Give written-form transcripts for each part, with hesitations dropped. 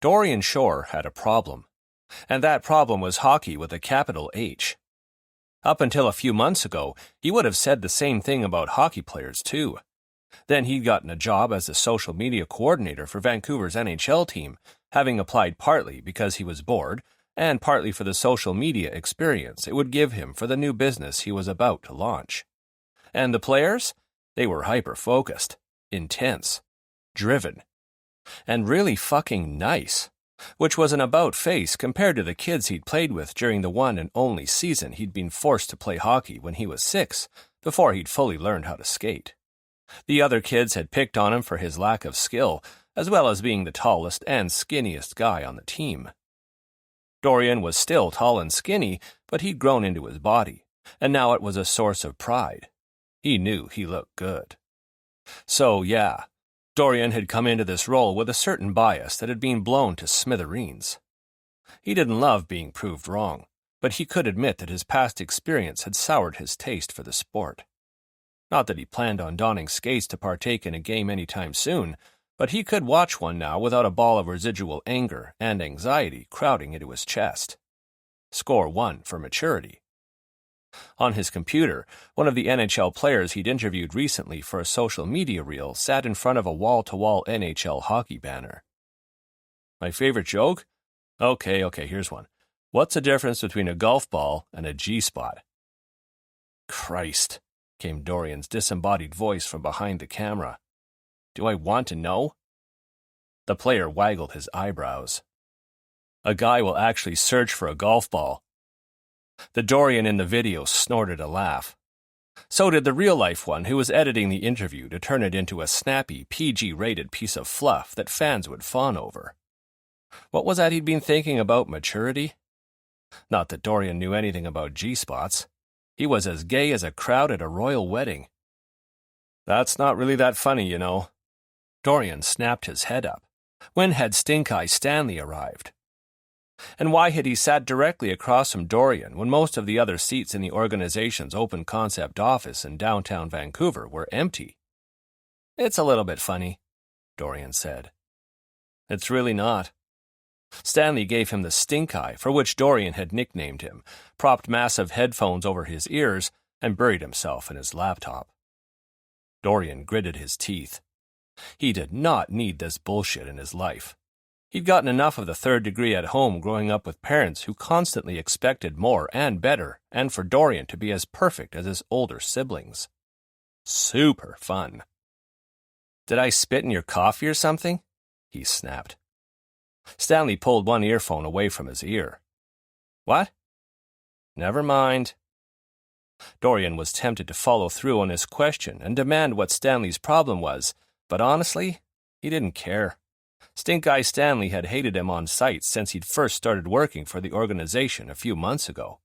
Dorian Shore had a problem, and that problem was hockey with a capital H. Up until a few months ago, he would have said the same thing about hockey players too. Then he'd gotten a job as the social media coordinator for Vancouver's NHL team, having applied partly because he was bored, and partly for the social media experience it would give him for the new business he was about to launch. And the players? They were hyper-focused, intense, driven, and really fucking nice, which was an about-face compared to the kids he'd played with during the one and only season he'd been forced to play hockey when he was 6, before he'd fully learned how to skate. The other kids had picked on him for his lack of skill, as well as being the tallest and skinniest guy on the team. Dorian was still tall and skinny, but he'd grown into his body, and now it was a source of pride. He knew he looked good. So, yeah, Dorian had come into this role with a certain bias that had been blown to smithereens. He didn't love being proved wrong, but he could admit that his past experience had soured his taste for the sport. Not that he planned on donning skates to partake in a game anytime soon, but he could watch one now without a ball of residual anger and anxiety crowding into his chest. Score 1 for maturity. On his computer, one of the NHL players he'd interviewed recently for a social media reel sat in front of a wall-to-wall NHL hockey banner. My favorite joke? Okay, here's one. What's the difference between a golf ball and a G-spot? Christ, came Dorian's disembodied voice from behind the camera. Do I want to know? The player waggled his eyebrows. A guy will actually search for a golf ball. The Dorian in the video snorted a laugh. So did the real-life one who was editing the interview to turn it into a snappy, PG-rated piece of fluff that fans would fawn over. What was that he'd been thinking about maturity? Not that Dorian knew anything about G-spots. He was as gay as a crowd at a royal wedding. That's not really that funny, you know. Dorian snapped his head up. When had Stink-Eye Stanley arrived? And why had he sat directly across from Dorian when most of the other seats in the organization's open-concept office in downtown Vancouver were empty? It's a little bit funny, Dorian said. It's really not. Stanley gave him the stink-eye, for which Dorian had nicknamed him, propped massive headphones over his ears, and buried himself in his laptop. Dorian gritted his teeth. He did not need this bullshit in his life. He'd gotten enough of the third degree at home growing up with parents who constantly expected more and better, and for Dorian to be as perfect as his older siblings. Super fun. Did I spit in your coffee or something? He snapped. Stanley pulled one earphone away from his ear. What? Never mind. Dorian was tempted to follow through on his question and demand what Stanley's problem was, but honestly, he didn't care. Stink-Eye Stanley had hated him on sight since he'd first started working for the organization a few months ago,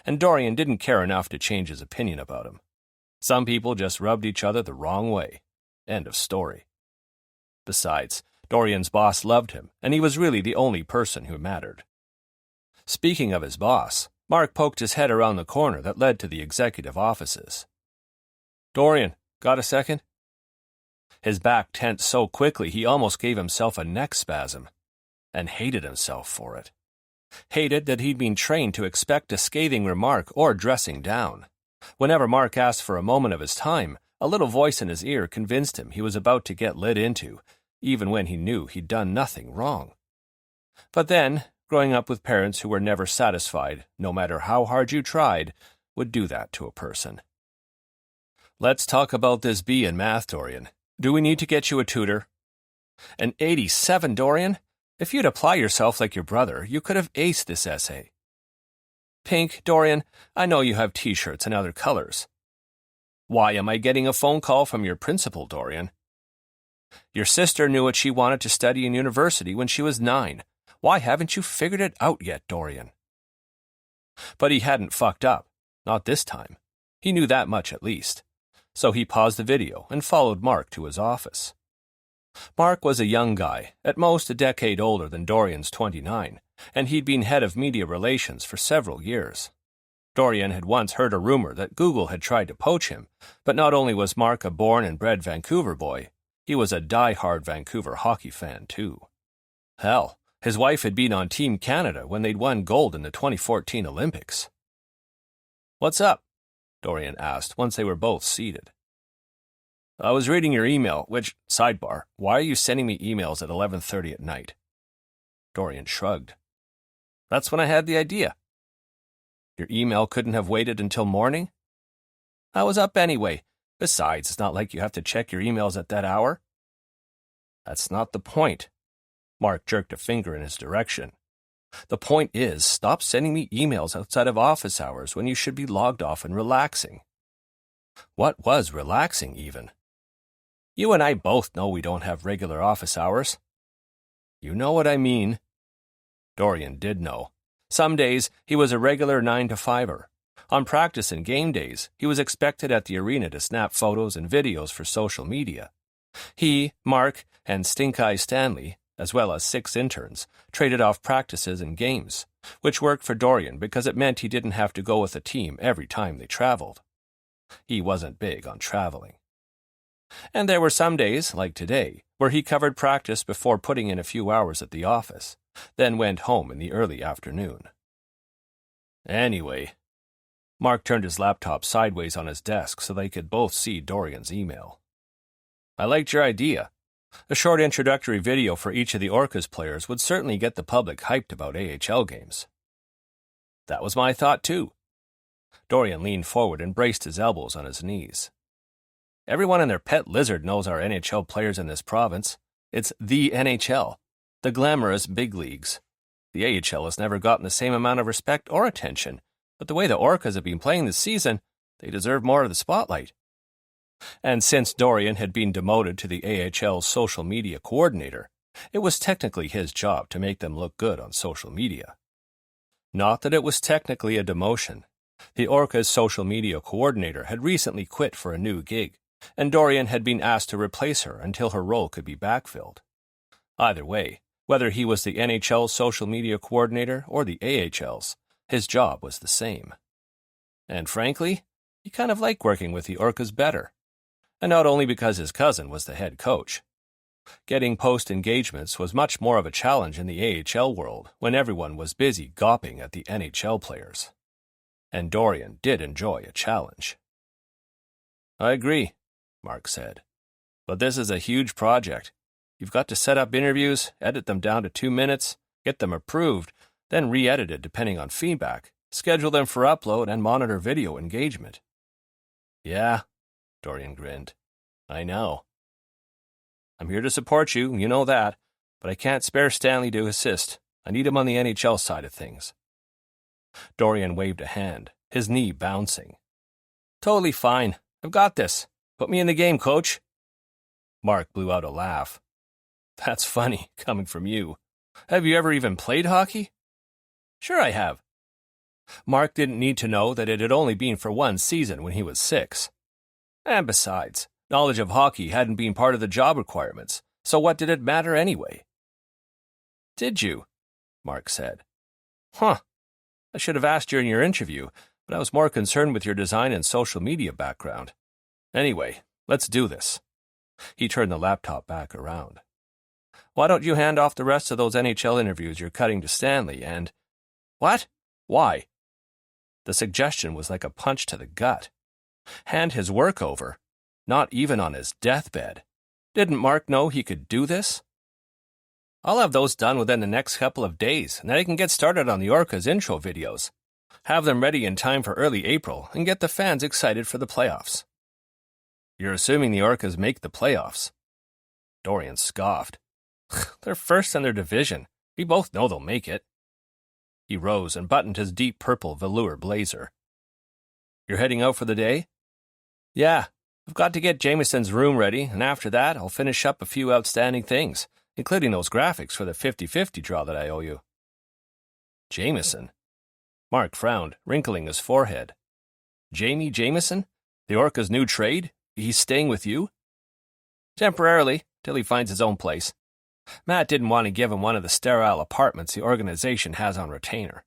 and Dorian didn't care enough to change his opinion about him. Some people just rubbed each other the wrong way. End of story. Besides, Dorian's boss loved him, and he was really the only person who mattered. Speaking of his boss, Mark poked his head around the corner that led to the executive offices. Dorian, got a second? His back tensed so quickly he almost gave himself a neck spasm, and hated himself for it. Hated that he'd been trained to expect a scathing remark or dressing down. Whenever Mark asked for a moment of his time, a little voice in his ear convinced him he was about to get lit into, even when he knew he'd done nothing wrong. But then, growing up with parents who were never satisfied, no matter how hard you tried, would do that to a person. Let's talk about this B in math, Dorian. Do we need to get you a tutor? An 87, Dorian? If you'd apply yourself like your brother, you could have aced this essay. Pink, Dorian, I know you have t-shirts in other colors. Why am I getting a phone call from your principal, Dorian? Your sister knew what she wanted to study in university when she was 9. Why haven't you figured it out yet, Dorian? But he hadn't fucked up. Not this time. He knew that much at least. So he paused the video and followed Mark to his office. Mark was a young guy, at most a decade older than Dorian's 29, and he'd been head of media relations for several years. Dorian had once heard a rumor that Google had tried to poach him, but not only was Mark a born and bred Vancouver boy, he was a die-hard Vancouver hockey fan too. Hell, His wife had been on Team Canada when they'd won gold in the 2014 Olympics. "What's up?" Dorian asked once they were both seated. "I was reading your email, which, sidebar, why are you sending me emails at 11:30 at night?" Dorian shrugged. "That's when I had the idea." "Your email couldn't have waited until morning?" "I was up anyway. Besides, it's not like you have to check your emails at that hour." "That's not the point." Mark jerked a finger in his direction. "The point is, stop sending me emails outside of office hours when you should be logged off and relaxing." What was relaxing, even? "You and I both know we don't have regular office hours." "You know what I mean." Dorian did know. Some days, he was a regular 9-to-5er. On practice and game days, he was expected at the arena to snap photos and videos for social media. He, Mark, and Stink-Eye Stanley, as well as 6 interns, traded off practices and games, which worked for Dorian because it meant he didn't have to go with a team every time they traveled. He wasn't big on traveling. And there were some days, like today, where he covered practice before putting in a few hours at the office, then went home in the early afternoon. Anyway, Mark turned his laptop sideways on his desk so they could both see Dorian's email. "I liked your idea. A short introductory video for each of the Orcas players would certainly get the public hyped about AHL games." "That was my thought, too." Dorian leaned forward and braced his elbows on his knees. "Everyone and their pet lizard knows our NHL players in this province. It's the NHL, the glamorous big leagues. The AHL has never gotten the same amount of respect or attention, but the way the Orcas have been playing this season, they deserve more of the spotlight." And since Dorian had been demoted to the AHL's social media coordinator, it was technically his job to make them look good on social media. Not that it was technically a demotion. The Orcas' social media coordinator had recently quit for a new gig, and Dorian had been asked to replace her until her role could be backfilled. Either way, whether he was the NHL's social media coordinator or the AHL's, his job was the same. And frankly, he kind of liked working with the Orcas better. And not only because his cousin was the head coach. Getting post-engagements was much more of a challenge in the AHL world when everyone was busy gawping at the NHL players. And Dorian did enjoy a challenge. "I agree," Mark said. "But this is a huge project. You've got to set up interviews, edit them down to 2 minutes, get them approved, then re-edited depending on feedback, schedule them for upload, and monitor video engagement." "Yeah," Dorian grinned. "I know." "I'm here to support you, you know that, but I can't spare Stanley to assist. I need him on the NHL side of things." Dorian waved a hand, his knee bouncing. "Totally fine. I've got this. Put me in the game, coach." Mark blew out a laugh. "That's funny, coming from you. Have you ever even played hockey?" "Sure I have." Mark didn't need to know that it had only been for 1 season when he was 6. And besides, knowledge of hockey hadn't been part of the job requirements, so what did it matter anyway? "Did you?" Mark said. "Huh. I should have asked you in your interview, but I was more concerned with your design and social media background. Anyway, let's do this." He turned the laptop back around. "Why don't you hand off the rest of those NHL interviews you're cutting to Stanley and—" "What? Why?" The suggestion was like a punch to the gut. Hand his work over? Not even on his deathbed. Didn't Mark know he could do this? "I'll have those done within the next couple of days, and then I can get started on the Orcas intro videos. Have them ready in time for early April and get the fans excited for the playoffs." "You're assuming the Orcas make the playoffs?" Dorian scoffed. "They're first in their division. We both know they'll make it." He rose and buttoned his deep purple velour blazer. "You're heading out for the day?" "Yeah, I've got to get Jameson's room ready, and after that I'll finish up a few outstanding things, including those graphics for the 50-50 draw that I owe you." "Jameson?" Mark frowned, wrinkling his forehead. "Jamie Jameson? The Orcas' new trade? He's staying with you?" "Temporarily, till he finds his own place. Matt didn't want to give him one of the sterile apartments the organization has on retainer."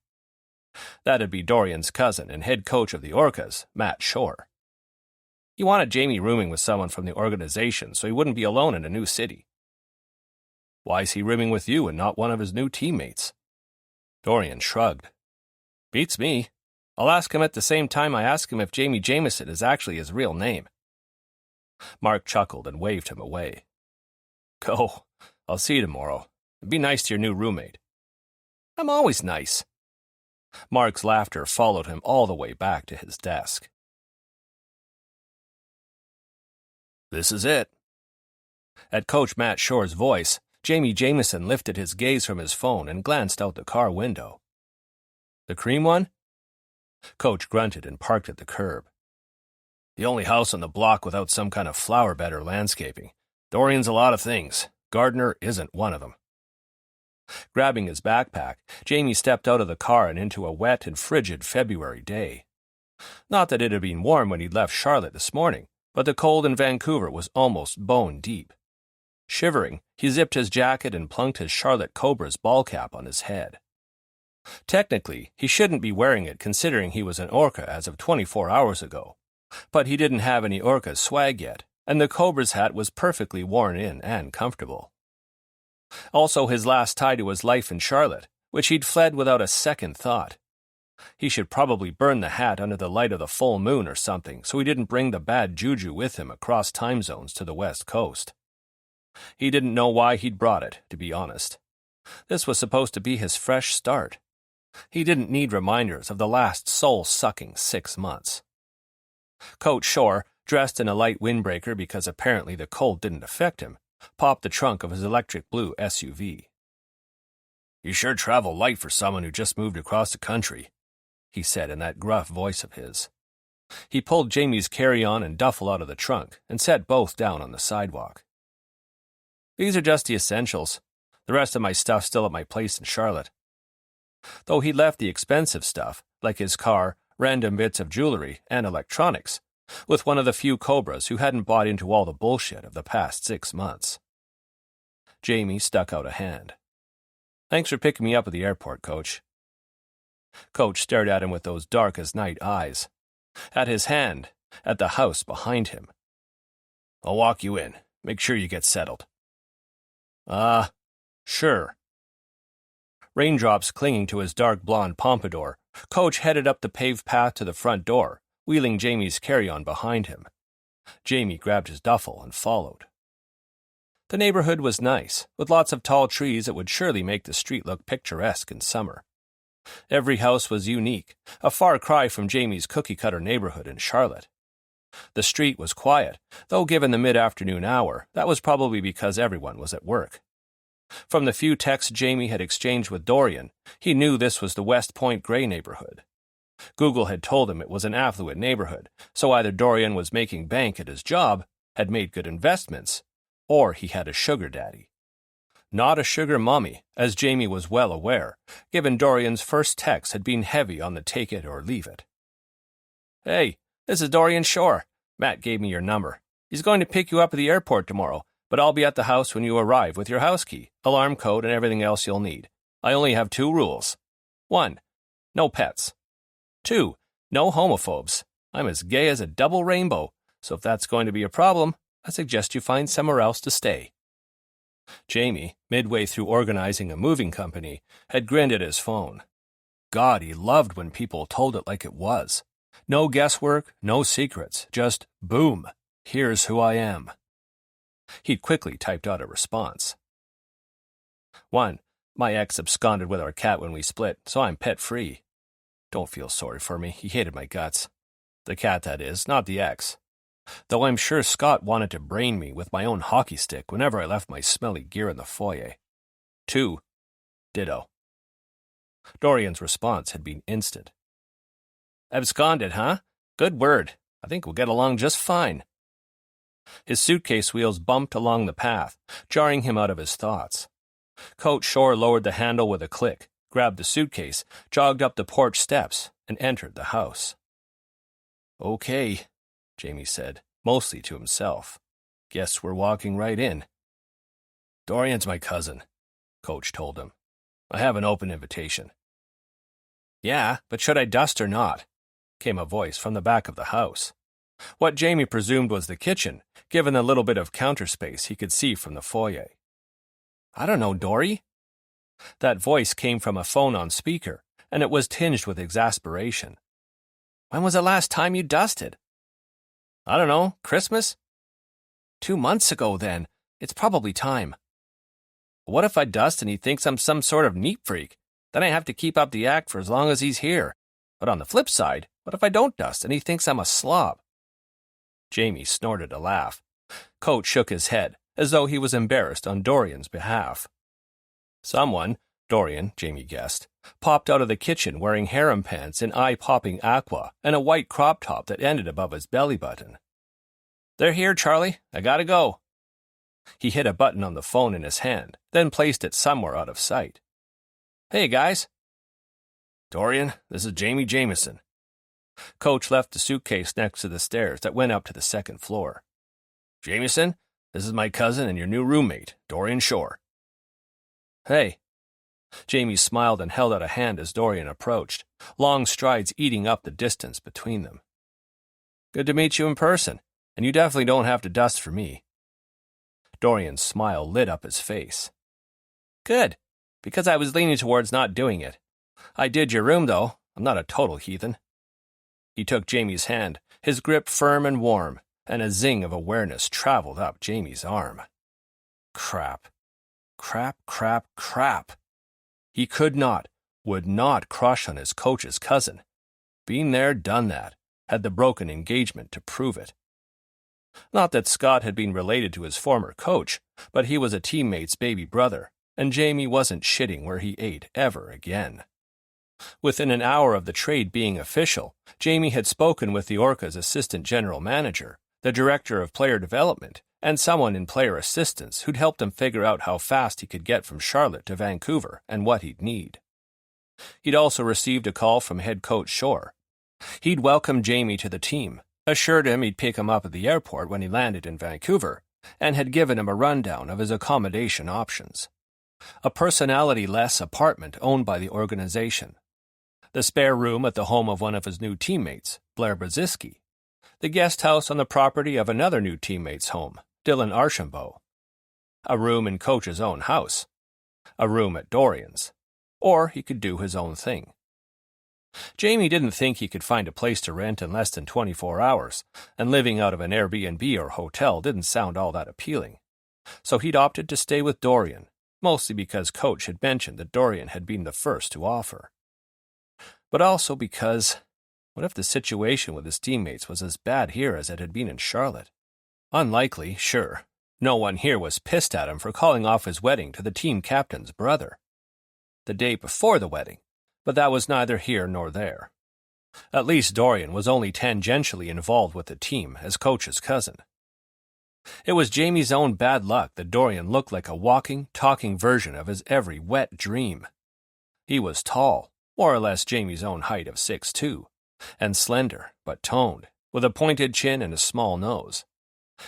That'd be Dorian's cousin and head coach of the Orcas, Matt Shore. He wanted Jamie rooming with someone from the organization so he wouldn't be alone in a new city. Why is he rimming with you and not one of his new teammates? Dorian shrugged. Beats me. I'll ask him at the same time I ask him if Jamie Jameson is actually his real name. Mark chuckled and waved him away. Go. I'll see you tomorrow. Be nice to your new roommate. I'm always nice. Mark's laughter followed him all the way back to his desk. This is it. At Coach Matt Shore's voice, Jamie Jameson lifted his gaze from his phone and glanced out the car window. The cream one? Coach grunted and parked at the curb. The only house on the block without some kind of flower bed or landscaping. Dorian's a lot of things. Gardner isn't one of them. Grabbing his backpack, Jamie stepped out of the car and into a wet and frigid February day. Not that it had been warm when he'd left Charlotte this morning, but the cold in Vancouver was almost bone deep. Shivering, he zipped his jacket and plunked his Charlotte Cobra's ball cap on his head. Technically, he shouldn't be wearing it considering he was an Orca as of 24 hours ago. But he didn't have any Orca swag yet, and the Cobra's hat was perfectly worn in and comfortable. Also his last tie to his life in Charlotte, which he'd fled without a second thought. He should probably burn the hat under the light of the full moon or something so he didn't bring the bad juju with him across time zones to the West Coast. He didn't know why he'd brought it, to be honest. This was supposed to be his fresh start. He didn't need reminders of the last soul-sucking 6 months. Coach Shore, dressed in a light windbreaker because apparently the cold didn't affect him, popped the trunk of his electric blue SUV. You sure travel light for someone who just moved across the country, he said in that gruff voice of his. He pulled Jamie's carry-on and duffel out of the trunk and set both down on the sidewalk. These are just the essentials. The rest of my stuff's still at my place in Charlotte. Though he left the expensive stuff, like his car, random bits of jewelry, and electronics, with one of the few Cobras who hadn't bought into all the bullshit of the past 6 months. Jamie stuck out a hand. Thanks for picking me up at the airport, Coach. Coach stared at him with those dark-as-night eyes. At his hand, at the house behind him. I'll walk you in. Make sure you get settled. Sure. Raindrops clinging to his dark blonde pompadour, Coach headed up the paved path to the front door, wheeling Jamie's carry-on behind him. Jamie grabbed his duffel and followed. The neighborhood was nice, with lots of tall trees that would surely make the street look picturesque in summer. Every house was unique, a far cry from Jamie's cookie-cutter neighborhood in Charlotte. The street was quiet, though given the mid-afternoon hour, that was probably because everyone was at work. From the few texts Jamie had exchanged with Dorian, he knew this was the West Point Grey neighborhood. Google had told him it was an affluent neighborhood, so either Dorian was making bank at his job, had made good investments, or he had a sugar daddy. Not a sugar mommy, as Jamie was well aware, given Dorian's first text had been heavy on the take it or leave it. Hey, this is Dorian Shore. Matt gave me your number. He's going to pick you up at the airport tomorrow, but I'll be at the house when you arrive with your house key, alarm code, and everything else you'll need. I only have 2 rules. 1. No pets. 2. No homophobes. I'm as gay as a double rainbow, so if that's going to be a problem, I suggest you find somewhere else to stay. Jamie, midway through organizing a moving company, had grinned at his phone. God, he loved when people told it like it was. No guesswork, no secrets, just boom, here's who I am. He'd quickly typed out a response. 1. My ex absconded with our cat when we split, so I'm pet-free. Don't feel sorry for me, he hated my guts. The cat, that is, not the ex. Though I'm sure Scott wanted to brain me with my own hockey stick whenever I left my smelly gear in the foyer. 2. Ditto. Dorian's response had been instant. Absconded, huh? Good word. I think we'll get along just fine. His suitcase wheels bumped along the path, jarring him out of his thoughts. Coach Shore lowered the handle with a click, grabbed the suitcase, jogged up the porch steps, and entered the house. Okay, Jamie said, mostly to himself. Guess we're walking right in. Dorian's my cousin, Coach told him. I have an open invitation. Yeah, but should I dust or not? Came a voice from the back of the house. What Jamie presumed was the kitchen, given the little bit of counter space he could see from the foyer. I don't know, Dory. That voice came from a phone on speaker, and it was tinged with exasperation. When was the last time you dusted? I don't know, Christmas? 2 months ago, then. It's probably time. What if I dust and he thinks I'm some sort of neat freak? Then I have to keep up the act for as long as he's here. But on the flip side, what if I don't dust and he thinks I'm a slob? Jamie snorted a laugh. Coach shook his head, as though he was embarrassed on Dorian's behalf. Someone, Dorian, Jamie guessed, popped out of the kitchen wearing harem pants in eye-popping aqua and a white crop top that ended above his belly button. They're here, Charlie. I gotta go. He hit a button on the phone in his hand, then placed it somewhere out of sight. Hey, guys. Dorian, this is Jamie Jameson. Coach left the suitcase next to the stairs that went up to the second floor. Jameson, this is my cousin and your new roommate, Dorian Shore. Hey. Jamie smiled and held out a hand as Dorian approached, long strides eating up the distance between them. Good to meet you in person, and you definitely don't have to dust for me. Dorian's smile lit up his face. Good, because I was leaning towards not doing it. I did your room, though. I'm not a total heathen. He took Jamie's hand, his grip firm and warm, and a zing of awareness traveled up Jamie's arm. Crap. Crap, crap, crap. He could not, would not crush on his coach's cousin. Been there, done that, had the broken engagement to prove it. Not that Scott had been related to his former coach, but he was a teammate's baby brother, and Jamie wasn't shitting where he ate ever again. Within an hour of the trade being official, Jamie had spoken with the Orcas' assistant general manager, the director of player development, and someone in player assistance who'd helped him figure out how fast he could get from Charlotte to Vancouver and what he'd need. He'd also received a call from head coach Shore. He'd welcomed Jamie to the team, assured him he'd pick him up at the airport when he landed in Vancouver, and had given him a rundown of his accommodation options. A personality-less apartment owned by the organization. The spare room at the home of one of his new teammates, Blair Brzezinski. The guest house on the property of another new teammate's home, Dylan Archambault. A room in Coach's own house. A room at Dorian's. Or he could do his own thing. Jamie didn't think he could find a place to rent in less than 24 hours, and living out of an Airbnb or hotel didn't sound all that appealing. So he'd opted to stay with Dorian, mostly because Coach had mentioned that Dorian had been the first to offer. But also because, what if the situation with his teammates was as bad here as it had been in Charlotte? Unlikely, sure. No one here was pissed at him for calling off his wedding to the team captain's brother. The day before the wedding, but that was neither here nor there. At least Dorian was only tangentially involved with the team as Coach's cousin. It was Jamie's own bad luck that Dorian looked like a walking, talking version of his every wet dream. He was tall, more or less Jamie's own height of 6'2", and slender, but toned, with a pointed chin and a small nose.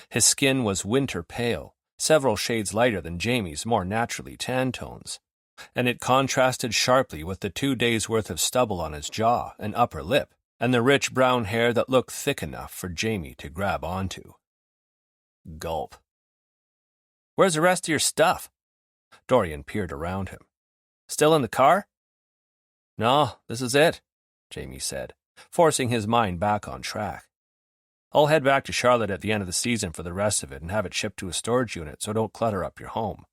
His skin was winter pale, several shades lighter than Jamie's more naturally tan tones, and it contrasted sharply with the 2 days' worth of stubble on his jaw and upper lip, and the rich brown hair that looked thick enough for Jamie to grab onto. Gulp. Where's the rest of your stuff? Dorian peered around him. Still in the car? No, this is it, Jamie said, forcing his mind back on track. I'll head back to Charlotte at the end of the season for the rest of it and have it shipped to a storage unit so don't clutter up your home.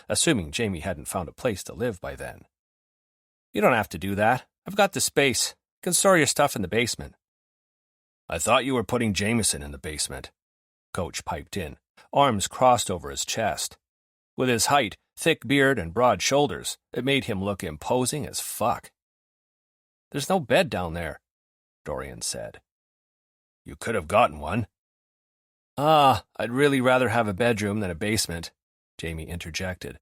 Assuming Jamie hadn't found a place to live by then. You don't have to do that. I've got the space. You can store your stuff in the basement. I thought you were putting Jameson in the basement, Coach piped in, arms crossed over his chest. With his height, thick beard, and broad shoulders, it made him look imposing as fuck. There's no bed down there, Dorian said. You could have gotten one. I'd really rather have a bedroom than a basement, Jamie interjected,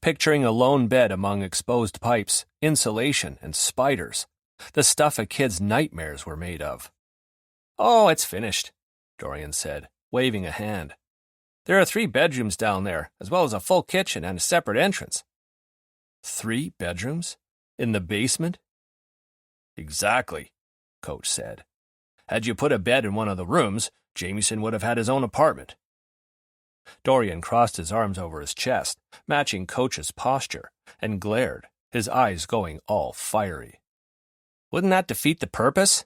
picturing a lone bed among exposed pipes, insulation, and spiders, the stuff a kid's nightmares were made of. Oh, it's finished, Dorian said, waving a hand. There are 3 bedrooms down there, as well as a full kitchen and a separate entrance. 3 bedrooms? In the basement? Exactly, Coach said. Had you put a bed in one of the rooms, Jameson would have had his own apartment. Dorian crossed his arms over his chest, matching Coach's posture, and glared, his eyes going all fiery. Wouldn't that defeat the purpose?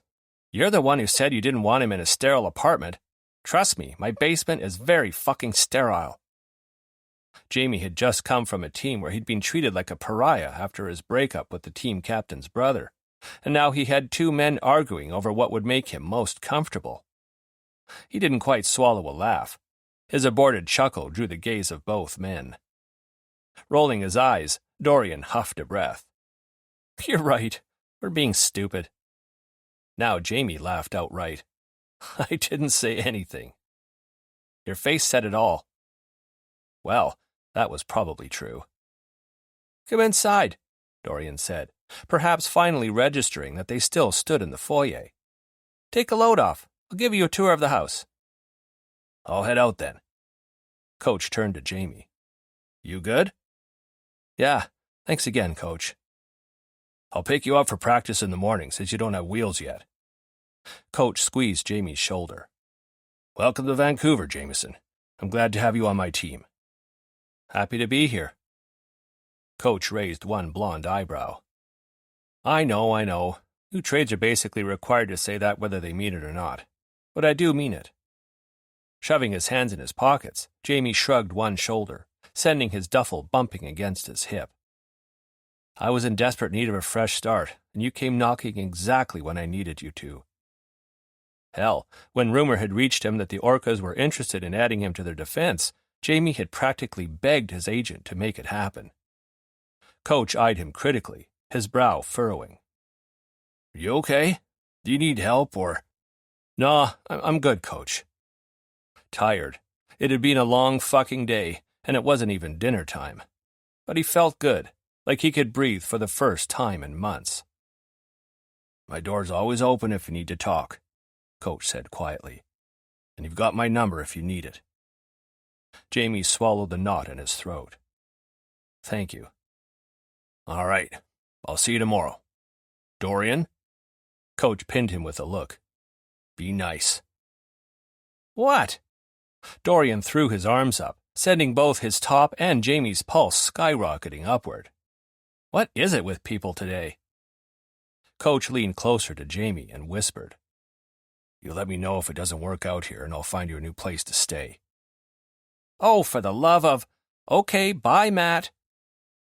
You're the one who said you didn't want him in a sterile apartment. Trust me, my basement is very fucking sterile. Jamie had just come from a team where he'd been treated like a pariah after his breakup with the team captain's brother, and now he had two men arguing over what would make him most comfortable. He didn't quite swallow a laugh. His aborted chuckle drew the gaze of both men. Rolling his eyes, Dorian huffed a breath. You're right. We're being stupid. Now Jamie laughed outright. I didn't say anything. Your face said it all. Well, that was probably true. Come inside, Dorian said, perhaps finally registering that they still stood in the foyer. Take a load off. I'll give you a tour of the house. I'll head out then. Coach turned to Jamie. You good? Yeah, thanks again, Coach. I'll pick you up for practice in the morning since you don't have wheels yet. Coach squeezed Jamie's shoulder. Welcome to Vancouver, Jameson. I'm glad to have you on my team. Happy to be here. Coach raised one blonde eyebrow. I know. New trades are basically required to say that whether they mean it or not. But I do mean it. Shoving his hands in his pockets, Jamie shrugged one shoulder, sending his duffel bumping against his hip. I was in desperate need of a fresh start, and you came knocking exactly when I needed you to. Hell, when rumor had reached him that the Orcas were interested in adding him to their defense, Jamie had practically begged his agent to make it happen. Coach eyed him critically, his brow furrowing. You okay? Do you need help, or... Nah, I'm good, Coach. Tired. It had been a long fucking day, and it wasn't even dinner time. But he felt good, like he could breathe for the first time in months. My door's always open if you need to talk, Coach said quietly. And you've got my number if you need it. Jamie swallowed the knot in his throat. Thank you. All right, I'll see you tomorrow. Dorian? Coach pinned him with a look. Be nice. What? Dorian threw his arms up, sending both his top and Jamie's pulse skyrocketing upward. What is it with people today? Coach leaned closer to Jamie and whispered. You let me know if it doesn't work out here, and I'll find you a new place to stay. Oh, for the love of... Okay, bye, Matt.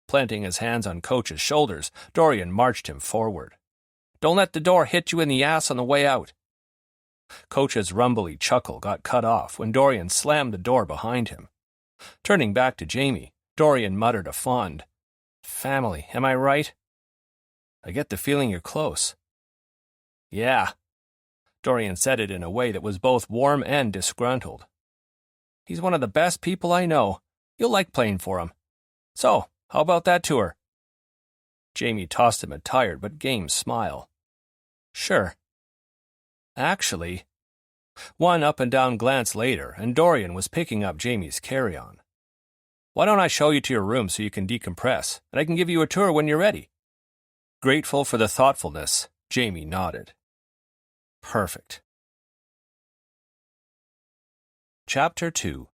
Planting his hands on Coach's shoulders, Dorian marched him forward. Don't let the door hit you in the ass on the way out. Coach's rumbly chuckle got cut off when Dorian slammed the door behind him. Turning back to Jamie, Dorian muttered a fond, Family, am I right? I get the feeling you're close. Yeah. Dorian said it in a way that was both warm and disgruntled. He's one of the best people I know. You'll like playing for him. So, how about that tour? Jamie tossed him a tired but game smile. Sure. Actually, one up-and-down glance later, and Dorian was picking up Jamie's carry-on. Why don't I show you to your room so you can decompress, and I can give you a tour when you're ready? Grateful for the thoughtfulness, Jamie nodded. Perfect. Chapter 2.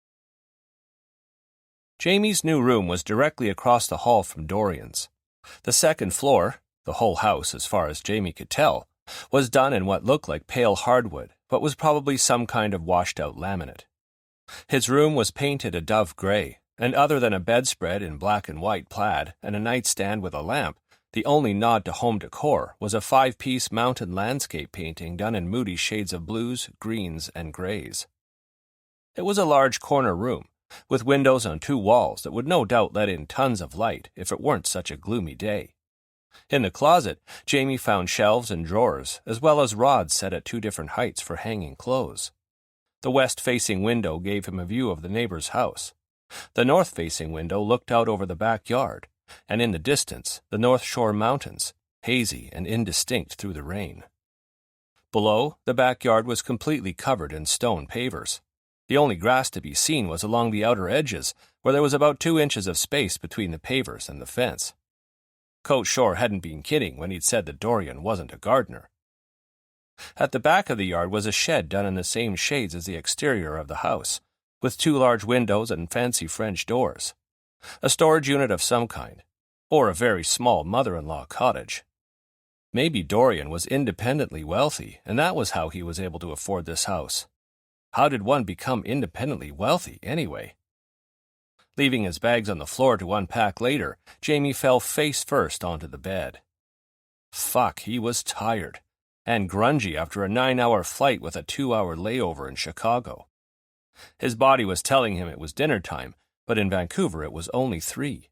Jamie's new room was directly across the hall from Dorian's. The second floor, the whole house as far as Jamie could tell, was done in what looked like pale hardwood, but was probably some kind of washed-out laminate. His room was painted a dove gray, and other than a bedspread in black and white plaid and a nightstand with a lamp, the only nod to home decor was a 5-piece mountain landscape painting done in moody shades of blues, greens, and grays. It was a large corner room, with windows on 2 walls that would no doubt let in tons of light if it weren't such a gloomy day. In the closet, Jamie found shelves and drawers, as well as rods set at 2 different heights for hanging clothes. The west-facing window gave him a view of the neighbor's house. The north-facing window looked out over the backyard, and in the distance, the North Shore Mountains, hazy and indistinct through the rain. Below, the backyard was completely covered in stone pavers. The only grass to be seen was along the outer edges, where there was about 2 inches of space between the pavers and the fence. Coach Shore hadn't been kidding when he'd said that Dorian wasn't a gardener. At the back of the yard was a shed done in the same shades as the exterior of the house, with 2 large windows and fancy French doors. A storage unit of some kind, or a very small mother-in-law cottage. Maybe Dorian was independently wealthy, and that was how he was able to afford this house. How did one become independently wealthy, anyway? Leaving his bags on the floor to unpack later, Jamie fell face first onto the bed. Fuck, he was tired, and grungy after a 9-hour flight with a 2-hour layover in Chicago. His body was telling him it was dinner time, but in Vancouver it was only 3.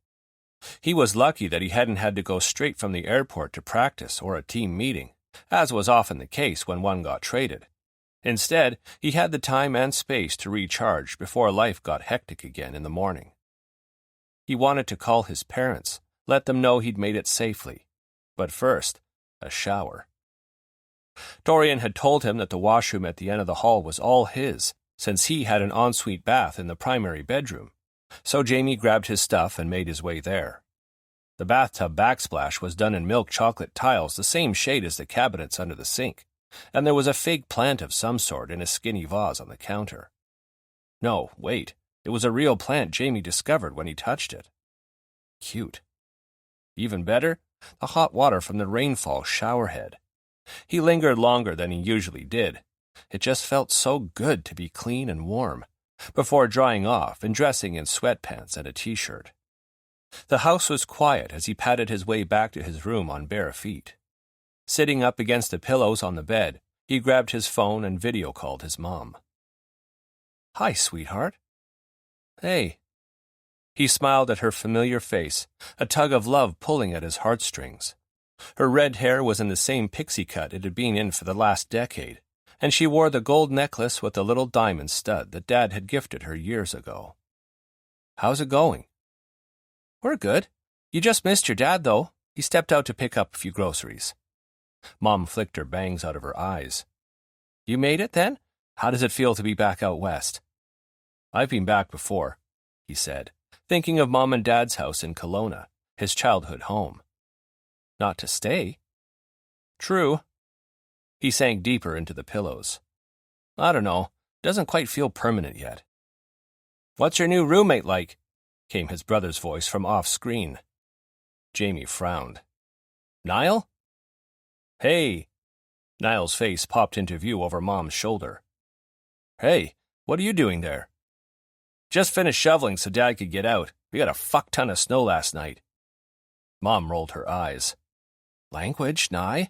He was lucky that he hadn't had to go straight from the airport to practice or a team meeting, as was often the case when one got traded. Instead, he had the time and space to recharge before life got hectic again in the morning. He wanted to call his parents, let them know he'd made it safely. But first, a shower. Dorian had told him that the washroom at the end of the hall was all his, since he had an ensuite bath in the primary bedroom. So Jamie grabbed his stuff and made his way there. The bathtub backsplash was done in milk chocolate tiles the same shade as the cabinets under the sink, and there was a fake plant of some sort in a skinny vase on the counter. No, wait, it was a real plant Jamie discovered when he touched it. Cute. Even better, the hot water from the rainfall showerhead. He lingered longer than he usually did. It just felt so good to be clean and warm, before drying off and dressing in sweatpants and a t-shirt. The house was quiet as he padded his way back to his room on bare feet. Sitting up against the pillows on the bed, he grabbed his phone and video called his mom. "Hi, sweetheart." "Hey." He smiled at her familiar face, a tug of love pulling at his heartstrings. Her red hair was in the same pixie cut it had been in for the last decade, and she wore the gold necklace with the little diamond stud that Dad had gifted her years ago. "How's it going?" "We're good. You just missed your dad, though. He stepped out to pick up a few groceries." Mom flicked her bangs out of her eyes. "You made it, then? How does it feel to be back out west?" "I've been back before," he said, thinking of Mom and Dad's house in Kelowna, his childhood home. "Not to stay." "True." He sank deeper into the pillows. "I don't know. Doesn't quite feel permanent yet." "What's your new roommate like?" came his brother's voice from off-screen. Jamie frowned. "Niall?" "Hey." Niall's face popped into view over Mom's shoulder. "Hey, what are you doing there?" "Just finished shoveling so Dad could get out. We got a fuck ton of snow last night." Mom rolled her eyes. "Language, Nye?"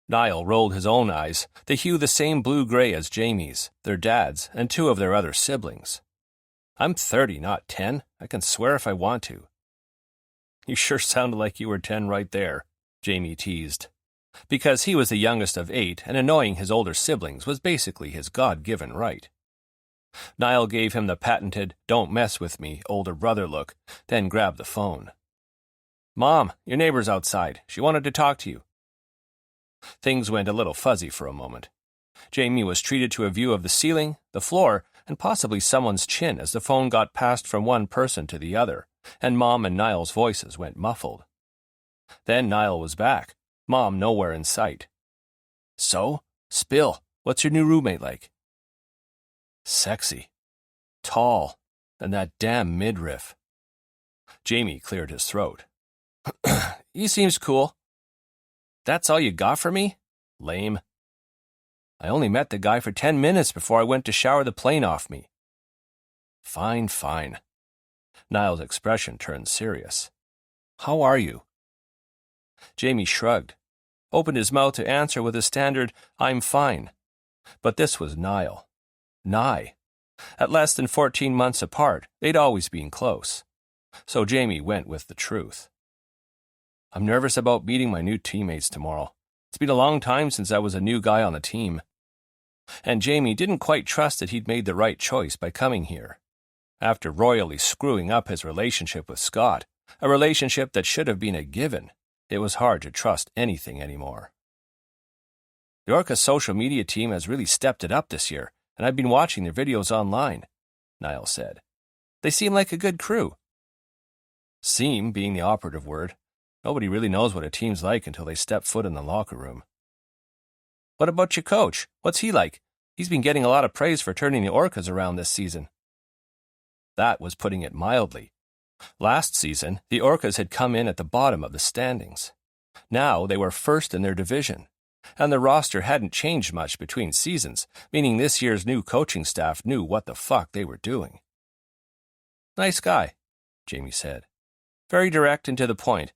Niall rolled his own eyes, the hue the same blue-gray as Jamie's, their dad's, and 2 of their other siblings. "I'm 30, not 10. I can swear if I want to." "You sure sounded like you were 10 right there," Jamie teased. Because he was the youngest of 8, and annoying his older siblings was basically his God-given right. Niall gave him the patented, "don't mess with me" older brother look, then grabbed the phone. "Mom, your neighbor's outside. She wanted to talk to you." Things went a little fuzzy for a moment. Jamie was treated to a view of the ceiling, the floor, and possibly someone's chin as the phone got passed from one person to the other, and Mom and Niall's voices went muffled. Then Niall was back, Mom nowhere in sight. "So, spill, what's your new roommate like?" "Sexy. Tall. And that damn midriff." Jamie cleared his throat. "He seems cool." "That's all you got for me? Lame." "I only met the guy for 10 minutes before I went to shower the plane off me." Fine. Niall's expression turned serious. "How are you?" Jamie shrugged, opened his mouth to answer with a standard, "I'm fine." But this was Niall. Nye. At less than 14 months apart, they'd always been close. So Jamie went with the truth. "I'm nervous about meeting my new teammates tomorrow. It's been a long time since I was a new guy on the team." And Jamie didn't quite trust that he'd made the right choice by coming here. After royally screwing up his relationship with Scott, a relationship that should have been a given, it was hard to trust anything anymore. "The Orcas social media team has really stepped it up this year, and I've been watching their videos online," Niall said. "They seem like a good crew." "Seem" being the operative word. Nobody really knows what a team's like until they step foot in the locker room. "What about your coach? What's he like? He's been getting a lot of praise for turning the Orcas around this season. That was putting it mildly. Last season, the Orcas had come in at the bottom of the standings. Now they were first in their division, and the roster hadn't changed much between seasons, meaning this year's new coaching staff knew what the fuck they were doing. "Nice guy," Jamie said. "Very direct and to the point.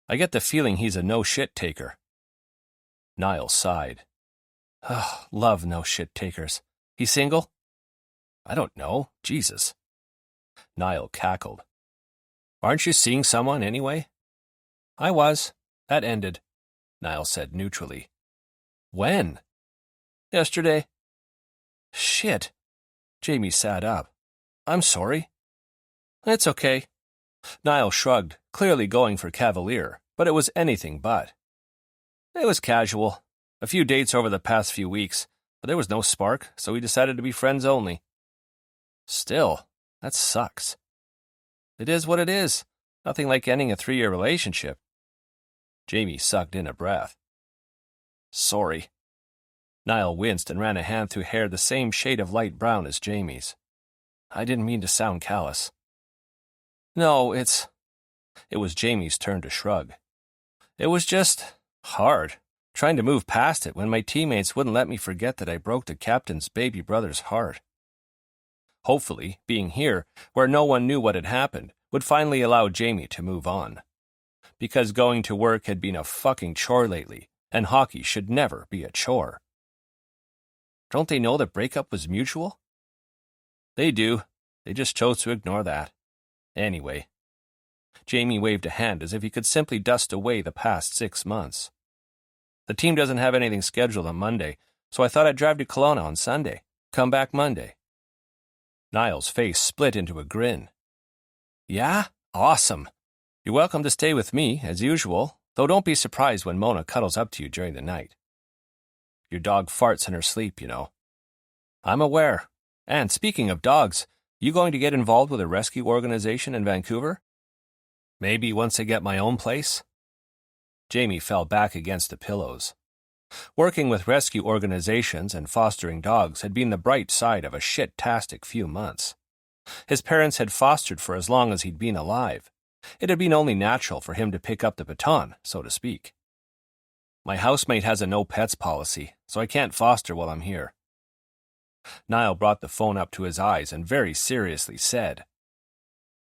I get the feeling he's a no-shit taker." Niall sighed. "Oh, love no-shit takers. He single?" "I don't know. Jesus." Niall cackled. "Aren't you seeing someone anyway?" "I was. That ended," Niall said neutrally. "When?" "Yesterday." "Shit." Jamie sat up. "I'm sorry." "It's okay." Niall shrugged, clearly going for cavalier, but it was anything but. "It was casual. A few dates over the past few weeks, but there was no spark, so we decided to be friends only." "Still, that sucks." "It is what it is. Nothing like ending a 3-year relationship." Jamie sucked in a breath. "Sorry." Niall winced and ran a hand through hair the same shade of light brown as Jamie's. "I didn't mean to sound callous." "No, It was Jamie's turn to shrug. "It was just hard, trying to move past it when my teammates wouldn't let me forget that I broke the captain's baby brother's heart." Hopefully, being here, where no one knew what had happened, would finally allow Jamie to move on. Because going to work had been a fucking chore lately, and hockey should never be a chore. "Don't they know the breakup was mutual?" "They do. They just chose to ignore that. Anyway." Jamie waved a hand as if he could simply dust away the past 6 months. "The team doesn't have anything scheduled on Monday, so I thought I'd drive to Kelowna on Sunday. Come back Monday." Niall's face split into a grin. "Yeah? Awesome. You're welcome to stay with me, as usual, though don't be surprised when Mona cuddles up to you during the night. Your dog farts in her sleep, you know." "I'm aware. And speaking of dogs, you going to get involved with a rescue organization in Vancouver?" "Maybe once I get my own place." Jamie fell back against the pillows. Working with rescue organizations and fostering dogs had been the bright side of a shit-tastic few months. His parents had fostered for as long as he'd been alive. It had been only natural for him to pick up the baton, so to speak. "My housemate has a no-pets policy, so I can't foster while I'm here." Niall brought the phone up to his eyes and very seriously said,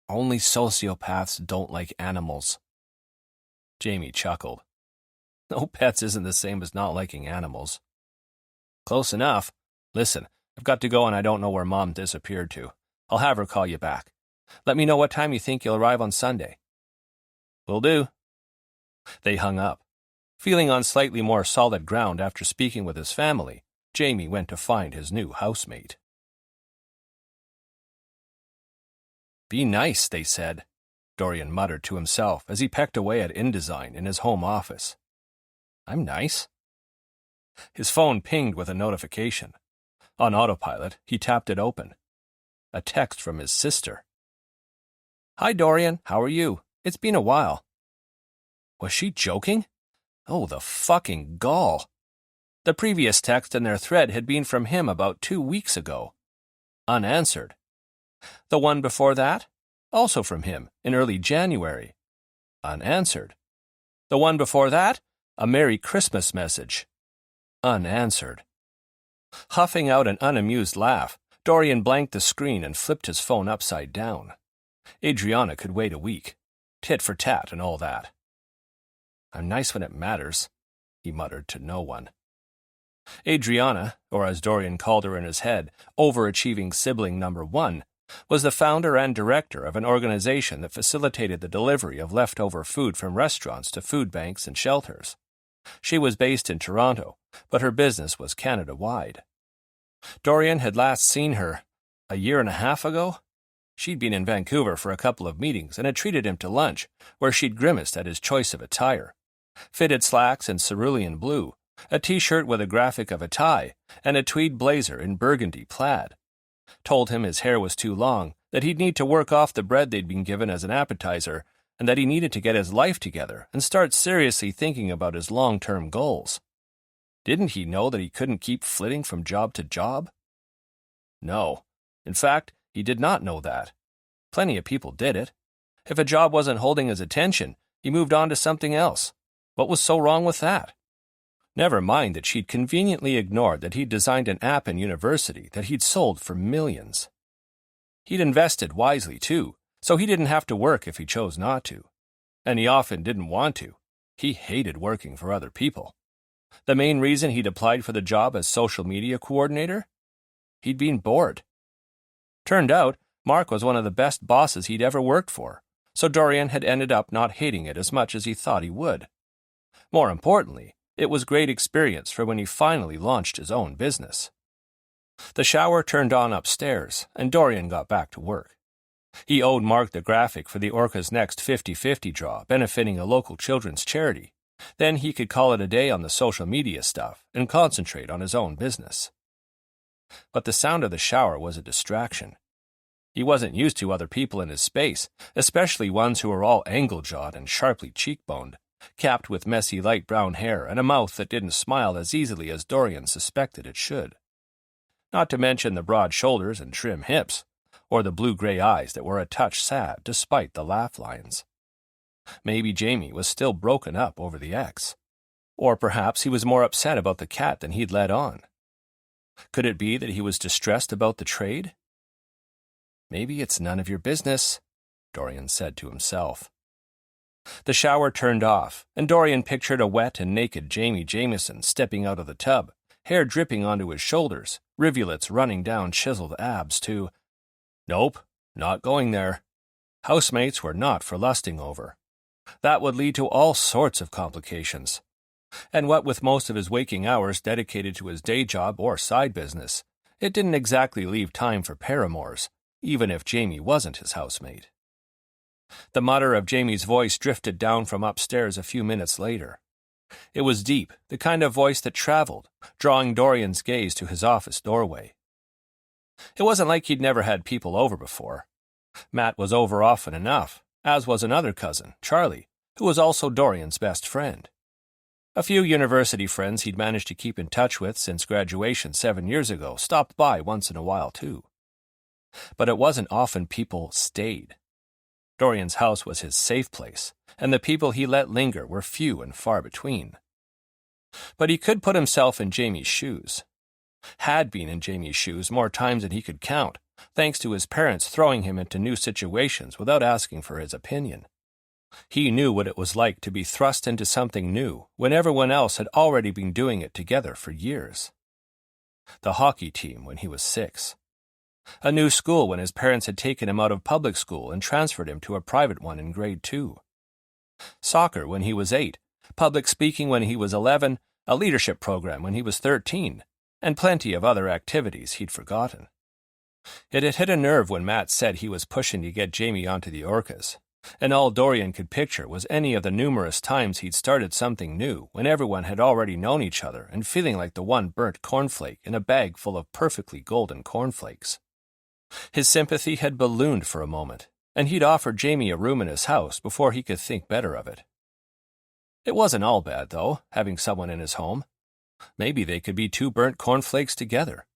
"Only sociopaths don't like animals." Jamie chuckled. "No pets isn't the same as not liking animals." "Close enough. Listen, I've got to go and I don't know where Mom disappeared to. I'll have her call you back. Let me know what time you think you'll arrive on Sunday." "Will do." They hung up. Feeling on slightly more solid ground after speaking with his family, Jamie went to find his new housemate. "Be nice," they said, Dorian muttered to himself as he pecked away at InDesign in his home office. "I'm nice." His phone pinged with a notification. On autopilot, he tapped it open. A text from his sister. "Hi, Dorian. How are you? It's been a while." Was she joking? Oh, the fucking gall. The previous text in their thread had been from him about 2 weeks ago. Unanswered. The one before that? Also from him, in early January. Unanswered. The one before that? A Merry Christmas message. Unanswered. Huffing out an unamused laugh, Dorian blanked the screen and flipped his phone upside down. Adriana could wait a week. Tit for tat and all that. "I'm nice when it matters," he muttered to no one. Adriana, or as Dorian called her in his head, overachieving sibling number 1, was the founder and director of an organization that facilitated the delivery of leftover food from restaurants to food banks and shelters. She was based in Toronto, but her business was Canada-wide. Dorian had last seen her a year and a half ago. She'd been in Vancouver for a couple of meetings and had treated him to lunch, where she'd grimaced at his choice of attire. Fitted slacks in cerulean blue, a t-shirt with a graphic of a tie, and a tweed blazer in burgundy plaid. Told him his hair was too long, that he'd need to work off the bread they'd been given as an appetizer, and that he needed to get his life together and start seriously thinking about his long-term goals. Didn't he know that he couldn't keep flitting from job to job? No. In fact, he did not know that. Plenty of people did it. If a job wasn't holding his attention, he moved on to something else. What was so wrong with that? Never mind that she'd conveniently ignored that he'd designed an app in university that he'd sold for millions. He'd invested wisely, too, so he didn't have to work if he chose not to. And he often didn't want to. He hated working for other people. The main reason he'd applied for the job as social media coordinator? He'd been bored. Turned out, Mark was one of the best bosses he'd ever worked for, so Dorian had ended up not hating it as much as he thought he would. More importantly, it was great experience for when he finally launched his own business. The shower turned on upstairs, and Dorian got back to work. He owed Mark the graphic for the Orcas' next 50-50 draw benefiting a local children's charity. Then he could call it a day on the social media stuff and concentrate on his own business. But the sound of the shower was a distraction. He wasn't used to other people in his space, especially ones who were all angle-jawed and sharply cheekboned, capped with messy light brown hair and a mouth that didn't smile as easily as Dorian suspected it should. Not to mention the broad shoulders and trim hips, or the blue-gray eyes that were a touch sad despite the laugh lines. Maybe Jamie was still broken up over the ex. Or perhaps he was more upset about the cat than he'd let on. Could it be that he was distressed about the trade? Maybe it's none of your business, Dorian said to himself. The shower turned off, and Dorian pictured a wet and naked Jamie Jameson stepping out of the tub, hair dripping onto his shoulders, rivulets running down chiseled abs to... Nope, not going there. Housemates were not for lusting over. That would lead to all sorts of complications. And what with most of his waking hours dedicated to his day job or side business, it didn't exactly leave time for paramours, even if Jamie wasn't his housemate. The mutter of Jamie's voice drifted down from upstairs a few minutes later. It was deep, the kind of voice that traveled, drawing Dorian's gaze to his office doorway. It wasn't like he'd never had people over before. Matt was over often enough, as was another cousin, Charlie, who was also Dorian's best friend. A few university friends he'd managed to keep in touch with since graduation 7 years ago stopped by once in a while, too. But it wasn't often people stayed. Dorian's house was his safe place, and the people he let linger were few and far between. But he could put himself in Jamie's shoes. Had been in Jamie's shoes more times than he could count, thanks to his parents throwing him into new situations without asking for his opinion. He knew what it was like to be thrust into something new when everyone else had already been doing it together for years. The hockey team when he was 6. A new school when his parents had taken him out of public school and transferred him to a private one in grade 2. Soccer when he was 8, public speaking when he was 11, a leadership program when he was 13, and plenty of other activities he'd forgotten. It had hit a nerve when Matt said he was pushing to get Jamie onto the Orcas, and all Dorian could picture was any of the numerous times he'd started something new when everyone had already known each other and feeling like the one burnt cornflake in a bag full of perfectly golden cornflakes. His sympathy had ballooned for a moment, and he'd offered Jamie a room in his house before he could think better of it. It wasn't all bad, though, having someone in his home. Maybe they could be 2 burnt cornflakes together.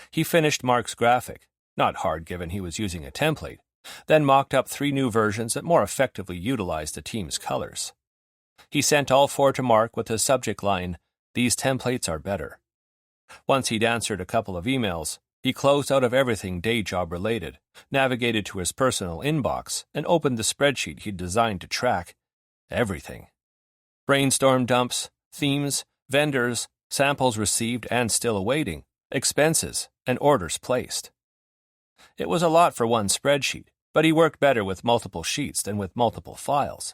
He finished Mark's graphic, not hard given he was using a template, then mocked up 3 new versions that more effectively utilized the team's colors. He sent all 4 to Mark with the subject line, "These templates are better." Once he'd answered a couple of emails, he closed out of everything day job related, navigated to his personal inbox, and opened the spreadsheet he'd designed to track everything. Brainstorm dumps, themes, vendors, samples received and still awaiting, expenses, and orders placed. It was a lot for one spreadsheet, but he worked better with multiple sheets than with multiple files.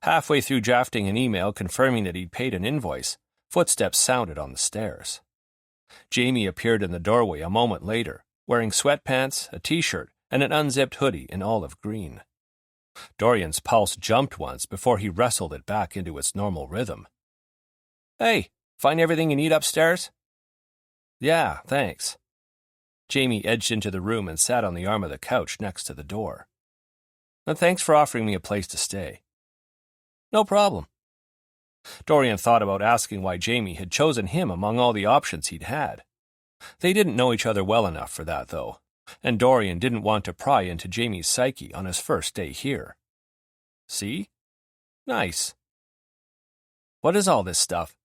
Halfway through drafting an email confirming that he'd paid an invoice, footsteps sounded on the stairs. Jamie appeared in the doorway a moment later, wearing sweatpants, a t-shirt, and an unzipped hoodie in olive green. Dorian's pulse jumped once before he wrestled it back into its normal rhythm. "Hey, find everything you need upstairs?" "Yeah, thanks." Jamie edged into the room and sat on the arm of the couch next to the door. "And thanks for offering me a place to stay." "No problem." Dorian thought about asking why Jamie had chosen him among all the options he'd had. They didn't know each other well enough for that, though, And Dorian didn't want to pry into Jamie's psyche on his first day here. See? Nice. What is all this stuff?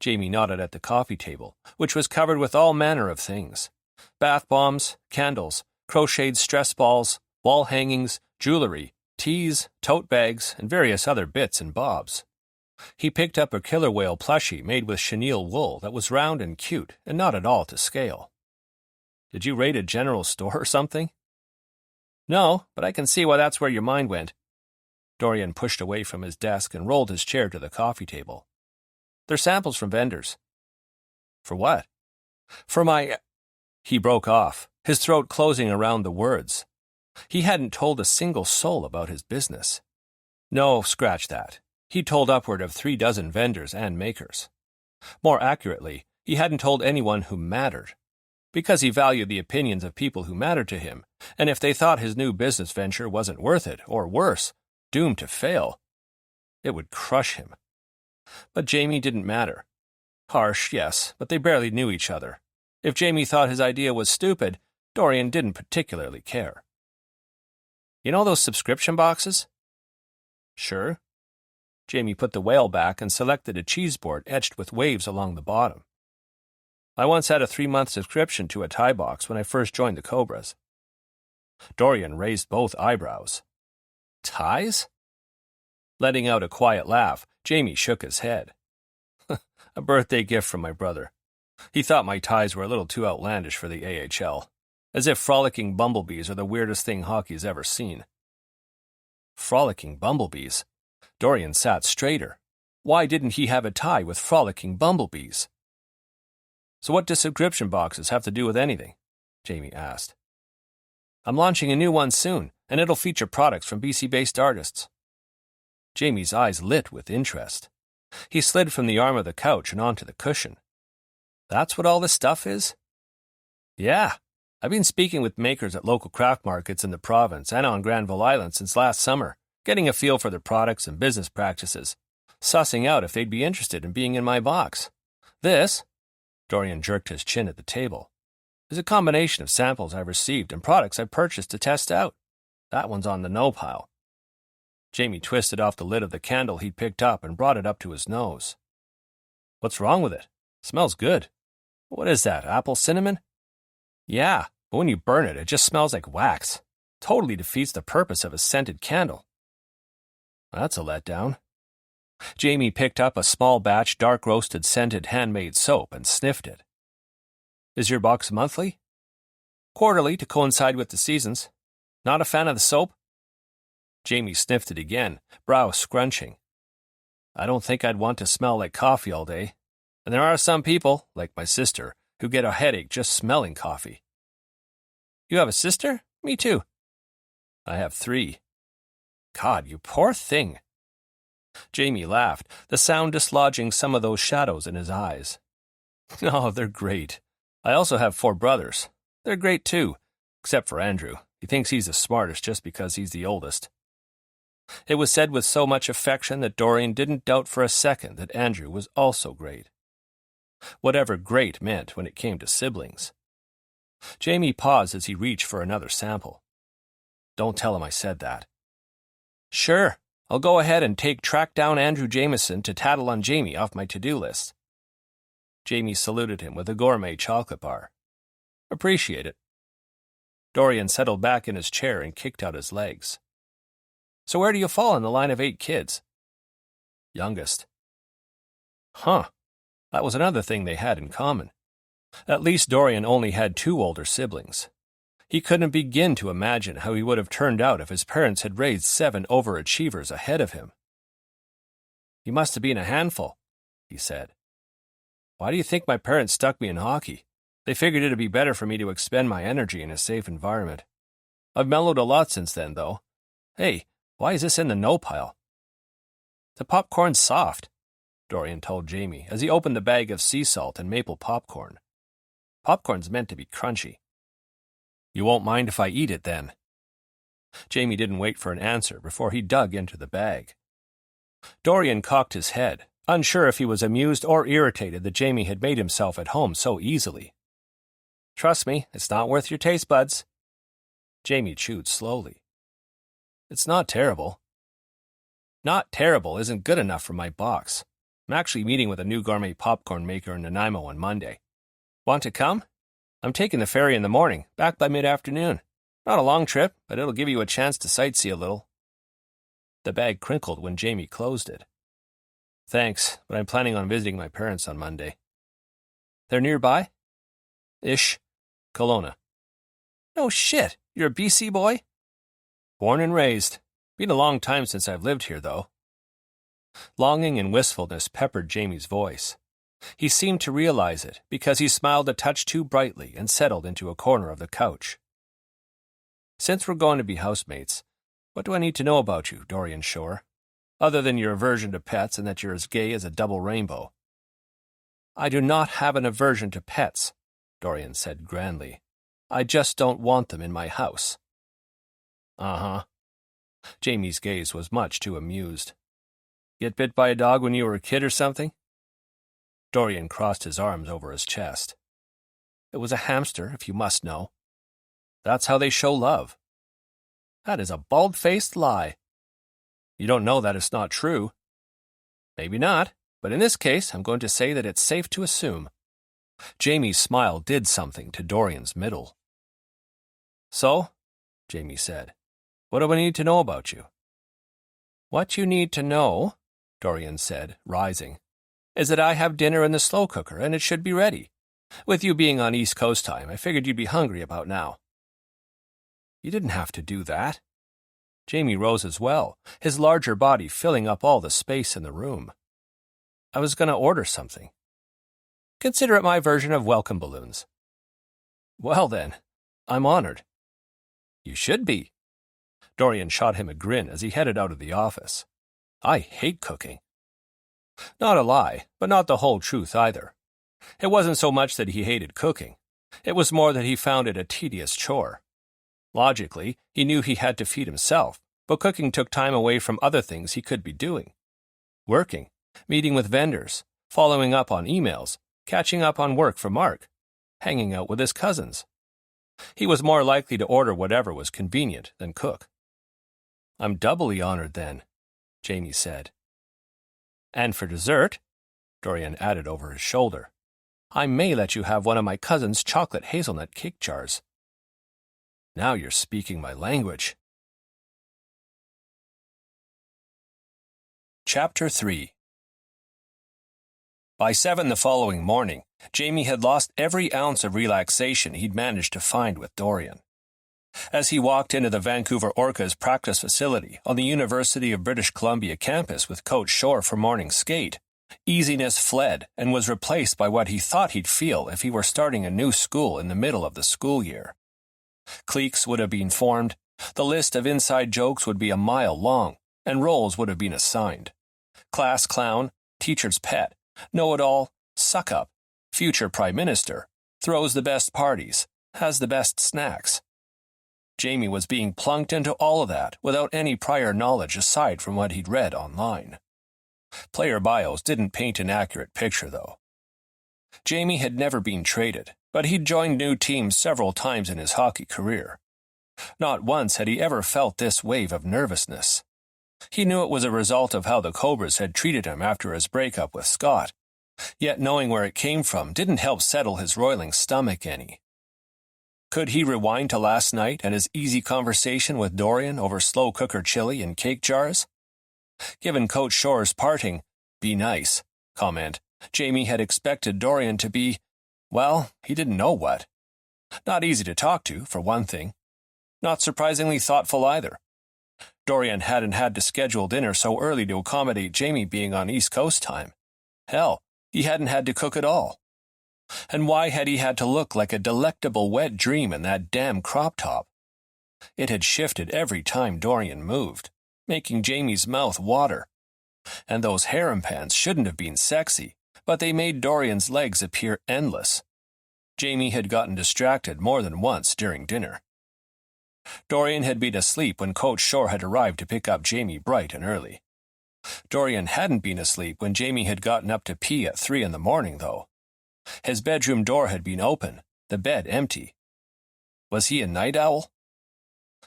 Jamie nodded at the coffee table, which was covered with all manner of things. Bath bombs, candles, crocheted stress balls, wall hangings, jewelry, teas, tote bags, and various other bits and bobs. He picked up a killer whale plushie made with chenille wool that was round and cute and not at all to scale. Did you raid a general store or something? No, but I can see why that's where your mind went. Dorian pushed away from his desk and rolled his chair to the coffee table. They're samples from vendors. For what? For my... He broke off, his throat closing around the words. He hadn't told a single soul about his business. No, scratch that. He'd told upward of 36 vendors and makers. More accurately, he hadn't told anyone who mattered, because he valued the opinions of people who mattered to him, and if they thought his new business venture wasn't worth it, or worse, doomed to fail, it would crush him. But Jamie didn't matter. Harsh, yes, but they barely knew each other. If Jamie thought his idea was stupid, Dorian didn't particularly care. You know those subscription boxes? Sure. Jamie put the whale back and selected a cheese board etched with waves along the bottom. I once had a 3-month subscription to a tie box when I first joined the Cobras. Dorian raised both eyebrows. Ties? Letting out a quiet laugh, Jamie shook his head. A birthday gift from my brother. He thought my ties were a little too outlandish for the AHL, as if frolicking bumblebees are the weirdest thing hockey's ever seen. Frolicking bumblebees? Dorian sat straighter. Why didn't he have a tie with frolicking bumblebees? So what do subscription boxes have to do with anything? Jamie asked. I'm launching a new one soon, and it'll feature products from BC-based artists. Jamie's eyes lit with interest. He slid from the arm of the couch and onto the cushion. That's what all this stuff is? Yeah. I've been speaking with makers at local craft markets in the province and on Granville Island since last summer, getting a feel for their products and business practices, sussing out if they'd be interested in being in my box. This, Dorian jerked his chin at the table, is a combination of samples I've received and products I've purchased to test out. That one's on the no pile. Jamie twisted off the lid of the candle he'd picked up and brought it up to his nose. What's wrong with it? Smells good. What is that, apple cinnamon? Yeah, but when you burn it, it just smells like wax. Totally defeats the purpose of a scented candle. That's a letdown. Jamie picked up a small batch dark-roasted scented handmade soap and sniffed it. Is your box monthly? Quarterly to coincide with the seasons. Not a fan of the soap? Jamie sniffed it again, brow scrunching. I don't think I'd want to smell like coffee all day. And there are some people, like my sister, who get a headache just smelling coffee. You have a sister? Me too. I have 3. God, you poor thing. Jamie laughed, the sound dislodging some of those shadows in his eyes. Oh, they're great. I also have 4 brothers. They're great too, except for Andrew. He thinks he's the smartest just because he's the oldest. It was said with so much affection that Dorian didn't doubt for a second that Andrew was also great. Whatever great meant when it came to siblings. Jamie paused as he reached for another sample. Don't tell him I said that. Sure, I'll go ahead and track down Andrew Jameson to tattle on Jamie off my to-do list. Jamie saluted him with a gourmet chocolate bar. Appreciate it. Dorian settled back in his chair and kicked out his legs. So where do you fall in the line of 8 kids? Youngest. Huh. That was another thing they had in common. At least Dorian only had 2 older siblings. He couldn't begin to imagine how he would have turned out if his parents had raised 7 overachievers ahead of him. You must have been a handful, he said. Why do you think my parents stuck me in hockey? They figured it'd be better for me to expend my energy in a safe environment. I've mellowed a lot since then, though. Hey, why is this in the no pile? The popcorn's soft, Dorian told Jamie as he opened the bag of sea salt and maple popcorn. Popcorn's meant to be crunchy. You won't mind if I eat it, then? Jamie didn't wait for an answer before he dug into the bag. Dorian cocked his head, unsure if he was amused or irritated that Jamie had made himself at home so easily. Trust me, it's not worth your taste buds. Jamie chewed slowly. It's not terrible. Not terrible isn't good enough for my box. I'm actually meeting with a new gourmet popcorn maker in Nanaimo on Monday. Want to come? I'm taking the ferry in the morning, back by mid-afternoon. Not a long trip, but it'll give you a chance to sightsee a little. The bag crinkled when Jamie closed it. Thanks, but I'm planning on visiting my parents on Monday. They're nearby? Ish. Kelowna. No shit, you're a BC boy? Born and raised. Been a long time since I've lived here, though. Longing and wistfulness peppered Jamie's voice. He seemed to realize it because he smiled a touch too brightly and settled into a corner of the couch. Since we're going to be housemates, what do I need to know about you, Dorian Shore, other than your aversion to pets and that you're as gay as a double rainbow? I do not have an aversion to pets, Dorian said grandly. I just don't want them in my house. Uh-huh. Jamie's gaze was much too amused. Get bit by a dog when you were a kid or something? Dorian crossed his arms over his chest. It was a hamster, if you must know. That's how they show love. That is a bald-faced lie. You don't know that it's not true. Maybe not, but in this case, I'm going to say that it's safe to assume. Jamie's smile did something to Dorian's middle. So, Jamie said, what do I need to know about you? What you need to know, Dorian said, rising, is that I have dinner in the slow cooker and it should be ready. With you being on East Coast time, I figured you'd be hungry about now. You didn't have to do that. Jamie rose as well, his larger body filling up all the space in the room. I was going to order something. Consider it my version of welcome balloons. Well then, I'm honored. You should be. Dorian shot him a grin as he headed out of the office. I hate cooking. Not a lie, but not the whole truth either. It wasn't so much that he hated cooking. It was more that he found it a tedious chore. Logically, he knew he had to feed himself, but cooking took time away from other things he could be doing. Working, meeting with vendors, following up on emails, catching up on work for Mark, hanging out with his cousins. He was more likely to order whatever was convenient than cook. I'm doubly honored then, Jamie said. And for dessert, Dorian added over his shoulder, I may let you have one of my cousin's chocolate hazelnut cake jars. Now you're speaking my language. Chapter 3. By 7 the following morning, Jamie had lost every ounce of relaxation he'd managed to find with Dorian. As he walked into the Vancouver Orcas practice facility on the University of British Columbia campus with Coach Shore for morning skate, easiness fled and was replaced by what he thought he'd feel if he were starting a new school in the middle of the school year. Cliques would have been formed, the list of inside jokes would be a mile long, and roles would have been assigned. Class clown, teacher's pet, know-it-all, suck-up, future prime minister, throws the best parties, has the best snacks. Jamie was being plunked into all of that without any prior knowledge aside from what he'd read online. Player bios didn't paint an accurate picture, though. Jamie had never been traded, but he'd joined new teams several times in his hockey career. Not once had he ever felt this wave of nervousness. He knew it was a result of how the Cobras had treated him after his breakup with Scott, yet knowing where it came from didn't help settle his roiling stomach any. Could he rewind to last night and his easy conversation with Dorian over slow cooker chili and cake jars? Given Coach Shore's parting, "Be nice" comment, Jamie had expected Dorian to be, well, he didn't know what. Not easy to talk to, for one thing. Not surprisingly thoughtful either. Dorian hadn't had to schedule dinner so early to accommodate Jamie being on East Coast time. Hell, he hadn't had to cook at all. And why had he had to look like a delectable wet dream in that damn crop top? It had shifted every time Dorian moved, making Jamie's mouth water. And those harem pants shouldn't have been sexy, but they made Dorian's legs appear endless. Jamie had gotten distracted more than once during dinner. Dorian had been asleep when Coach Shore had arrived to pick up Jamie bright and early. Dorian hadn't been asleep when Jamie had gotten up to pee at 3 in the morning, though. His bedroom door had been open, the bed empty. Was he a night owl?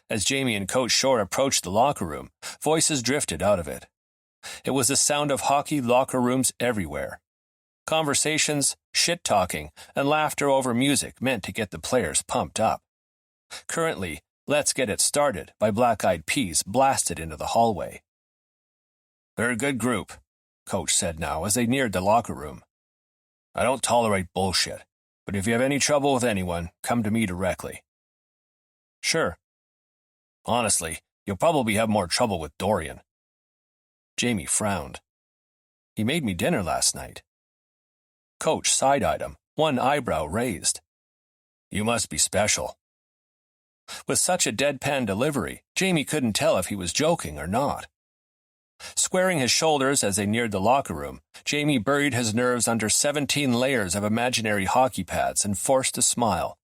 As Jamie and Coach Shore approached the locker room, voices drifted out of it. It was the sound of hockey locker rooms everywhere. Conversations, shit-talking, and laughter over music meant to get the players pumped up. Currently, Let's Get It Started by Black Eyed Peas blasted into the hallway. "They're a good group," Coach said now as they neared the locker room. "I don't tolerate bullshit, but if you have any trouble with anyone, come to me directly." "Sure." "Honestly, you'll probably have more trouble with Dorian." Jamie frowned. "He made me dinner last night." Coach side-eyed him, one eyebrow raised. "You must be special." With such a deadpan delivery, Jamie couldn't tell if he was joking or not. Squaring his shoulders as they neared the locker room, Jamie buried his nerves under 17 layers of imaginary hockey pads and forced a smile.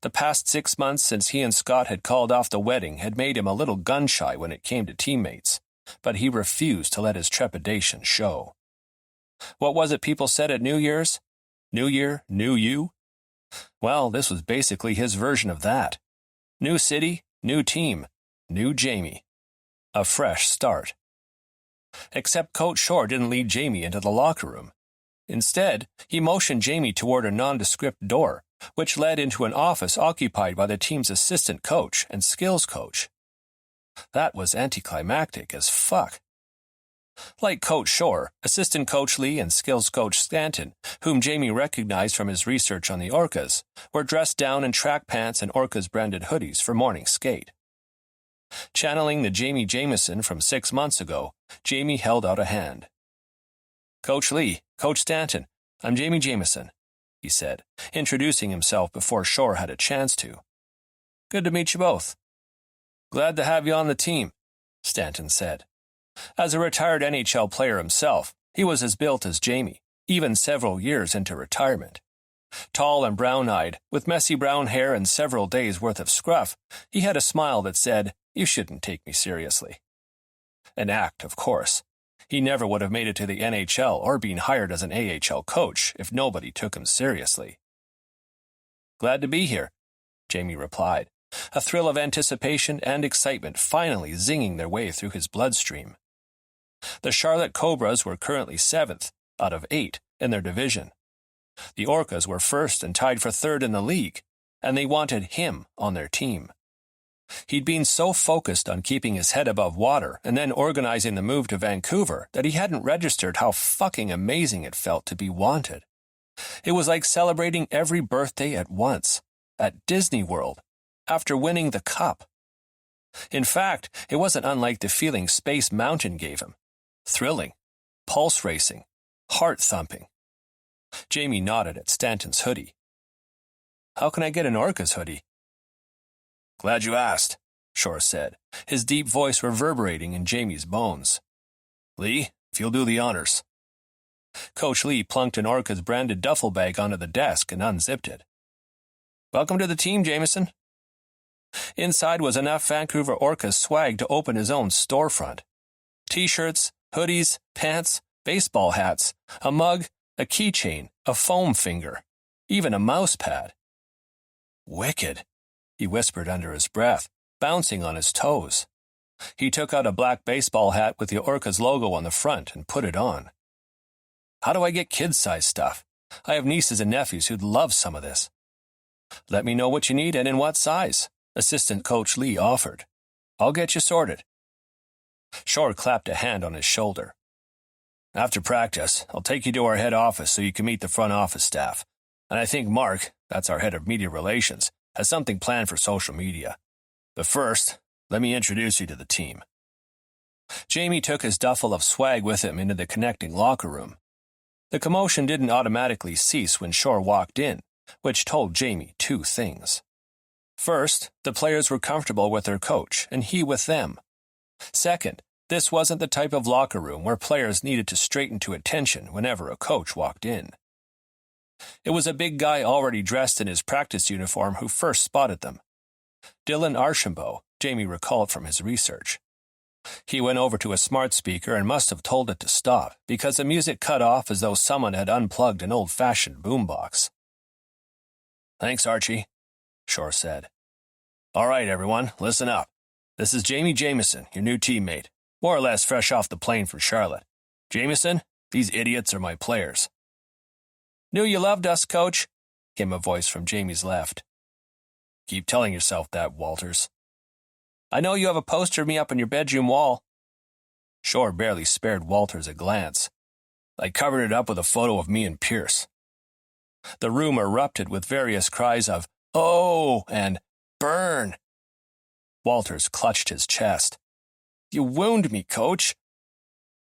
The past 6 months since he and Scott had called off the wedding had made him a little gun-shy when it came to teammates, but he refused to let his trepidation show. What was it people said at New Year's? New Year, new you? Well, this was basically his version of that. New city, new team, new Jamie. A fresh start. Except Coach Shore didn't lead Jamie into the locker room. Instead, he motioned Jamie toward a nondescript door, which led into an office occupied by the team's assistant coach and skills coach. That was anticlimactic as fuck. Like Coach Shore, assistant coach Lee and skills coach Stanton, whom Jamie recognized from his research on the Orcas, were dressed down in track pants and Orcas-branded hoodies for morning skate. Channeling the Jamie Jameson from 6 months ago, Jamie held out a hand. "Coach Lee, Coach Stanton, I'm Jamie Jameson," he said, introducing himself before Shore had a chance to. "Good to meet you both." "Glad to have you on the team," Stanton said. As a retired NHL player himself, he was as built as Jamie, even several years into retirement. Tall and brown-eyed, with messy brown hair and several days' worth of scruff, he had a smile that said, "You shouldn't take me seriously." An act, of course. He never would have made it to the NHL or been hired as an AHL coach if nobody took him seriously. "Glad to be here," Jamie replied, a thrill of anticipation and excitement finally zinging their way through his bloodstream. The Charlotte Cobras were currently 7th out of 8 in their division. The Orcas were 1st and tied for 3rd in the league, and they wanted him on their team. He'd been so focused on keeping his head above water and then organizing the move to Vancouver that he hadn't registered how fucking amazing it felt to be wanted. It was like celebrating every birthday at once, at Disney World, after winning the cup. In fact, it wasn't unlike the feeling Space Mountain gave him. Thrilling, pulse racing, heart thumping. Jamie nodded at Stanton's hoodie. "How can I get an Orcas hoodie?" "Glad you asked," Shore said, his deep voice reverberating in Jamie's bones. "Lee, if you'll do the honors." Coach Lee plunked an Orcas branded duffel bag onto the desk and unzipped it. "Welcome to the team, Jameson." Inside was enough Vancouver Orcas swag to open his own storefront. T-shirts, hoodies, pants, baseball hats, a mug, a keychain, a foam finger, even a mouse pad. "Wicked," he whispered under his breath, bouncing on his toes. He took out a black baseball hat with the Orcas logo on the front and put it on. "How do I get kid-size stuff? I have nieces and nephews who'd love some of this." "Let me know what you need and in what size," Assistant Coach Lee offered. "I'll get you sorted." Shore clapped a hand on his shoulder. "After practice, I'll take you to our head office so you can meet the front office staff. And I think Mark, that's our head of media relations, has something planned for social media. But first, let me introduce you to the team." Jamie took his duffel of swag with him into the connecting locker room. The commotion didn't automatically cease when Shore walked in, which told Jamie 2 things. First, the players were comfortable with their coach, and he with them. Second, this wasn't the type of locker room where players needed to straighten to attention whenever a coach walked in. It was a big guy already dressed in his practice uniform who first spotted them. Dylan Archambault, Jamie recalled from his research. He went over to a smart speaker and must have told it to stop because the music cut off as though someone had unplugged an old-fashioned boombox. Thanks, Archie, Shore said. All right, everyone, listen up. This is Jamie Jameson, your new teammate, more or less fresh off the plane from Charlotte. Jameson, these idiots are my players. Knew you loved us, Coach, came a voice from Jamie's left. Keep telling yourself that, Walters. I know you have a poster of me up on your bedroom wall. Shore barely spared Walters a glance. I covered it up with a photo of me and Pierce. The room erupted with various cries of, "Oh!" and "Burn!" Walters clutched his chest. You wound me, Coach.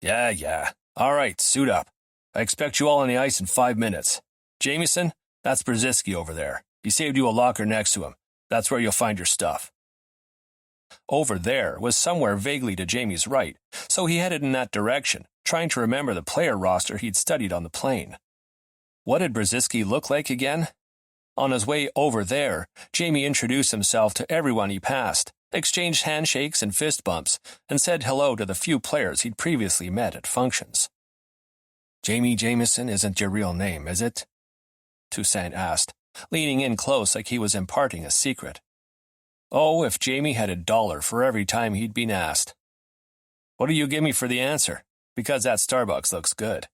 Yeah. All right, suit up. I expect you all on the ice in 5 minutes. Jameson, that's Brzezinski over there. He saved you a locker next to him. That's where you'll find your stuff. Over there was somewhere vaguely to Jamie's right, so he headed in that direction, trying to remember the player roster he'd studied on the plane. What did Brzezinski look like again? On his way over there, Jamie introduced himself to everyone he passed, exchanged handshakes and fist bumps, and said hello to the few players he'd previously met at functions. Jamie Jameson isn't your real name, is it? Toussaint asked, leaning in close like he was imparting a secret. Oh, if Jamie had $1 for every time he'd been asked. What do you give me for the answer? Because that Starbucks looks good.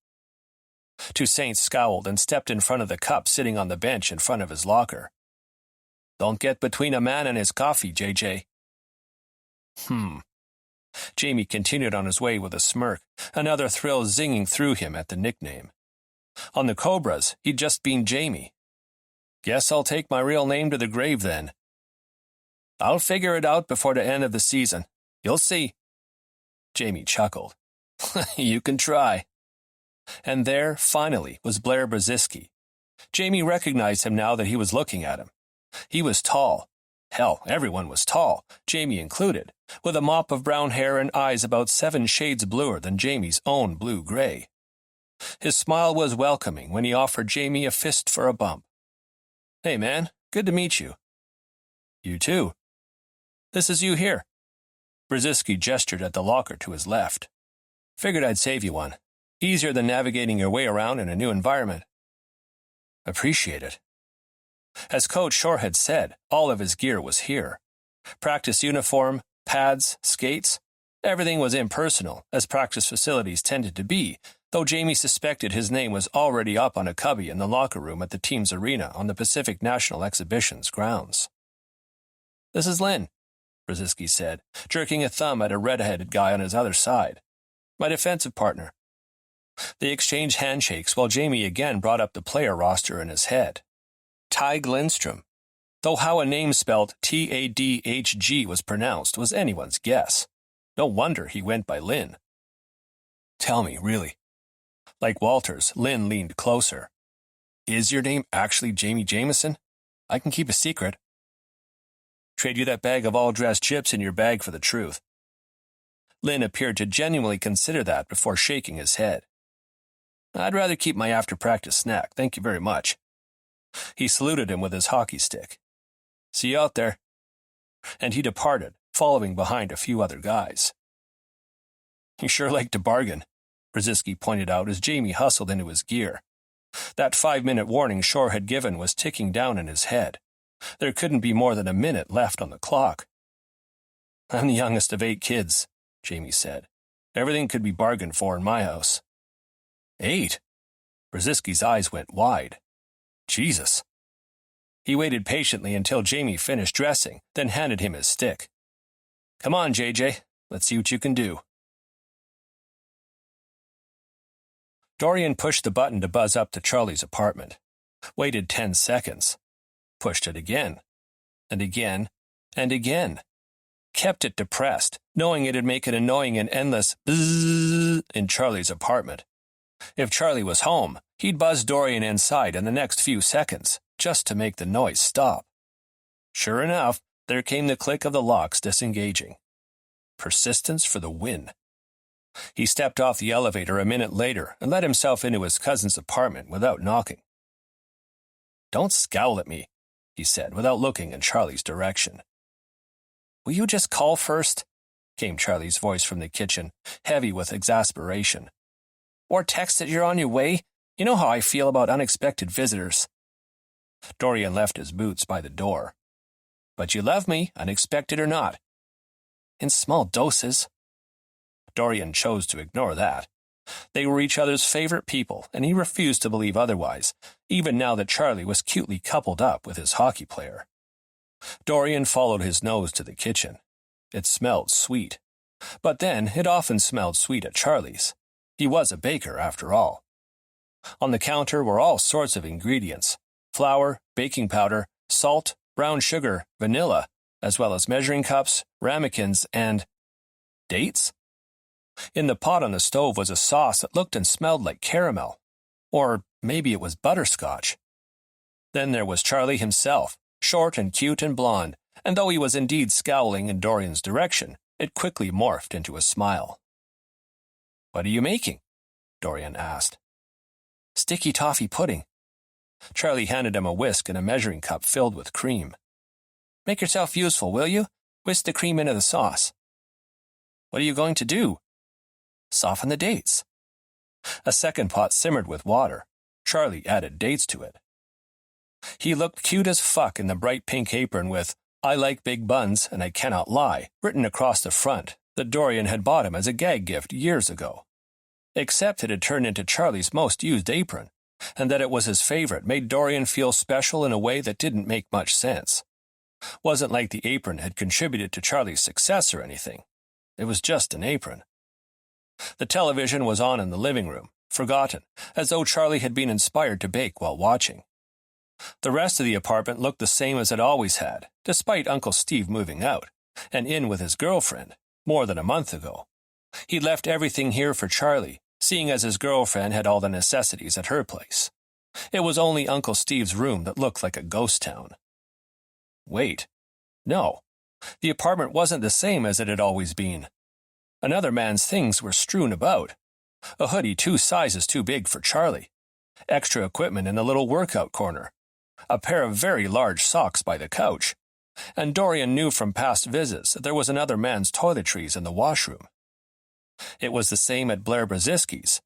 Toussaint scowled and stepped in front of the cup sitting on the bench in front of his locker. Don't get between a man and his coffee, JJ. Jamie continued on his way with a smirk, another thrill zinging through him at the nickname. On the Cobras, he'd just been Jamie. Guess I'll take my real name to the grave then. I'll figure it out before the end of the season. You'll see. Jamie chuckled. You can try. And there, finally, was Blair Brzezinski. Jamie recognized him now that he was looking at him. He was tall. Hell, everyone was tall, Jamie included, with a mop of brown hair and eyes about 7 shades bluer than Jamie's own blue-gray. His smile was welcoming when he offered Jamie a fist for a bump. Hey, man, good to meet you. You too. This is you here. Brzezinski gestured at the locker to his left. Figured I'd save you one. Easier than navigating your way around in a new environment. Appreciate it. As Coach Shore had said, all of his gear was here. Practice uniform, pads, skates. Everything was impersonal, as practice facilities tended to be, though Jamie suspected his name was already up on a cubby in the locker room at the team's arena on the Pacific National Exhibition's grounds. This is Lynn, Brzezinski said, jerking a thumb at a red-headed guy on his other side. My defensive partner. They exchanged handshakes while Jamie again brought up the player roster in his head. Tig Lindstrom. Though how a name spelled Tadhg was pronounced was anyone's guess. No wonder he went by Lynn. Tell me, really. Like Walters, Lynn leaned closer. Is your name actually Jamie Jameson? I can keep a secret. Trade you that bag of all-dressed chips in your bag for the truth. Lynn appeared to genuinely consider that before shaking his head. I'd rather keep my after-practice snack, thank you very much. He saluted him with his hockey stick. See you out there. And he departed, following behind a few other guys. You sure like to bargain, Brzezinski pointed out as Jamie hustled into his gear. That 5-minute warning Shore had given was ticking down in his head. There couldn't be more than a minute left on the clock. I'm the youngest of 8 kids, Jamie said. Everything could be bargained for in my house. 8? Brzezinski's eyes went wide. Jesus. He waited patiently until Jamie finished dressing, then handed him his stick. Come on, JJ. Let's see what you can do. Dorian pushed the button to buzz up to Charlie's apartment. Waited 10 seconds. Pushed it again. And again. And again. Kept it depressed, knowing it'd make an annoying and endless bzzz in Charlie's apartment. If Charlie was home, he'd buzz Dorian inside in the next few seconds, just to make the noise stop. Sure enough, there came the click of the locks disengaging. Persistence for the win. He stepped off the elevator a minute later and let himself into his cousin's apartment without knocking. Don't scowl at me, he said without looking in Charlie's direction. Will you just call first? Came Charlie's voice from the kitchen, heavy with exasperation. Or text that you're on your way? You know how I feel about unexpected visitors. Dorian left his boots by the door. "But you love me, unexpected or not." "In small doses." Dorian chose to ignore that. They were each other's favorite people, and he refused to believe otherwise, even now that Charlie was cutely coupled up with his hockey player. Dorian followed his nose to the kitchen. It smelled sweet. But then it often smelled sweet at Charlie's. He was a baker, after all. On the counter were all sorts of ingredients: flour, baking powder, salt, brown sugar, vanilla, as well as measuring cups, ramekins, and dates? In the pot on the stove was a sauce that looked and smelled like caramel. Or maybe it was butterscotch. Then there was Charlie himself, short and cute and blonde, and though he was indeed scowling in Dorian's direction, it quickly morphed into a smile. "What are you making?" Dorian asked. "Sticky toffee pudding." Charlie handed him a whisk and a measuring cup filled with cream. "Make yourself useful, will you? Whisk the cream into the sauce." "What are you going to do?" "Soften the dates." A second pot simmered with water. Charlie added dates to it. He looked cute as fuck in the bright pink apron with "I like big buns and I cannot lie" written across the front that Dorian had bought him as a gag gift years ago. Except it had turned into Charlie's most used apron, and that it was his favorite made Dorian feel special in a way that didn't make much sense. Wasn't like the apron had contributed to Charlie's success or anything. It was just an apron. The television was on in the living room, forgotten, as though Charlie had been inspired to bake while watching. The rest of the apartment looked the same as it always had, despite Uncle Steve moving out, and in with his girlfriend, more than a month ago. He'd left everything here for Charlie, seeing as his girlfriend had all the necessities at her place. It was only Uncle Steve's room that looked like a ghost town. Wait. No. The apartment wasn't the same as it had always been. Another man's things were strewn about. A hoodie 2 sizes too big for Charlie. Extra equipment in the little workout corner. A pair of very large socks by the couch. And Dorian knew from past visits that there was another man's toiletries in the washroom. It was the same at Blair Brzezinski's.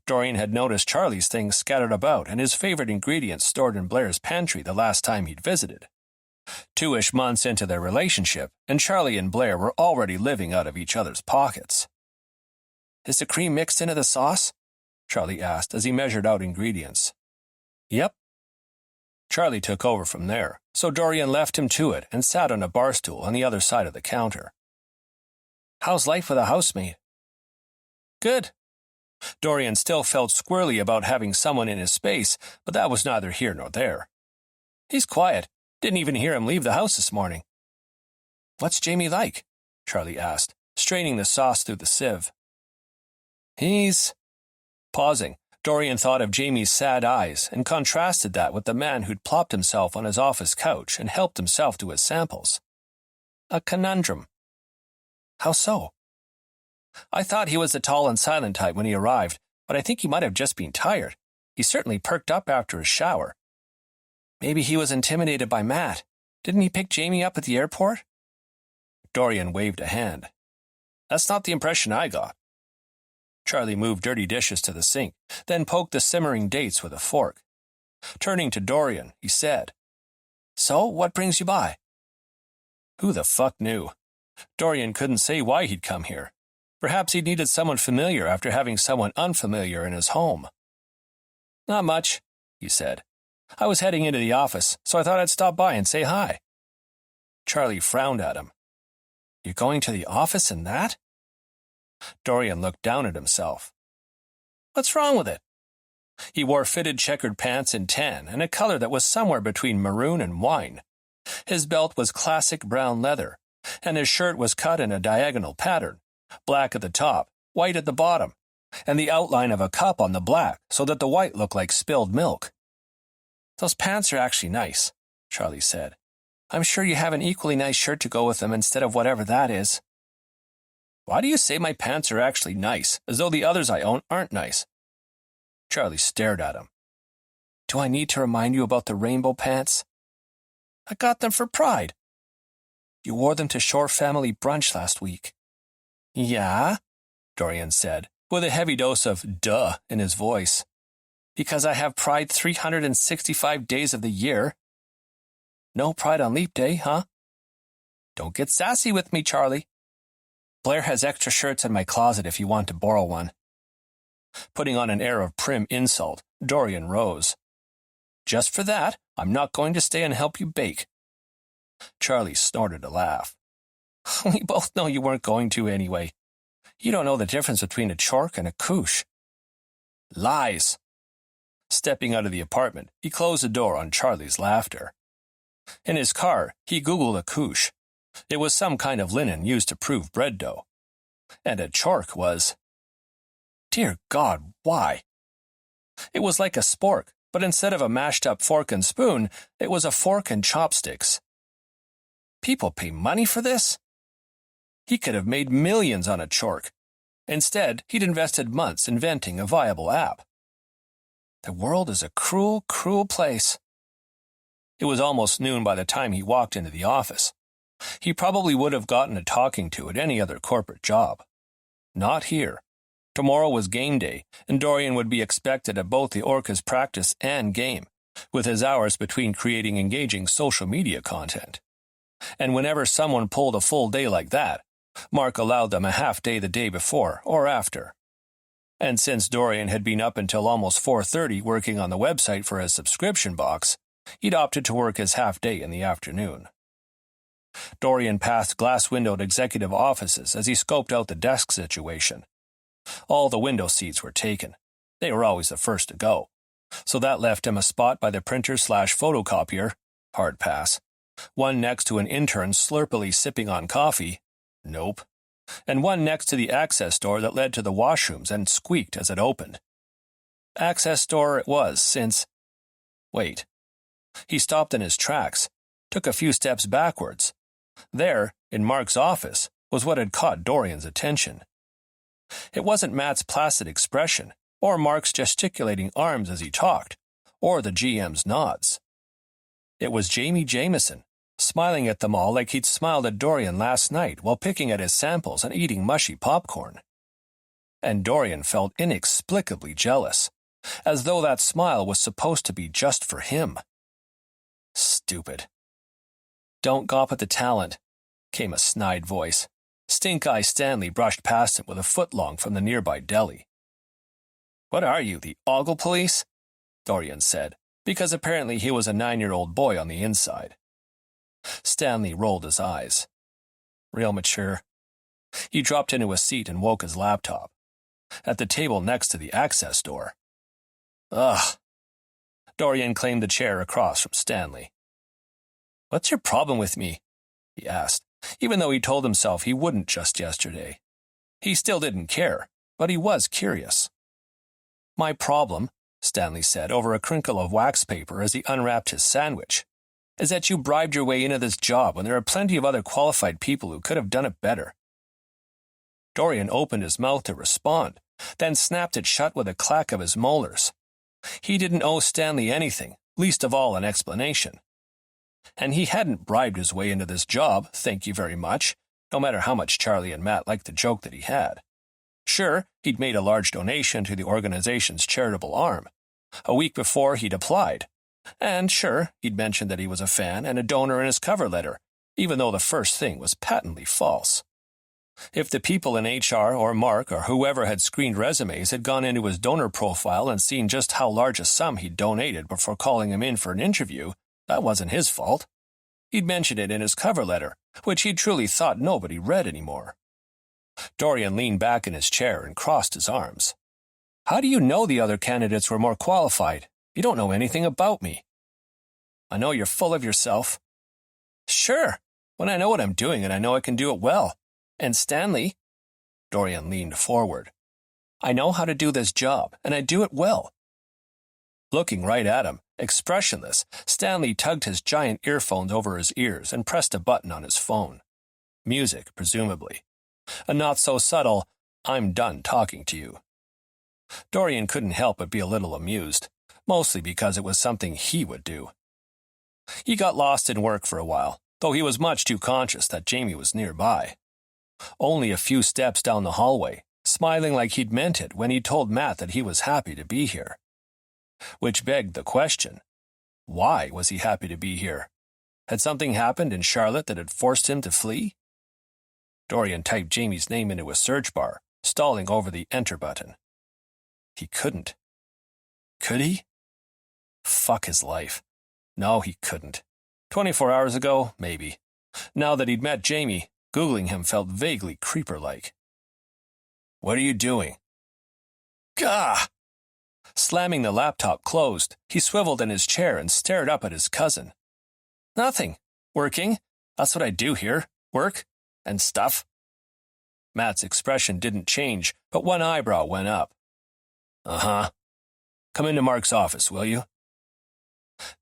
Dorian had noticed Charlie's things scattered about and his favorite ingredients stored in Blair's pantry the last time he'd visited. 2-ish months into their relationship, and Charlie and Blair were already living out of each other's pockets. "Is the cream mixed into the sauce?" Charlie asked as he measured out ingredients. "Yep." Charlie took over from there, so Dorian left him to it and sat on a bar stool on the other side of the counter. "How's life with a housemaid?" "Good." Dorian still felt squirrely about having someone in his space, but that was neither here nor there. "He's quiet. Didn't even hear him leave the house this morning." "What's Jamie like?" Charlie asked, straining the sauce through the sieve. "He's—" Pausing, Dorian thought of Jamie's sad eyes and contrasted that with the man who'd plopped himself on his office couch and helped himself to his samples. A conundrum. "How so?" "I thought he was the tall and silent type when he arrived, but I think he might have just been tired. He certainly perked up after his shower." "Maybe he was intimidated by Matt. Didn't he pick Jamie up at the airport?" Dorian waved a hand. "That's not the impression I got." Charlie moved dirty dishes to the sink, then poked the simmering dates with a fork. Turning to Dorian, he said, "So, what brings you by?" Who the fuck knew? Dorian couldn't say why he'd come here. Perhaps he needed someone familiar after having someone unfamiliar in his home. "Not much," he said. "I was heading into the office, so I thought I'd stop by and say hi." Charlie frowned at him. "You're going to the office and that?" Dorian looked down at himself. "What's wrong with it?" He wore fitted checkered pants in tan and a color that was somewhere between maroon and wine. His belt was classic brown leather, and his shirt was cut in a diagonal pattern, black at the top, white at the bottom, and the outline of a cup on the black so that the white looked like spilled milk. "Those pants are actually nice," Charlie said. "I'm sure you have an equally nice shirt to go with them instead of whatever that is." "Why do you say my pants are actually nice, as though the others I own aren't nice?" Charlie stared at him. "Do I need to remind you about the rainbow pants?" "I got them for Pride." "You wore them to Shore Family Brunch last week." "Yeah?" Dorian said, with a heavy dose of duh in his voice. "Because I have Pride 365 days of the year. No pride on leap day, huh? Don't get sassy with me, Charlie. Blair has extra shirts in my closet if you want to borrow one. Putting on an air of prim insult, Dorian rose. Just for that, I'm not going to stay and help you bake. Charlie snorted a laugh. We both know you weren't going to anyway. You don't know the difference between a chork and a couche. Lies. Stepping out of the apartment, he closed the door on Charlie's laughter. In his car, he Googled a couche. It was some kind of linen used to prove bread dough. And a chork was... Dear God, why? It was like a spork, but instead of a mashed-up fork and spoon, it was a fork and chopsticks. People pay money for this? He could have made millions on a chork. Instead, he'd invested months inventing a viable app. The world is a cruel, cruel place. It was almost noon by the time he walked into the office. He probably would have gotten a talking to at any other corporate job. Not here. Tomorrow was game day, and Dorian would be expected at both the Orcas practice and game, with his hours between creating engaging social media content. And whenever someone pulled a full day like that, Mark allowed them a half day the day before or after. And since Dorian had been up until almost 4:30 working on the website for his subscription box, he'd opted to work his half day in the afternoon. Dorian passed glass-windowed executive offices as he scoped out the desk situation. All the window seats were taken. They were always the first to go. So that left him a spot by the printer/photocopier, hard pass, one next to an intern slurpily sipping on coffee, nope, and one next to the access door that led to the washrooms and squeaked as it opened. Access door it was, since... Wait. He stopped in his tracks, took a few steps backwards. There, in Mark's office, was what had caught Dorian's attention. It wasn't Matt's placid expression, or Mark's gesticulating arms as he talked, or the GM's nods. It was Jamie Jameson, smiling at them all like he'd smiled at Dorian last night while picking at his samples and eating mushy popcorn. And Dorian felt inexplicably jealous, as though that smile was supposed to be just for him. Stupid. Don't gawp at the talent, came a snide voice. Stink-Eye Stanley brushed past him with a footlong from the nearby deli. What are you, the Ogle police? Dorian said, because apparently he was a 9-year-old boy on the inside. Stanley rolled his eyes. Real mature. He dropped into a seat and woke his laptop. At the table next to the access door. Ugh. Dorian claimed the chair across from Stanley. What's your problem with me? He asked, even though he told himself he wouldn't just yesterday. He still didn't care, but he was curious. My problem, Stanley said over a crinkle of wax paper as he unwrapped his sandwich, is that you bribed your way into this job when there are plenty of other qualified people who could have done it better. Dorian opened his mouth to respond, then snapped it shut with a clack of his molars. He didn't owe Stanley anything, least of all an explanation. And he hadn't bribed his way into this job, thank you very much, no matter how much Charlie and Matt liked the joke that he had. Sure, he'd made a large donation to the organization's charitable arm. A week before, he'd applied. And sure, he'd mentioned that he was a fan and a donor in his cover letter, even though the first thing was patently false. If the people in HR or Mark or whoever had screened resumes had gone into his donor profile and seen just how large a sum he'd donated before calling him in for an interview, that wasn't his fault. He'd mentioned it in his cover letter, which he truly thought nobody read anymore. Dorian leaned back in his chair and crossed his arms. How do you know the other candidates were more qualified? You don't know anything about me. I know you're full of yourself. Sure, when I know what I'm doing and I know I can do it well. And Stanley, Dorian leaned forward, I know how to do this job, and I do it well. Looking right at him, expressionless, Stanley tugged his giant earphones over his ears and pressed a button on his phone. Music, presumably. A not-so-subtle, I'm done talking to you. Dorian couldn't help but be a little amused, mostly because it was something he would do. He got lost in work for a while, though he was much too conscious that Jamie was nearby. Only a few steps down the hallway, smiling like he'd meant it when he told Matt that he was happy to be here. Which begged the question, why was he happy to be here? Had something happened in Charlotte that had forced him to flee? Dorian typed Jamie's name into a search bar, stalling over the enter button. He couldn't. Could he? Fuck his life. No, he couldn't. 24 hours ago, maybe. Now that he'd met Jamie, Googling him felt vaguely creeper-like. What are you doing? Gah! Slamming the laptop closed, he swiveled in his chair and stared up at his cousin. Nothing. Working. That's what I do here. Work. And stuff. Matt's expression didn't change, but one eyebrow went up. Uh-huh. Come into Mark's office, will you?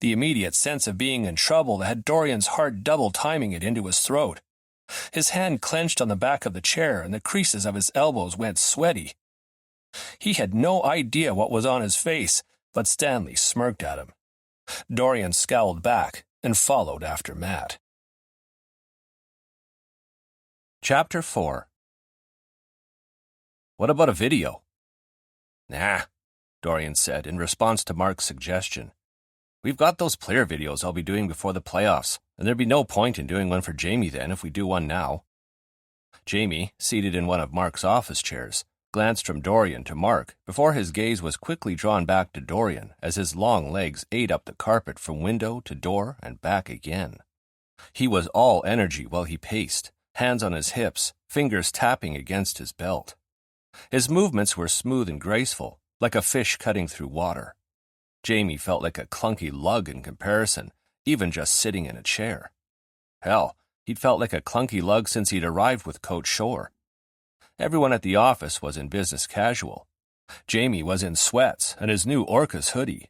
The immediate sense of being in trouble had Dorian's heart double-timing it into his throat. His hand clenched on the back of the chair and the creases of his elbows went sweaty. He had no idea what was on his face, but Stanley smirked at him. Dorian scowled back and followed after Matt. Chapter 4. What about a video? Nah, Dorian said in response to Mark's suggestion. We've got those player videos I'll be doing before the playoffs, and there'd be no point in doing one for Jamie then if we do one now. Jamie, seated in one of Mark's office chairs, glanced from Dorian to Mark before his gaze was quickly drawn back to Dorian as his long legs ate up the carpet from window to door and back again. He was all energy while he paced, hands on his hips, fingers tapping against his belt. His movements were smooth and graceful, like a fish cutting through water. Jamie felt like a clunky lug in comparison, even just sitting in a chair. Hell, he'd felt like a clunky lug since he'd arrived with Coach Shore. Everyone at the office was in business casual. Jamie was in sweats and his new Orcas hoodie.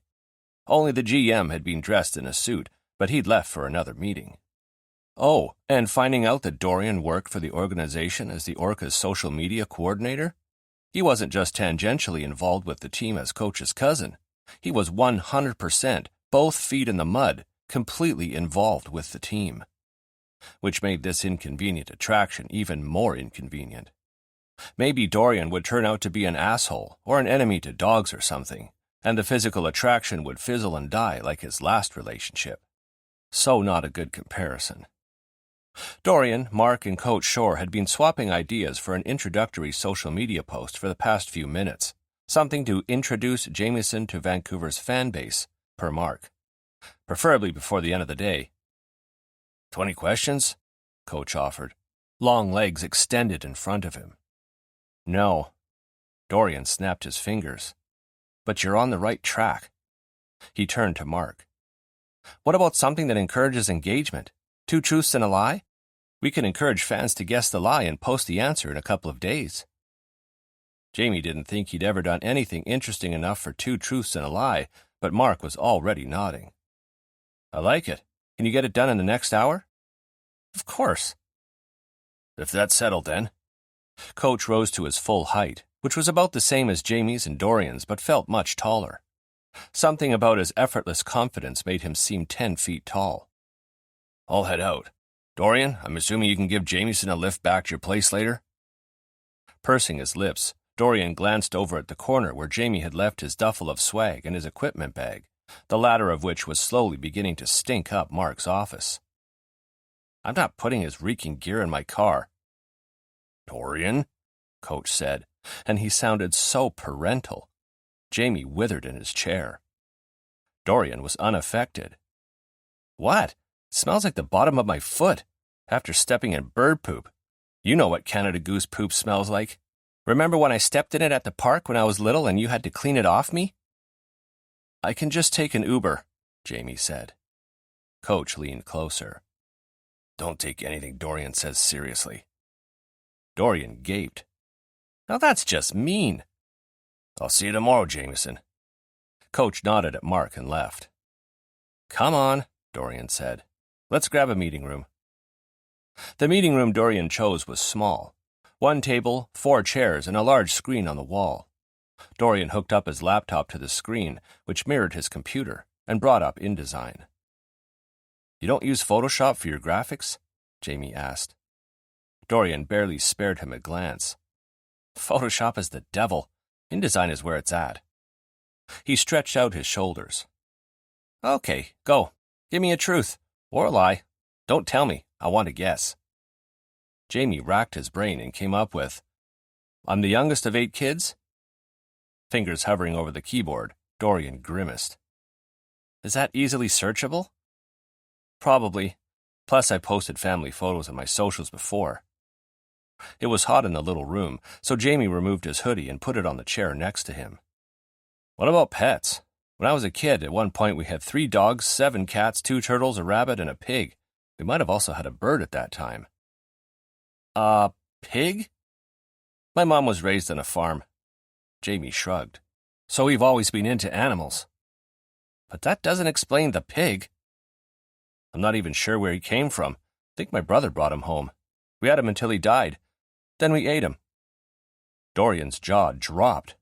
Only the GM had been dressed in a suit, but he'd left for another meeting. Oh, and finding out that Dorian worked for the organization as the Orcas' social media coordinator? He wasn't just tangentially involved with the team as Coach's cousin. He was 100%, both feet in the mud, completely involved with the team. Which made this inconvenient attraction even more inconvenient. Maybe Dorian would turn out to be an asshole or an enemy to dogs or something, and the physical attraction would fizzle and die like his last relationship. So not a good comparison. Dorian, Mark, and Coach Shore had been swapping ideas for an introductory social media post for the past few minutes, something to introduce Jamieson to Vancouver's fan base, per Mark. Preferably before the end of the day. 20 questions? Coach offered, long legs extended in front of him. No. Dorian snapped his fingers. But you're on the right track. He turned to Mark. What about something that encourages engagement? 2 truths and a lie? We can encourage fans to guess the lie and post the answer in a couple of days. Jamie didn't think he'd ever done anything interesting enough for 2 truths and a lie, but Mark was already nodding. I like it. Can you get it done in the next hour? Of course. If that's settled then. Coach rose to his full height, which was about the same as Jamie's and Dorian's, but felt much taller. Something about his effortless confidence made him seem 10 feet tall. I'll head out. Dorian, I'm assuming you can give Jamieson a lift back to your place later? Pursing his lips, Dorian glanced over at the corner where Jamie had left his duffel of swag and his equipment bag, the latter of which was slowly beginning to stink up Mark's office. I'm not putting his reeking gear in my car. Dorian, Coach said, and he sounded so parental. Jamie withered in his chair. Dorian was unaffected. What? It smells like the bottom of my foot, after stepping in bird poop. You know what Canada Goose poop smells like. Remember when I stepped in it at the park when I was little and you had to clean it off me? I can just take an Uber, Jamie said. Coach leaned closer. Don't take anything Dorian says seriously. Dorian gaped. Now that's just mean. I'll see you tomorrow, Jamieson. Coach nodded at Mark and left. Come on, Dorian said. Let's grab a meeting room. The meeting room Dorian chose was small. 1 table, 4 chairs, and a large screen on the wall. Dorian hooked up his laptop to the screen, which mirrored his computer, and brought up InDesign. You don't use Photoshop for your graphics? Jamie asked. Dorian barely spared him a glance. Photoshop is the devil. InDesign is where it's at. He stretched out his shoulders. Okay, go. Give me a truth. Or a lie. Don't tell me. I want to guess. Jamie racked his brain and came up with, I'm the youngest of 8 kids? Fingers hovering over the keyboard, Dorian grimaced. Is that easily searchable? Probably. Plus, I posted family photos on my socials before. It was hot in the little room, so Jamie removed his hoodie and put it on the chair next to him. What about pets? When I was a kid, at one point we had 3 dogs, 7 cats, 2 turtles, a rabbit, and a pig. We might have also had a bird at that time. A pig? My mom was raised on a farm. Jamie shrugged. So we've always been into animals. But that doesn't explain the pig. I'm not even sure where he came from. I think my brother brought him home. We had him until he died. Then we ate him. Dorian's jaw dropped.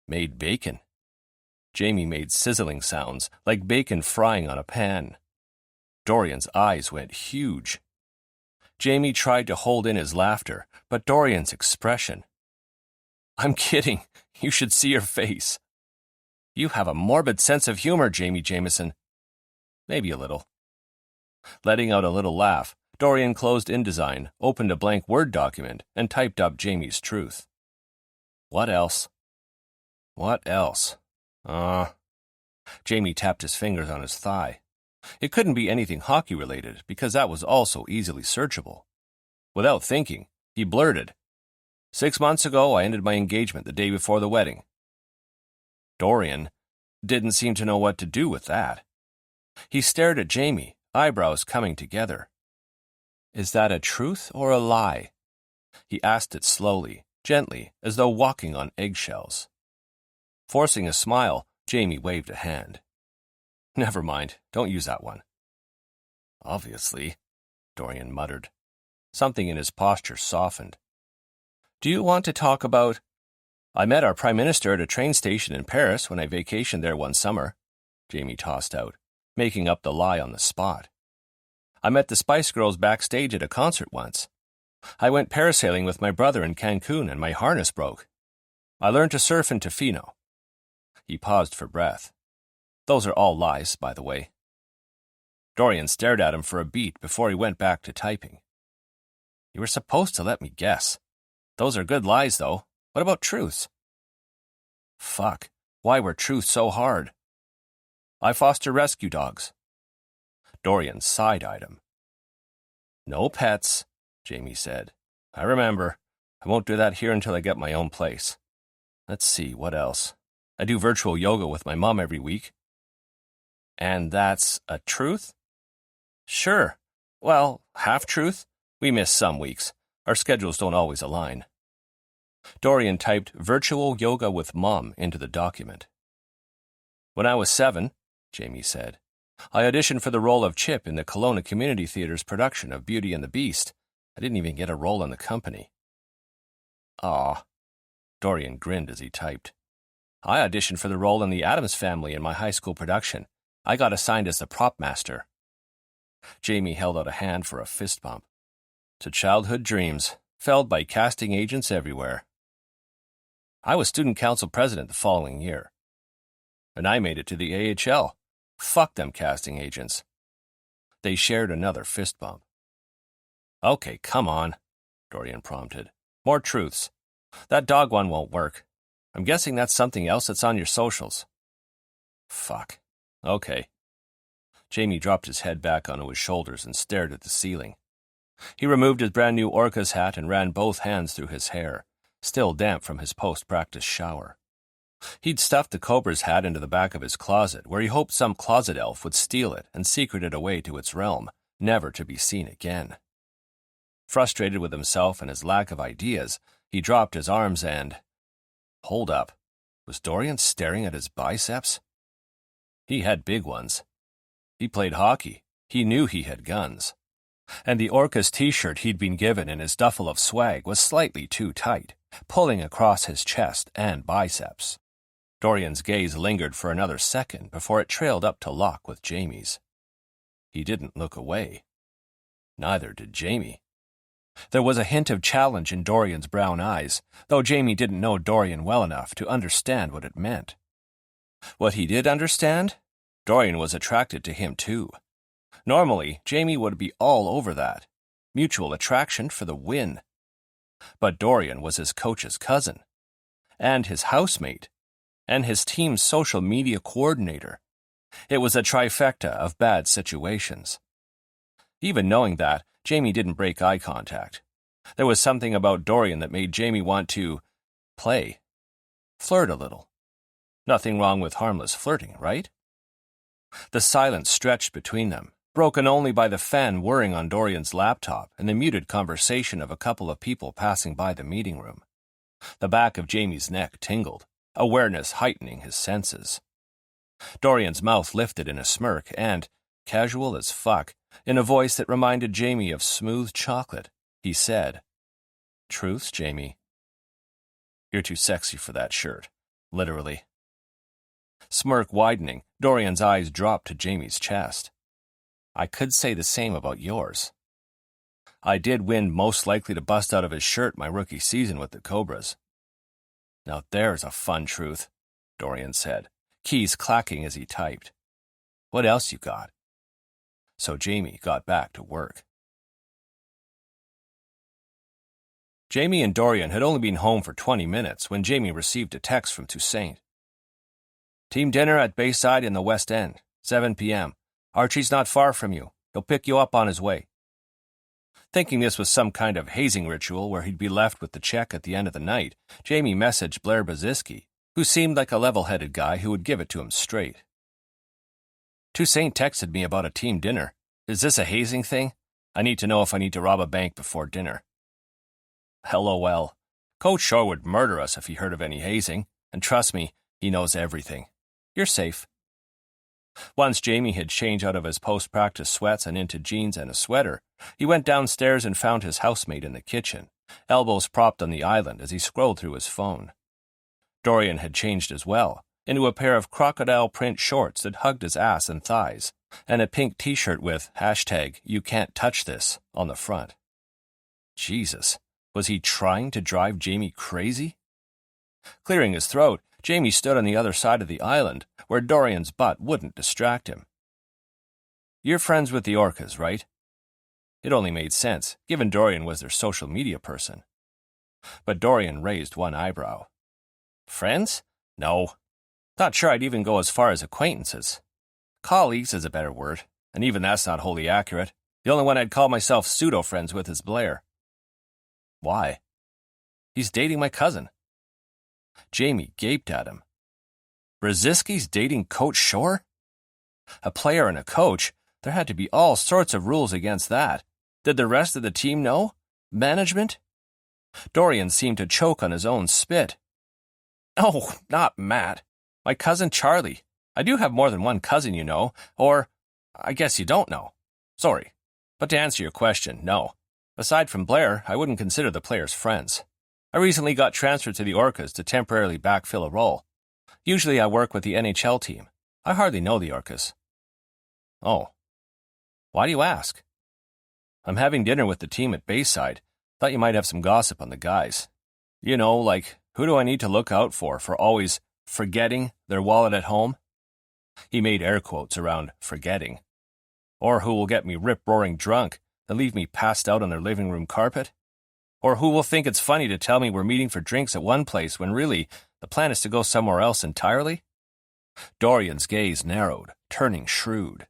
Made bacon. Jamie made sizzling sounds, like bacon frying on a pan. Dorian's eyes went huge. Jamie tried to hold in his laughter, but Dorian's expression. I'm kidding. You should see your face. You have a morbid sense of humor, Jamie Jameson. Maybe a little. Letting out a little laugh, Dorian closed InDesign, opened a blank Word document, and typed up Jamie's truth. What else? What else? Jamie tapped his fingers on his thigh. It couldn't be anything hockey-related, because that was also easily searchable. Without thinking, he blurted, 6 months ago, I ended my engagement the day before the wedding. Dorian didn't seem to know what to do with that. He stared at Jamie, eyebrows coming together. Is that a truth or a lie? He asked it slowly, gently, as though walking on eggshells. Forcing a smile, Jamie waved a hand. Never mind, don't use that one. Obviously, Dorian muttered. Something in his posture softened. Do you want to talk about... I met our Prime Minister at a train station in Paris when I vacationed there one summer, Jamie tossed out, making up the lie on the spot. I met the Spice Girls backstage at a concert once. I went parasailing with my brother in Cancun and my harness broke. I learned to surf in Tofino. He paused for breath. Those are all lies, by the way. Dorian stared at him for a beat before he went back to typing. You were supposed to let me guess. Those are good lies, though. What about truths? Fuck. Why were truths so hard? I foster rescue dogs. Dorian side-eyed him. No pets, Jamie said. I remember. I won't do that here until I get my own place. Let's see, what else? I do virtual yoga with my mom every week. And that's a truth? Sure. Well, half-truth. We miss some weeks. Our schedules don't always align. Dorian typed virtual yoga with mom into the document. When I was 7, Jamie said, I auditioned for the role of Chip in the Kelowna Community Theatre's production of Beauty and the Beast. I didn't even get a role in the company. Aw. Dorian grinned as he typed. I auditioned for the role in The Addams Family in my high school production. I got assigned as the prop master. Jamie held out a hand for a fist bump. To childhood dreams, felled by casting agents everywhere. I was student council president the following year. And I made it to the AHL. Fuck them casting agents. They shared another fist bump. Okay, come on, Dorian prompted. More truths. That dog one won't work. I'm guessing that's something else that's on your socials. Fuck. Okay. Jamie dropped his head back onto his shoulders and stared at the ceiling. He removed his brand new Orcas hat and ran both hands through his hair, still damp from his post-practice shower. He'd stuffed the Cobra's hat into the back of his closet, where he hoped some closet elf would steal it and secret it away to its realm, never to be seen again. Frustrated with himself and his lack of ideas, he dropped his arms and... Hold up. Was Dorian staring at his biceps? He had big ones. He played hockey. He knew he had guns. And the Orcas t-shirt he'd been given in his duffel of swag was slightly too tight, pulling across his chest and biceps. Dorian's gaze lingered for another second before it trailed up to lock with Jamie's. He didn't look away. Neither did Jamie. There was a hint of challenge in Dorian's brown eyes, though Jamie didn't know Dorian well enough to understand what it meant. What he did understand? Dorian was attracted to him too. Normally, Jamie would be all over that. Mutual attraction for the win. But Dorian was his coach's cousin, and his housemate, and his team's social media coordinator. It was a trifecta of bad situations. Even knowing that, Jamie didn't break eye contact. There was something about Dorian that made Jamie want to play, flirt a little. Nothing wrong with harmless flirting, right? The silence stretched between them, broken only by the fan whirring on Dorian's laptop and the muted conversation of a couple of people passing by the meeting room. The back of Jamie's neck tingled, awareness heightening his senses. Dorian's mouth lifted in a smirk and, casual as fuck, in a voice that reminded Jamie of smooth chocolate, he said, "Truths, Jamie. You're too sexy for that shirt, literally." Smirk widening, Dorian's eyes dropped to Jamie's chest. "I could say the same about yours. I did win most likely to bust out of his shirt my rookie season with the Cobras." "Now there's a fun truth," Dorian said, keys clacking as he typed. "What else you got?" So Jamie got back to work. Jamie and Dorian had only been home for 20 minutes when Jamie received a text from Toussaint. "Team dinner at Bayside in the West End, 7 p.m. Archie's not far from you. He'll pick you up on his way." Thinking this was some kind of hazing ritual where he'd be left with the check at the end of the night, Jamie messaged Blair Baziski, who seemed like a level-headed guy who would give it to him straight. "Toussaint texted me about a team dinner. Is this a hazing thing? I need to know if I need to rob a bank before dinner." LOL. Coach Shore would murder us if he heard of any hazing, and trust me, he knows everything. You're safe. Once Jamie had changed out of his post-practice sweats and into jeans and a sweater, he went downstairs and found his housemate in the kitchen, elbows propped on the island as he scrolled through his phone. Dorian had changed as well, into a pair of crocodile print shorts that hugged his ass and thighs, and a pink t-shirt with #YouCan'tTouchThis on the front. Jesus, was he trying to drive Jamie crazy? Clearing his throat, Jamie stood on the other side of the island, where Dorian's butt wouldn't distract him. "You're friends with the Orcas, right?" It only made sense, given Dorian was their social media person. But Dorian raised one eyebrow. "Friends? No. Not sure I'd even go as far as acquaintances. Colleagues is a better word, and even that's not wholly accurate. The only one I'd call myself pseudo-friends with is Blair." "Why?" "He's dating my cousin." Jamie gaped at him. Brzezinski's dating Coach Shore? A player and a coach, there had to be all sorts of rules against that. Did the rest of the team know? Management? Dorian seemed to choke on his own spit. "Oh, not Matt. My cousin Charlie. I do have more than one cousin, you know, or I guess you don't know. Sorry. But to answer your question, no. Aside from Blair, I wouldn't consider the players friends. I recently got transferred to the Orcas to temporarily backfill a role. Usually I work with the NHL team. I hardly know the Orcas." "Oh. Why do you ask?" "I'm having dinner with the team at Bayside. Thought you might have some gossip on the guys. You know, like, who do I need to look out for always forgetting their wallet at home?" He made air quotes around forgetting. "Or who will get me rip-roaring drunk and leave me passed out on their living room carpet? Or who will think it's funny to tell me we're meeting for drinks at one place when really the plan is to go somewhere else entirely?" Dorian's gaze narrowed, turning shrewd.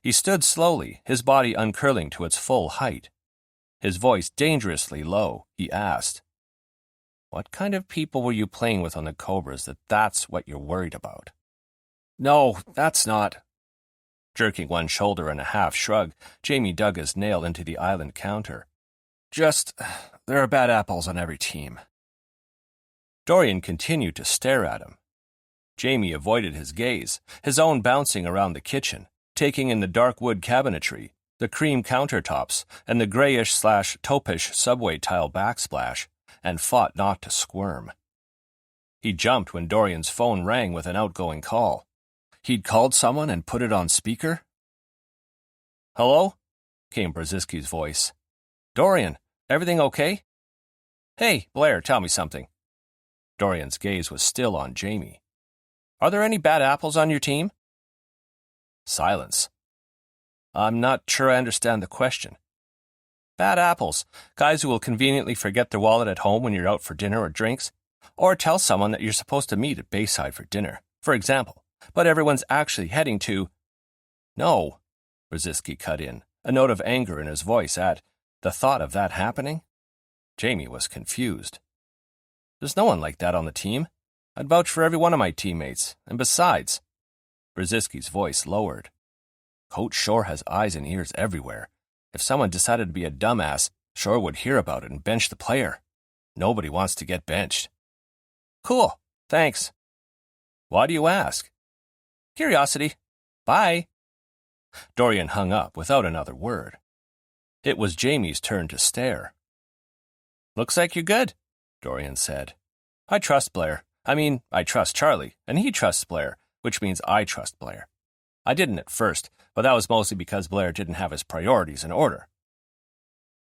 He stood slowly, his body uncurling to its full height. His voice dangerously low, he asked, "What kind of people were you playing with on the Cobras that's what you're worried about?" "No, that's not." Jerking one shoulder in a half shrug, Jamie dug his nail into the island counter. "Just, there are bad apples on every team." Dorian continued to stare at him. Jamie avoided his gaze, his own bouncing around the kitchen, taking in the dark wood cabinetry, the cream countertops, and the grayish/taupish subway tile backsplash, and fought not to squirm. He jumped when Dorian's phone rang with an outgoing call. He'd called someone and put it on speaker? "Hello?" came Brzezinski's voice. "Dorian, everything okay?" "Hey, Blair, tell me something." Dorian's gaze was still on Jamie. "Are there any bad apples on your team?" Silence. I'm not sure I understand the question. Bad apples. Guys who will conveniently forget their wallet at home when you're out for dinner or drinks. Or tell someone that you're supposed to meet at Bayside for dinner, for example, but everyone's actually heading to... No, Brzezinski cut in, a note of anger in his voice at the thought of that happening. Jamie was confused. There's no one like that on the team. I'd vouch for every one of my teammates, and besides... Brzezinski's voice lowered. Coach Shore has eyes and ears everywhere. If someone decided to be a dumbass, Shore would hear about it and bench the player. Nobody wants to get benched. Cool, thanks. Why do you ask? Curiosity. Bye. Dorian hung up without another word. It was Jamie's turn to stare. Looks like you're good, Dorian said. I trust Blair. I trust Charlie, and he trusts Blair, which means I trust Blair. I didn't at first, but that was mostly because Blair didn't have his priorities in order.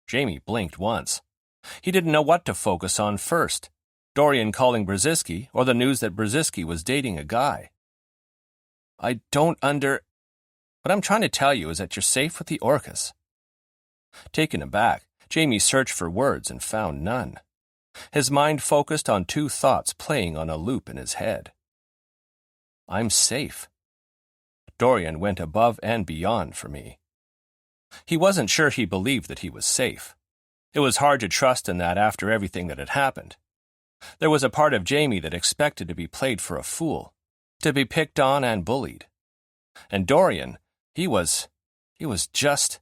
Jamie blinked once. He didn't know what to focus on first. Dorian calling Brzezinski, or the news that Brzezinski was dating a guy. What I'm trying to tell you is that you're safe with the Orcas. Taken aback, Jamie searched for words and found none. His mind focused on two thoughts playing on a loop in his head. I'm safe. Dorian went above and beyond for me. He wasn't sure he believed that he was safe. It was hard to trust in that after everything that had happened. There was a part of Jamie that expected to be played for a fool, to be picked on and bullied. And Dorian, he was just,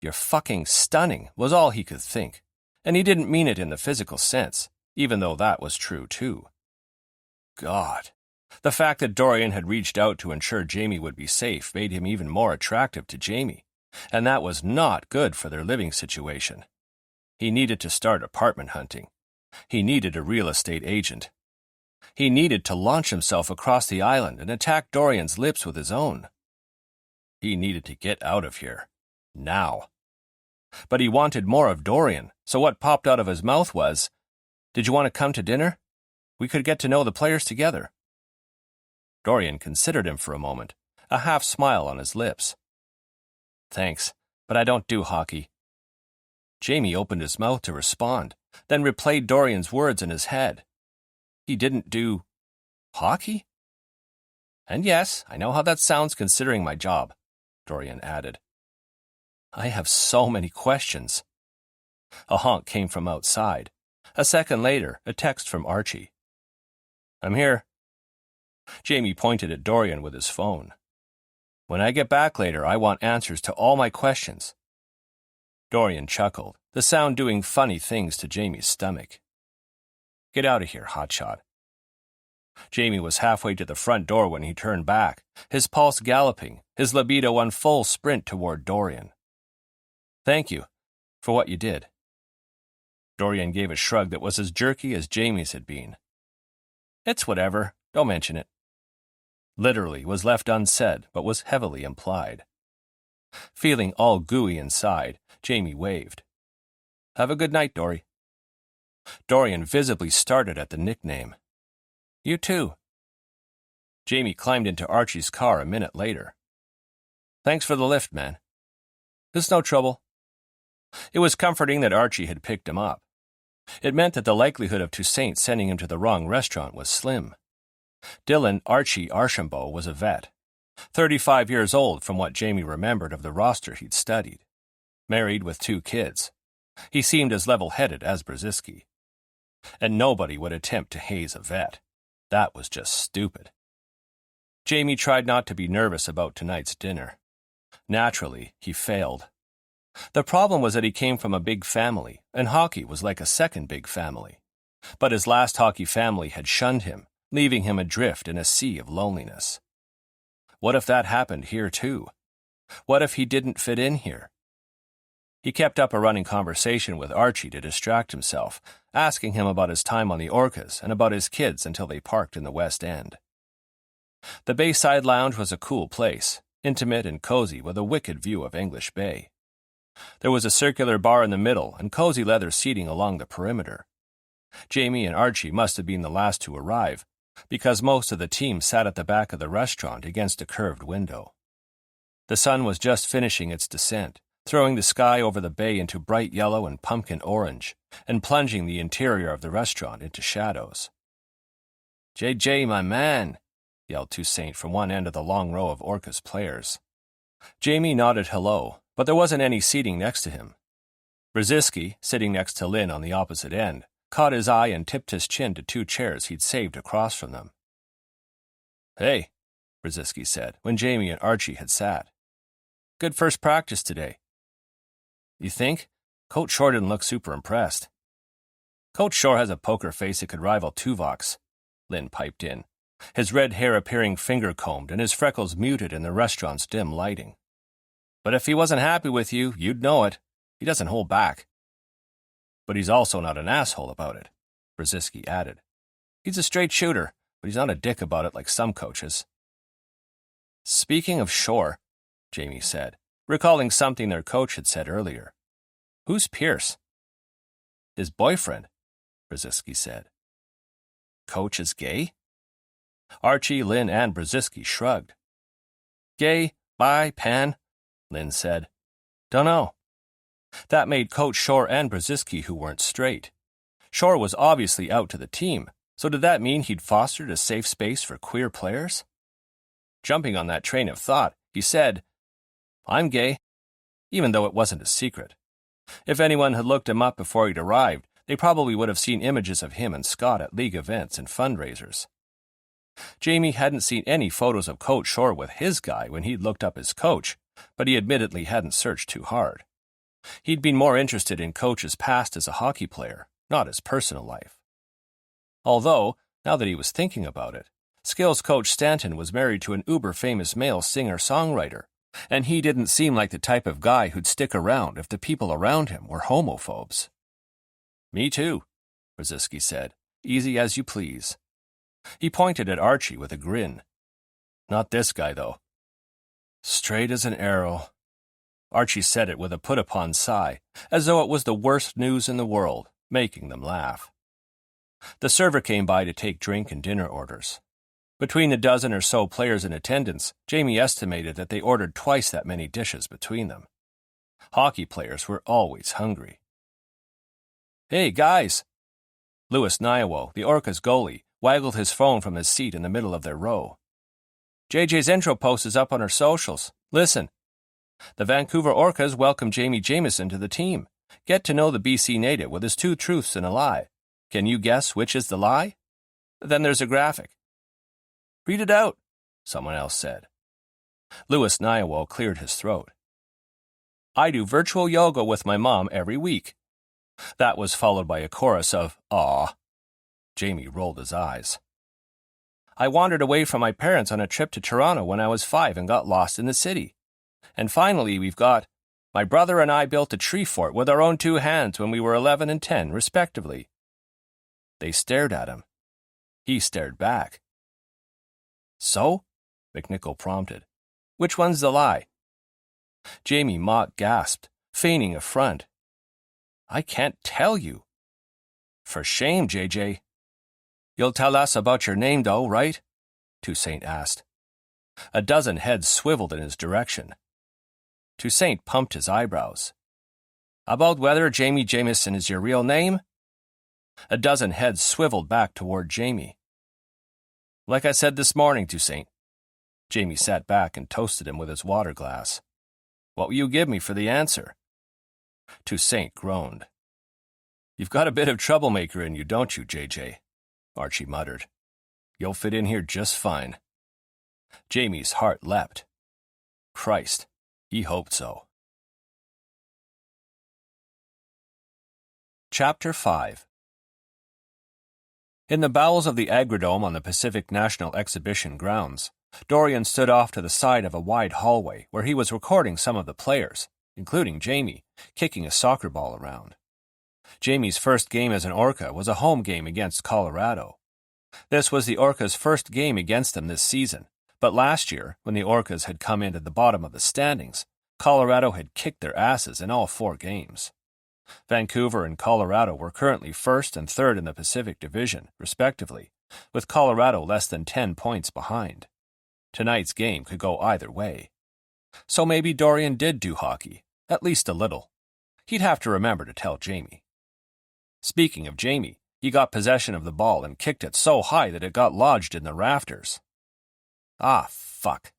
you're fucking stunning, was all he could think. And he didn't mean it in the physical sense, even though that was true too. God. The fact that Dorian had reached out to ensure Jamie would be safe made him even more attractive to Jamie, and that was not good for their living situation. He needed to start apartment hunting. He needed a real estate agent. He needed to launch himself across the island and attack Dorian's lips with his own. He needed to get out of here. Now. But he wanted more of Dorian, so what popped out of his mouth was, "Did you want to come to dinner? We could get to know the players together." Dorian considered him for a moment, a half smile on his lips. Thanks, but I don't do hockey. Jamie opened his mouth to respond, then replayed Dorian's words in his head. He didn't do hockey? And yes, I know how that sounds considering my job, Dorian added. I have so many questions. A honk came from outside. A second later, a text from Archie. I'm here. Jamie pointed at Dorian with his phone. When I get back later, I want answers to all my questions. Dorian chuckled, the sound doing funny things to Jamie's stomach. Get out of here, hotshot. Jamie was halfway to the front door when he turned back, his pulse galloping, his libido on full sprint toward Dorian. Thank you for what you did. Dorian gave a shrug that was as jerky as Jamie's had been. It's whatever, don't mention it. Literally was left unsaid, but was heavily implied. Feeling all gooey inside, Jamie waved. Have a good night, Dory. Dorian visibly started at the nickname. You too. Jamie climbed into Archie's car a minute later. Thanks for the lift, man. It's no trouble. It was comforting that Archie had picked him up. It meant that the likelihood of Toussaint sending him to the wrong restaurant was slim. Dylan Archie Archambault was a vet, 35 years old from what Jamie remembered of the roster he'd studied. Married with 2 kids. He seemed as level-headed as Brzezinski. And nobody would attempt to haze a vet. That was just stupid. Jamie tried not to be nervous about tonight's dinner. Naturally, he failed. The problem was that he came from a big family, and hockey was like a second big family. But his last hockey family had shunned him, leaving him adrift in a sea of loneliness. What if that happened here too? What if he didn't fit in here? He kept up a running conversation with Archie to distract himself, asking him about his time on the Orcas and about his kids until they parked in the West End. The Bayside Lounge was a cool place, intimate and cozy with a wicked view of English Bay. There was a circular bar in the middle and cozy leather seating along the perimeter. Jamie and Archie must have been the last to arrive, because most of the team sat at the back of the restaurant against a curved window. The sun was just finishing its descent, throwing the sky over the bay into bright yellow and pumpkin orange, and plunging the interior of the restaurant into shadows. "JJ, my man!" yelled Toussaint from one end of the long row of Orcas players. Jamie nodded hello, but there wasn't any seating next to him. Brzezinski, sitting next to Lynn on the opposite end, caught his eye and tipped his chin to two chairs he'd saved across from them. "Hey," Brzezinski said, when Jamie and Archie had sat. "Good first practice today." "You think?" Coach Shore didn't look super impressed. "Coach Shore has a poker face that could rival Tuvok's," Lynn piped in, his red hair appearing finger-combed and his freckles muted in the restaurant's dim lighting. "But if he wasn't happy with you, you'd know it. He doesn't hold back." "But he's also not an asshole about it," Brzezinski added. "He's a straight shooter, but he's not a dick about it like some coaches." "Speaking of Shore," Jamie said, recalling something their coach had said earlier. "Who's Pierce?" "His boyfriend," Brzezinski said. "Coach is gay?" Archie, Lynn, and Brzezinski shrugged. "Gay, bi, pan," Lynn said. "Dunno." That made Coach Shore and Brzezinski who weren't straight. Shore was obviously out to the team, so did that mean he'd fostered a safe space for queer players? Jumping on that train of thought, he said, "I'm gay," even though it wasn't a secret. If anyone had looked him up before he'd arrived, they probably would have seen images of him and Scott at league events and fundraisers. Jamie hadn't seen any photos of Coach Shore with his guy when he'd looked up his coach, but he admittedly hadn't searched too hard. He'd been more interested in Coach's past as a hockey player, not his personal life. Although, now that he was thinking about it, skills coach Stanton was married to an uber-famous male singer-songwriter, and he didn't seem like the type of guy who'd stick around if the people around him were homophobes. "Me too," Brzezinski said, "easy as you please." He pointed at Archie with a grin. "Not this guy, though." "Straight as an arrow." Archie said it with a put-upon sigh, as though it was the worst news in the world, making them laugh. The server came by to take drink and dinner orders. Between the dozen or so players in attendance, Jamie estimated that they ordered twice that many dishes between them. Hockey players were always hungry. "Hey, guys!" Louis Nyawo, the Orcas goalie, waggled his phone from his seat in the middle of their row. "JJ's intro post is up on our socials. Listen. The Vancouver Orcas welcome Jamie Jamieson to the team. Get to know the BC native with his 2 truths and a lie. Can you guess which is the lie? Then there's a graphic." "Read it out," someone else said. Louis Nyawo cleared his throat. "I do virtual yoga with my mom every week." That was followed by a chorus of "Aw." Jamie rolled his eyes. "I wandered away from my parents on a trip to Toronto when I was 5 and got lost in the city." And finally, we've got, "My brother and I built a tree fort with our own 2 hands when we were 11 and 10, respectively." They stared at him. He stared back. "So?" McNichol prompted. "Which one's the lie?" Jamie mock gasped, feigning affront. "I can't tell you." "For shame, JJ." "You'll tell us about your name, though, right?" Toussaint asked. A dozen heads swiveled in his direction. Toussaint pumped his eyebrows. "About whether Jamie Jamieson is your real name?" A dozen heads swiveled back toward Jamie. "Like I said this morning, Toussaint." Jamie sat back and toasted him with his water glass. "What will you give me for the answer?" Toussaint groaned. "You've got a bit of troublemaker in you, don't you, JJ?" Archie muttered. "You'll fit in here just fine." Jamie's heart leapt. Christ, he hoped so. Chapter 5. In the bowels of the Agrodome on the Pacific National Exhibition grounds, Dorian stood off to the side of a wide hallway where he was recording some of the players, including Jamie, kicking a soccer ball around. Jamie's first game as an Orca was a home game against Colorado. This was the Orcas' first game against them this season, but last year, when the Orcas had come in at the bottom of the standings, Colorado had kicked their asses in all 4 games. Vancouver and Colorado were currently first and third in the Pacific Division, respectively, with Colorado less than 10 points behind. Tonight's game could go either way. So maybe Dorian did do hockey, at least a little. He'd have to remember to tell Jamie. Speaking of Jamie, he got possession of the ball and kicked it so high that it got lodged in the rafters. Ah, fuck.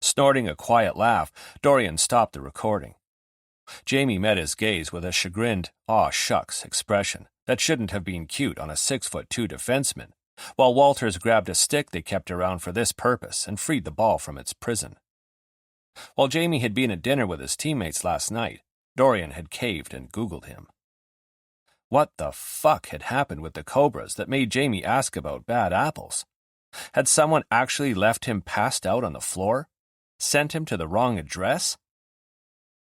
Snorting a quiet laugh, Dorian stopped the recording. Jamie met his gaze with a chagrined, aw shucks expression that shouldn't have been cute on a 6'2" defenseman, while Walters grabbed a stick they kept around for this purpose and freed the ball from its prison. While Jamie had been at dinner with his teammates last night, Dorian had caved and Googled him. What the fuck had happened with the Cobras that made Jamie ask about bad apples? Had someone actually left him passed out on the floor? Sent him to the wrong address?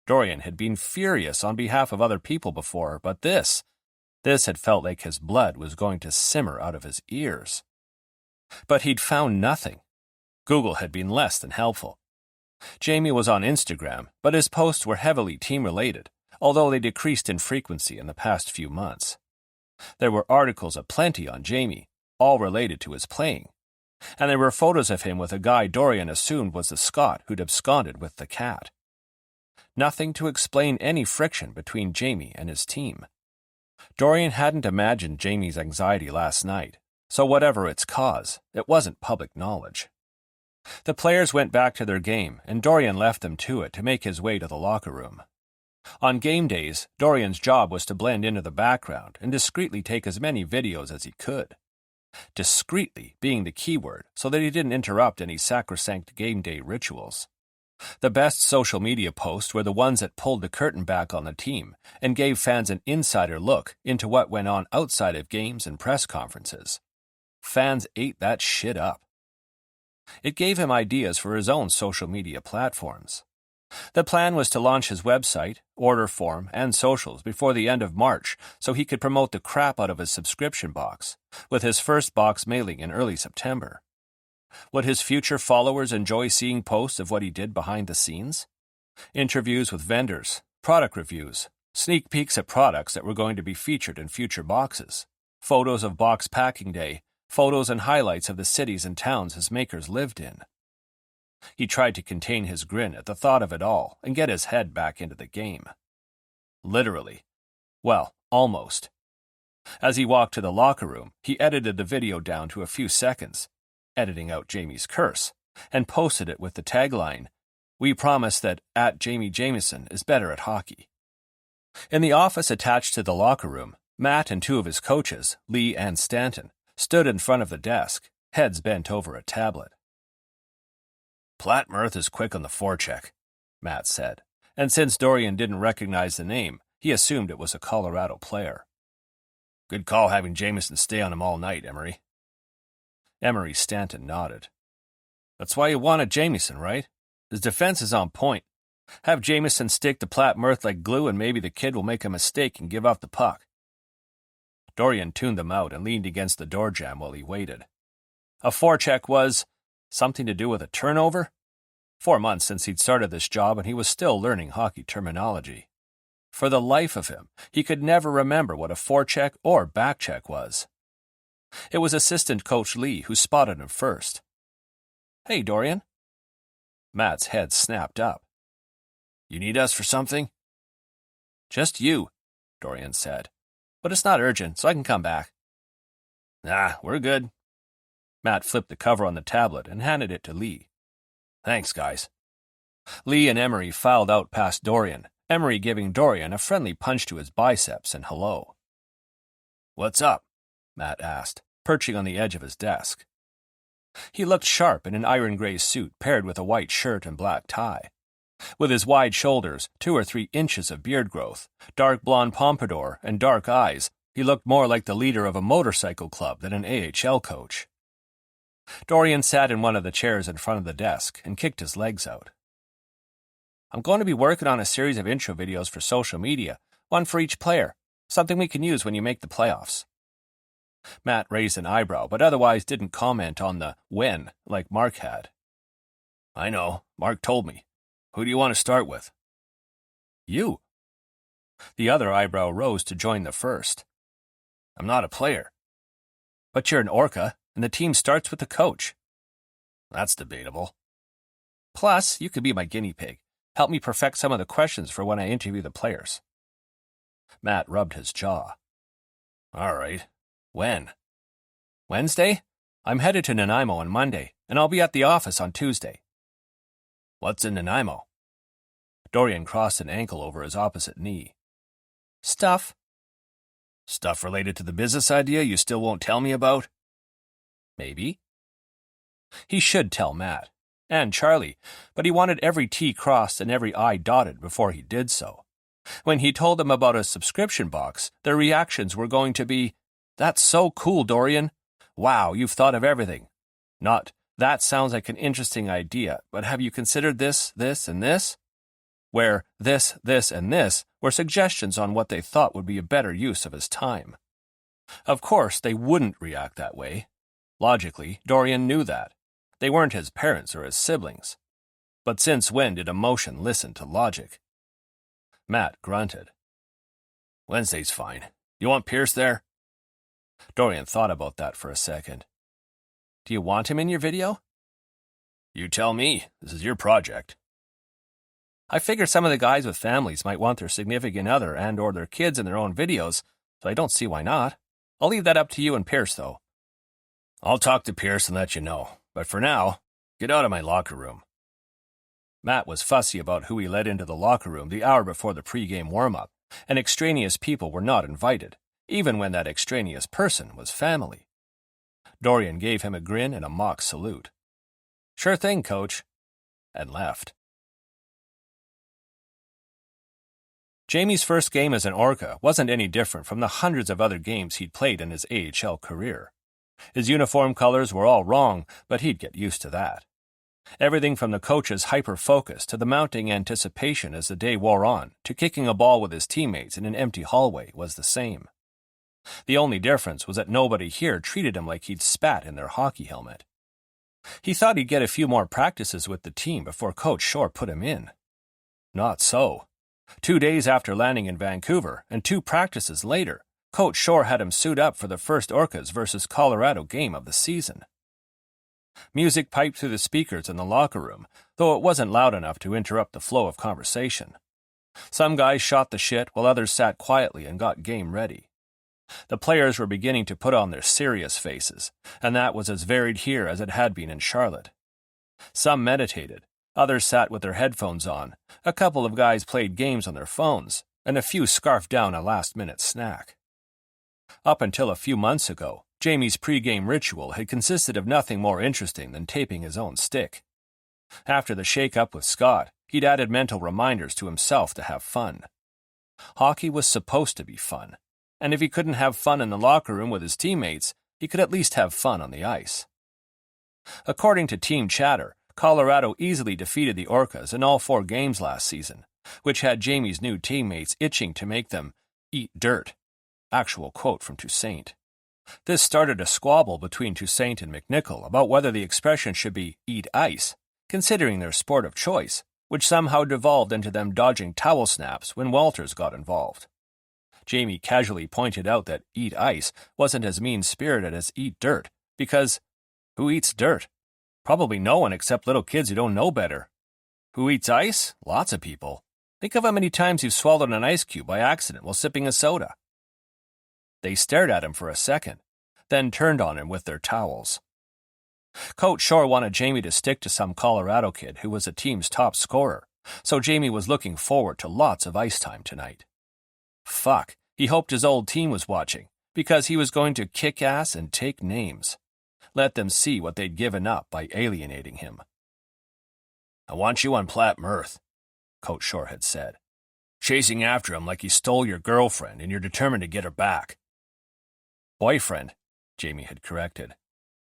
Dorian had been furious on behalf of other people before, but this had felt like his blood was going to simmer out of his ears. But he'd found nothing. Google had been less than helpful. Jamie was on Instagram, but his posts were heavily team-related, although they decreased in frequency in the past few months. There were articles aplenty on Jamie, all related to his playing, and there were photos of him with a guy Dorian assumed was the Scot who'd absconded with the cat. Nothing to explain any friction between Jamie and his team. Dorian hadn't imagined Jamie's anxiety last night, so whatever its cause, it wasn't public knowledge. The players went back to their game, and Dorian left them to it to make his way to the locker room. On game days, Dorian's job was to blend into the background and discreetly take as many videos as he could. Discreetly being the key word, so that he didn't interrupt any sacrosanct game day rituals. The best social media posts were the ones that pulled the curtain back on the team and gave fans an insider look into what went on outside of games and press conferences. Fans ate that shit up. It gave him ideas for his own social media platforms. The plan was to launch his website, order form, and socials before the end of March so he could promote the crap out of his subscription box, with his first box mailing in early September. Would his future followers enjoy seeing posts of what he did behind the scenes? Interviews with vendors, product reviews, sneak peeks at products that were going to be featured in future boxes, photos of box packing day, photos and highlights of the cities and towns his makers lived in. He tried to contain his grin at the thought of it all and get his head back into the game. Literally. Well, almost. As he walked to the locker room, he edited the video down to a few seconds, editing out Jamie's curse, and posted it with the tagline, "We promise that @Jamie Jamieson is better at hockey." In the office attached to the locker room, Matt and two of his coaches, Lee and Stanton, stood in front of the desk, heads bent over a tablet. "Platt Mirth is quick on the forecheck," Matt said, and since Dorian didn't recognize the name, he assumed it was a Colorado player. "Good call having Jamieson stay on him all night, Emery." Emery Stanton nodded. "That's why you wanted Jamieson, right? His defense is on point. Have Jamieson stick to Platt Mirth like glue and maybe the kid will make a mistake and give up the puck." Dorian tuned them out and leaned against the door jamb while he waited. A forecheck was something to do with a turnover? 4 months since he'd started this job and he was still learning hockey terminology. For the life of him, he could never remember what a forecheck or backcheck was. It was assistant coach Lee who spotted him first. "Hey, Dorian." Matt's head snapped up. "You need us for something?" "Just you," Dorian said. "But it's not urgent, so I can come back." "Nah, we're good." Matt flipped the cover on the tablet and handed it to Lee. "Thanks, guys." Lee and Emery filed out past Dorian, Emery giving Dorian a friendly punch to his biceps and hello. "What's up?" Matt asked, perching on the edge of his desk. He looked sharp in an iron gray suit paired with a white shirt and black tie. With his wide shoulders, 2 or 3 inches of beard growth, dark blonde pompadour, and dark eyes, he looked more like the leader of a motorcycle club than an AHL coach. Dorian sat in one of the chairs in front of the desk and kicked his legs out. "I'm going to be working on a series of intro videos for social media, one for each player, something we can use when you make the playoffs." Matt raised an eyebrow, but otherwise didn't comment on the when like Mark had. "I know, Mark told me. Who do you want to start with?" "You." The other eyebrow rose to join the first. "I'm not a player." "But you're an Orca, and the team starts with the coach." "That's debatable." Plus, you could be my guinea pig. Help me perfect some of the questions for when I interview the players. Matt rubbed his jaw. All right. When? Wednesday? I'm headed to Nanaimo on Monday, and I'll be at the office on Tuesday. What's in Nanaimo? Dorian crossed an ankle over his opposite knee. Stuff. Stuff related to the business idea you still won't tell me about? Maybe. He should tell Matt, and Charlie, but he wanted every T crossed and every I dotted before he did so. When he told them about a subscription box, their reactions were going to be, "That's so cool, Dorian. Wow, you've thought of everything." Not, "That sounds like an interesting idea, but have you considered this, this, and this?" Where this, and this were suggestions on what they thought would be a better use of his time. Of course, they wouldn't react that way. Logically, Dorian knew that. They weren't his parents or his siblings. But since when did emotion listen to logic? Matt grunted. Wednesday's fine. You want Pierce there? Dorian thought about that for a second. Do you want him in your video? You tell me. This is your project. I figure some of the guys with families might want their significant other and or their kids in their own videos, so I don't see why not. I'll leave that up to you and Pierce, though. I'll talk to Pierce and let you know, but for now, get out of my locker room. Matt was fussy about who he let into the locker room the hour before the pregame warm-up, and extraneous people were not invited, even when that extraneous person was family. Dorian gave him a grin and a mock salute. Sure thing, Coach, and left. Jamie's first game as an Orca wasn't any different from the hundreds of other games he'd played in his AHL career. His uniform colors were all wrong, but he'd get used to that. Everything from the coach's hyper-focus to the mounting anticipation as the day wore on to kicking a ball with his teammates in an empty hallway was the same. The only difference was that nobody here treated him like he'd spat in their hockey helmet. He thought he'd get a few more practices with the team before Coach Shore put him in. Not so. 2 days after landing in Vancouver, and 2 practices later, Coach Shore had him suit up for the first Orcas versus Colorado game of the season. Music piped through the speakers in the locker room, though it wasn't loud enough to interrupt the flow of conversation. Some guys shot the shit while others sat quietly and got game ready. The players were beginning to put on their serious faces, and that was as varied here as it had been in Charlotte. Some meditated, others sat with their headphones on, a couple of guys played games on their phones, and a few scarfed down a last-minute snack. Up until a few months ago, Jamie's pre-game ritual had consisted of nothing more interesting than taping his own stick. After the shake-up with Scott, he'd added mental reminders to himself to have fun. Hockey was supposed to be fun, and if he couldn't have fun in the locker room with his teammates, he could at least have fun on the ice. According to team chatter, Colorado easily defeated the Orcas in all 4 games last season, which had Jamie's new teammates itching to make them eat dirt. Actual quote from Toussaint. This started a squabble between Toussaint and McNichol about whether the expression should be eat ice, considering their sport of choice, which somehow devolved into them dodging towel snaps when Walters got involved. Jamie casually pointed out that eat ice wasn't as mean-spirited as eat dirt, because who eats dirt? Probably no one except little kids who don't know better. Who eats ice? Lots of people. Think of how many times you've swallowed an ice cube by accident while sipping a soda. They stared at him for a second, then turned on him with their towels. Coach Shore wanted Jamie to stick to some Colorado kid who was the team's top scorer, so Jamie was looking forward to lots of ice time tonight. Fuck, he hoped his old team was watching, because he was going to kick ass and take names. Let them see what they'd given up by alienating him. I want you on Platte Mirth, Coach Shore had said. Chasing after him like he stole your girlfriend and you're determined to get her back. Boyfriend, Jamie had corrected.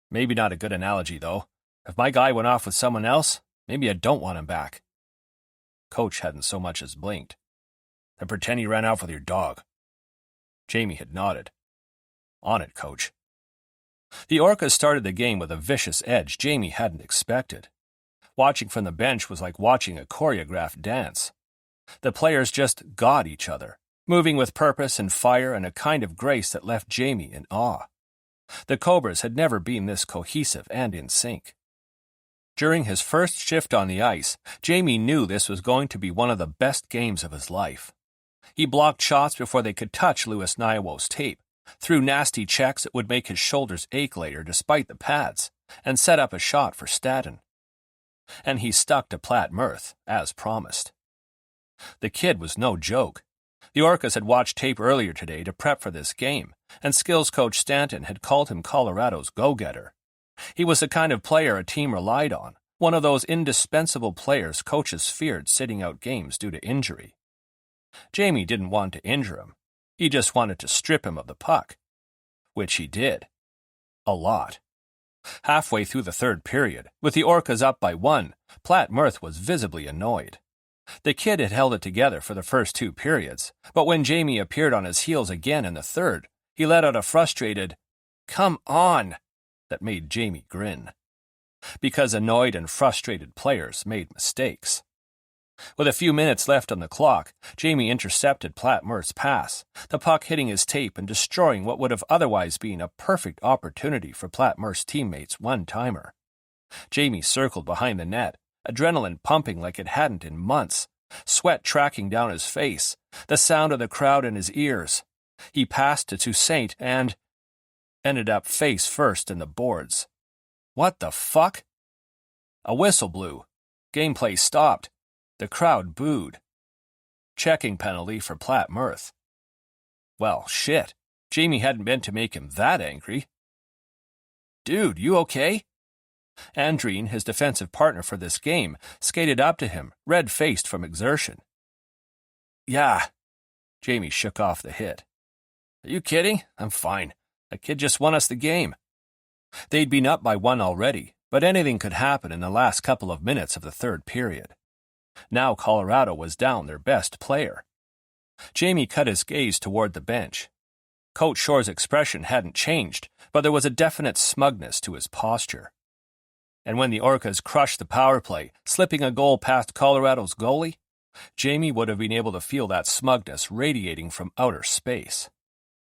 Maybe not a good analogy, though. If my guy went off with someone else, maybe I don't want him back. Coach hadn't so much as blinked. Then pretend he ran off with your dog. Jamie had nodded. On it, Coach. The Orcas started the game with a vicious edge Jamie hadn't expected. Watching from the bench was like watching a choreographed dance. The players just got each other, moving with purpose and fire and a kind of grace that left Jamie in awe. The Cobras had never been this cohesive and in sync. During his first shift on the ice, Jamie knew this was going to be one of the best games of his life. He blocked shots before they could touch Louis Nywo's tape, threw nasty checks that would make his shoulders ache later despite the pads, and set up a shot for Staten. And he stuck to Platt Mirth, as promised. The kid was no joke. The Orcas had watched tape earlier today to prep for this game, and skills coach Stanton had called him Colorado's go-getter. He was the kind of player a team relied on, one of those indispensable players coaches feared sitting out games due to injury. Jamie didn't want to injure him. He just wanted to strip him of the puck. Which he did. A lot. Halfway through the third period, with the Orcas up by 1, Platt Mirth was visibly annoyed. The kid had held it together for the first 2 periods, but when Jamie appeared on his heels again in the third, he let out a frustrated, "Come on!" that made Jamie grin. Because annoyed and frustrated players made mistakes. With a few minutes left on the clock, Jamie intercepted Platt Mirth's pass, the puck hitting his tape and destroying what would have otherwise been a perfect opportunity for Platt Mirth's teammates' one-timer. Jamie circled behind the net, adrenaline pumping like it hadn't in months, sweat tracking down his face, the sound of the crowd in his ears. He passed to Toussaint and ended up face first in the boards. What the fuck? A whistle blew. Gameplay stopped. The crowd booed. Checking penalty for Platt Mirth. Well, shit. Jamie hadn't meant to make him that angry. "Dude, you okay?" Andreen, his defensive partner for this game, skated up to him, red-faced from exertion. "Yeah." Jamie shook off the hit. "Are you kidding? I'm fine. The kid just won us the game." They'd been up by 1 already, but anything could happen in the last couple of minutes of the third period. Now Colorado was down their best player. Jamie cut his gaze toward the bench. Coach Shore's expression hadn't changed, but there was a definite smugness to his posture. And when the Orcas crushed the power play, slipping a goal past Colorado's goalie, Jamie would have been able to feel that smugness radiating from outer space.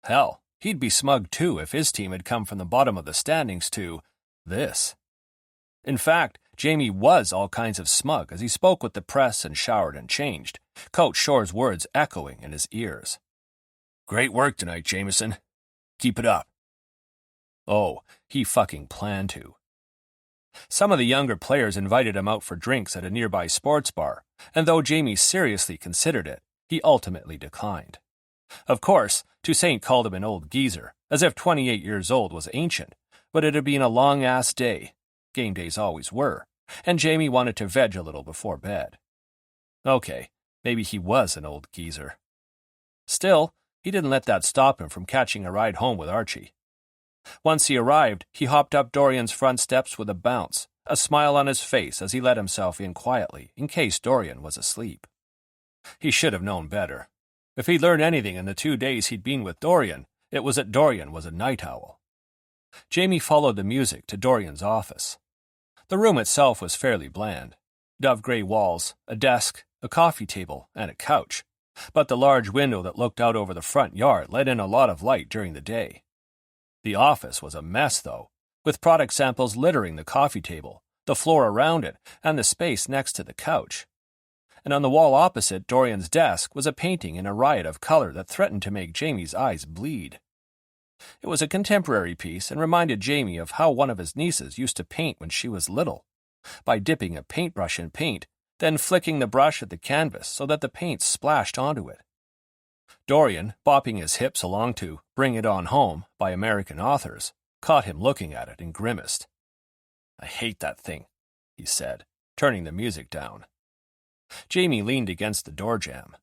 Hell, he'd be smug too if his team had come from the bottom of the standings to this. In fact, Jamie was all kinds of smug as he spoke with the press and showered and changed, Coach Shore's words echoing in his ears. "Great work tonight, Jameson. Keep it up." Oh, he fucking planned to. Some of the younger players invited him out for drinks at a nearby sports bar, and though Jamie seriously considered it, he ultimately declined. Of course, Toussaint called him an old geezer, as if 28 years old was ancient, but it had been a long-ass day. Game days always were, and Jamie wanted to veg a little before bed. Okay, maybe he was an old geezer. Still, he didn't let that stop him from catching a ride home with Archie. Once he arrived, he hopped up Dorian's front steps with a bounce, a smile on his face as he let himself in quietly, in case Dorian was asleep. He should have known better. If he'd learned anything in the 2 days he'd been with Dorian, it was that Dorian was a night owl. Jamie followed the music to Dorian's office. The room itself was fairly bland. Dove-gray walls, a desk, a coffee table, and a couch. But the large window that looked out over the front yard let in a lot of light during the day. The office was a mess, though, with product samples littering the coffee table, the floor around it, and the space next to the couch. And on the wall opposite Dorian's desk was a painting in a riot of color that threatened to make Jamie's eyes bleed. It was a contemporary piece and reminded Jamie of how one of his nieces used to paint when she was little, by dipping a paintbrush in paint, then flicking the brush at the canvas so that the paint splashed onto it. Dorian, bopping his hips along to Bring It On Home by American authors, caught him looking at it and grimaced. "I hate that thing," he said, turning the music down. Jamie leaned against the door jamb.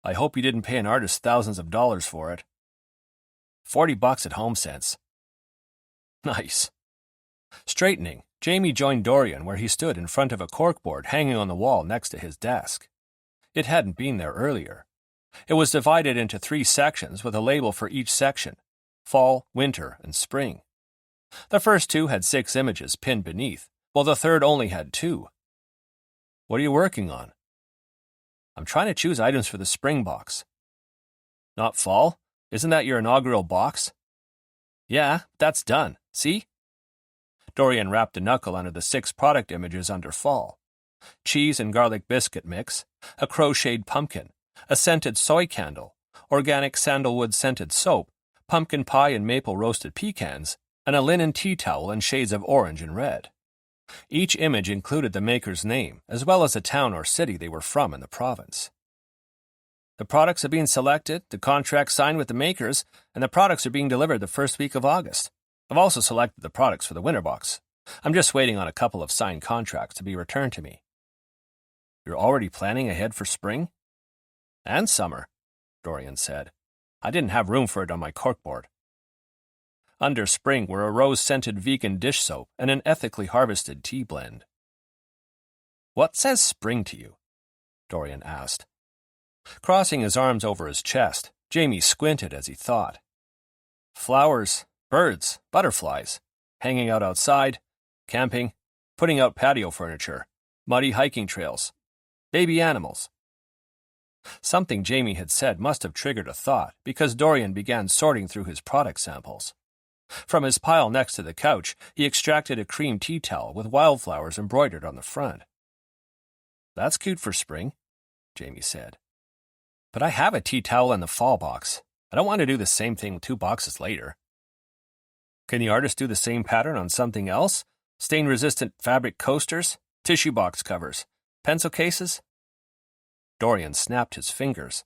"I hope you didn't pay an artist thousands of dollars for it." $40 at HomeSense. Nice. Straightening, Jamie joined Dorian where he stood in front of a corkboard hanging on the wall next to his desk. It hadn't been there earlier. It was divided into 3 sections with a label for each section: fall, winter, and spring. The first 2 had 6 images pinned beneath, while the third only had 2. "What are you working on?" "I'm trying to choose items for the spring box." "Not fall? Isn't that your inaugural box?" "Yeah, that's done. See?" Dorian wrapped a knuckle under the 6 product images under fall. Cheese and garlic biscuit mix, a crocheted pumpkin, a scented soy candle, organic sandalwood scented soap, pumpkin pie and maple roasted pecans, and a linen tea towel in shades of orange and red. Each image included the maker's name, as well as a town or city they were from in the province. The products are being selected, the contract signed with the makers, and the products are being delivered the first week of August. I've also selected the products for the winter box. I'm just waiting on a couple of signed contracts to be returned to me. You're already planning ahead for spring? And summer, Dorian said. I didn't have room for it on my corkboard. Under spring were a rose-scented vegan dish soap and an ethically harvested tea blend. What says spring to you? Dorian asked. Crossing his arms over his chest, Jamie squinted as he thought. Flowers, birds, butterflies, hanging out outside, camping, putting out patio furniture, muddy hiking trails, baby animals. Something Jamie had said must have triggered a thought because Dorian began sorting through his product samples. From his pile next to the couch, he extracted a cream tea towel with wildflowers embroidered on the front. That's cute for spring, Jamie said. But I have a tea towel in the fall box. I don't want to do the same thing 2 boxes later. Can the artist do the same pattern on something else? Stain-resistant fabric coasters, tissue box covers, pencil cases? Dorian snapped his fingers.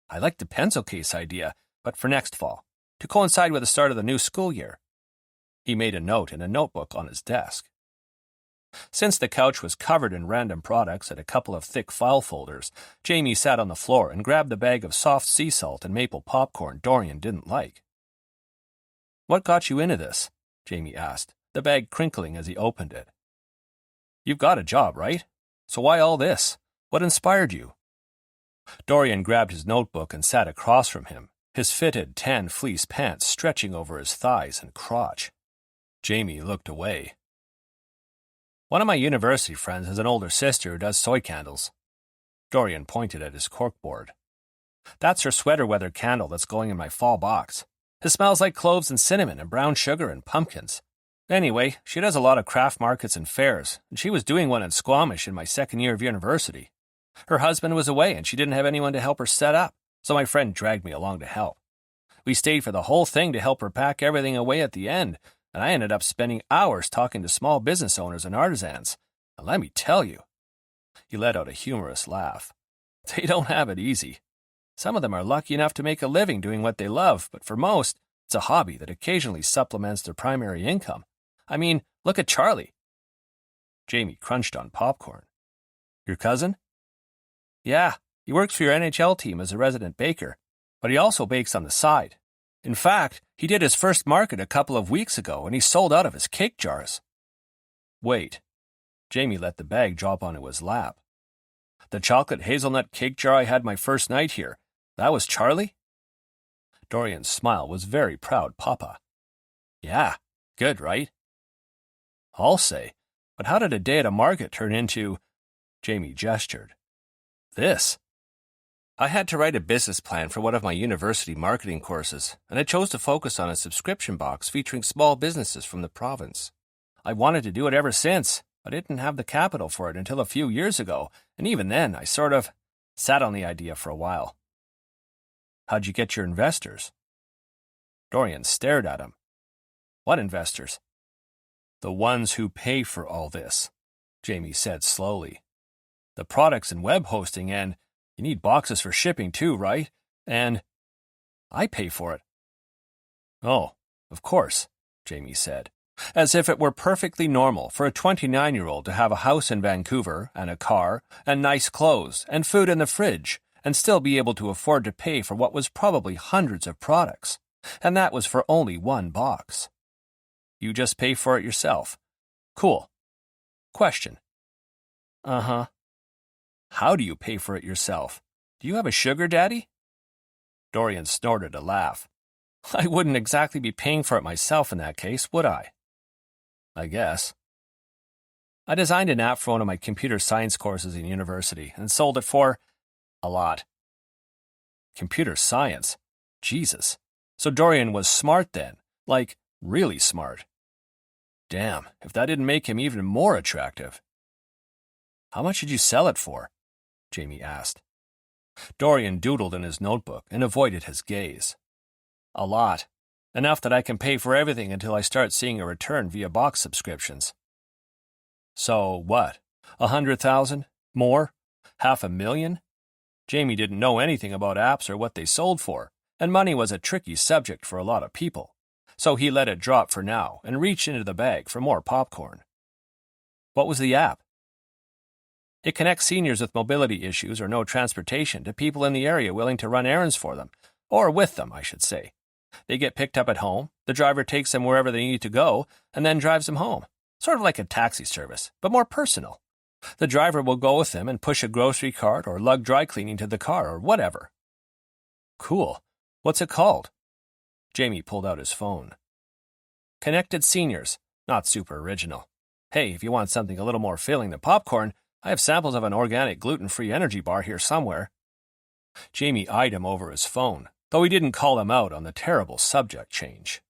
I like the pencil case idea, but for next fall, to coincide with the start of the new school year. He made a note in a notebook on his desk. Since the couch was covered in random products and a couple of thick file folders, Jamie sat on the floor and grabbed the bag of soft sea salt and maple popcorn Dorian didn't like. What got you into this? Jamie asked, the bag crinkling as he opened it. You've got a job, right? So why all this? What inspired you? Dorian grabbed his notebook and sat across from him, his fitted tan fleece pants stretching over his thighs and crotch. Jamie looked away. One of my university friends has an older sister who does soy candles. Dorian pointed at his corkboard. That's her sweater weather candle that's going in my fall box. It smells like cloves and cinnamon and brown sugar and pumpkins. Anyway, she does a lot of craft markets and fairs, and she was doing one in Squamish in my second year of university. Her husband was away and she didn't have anyone to help her set up, so my friend dragged me along to help. We stayed for the whole thing to help her pack everything away at the end, and I ended up spending hours talking to small business owners and artisans. And let me tell you, he let out a humorous laugh. They don't have it easy. Some of them are lucky enough to make a living doing what they love, but for most, it's a hobby that occasionally supplements their primary income. I mean, look at Charlie. Jamie crunched on popcorn. Your cousin? Yeah, he works for your NHL team as a resident baker, but he also bakes on the side. In fact, he did his first market a couple of weeks ago and he sold out of his cake jars. Wait. Jamie let the bag drop onto his lap. The chocolate hazelnut cake jar I had my first night here, that was Charlie? Dorian's smile was very proud papa. Yeah, good, right? I'll say, but how did a day at a market turn into... Jamie gestured. This. I had to write a business plan for one of my university marketing courses, and I chose to focus on a subscription box featuring small businesses from the province. I wanted to do it ever since, but I didn't have the capital for it until a few years ago, and even then I sort of sat on the idea for a while. How'd you get your investors? Dorian stared at him. What investors? The ones who pay for all this, Jamie said slowly. The products and web hosting, and you need boxes for shipping too, right? And I pay for it. Oh, of course, Jamie said, as if it were perfectly normal for a 29-year-old to have a house in Vancouver and a car and nice clothes and food in the fridge and still be able to afford to pay for what was probably hundreds of products, and that was for only one box. You just pay for it yourself. Cool. Question. Uh-huh. How do you pay for it yourself? Do you have a sugar daddy? Dorian snorted a laugh. I wouldn't exactly be paying for it myself in that case, would I? I guess. I designed an app for one of my computer science courses in university and sold it for a lot. Computer science? Jesus. So Dorian was smart then, like really smart. Damn, if that didn't make him even more attractive. How much did you sell it for? Jamie asked. Dorian doodled in his notebook and avoided his gaze. A lot. Enough that I can pay for everything until I start seeing a return via box subscriptions. So what? 100,000? More? 500,000? Jamie didn't know anything about apps or what they sold for, and money was a tricky subject for a lot of people. So he let it drop for now and reached into the bag for more popcorn. What was the app? It connects seniors with mobility issues or no transportation to people in the area willing to run errands for them, or with them, I should say. They get picked up at home, the driver takes them wherever they need to go, and then drives them home. Sort of like a taxi service, but more personal. The driver will go with them and push a grocery cart or lug dry cleaning to the car or whatever. Cool. What's it called? Jamie pulled out his phone. Connected Seniors. Not super original. Hey, if you want something a little more filling than popcorn, I have samples of an organic gluten-free energy bar here somewhere. Jamie eyed him over his phone, though he didn't call him out on the terrible subject change.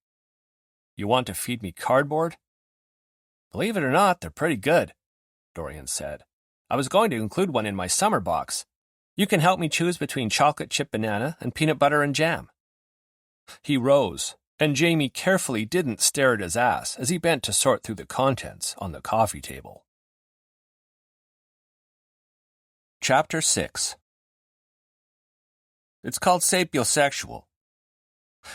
You want to feed me cardboard? Believe it or not, they're pretty good, Dorian said. I was going to include one in my summer box. You can help me choose between chocolate chip banana and peanut butter and jam. He rose, and Jamie carefully didn't stare at his ass as he bent to sort through the contents on the coffee table. Chapter 6. It's called sapiosexual.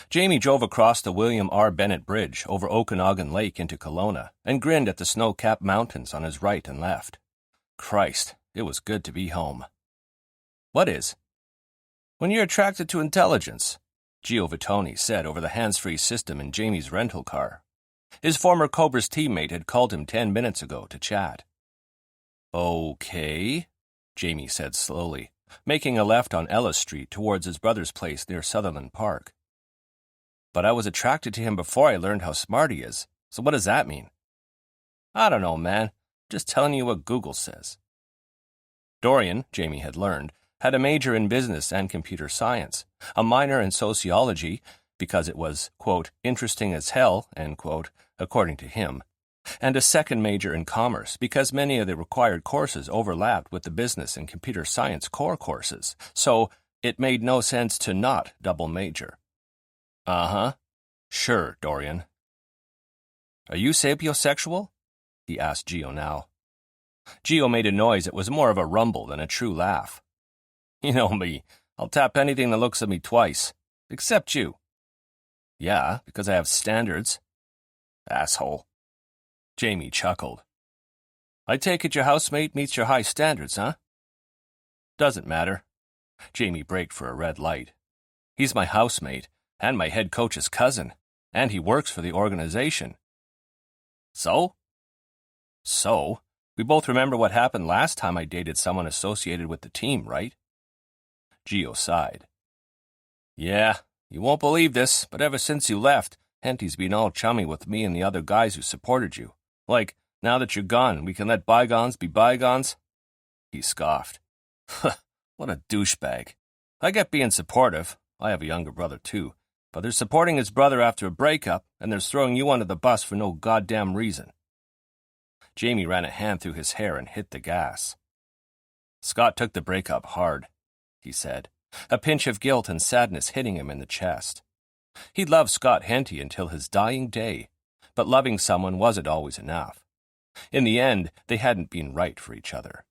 Jamie drove across the William R. Bennett Bridge over Okanagan Lake into Kelowna and grinned at the snow-capped mountains on his right and left. Christ, it was good to be home. What is? When you're attracted to intelligence, Gio Vittoni said over the hands-free system in Jamie's rental car. His former Cobra's teammate had called him 10 minutes ago to chat. Okay, Jamie said slowly, making a left on Ellis Street towards his brother's place near Sutherland Park. But I was attracted to him before I learned how smart he is, so what does that mean? I don't know, man. Just telling you what Google says. Dorian, Jamie had learned, had a major in business and computer science, a minor in sociology, because it was, quote, interesting as hell, end quote, according to him, and a second major in commerce because many of the required courses overlapped with the business and computer science core courses, so it made no sense to not double major. Uh-huh. Sure, Dorian. Are you sapiosexual? He asked Gio now. Gio made a noise that was more of a rumble than a true laugh. You know me. I'll tap anything that looks at me twice. Except you. Yeah, because I have standards. Asshole. Jamie chuckled. I take it your housemate meets your high standards, huh? Doesn't matter. Jamie braked for a red light. He's my housemate, and my head coach's cousin, and he works for the organization. So? So, we both remember what happened last time I dated someone associated with the team, right? Gio sighed. Yeah, you won't believe this, but ever since you left, Henty's been all chummy with me and the other guys who supported you. Like, now that you're gone, we can let bygones be bygones? He scoffed. What a douchebag. I get being supportive. I have a younger brother, too. But there's supporting his brother after a breakup, and there's throwing you under the bus for no goddamn reason. Jamie ran a hand through his hair and hit the gas. Scott took the breakup hard, he said, a pinch of guilt and sadness hitting him in the chest. He'd loved Scott Henty until his dying day, but loving someone wasn't always enough. In the end, they hadn't been right for each other.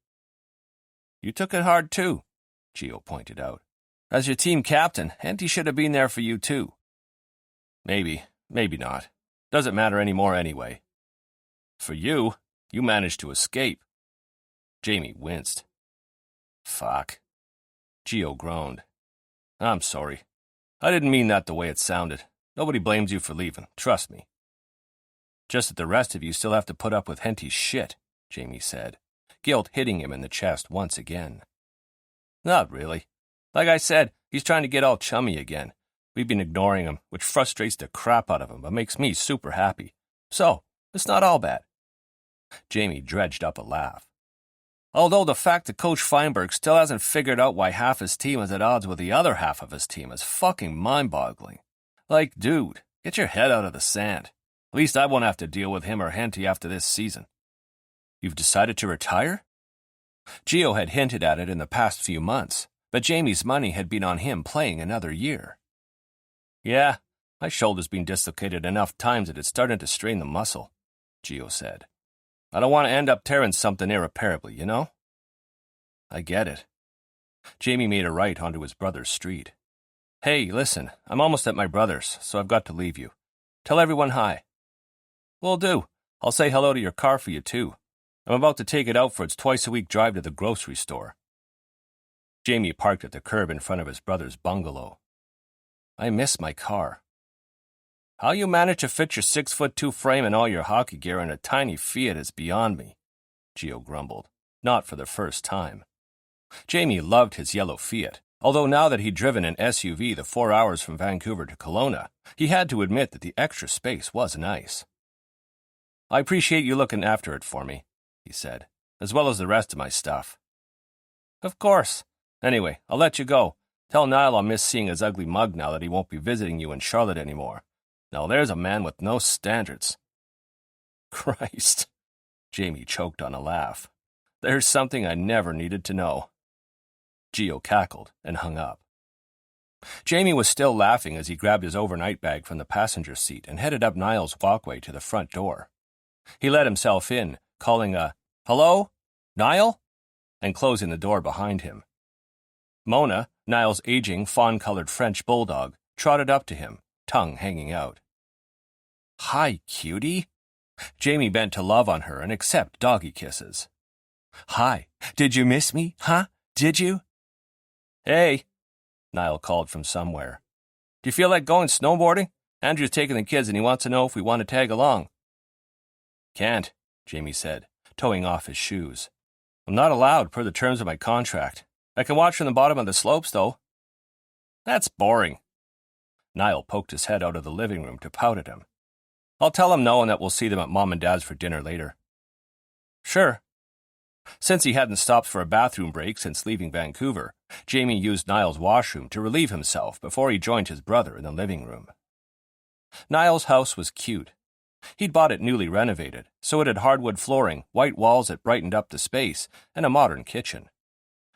You took it hard, too, Gio pointed out. As your team captain, Henty should have been there for you, too. Maybe, maybe not. Doesn't matter anymore anyway. For you, you managed to escape. Jamie winced. Fuck. Gio groaned. I'm sorry. I didn't mean that the way it sounded. Nobody blames you for leaving, trust me. Just that the rest of you still have to put up with Henty's shit, Jamie said, guilt hitting him in the chest once again. Not really. Like I said, he's trying to get all chummy again. We've been ignoring him, which frustrates the crap out of him, but makes me super happy. So, it's not all bad. Jamie dredged up a laugh. Although the fact that Coach Feinberg still hasn't figured out why half his team is at odds with the other half of his team is fucking mind-boggling. Like, dude, get your head out of the sand. At least I won't have to deal with him or Henty after this season. You've decided to retire? Gio had hinted at it in the past few months, but Jamie's money had been on him playing another year. Yeah, my shoulder's been dislocated enough times that it's starting to strain the muscle, Gio said. I don't want to end up tearing something irreparably, you know? I get it. Jamie made a right onto his brother's street. Hey, listen, I'm almost at my brother's, so I've got to leave you. Tell everyone hi. Will do. I'll say hello to your car for you, too. I'm about to take it out for its twice-a-week drive to the grocery store. Jamie parked at the curb in front of his brother's bungalow. I miss my car. How you manage to fit your 6'2" frame and all your hockey gear in a tiny Fiat is beyond me, Gio grumbled, not for the first time. Jamie loved his yellow Fiat, although now that he'd driven an SUV the 4 hours from Vancouver to Kelowna, he had to admit that the extra space was nice. I appreciate you looking after it for me, he said, as well as the rest of my stuff. Of course. Anyway, I'll let you go. Tell Niall I'll miss seeing his ugly mug now that he won't be visiting you in Charlotte anymore. Now there's a man with no standards. Christ. Jamie choked on a laugh. There's something I never needed to know. Gio cackled and hung up. Jamie was still laughing as he grabbed his overnight bag from the passenger seat and headed up Niall's walkway to the front door. He let himself in, calling a, "Hello? Niall?" and closing the door behind him. Mona, Niall's aging, fawn-colored French bulldog, trotted up to him, tongue hanging out. Hi, cutie. Jamie bent to love on her and accept doggy kisses. Hi, did you miss me, huh? Did you? Hey, Niall called from somewhere. Do you feel like going snowboarding? Andrew's taking the kids and he wants to know if we want to tag along. Can't, Jamie said, toeing off his shoes. I'm not allowed per the terms of my contract. I can watch from the bottom of the slopes, though. That's boring. Niall poked his head out of the living room to pout at him. I'll tell him no and that we'll see them at Mom and Dad's for dinner later. Sure. Since he hadn't stopped for a bathroom break since leaving Vancouver, Jamie used Niall's washroom to relieve himself before he joined his brother in the living room. Niall's house was cute. He'd bought it newly renovated, so it had hardwood flooring, white walls that brightened up the space, and a modern kitchen.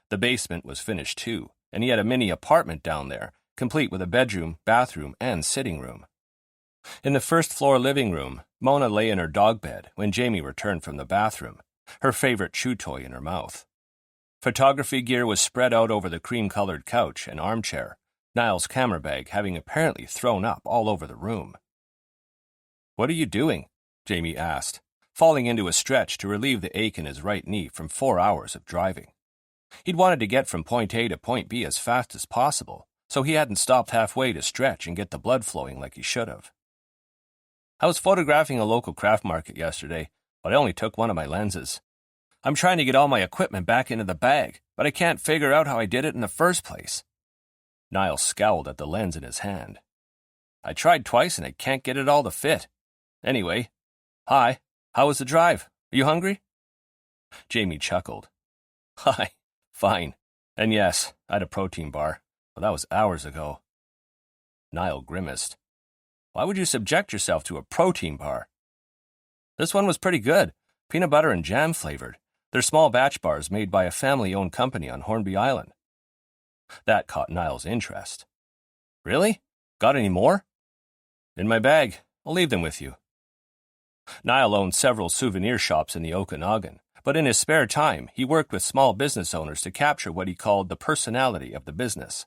The basement was finished too, and he had a mini apartment down there, complete with a bedroom, bathroom, and sitting room. In the first-floor living room, Mona lay in her dog bed when Jamie returned from the bathroom, her favorite chew toy in her mouth. Photography gear was spread out over the cream-colored couch and armchair, Niall's camera bag having apparently thrown up all over the room. What are you doing? Jamie asked, falling into a stretch to relieve the ache in his right knee from 4 hours of driving. He'd wanted to get from point A to point B as fast as possible, so he hadn't stopped halfway to stretch and get the blood flowing like he should have. I was photographing a local craft market yesterday, but I only took one of my lenses. I'm trying to get all my equipment back into the bag, but I can't figure out how I did it in the first place. Niall scowled at the lens in his hand. I tried twice and I can't get it all to fit. Anyway, hi, how was the drive? Are you hungry? Jamie chuckled. Hi, fine. And yes, I had a protein bar, but that was hours ago. Niall grimaced. Why would you subject yourself to a protein bar? This one was pretty good, peanut butter and jam flavored. They're small batch bars made by a family-owned company on Hornby Island. That caught Niall's interest. Really? Got any more? In my bag. I'll leave them with you. Niall owned several souvenir shops in the Okanagan, but in his spare time, he worked with small business owners to capture what he called the personality of the business.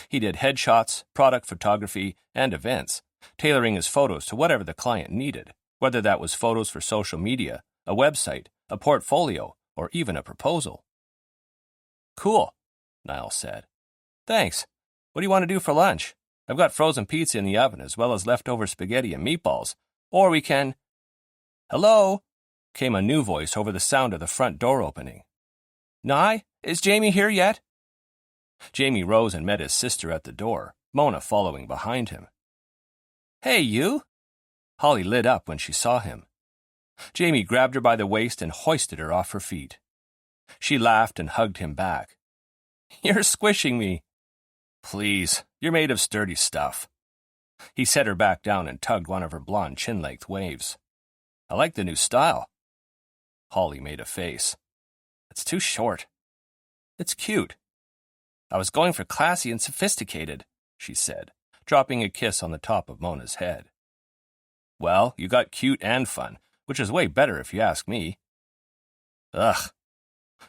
He did headshots, product photography, and events, tailoring his photos to whatever the client needed, whether that was photos for social media, a website, a portfolio, or even a proposal. Cool, Niall said. Thanks. What do you want to do for lunch? I've got frozen pizza in the oven as well as leftover spaghetti and meatballs. Or we can... Hello? Came a new voice over the sound of the front door opening. Nye, is Jamie here yet? Jamie rose and met his sister at the door, Mona following behind him. Hey, you! Holly lit up when she saw him. Jamie grabbed her by the waist and hoisted her off her feet. She laughed and hugged him back. You're squishing me. Please, you're made of sturdy stuff. He set her back down and tugged one of her blonde chin-length waves. I like the new style. Holly made a face. It's too short. It's cute. I was going for classy and sophisticated, she said, dropping a kiss on the top of Mona's head. Well, you got cute and fun, which is way better if you ask me. Ugh.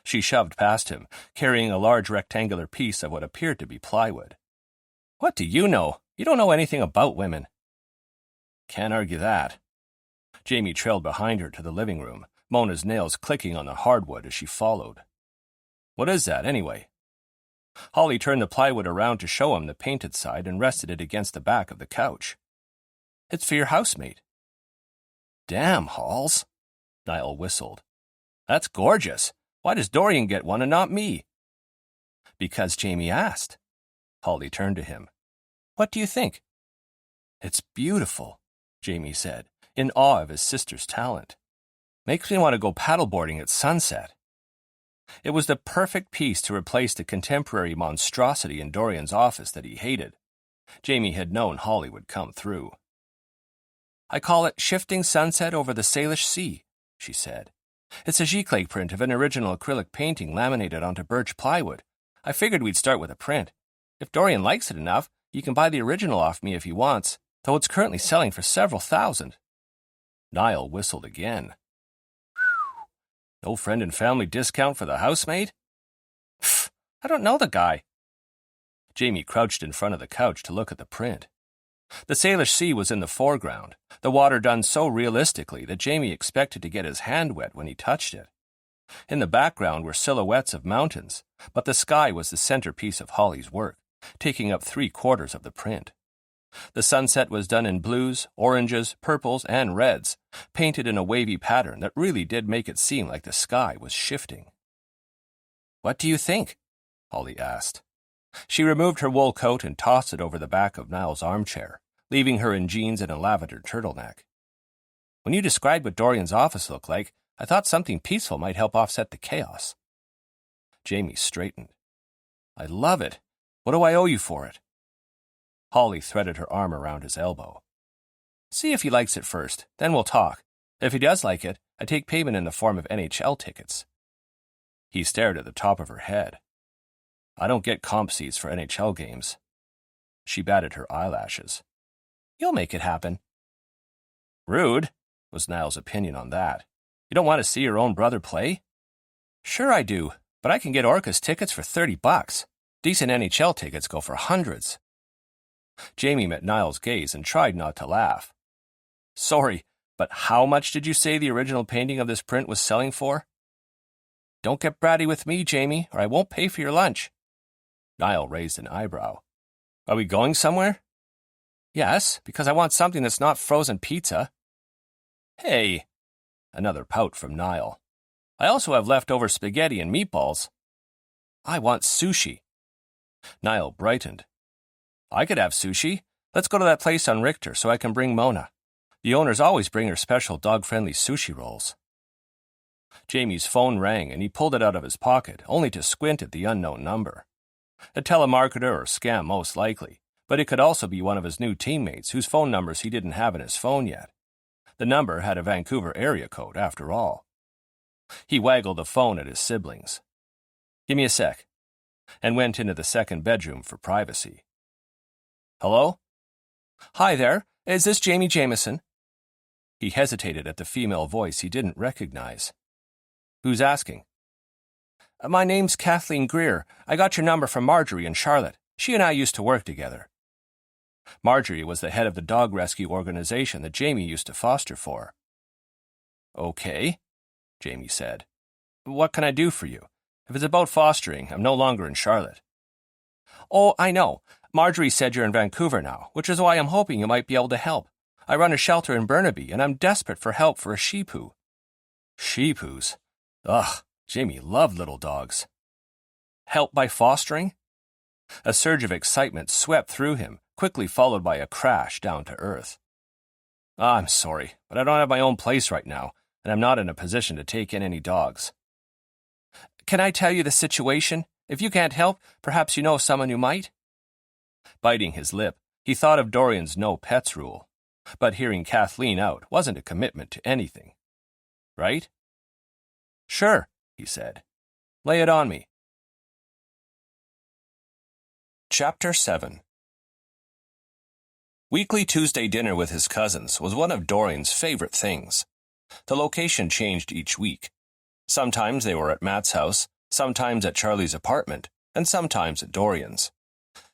She shoved past him, carrying a large rectangular piece of what appeared to be plywood. What do you know? You don't know anything about women. Can't argue that. Jamie trailed behind her to the living room, Mona's nails clicking on the hardwood as she followed. What is that, anyway? Holly turned the plywood around to show him the painted side and rested it against the back of the couch. It's for your housemate. Damn, Halls, Niall whistled. That's gorgeous. Why does Dorian get one and not me? Because Jamie asked. Holly turned to him. What do you think? It's beautiful, Jamie said, in awe of his sister's talent. Makes me want to go paddleboarding at sunset. It was the perfect piece to replace the contemporary monstrosity in Dorian's office that he hated. Jamie had known Holly would come through. I call it Shifting Sunset Over the Salish Sea, she said. It's a giclée print of an original acrylic painting laminated onto birch plywood. I figured we'd start with a print. If Dorian likes it enough, you can buy the original off me if he wants, though it's currently selling for several thousand. Niall whistled again. No friend and family discount for the housemaid? Pfft, I don't know the guy. Jamie crouched in front of the couch to look at the print. The Salish Sea was in the foreground, the water done so realistically that Jamie expected to get his hand wet when he touched it. In the background were silhouettes of mountains, but the sky was the centerpiece of Holly's work, taking up 3/4 of the print. The sunset was done in blues, oranges, purples, and reds, painted in a wavy pattern that really did make it seem like the sky was shifting. What do you think? Holly asked. She removed her wool coat and tossed it over the back of Niall's armchair, leaving her in jeans and a lavender turtleneck. When you described what Dorian's office looked like, I thought something peaceful might help offset the chaos. Jamie straightened. I love it. What do I owe you for it? Holly threaded her arm around his elbow. See if he likes it first, then we'll talk. If he does like it, I take payment in the form of NHL tickets. He stared at the top of her head. I don't get comp seats for NHL games. She batted her eyelashes. You'll make it happen. Rude, was Niall's opinion on that. You don't want to see your own brother play? Sure I do, but I can get Orcas tickets for $30. Decent NHL tickets go for hundreds. Jamie met Niall's gaze and tried not to laugh. Sorry, but how much did you say the original painting of this print was selling for? Don't get bratty with me, Jamie, or I won't pay for your lunch. Niall raised an eyebrow. Are we going somewhere? Yes, because I want something that's not frozen pizza. Hey! Another pout from Niall. I also have leftover spaghetti and meatballs. I want sushi. Niall brightened. I could have sushi. Let's go to that place on Richter so I can bring Mona. The owners always bring her special dog-friendly sushi rolls. Jamie's phone rang and he pulled it out of his pocket, only to squint at the unknown number. A telemarketer or scam most likely, but it could also be one of his new teammates whose phone numbers he didn't have in his phone yet. The number had a Vancouver area code, after all. He waggled the phone at his siblings. Give me a sec, and went into the second bedroom for privacy. Hello? Hi there, is this Jamie Jameson? He hesitated at the female voice he didn't recognize. Who's asking? My name's Kathleen Greer. I got your number from Marjorie in Charlotte. She and I used to work together. Marjorie was the head of the dog rescue organization that Jamie used to foster for. Okay, Jamie said. What can I do for you? If it's about fostering, I'm no longer in Charlotte. Oh, I know. Marjorie said you're in Vancouver now, which is why I'm hoping you might be able to help. I run a shelter in Burnaby, and I'm desperate for help for a sheepoo. Sheepoos? Ugh, Jamie loved little dogs. Help by fostering? A surge of excitement swept through him, quickly followed by a crash down to earth. I'm sorry, but I don't have my own place right now, and I'm not in a position to take in any dogs. Can I tell you the situation? If you can't help, perhaps you know someone who might? Biting his lip, He thought of Dorian's no pets rule, but hearing Kathleen out wasn't a commitment to anything. Right? Sure, he said. Lay it on me. Chapter 7. Weekly Tuesday dinner with his cousins was one of Dorian's favorite things. The location changed each week. Sometimes they were at Matt's house, sometimes at Charlie's apartment, and sometimes at Dorian's.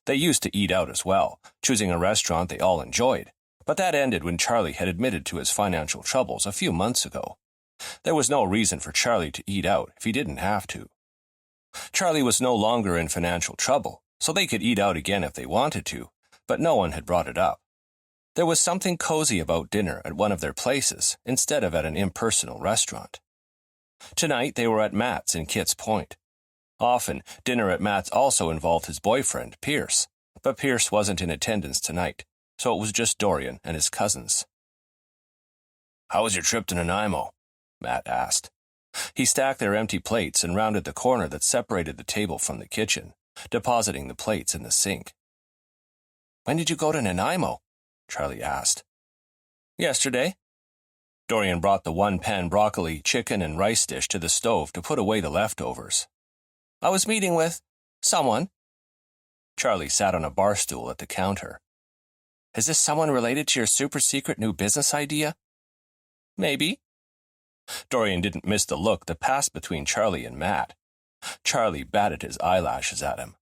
They used to eat out as well, choosing a restaurant they all enjoyed, but that ended when Charlie had admitted to his financial troubles a few months ago. There was no reason for Charlie to eat out if he didn't have to. Charlie was no longer in financial trouble, so they could eat out again if they wanted to, but no one had brought it up. There was something cozy about dinner at one of their places instead of at an impersonal restaurant. Tonight they were at Matt's in Kitts Point. Often, dinner at Matt's also involved his boyfriend, Pierce, but Pierce wasn't in attendance tonight, so it was just Dorian and his cousins. "How was your trip to Nanaimo?" Matt asked. He stacked their empty plates and rounded the corner that separated the table from the kitchen, depositing the plates in the sink. "When did you go to Nanaimo?" Charlie asked. "Yesterday." Dorian brought the one-pan broccoli, chicken, and rice dish to the stove to put away the leftovers. "I was meeting with someone." Charlie sat on a bar stool at the counter. "Is this someone related to your super-secret new business idea?" "Maybe." Dorian didn't miss the look that passed between Charlie and Matt. Charlie batted his eyelashes at him.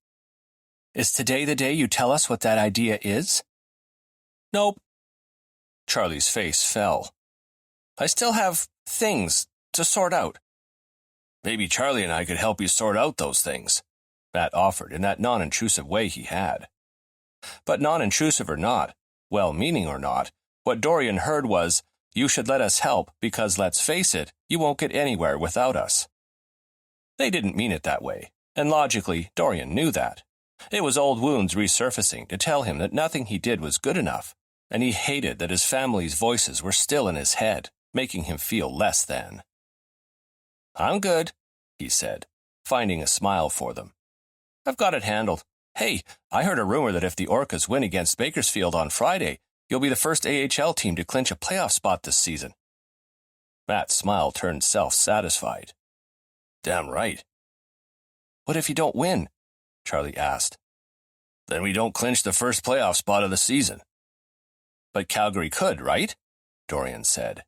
"Is today the day you tell us what that idea is?" "Nope." Charlie's face fell. "I still have things to sort out." "Maybe Charlie and I could help you sort out those things," Matt offered in that non-intrusive way he had. But non-intrusive or not, well-meaning or not, what Dorian heard was, "You should let us help because, let's face it, you won't get anywhere without us." They didn't mean it that way, and logically, Dorian knew that. It was old wounds resurfacing to tell him that nothing he did was good enough, and he hated that his family's voices were still in his head, making him feel less than. "I'm good," he said, finding a smile for them. "I've got it handled. Hey, I heard a rumor that if the Orcas win against Bakersfield on Friday, you'll be the first AHL team to clinch a playoff spot this season." Matt's smile turned self-satisfied. "Damn right." "What if you don't win?" Charlie asked. "Then we don't clinch the first playoff spot of the season." "But Calgary could, right?" Dorian said.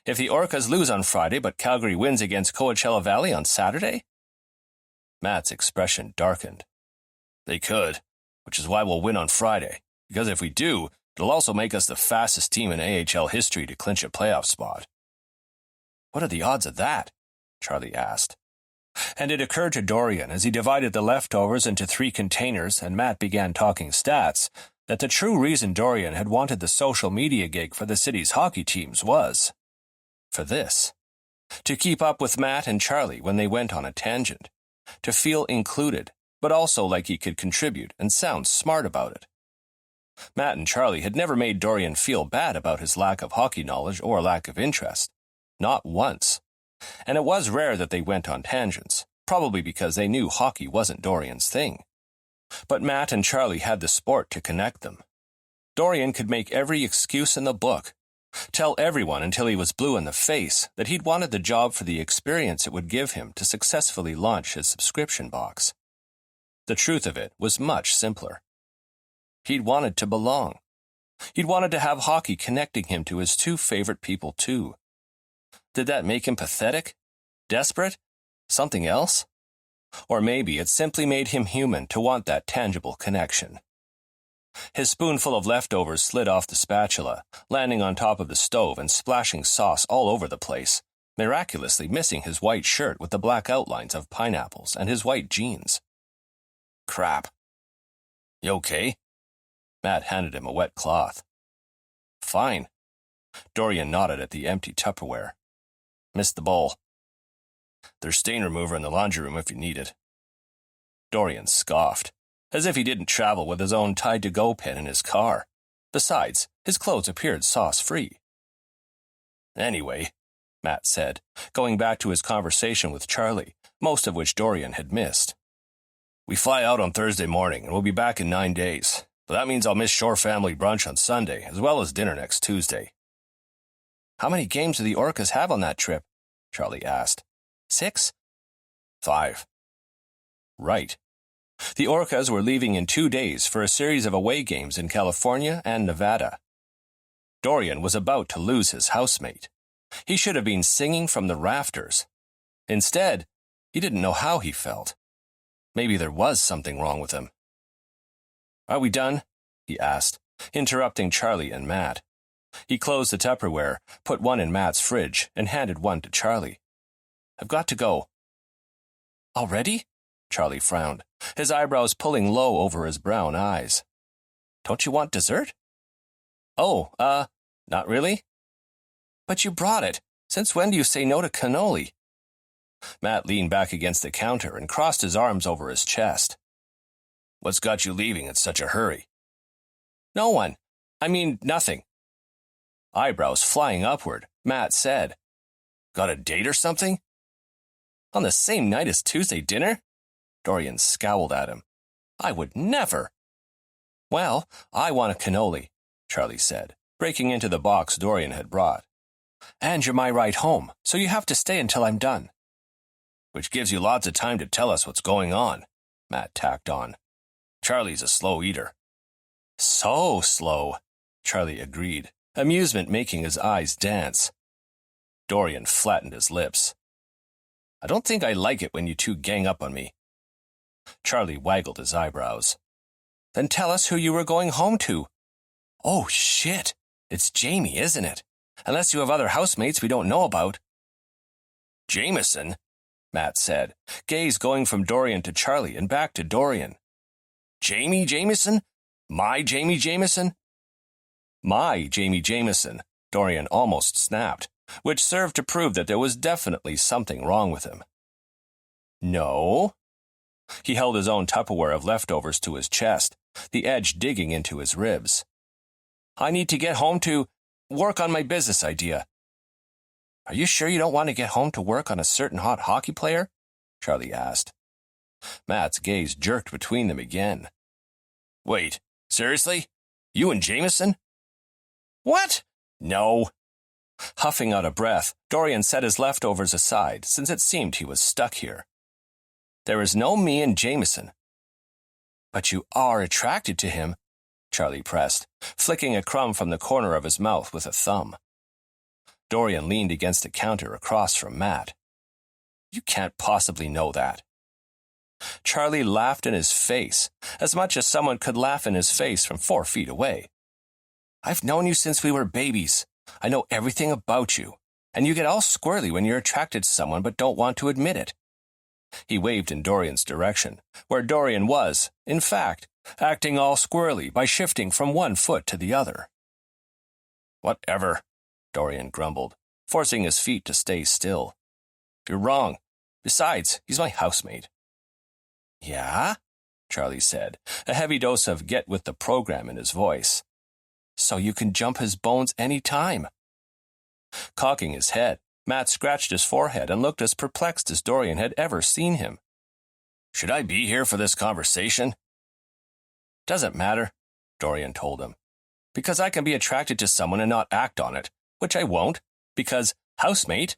"If the Orcas lose on Friday but Calgary wins against Coachella Valley on Saturday?" Matt's expression darkened. "They could, which is why we'll win on Friday, because if we do, it'll also make us the fastest team in AHL history to clinch a playoff spot." "What are the odds of that?" Charlie asked. And it occurred to Dorian as he divided the leftovers into 3 containers and Matt began talking stats that the true reason Dorian had wanted the social media gig for the city's hockey teams was for this: to keep up with Matt and Charlie when they went on a tangent, to feel included, but also like he could contribute and sound smart about it. Matt and Charlie had never made Dorian feel bad about his lack of hockey knowledge or lack of interest. Not once. And it was rare that they went on tangents, probably because they knew hockey wasn't Dorian's thing. But Matt and Charlie had the sport to connect them. Dorian could make every excuse in the book, tell everyone until he was blue in the face that he'd wanted the job for the experience it would give him to successfully launch his subscription box. The truth of it was much simpler. He'd wanted to belong. He'd wanted to have hockey connecting him to his 2 favorite people too. Did that make him pathetic? Desperate? Something else? Or maybe it simply made him human to want that tangible connection. His spoonful of leftovers slid off the spatula, landing on top of the stove and splashing sauce all over the place, miraculously missing his white shirt with the black outlines of pineapples and his white jeans. "Crap. You okay?" Matt handed him a wet cloth. "Fine." Dorian nodded at the empty Tupperware. "Missed the bowl." "There's stain remover in the laundry room if you need it." Dorian scoffed, as if he didn't travel with his own tied-to-go pen in his car. Besides, his clothes appeared sauce-free. "Anyway," Matt said, going back to his conversation with Charlie, most of which Dorian had missed. "We fly out on Thursday morning, and we'll be back in 9 days. But that means I'll miss shore family brunch on Sunday, as well as dinner next Tuesday. How many games do the Orcas have on that trip? Charlie asked. 6? 5. Right. The Orcas were leaving in 2 days for a series of away games in California and Nevada. Dorian was about to lose his housemate. He should have been singing from the rafters. Instead, he didn't know how he felt. Maybe there was something wrong with him. Are we done? He asked, interrupting Charlie and Matt. He closed the Tupperware, put one in Matt's fridge, and handed one to Charlie. I've got to go. Already? Charlie frowned, his eyebrows pulling low over his brown eyes. Don't you want dessert? Oh, not really? But you brought it. Since when do you say no to cannoli? Matt leaned back against the counter and crossed his arms over his chest. What's got you leaving in such a hurry? No one. I mean, nothing. Eyebrows flying upward, Matt said. Got a date or something? On the same night as Tuesday dinner? Dorian scowled at him. I would never. Well, I want a cannoli, Charlie said, breaking into the box Dorian had brought. And you're my ride home, so you have to stay until I'm done. Which gives you lots of time to tell us what's going on, Matt tacked on. Charlie's a slow eater. So slow, Charlie agreed, amusement making his eyes dance. Dorian flattened his lips. I don't think I like it when you two gang up on me. Charlie waggled his eyebrows. Then tell us who you were going home to. Oh, shit. It's Jamie, isn't it? Unless you have other housemates we don't know about. Jameson, Matt said, gaze going from Dorian to Charlie and back to Dorian. Jamie Jameson? My Jamie Jameson? My Jamie Jameson, Dorian almost snapped, which served to prove that there was definitely something wrong with him. No. He held his own Tupperware of leftovers to his chest, the edge digging into his ribs. I need to get home to work on my business idea. Are you sure you don't want to get home to work on a certain hot hockey player? Charlie asked. Matt's gaze jerked between them again. Wait, seriously? You and Jameson? What? No. Huffing out a breath, Dorian set his leftovers aside, since it seemed he was stuck here. There is no me and Jameson. But you are attracted to him, Charlie pressed, flicking a crumb from the corner of his mouth with a thumb. Dorian leaned against the counter across from Matt. You can't possibly know that. Charlie laughed in his face, as much as someone could laugh in his face from 4 feet away. I've known you since we were babies. I know everything about you, and you get all squirrely when you're attracted to someone but don't want to admit it. He waved in Dorian's direction, where Dorian was, in fact, acting all squirrely by shifting from one foot to the other. Whatever, Dorian grumbled, forcing his feet to stay still. You're wrong. Besides, he's my housemate. Yeah? Charlie said, a heavy dose of get with the program in his voice. So you can jump his bones any time. Cocking his head, Matt scratched his forehead and looked as perplexed as Dorian had ever seen him. Should I be here for this conversation? Doesn't matter, Dorian told him. Because I can be attracted to someone and not act on it, which I won't, because housemate,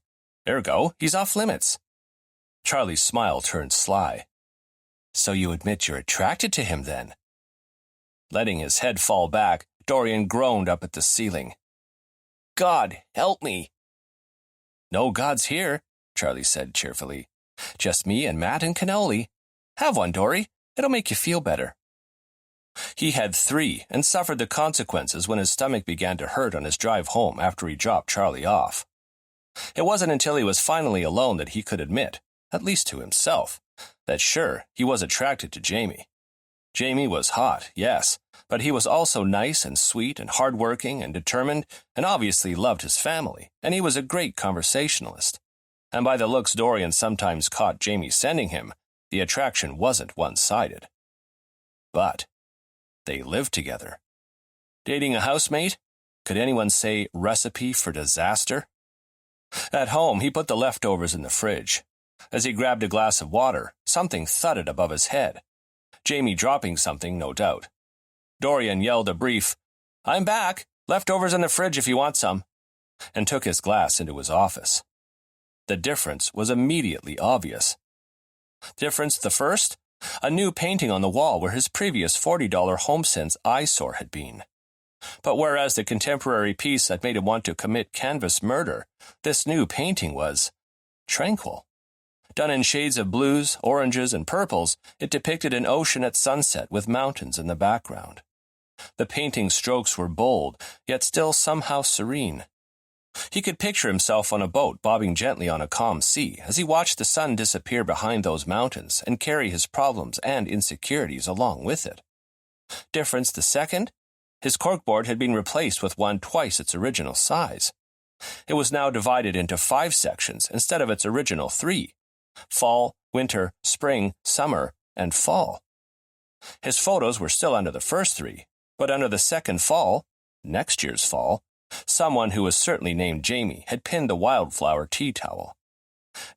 ergo, he's off limits. Charlie's smile turned sly. So you admit you're attracted to him, then? Letting his head fall back, Dorian groaned up at the ceiling. God, help me. No gods here, Charlie said cheerfully. Just me and Matt and cannoli. Have one, Dory. It'll make you feel better. He had 3 and suffered the consequences when his stomach began to hurt on his drive home after he dropped Charlie off. It wasn't until he was finally alone that he could admit, at least to himself, that sure, he was attracted to Jamie. Jamie was hot, yes, but he was also nice and sweet and hard-working and determined and obviously loved his family, and he was a great conversationalist. And by the looks Dorian sometimes caught Jamie sending him, the attraction wasn't one-sided. But they lived together. Dating a housemate? Could anyone say recipe for disaster? At home, he put the leftovers in the fridge. As he grabbed a glass of water, something thudded above his head. Jamie dropping something, no doubt. Dorian yelled a brief, "I'm back, leftovers in the fridge if you want some," and took his glass into his office. The difference was immediately obvious. Difference the first? A new painting on the wall where his previous $40 HomeSense eyesore had been. But whereas the contemporary piece had made him want to commit canvas murder, this new painting was tranquil. Done in shades of blues, oranges, and purples, it depicted an ocean at sunset with mountains in the background. The painting's strokes were bold, yet still somehow serene. He could picture himself on a boat bobbing gently on a calm sea as he watched the sun disappear behind those mountains and carry his problems and insecurities along with it. Difference the second? His corkboard had been replaced with one twice its original size. It was now divided into 5 sections instead of its original 3. Fall, winter, spring, summer, and fall. His photos were still under the first 3, but under the second fall, next year's fall, someone who was certainly named Jamie had pinned the wildflower tea towel.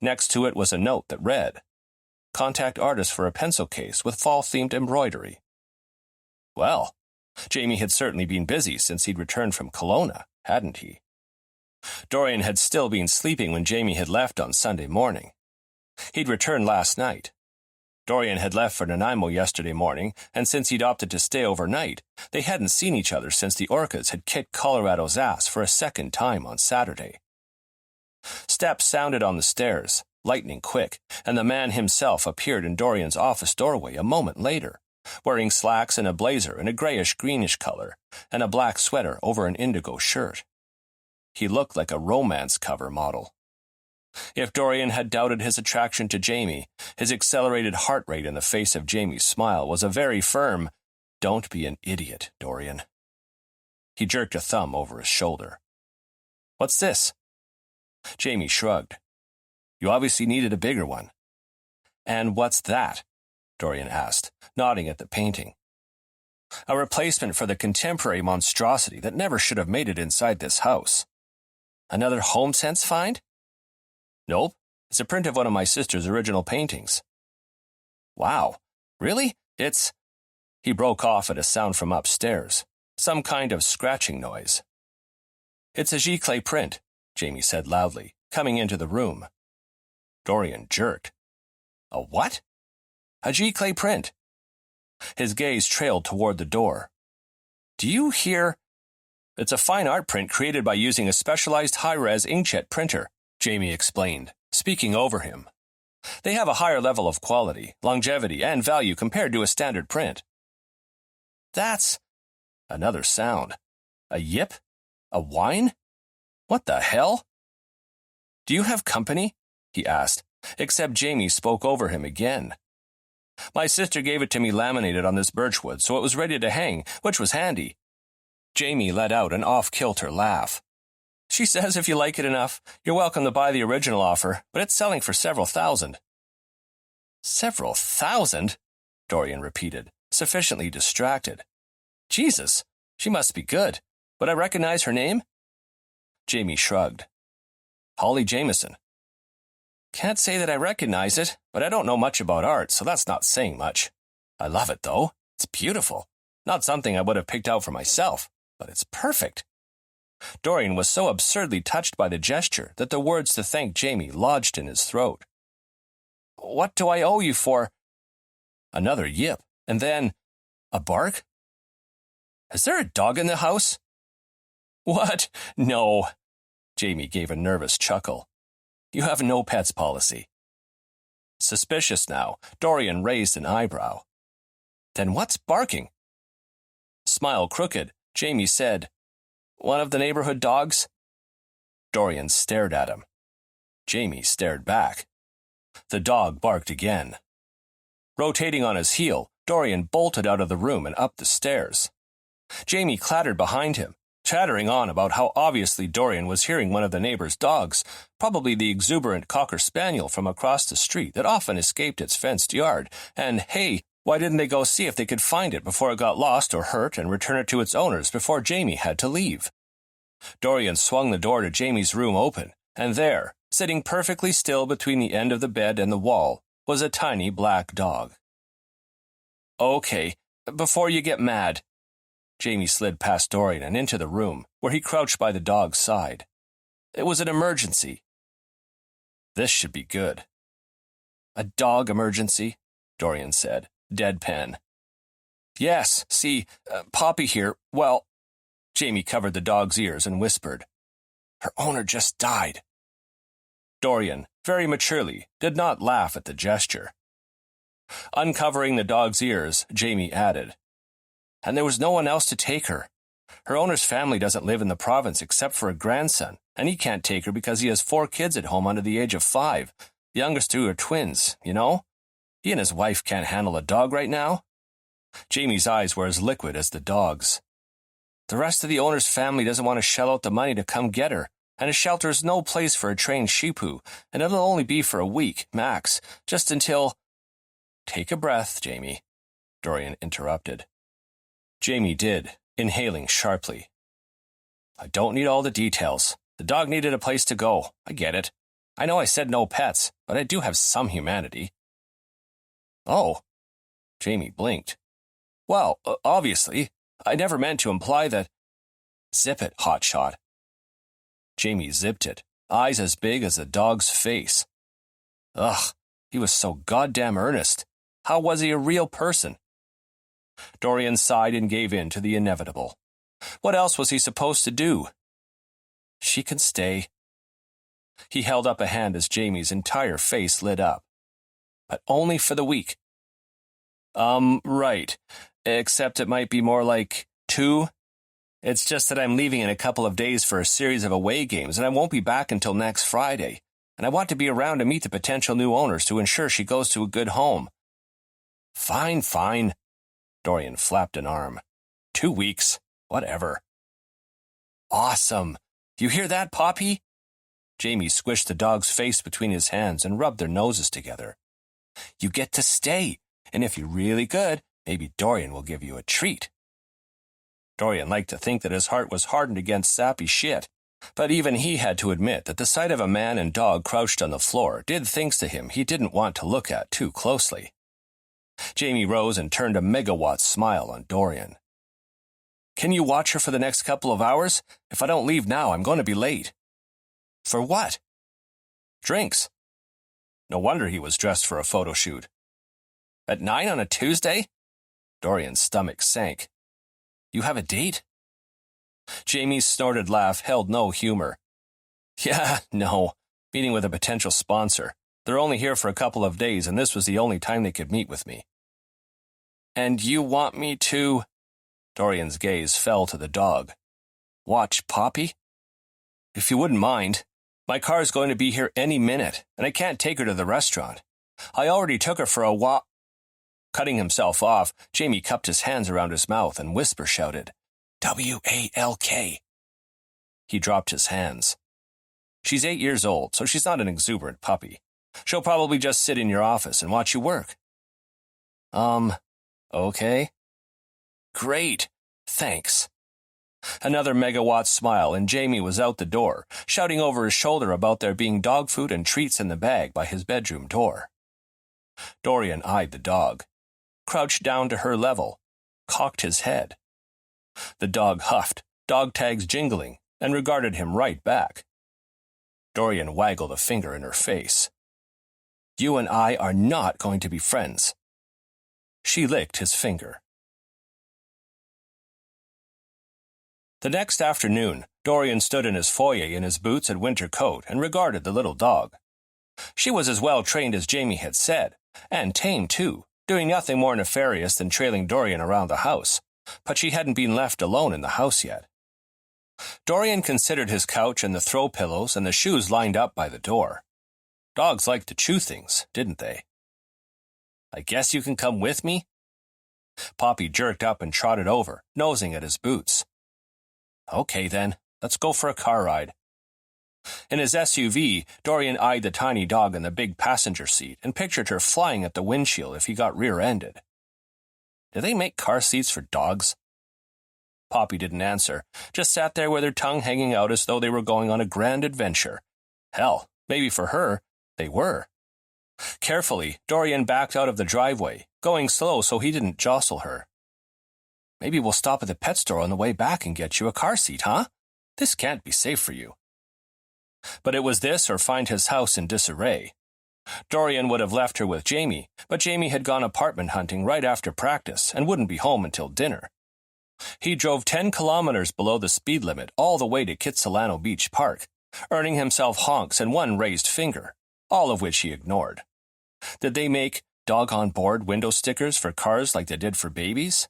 Next to it was a note that read, "Contact artist for a pencil case with fall-themed embroidery." Well, Jamie had certainly been busy since he'd returned from Kelowna, hadn't he? Dorian had still been sleeping when Jamie had left on Sunday morning. He'd returned last night. Dorian had left for Nanaimo yesterday morning, and since he'd opted to stay overnight, they hadn't seen each other since the Orcas had kicked Colorado's ass for a second time on Saturday. Steps sounded on the stairs, lightning quick, and the man himself appeared in Dorian's office doorway a moment later, wearing slacks and a blazer in a grayish-greenish color, and a black sweater over an indigo shirt. He looked like a romance cover model. If Dorian had doubted his attraction to Jamie, his accelerated heart rate in the face of Jamie's smile was a very firm, "Don't be an idiot, Dorian." He jerked a thumb over his shoulder. "What's this?" Jamie shrugged. "You obviously needed a bigger one." "And what's that?" Dorian asked, nodding at the painting. "A replacement for the contemporary monstrosity that never should have made it inside this house." "Another HomeSense find?" "Nope. It's a print of one of my sister's original paintings." "Wow. Really? It's—" He broke off at a sound from upstairs, some kind of scratching noise. "It's a giclée print," Jamie said loudly, coming into the room. Dorian jerked. "A what?" "A giclée print." His gaze trailed toward the door. "Do you hear—" "It's a fine art print created by using a specialized high-res inkjet printer," Jamie explained, speaking over him. "They have a higher level of quality, longevity, and value compared to a standard print." "That's—" Another sound. A yip? A whine? What the hell? "Do you have company?" he asked, except Jamie spoke over him again. "My sister gave it to me laminated on this birchwood, so it was ready to hang, which was handy." Jamie let out an off-kilter laugh. "She says if you like it enough, you're welcome to buy the original offer, but it's selling for several thousand." "Several thousand?" Dorian repeated, sufficiently distracted. "Jesus, she must be good. Would I recognize her name?" Jamie shrugged. "Holly Jameson." "Can't say that I recognize it, but I don't know much about art, so that's not saying much. I love it, though. It's beautiful. Not something I would have picked out for myself, but it's perfect." Dorian was so absurdly touched by the gesture that the words to thank Jamie lodged in his throat. "What do I owe you for—" Another yip, and then a bark. "Is there a dog in the house?" "What? No." Jamie gave a nervous chuckle. "You have no pets policy." Suspicious now, Dorian raised an eyebrow. "Then what's barking?" Smile crooked, Jamie said, "One of the neighborhood dogs?" Dorian stared at him. Jamie stared back. The dog barked again. Rotating on his heel, Dorian bolted out of the room and up the stairs. Jamie clattered behind him, chattering on about how obviously Dorian was hearing one of the neighbor's dogs, probably the exuberant cocker spaniel from across the street that often escaped its fenced yard, and hey, why didn't they go see if they could find it before it got lost or hurt and return it to its owners before Jamie had to leave? Dorian swung the door to Jamie's room open, and there, sitting perfectly still between the end of the bed and the wall, was a tiny black dog. "Okay, before you get mad," Jamie slid past Dorian and into the room, where he crouched by the dog's side. It was an emergency. This should be good. A dog emergency, Dorian said, deadpan. Yes, see, Poppy here, well, Jamie covered the dog's ears and whispered. Her owner just died. Dorian, very maturely, did not laugh at the gesture. Uncovering the dog's ears, Jamie added, and there was no one else to take her. Her owner's family doesn't live in the province except for a grandson, and he can't take her because he has 4 kids at home under the age of 5. The youngest 2 are twins, you know? He and his wife can't handle a dog right now. Jamie's eyes were as liquid as the dog's. The rest of the owner's family doesn't want to shell out the money to come get her, and a shelter is no place for a trained sheepoo, and it'll only be for a week, max, just until— Take a breath, Jamie, Dorian interrupted. Jamie did, inhaling sharply. I don't need all the details. The dog needed a place to go. I get it. I know I said no pets, but I do have some humanity. Oh, Jamie blinked. Well, obviously, I never meant to imply that— Zip it, hotshot. Jamie zipped it, eyes as big as the dog's face. Ugh, he was so goddamn earnest. How was he a real person? Dorian sighed and gave in to the inevitable. What else was he supposed to do? She can stay. He held up a hand as Jamie's entire face lit up. But only for the week. Right. Except it might be more like 2. It's just that I'm leaving in a couple of days for a series of away games, and I won't be back until next Friday. And I want to be around to meet the potential new owners to ensure she goes to a good home. Fine. Dorian flapped an arm. 2 weeks. Whatever. Awesome. You hear that, Poppy? Jamie squished the dog's face between his hands and rubbed their noses together. You get to stay, and if you're really good, maybe Dorian will give you a treat. Dorian liked to think that his heart was hardened against sappy shit, but even he had to admit that the sight of a man and dog crouched on the floor did things to him he didn't want to look at too closely. Jamie rose and turned a megawatt smile on Dorian. Can you watch her for the next couple of hours? If I don't leave now, I'm going to be late. For what? Drinks. No wonder he was dressed for a photo shoot. At 9 on a Tuesday? Dorian's stomach sank. You have a date? Jamie's snorted laugh held no humor. Yeah, no. Meeting with a potential sponsor. They're only here for a couple of days, and this was the only time they could meet with me. And you want me to— Dorian's gaze fell to the dog. Watch Poppy? If you wouldn't mind. My car's going to be here any minute, and I can't take her to the restaurant. I already took her for a walk. Cutting himself off, Jamie cupped his hands around his mouth and whisper shouted, W-A-L-K. He dropped his hands. She's 8 years old, so she's not an exuberant puppy. She'll probably just sit in your office and watch you work. Okay. Great. Thanks. Another megawatt smile, and Jamie was out the door, shouting over his shoulder about there being dog food and treats in the bag by his bedroom door. Dorian eyed the dog, crouched down to her level, cocked his head. The dog huffed, dog tags jingling, and regarded him right back. Dorian waggled a finger in her face. You and I are not going to be friends. She licked his finger. The next afternoon, Dorian stood in his foyer in his boots and winter coat and regarded the little dog. She was as well trained as Jamie had said, and tame too, doing nothing more nefarious than trailing Dorian around the house, but she hadn't been left alone in the house yet. Dorian considered his couch and the throw pillows and the shoes lined up by the door. Dogs liked to chew things, didn't they? I guess you can come with me? Poppy jerked up and trotted over, nosing at his boots. Okay then, let's go for a car ride. In his SUV, Dorian eyed the tiny dog in the big passenger seat and pictured her flying at the windshield if he got rear-ended. Do they make car seats for dogs? Poppy didn't answer, just sat there with her tongue hanging out as though they were going on a grand adventure. Hell, maybe for her, they were. Carefully, Dorian backed out of the driveway, going slow so he didn't jostle her. Maybe we'll stop at the pet store on the way back and get you a car seat, huh? This can't be safe for you. But it was this or find his house in disarray. Dorian would have left her with Jamie, but Jamie had gone apartment hunting right after practice and wouldn't be home until dinner. He drove 10 kilometers below the speed limit all the way to Kitsilano Beach Park, earning himself honks and one raised finger, all of which he ignored. Did they make dog on board window stickers for cars like they did for babies?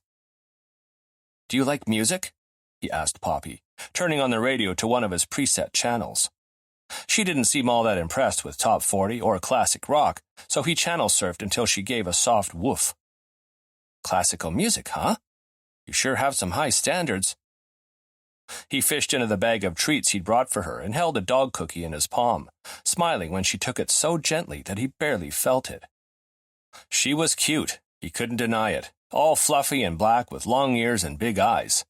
Do you like music? He asked Poppy, turning on the radio to one of his preset channels. She didn't seem all that impressed with top 40 or classic rock, so he channel surfed until she gave a soft woof. Classical music, huh? You sure have some high standards. He fished into the bag of treats he'd brought for her and held a dog cookie in his palm, smiling when she took it so gently that he barely felt it. She was cute, he couldn't deny it, all fluffy and black with long ears and big eyes.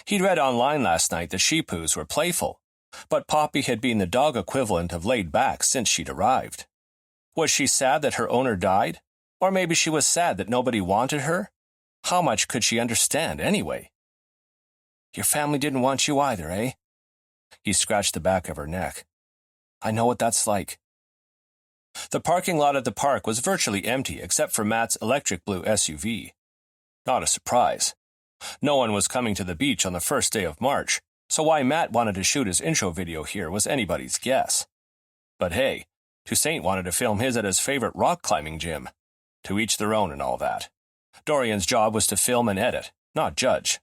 He'd read online last night that Shih Tzus were playful, but Poppy had been the dog equivalent of laid back since she'd arrived. Was she sad that her owner died? Or maybe she was sad that nobody wanted her? How much could she understand anyway? Your family didn't want you either, eh? He scratched the back of her neck. I know what that's like. The parking lot at the park was virtually empty except for Matt's electric blue SUV. Not a surprise. No one was coming to the beach on the first day of March, so why Matt wanted to shoot his intro video here was anybody's guess. But hey, Toussaint wanted to film his at his favorite rock climbing gym. To each their own and all that. Dorian's job was to film and edit, not judge.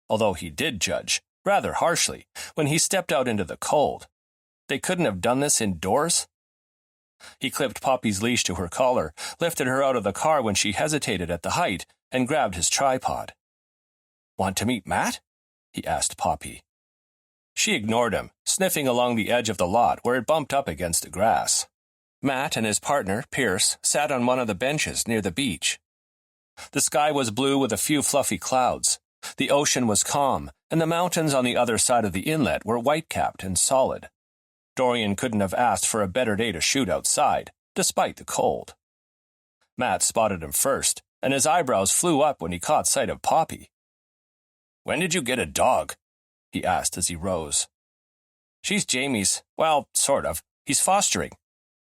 Although he did judge, rather harshly, when he stepped out into the cold. They couldn't have done this indoors? He clipped Poppy's leash to her collar, lifted her out of the car when she hesitated at the height, and grabbed his tripod. Want to meet Matt? He asked Poppy. She ignored him, sniffing along the edge of the lot where it bumped up against the grass. Matt and his partner, Pierce, sat on one of the benches near the beach. The sky was blue with a few fluffy clouds. The ocean was calm, and the mountains on the other side of the inlet were white-capped and solid. Dorian couldn't have asked for a better day to shoot outside, despite the cold. Matt spotted him first, and his eyebrows flew up when he caught sight of Poppy. When did you get a dog? He asked as he rose. She's Jamie's. Well, sort of. He's fostering.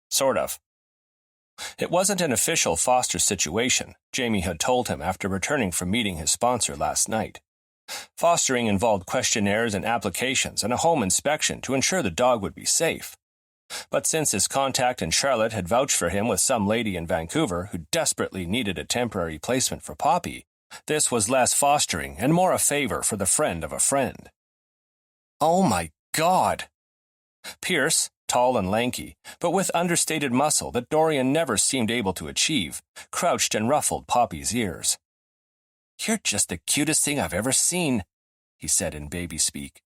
Sort of. It wasn't an official foster situation, Jamie had told him after returning from meeting his sponsor last night. Fostering involved questionnaires and applications and a home inspection to ensure the dog would be safe. But since his contact in Charlotte had vouched for him with some lady in Vancouver who desperately needed a temporary placement for Poppy, this was less fostering and more a favor for the friend of a friend. Oh my God! Pierce, tall and lanky, but with understated muscle that Dorian never seemed able to achieve, crouched and ruffled Poppy's ears. You're just the cutest thing I've ever seen, he said in baby speak.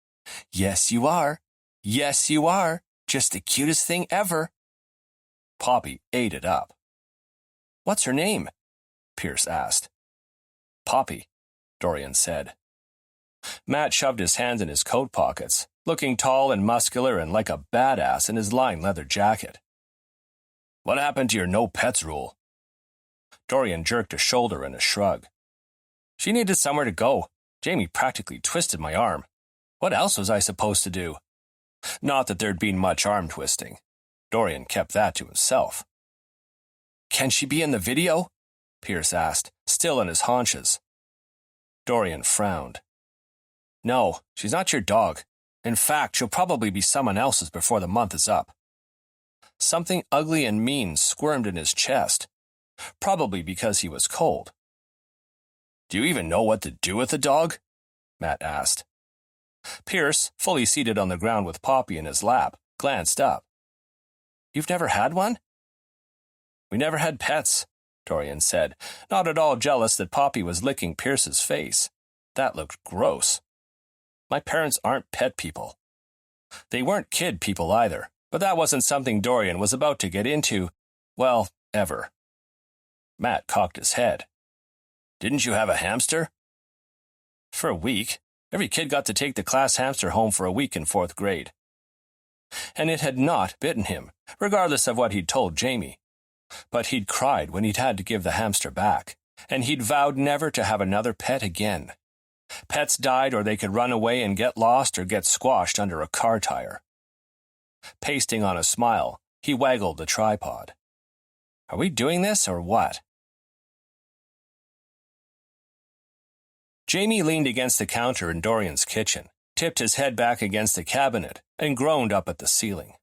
Yes, you are. Yes, you are. Just the cutest thing ever. Poppy ate it up. What's her name? Pierce asked. Poppy, Dorian said. Matt shoved his hands in his coat pockets, looking tall and muscular and like a badass in his lined leather jacket. What happened to your no pets rule? Dorian jerked a shoulder in a shrug. She needed somewhere to go. Jamie practically twisted my arm. What else was I supposed to do? Not that there'd been much arm twisting. Dorian kept that to himself. Can she be in the video? Pierce asked, still on his haunches. Dorian frowned. No, she's not your dog. In fact, she'll probably be someone else's before the month is up. Something ugly and mean squirmed in his chest, probably because he was cold. Do you even know what to do with the dog? Matt asked. Pierce, fully seated on the ground with Poppy in his lap, glanced up. You've never had one? We never had pets, Dorian said, not at all jealous that Poppy was licking Pierce's face. That looked gross. My parents aren't pet people. They weren't kid people either, but that wasn't something Dorian was about to get into, well, ever. Matt cocked his head. Didn't you have a hamster? For a week. Every kid got to take the class hamster home for a week in 4th grade. And it had not bitten him, regardless of what he'd told Jamie. But he'd cried when he'd had to give the hamster back, and he'd vowed never to have another pet again, Pets died, or they could run away and get lost or get squashed under a car tire. Pasting on a smile, he waggled the tripod. Are we doing this or what? Jamie leaned against the counter in Dorian's kitchen, tipped his head back against the cabinet, and groaned up at the ceiling.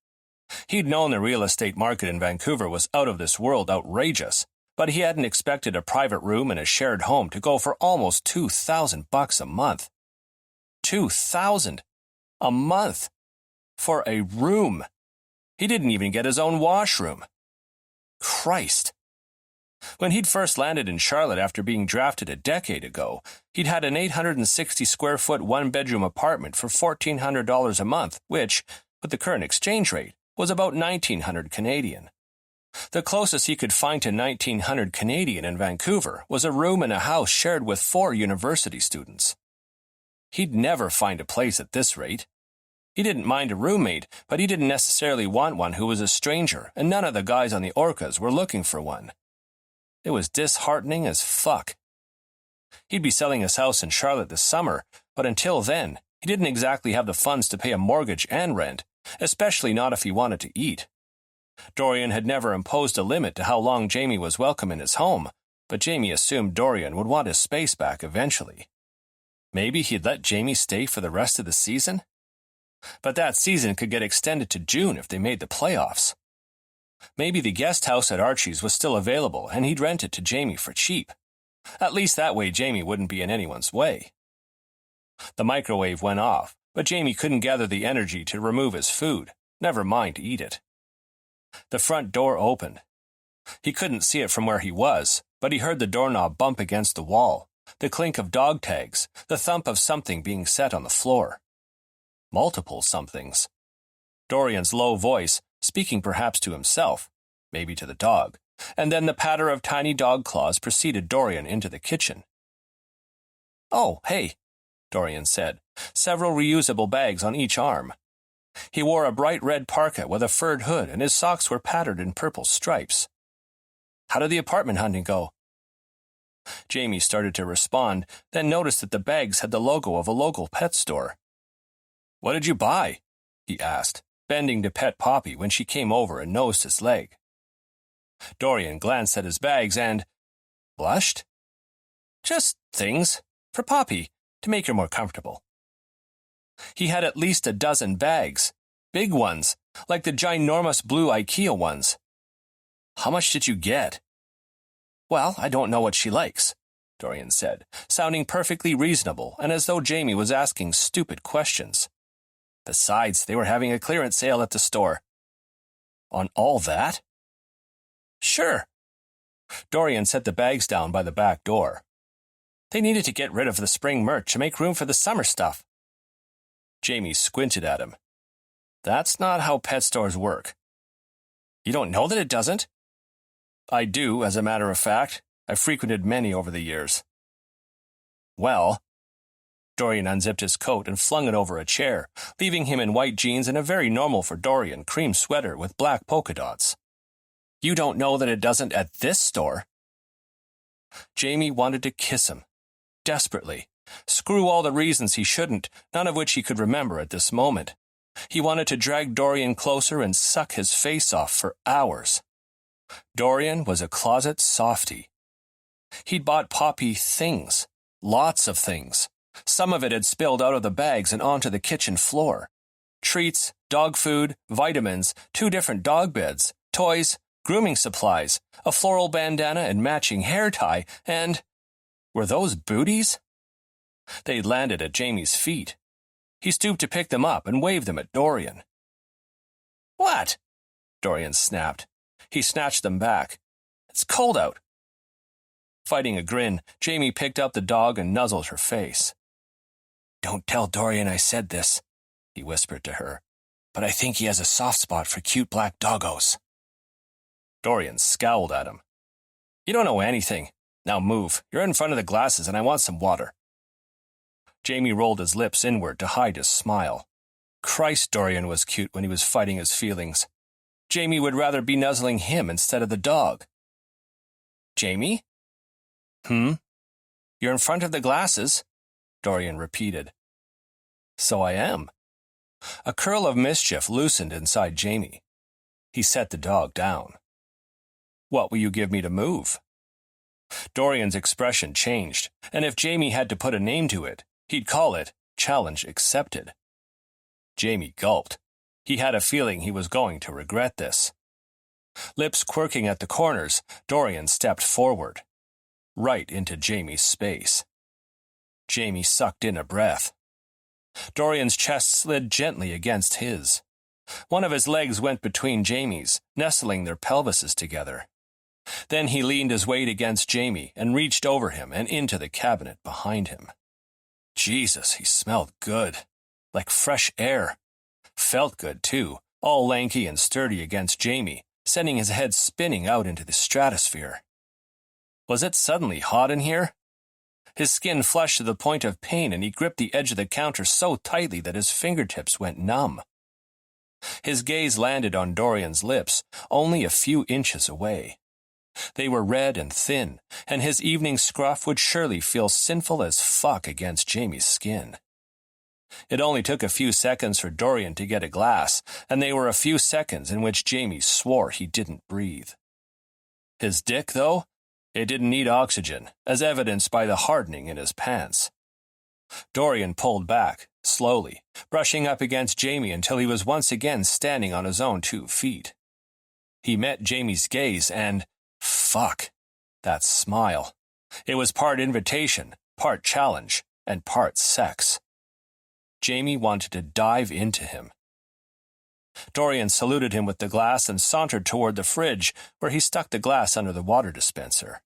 He'd known the real estate market in Vancouver was out of this world outrageous, but he hadn't expected a private room in a shared home to go for almost $2,000 a month. $2,000 a month for a room. He didn't even get his own washroom. Christ. When he'd first landed in Charlotte after being drafted a decade ago, he'd had an 860-square-foot one-bedroom apartment for $1,400 a month, which, with the current exchange rate, was about $1,900 Canadian. The closest he could find to $1,900 Canadian in Vancouver was a room in a house shared with 4 university students. He'd never find a place at this rate. He didn't mind a roommate, but he didn't necessarily want one who was a stranger, and none of the guys on the Orcas were looking for one. It was disheartening as fuck. He'd be selling his house in Charlotte this summer, but until then, he didn't exactly have the funds to pay a mortgage and rent, especially not if he wanted to eat. Dorian had never imposed a limit to how long Jamie was welcome in his home, but Jamie assumed Dorian would want his space back eventually. Maybe he'd let Jamie stay for the rest of the season? But that season could get extended to June if they made the playoffs. Maybe the guest house at Archie's was still available and he'd rent it to Jamie for cheap. At least that way Jamie wouldn't be in anyone's way. The microwave went off, but Jamie couldn't gather the energy to remove his food, never mind to eat it. The front door opened. He couldn't see it from where he was, but he heard the doorknob bump against the wall, the clink of dog tags, the thump of something being set on the floor. Multiple somethings. Dorian's low voice, speaking perhaps to himself, maybe to the dog, and then the patter of tiny dog claws preceded Dorian into the kitchen. "Oh, hey," Dorian said, several reusable bags on each arm. He wore a bright red parka with a furred hood, and his socks were patterned in purple stripes. "How did the apartment hunting go?" Jamie started to respond, then noticed that the bags had the logo of a local pet store. "What did you buy?" he asked, bending to pet Poppy when she came over and nosed his leg. Dorian glanced at his bags and blushed. "Just things, for Poppy, to make her more comfortable." He had at least a dozen bags, big ones, like the ginormous blue IKEA ones. "How much did you get?" "Well, I don't know what she likes," Dorian said, sounding perfectly reasonable and as though Jamie was asking stupid questions. Besides, they were having a clearance sale at the store. "On all that?" "Sure." Dorian set the bags down by the back door. They needed to get rid of the spring merch to make room for the summer stuff. Jamie squinted at him. "That's not how pet stores work." "You don't know that it doesn't?" "I do, as a matter of fact. I've frequented many over the years." "Well," Dorian unzipped his coat and flung it over a chair, leaving him in white jeans and a very normal for Dorian cream sweater with black polka dots. "You don't know that it doesn't at this store." Jamie wanted to kiss him. Desperately. Screw all the reasons he shouldn't, none of which he could remember at this moment. He wanted to drag Dorian closer and suck his face off for hours. Dorian was a closet softy. He'd bought Poppy things. Lots of things. Some of it had spilled out of the bags and onto the kitchen floor. Treats, dog food, vitamins, 2 different dog beds, toys, grooming supplies, a floral bandana and matching hair tie, and... were those booties? They landed at Jamie's feet. He stooped to pick them up and waved them at Dorian. "What?" Dorian snapped. He snatched them back. "It's cold out." Fighting a grin, Jamie picked up the dog and nuzzled her face. "Don't tell Dorian I said this," he whispered to her, "but I think he has a soft spot for cute black doggos." Dorian scowled at him. "You don't know anything. Now move. You're in front of the glasses and I want some water." Jamie rolled his lips inward to hide his smile. Christ, Dorian was cute when he was fighting his feelings. Jamie would rather be nuzzling him instead of the dog. "Jamie?" "You're in front of the glasses." Dorian repeated. So I am. A curl of mischief loosened inside Jamie. He set the dog down. What will you give me to move? Dorian's expression changed, and if Jamie had to put a name to it, he'd call it challenge accepted. Jamie gulped. He had a feeling he was going to regret this. Lips quirking at the corners, Dorian stepped forward, right into Jamie's space. Jamie sucked in a breath. Dorian's chest slid gently against his. One of his legs went between Jamie's, nestling their pelvises together. Then he leaned his weight against Jamie and reached over him and into the cabinet behind him. Jesus, he smelled good. Like fresh air. Felt good, too, all lanky and sturdy against Jamie, sending his head spinning out into the stratosphere. Was it suddenly hot in here? His skin flushed to the point of pain, and he gripped the edge of the counter so tightly that his fingertips went numb. His gaze landed on Dorian's lips, only a few inches away. They were red and thin, and his evening scruff would surely feel sinful as fuck against Jamie's skin. It only took a few seconds for Dorian to get a glass, and they were a few seconds in which Jamie swore he didn't breathe. His dick, though? It didn't need oxygen, as evidenced by the hardening in his pants. Dorian pulled back, slowly, brushing up against Jamie until he was once again standing on his own 2 feet. He met Jamie's gaze and, fuck, that smile. It was part invitation, part challenge, and part sex. Jamie wanted to dive into him. Dorian saluted him with the glass and sauntered toward the fridge, where he stuck the glass under the water dispenser.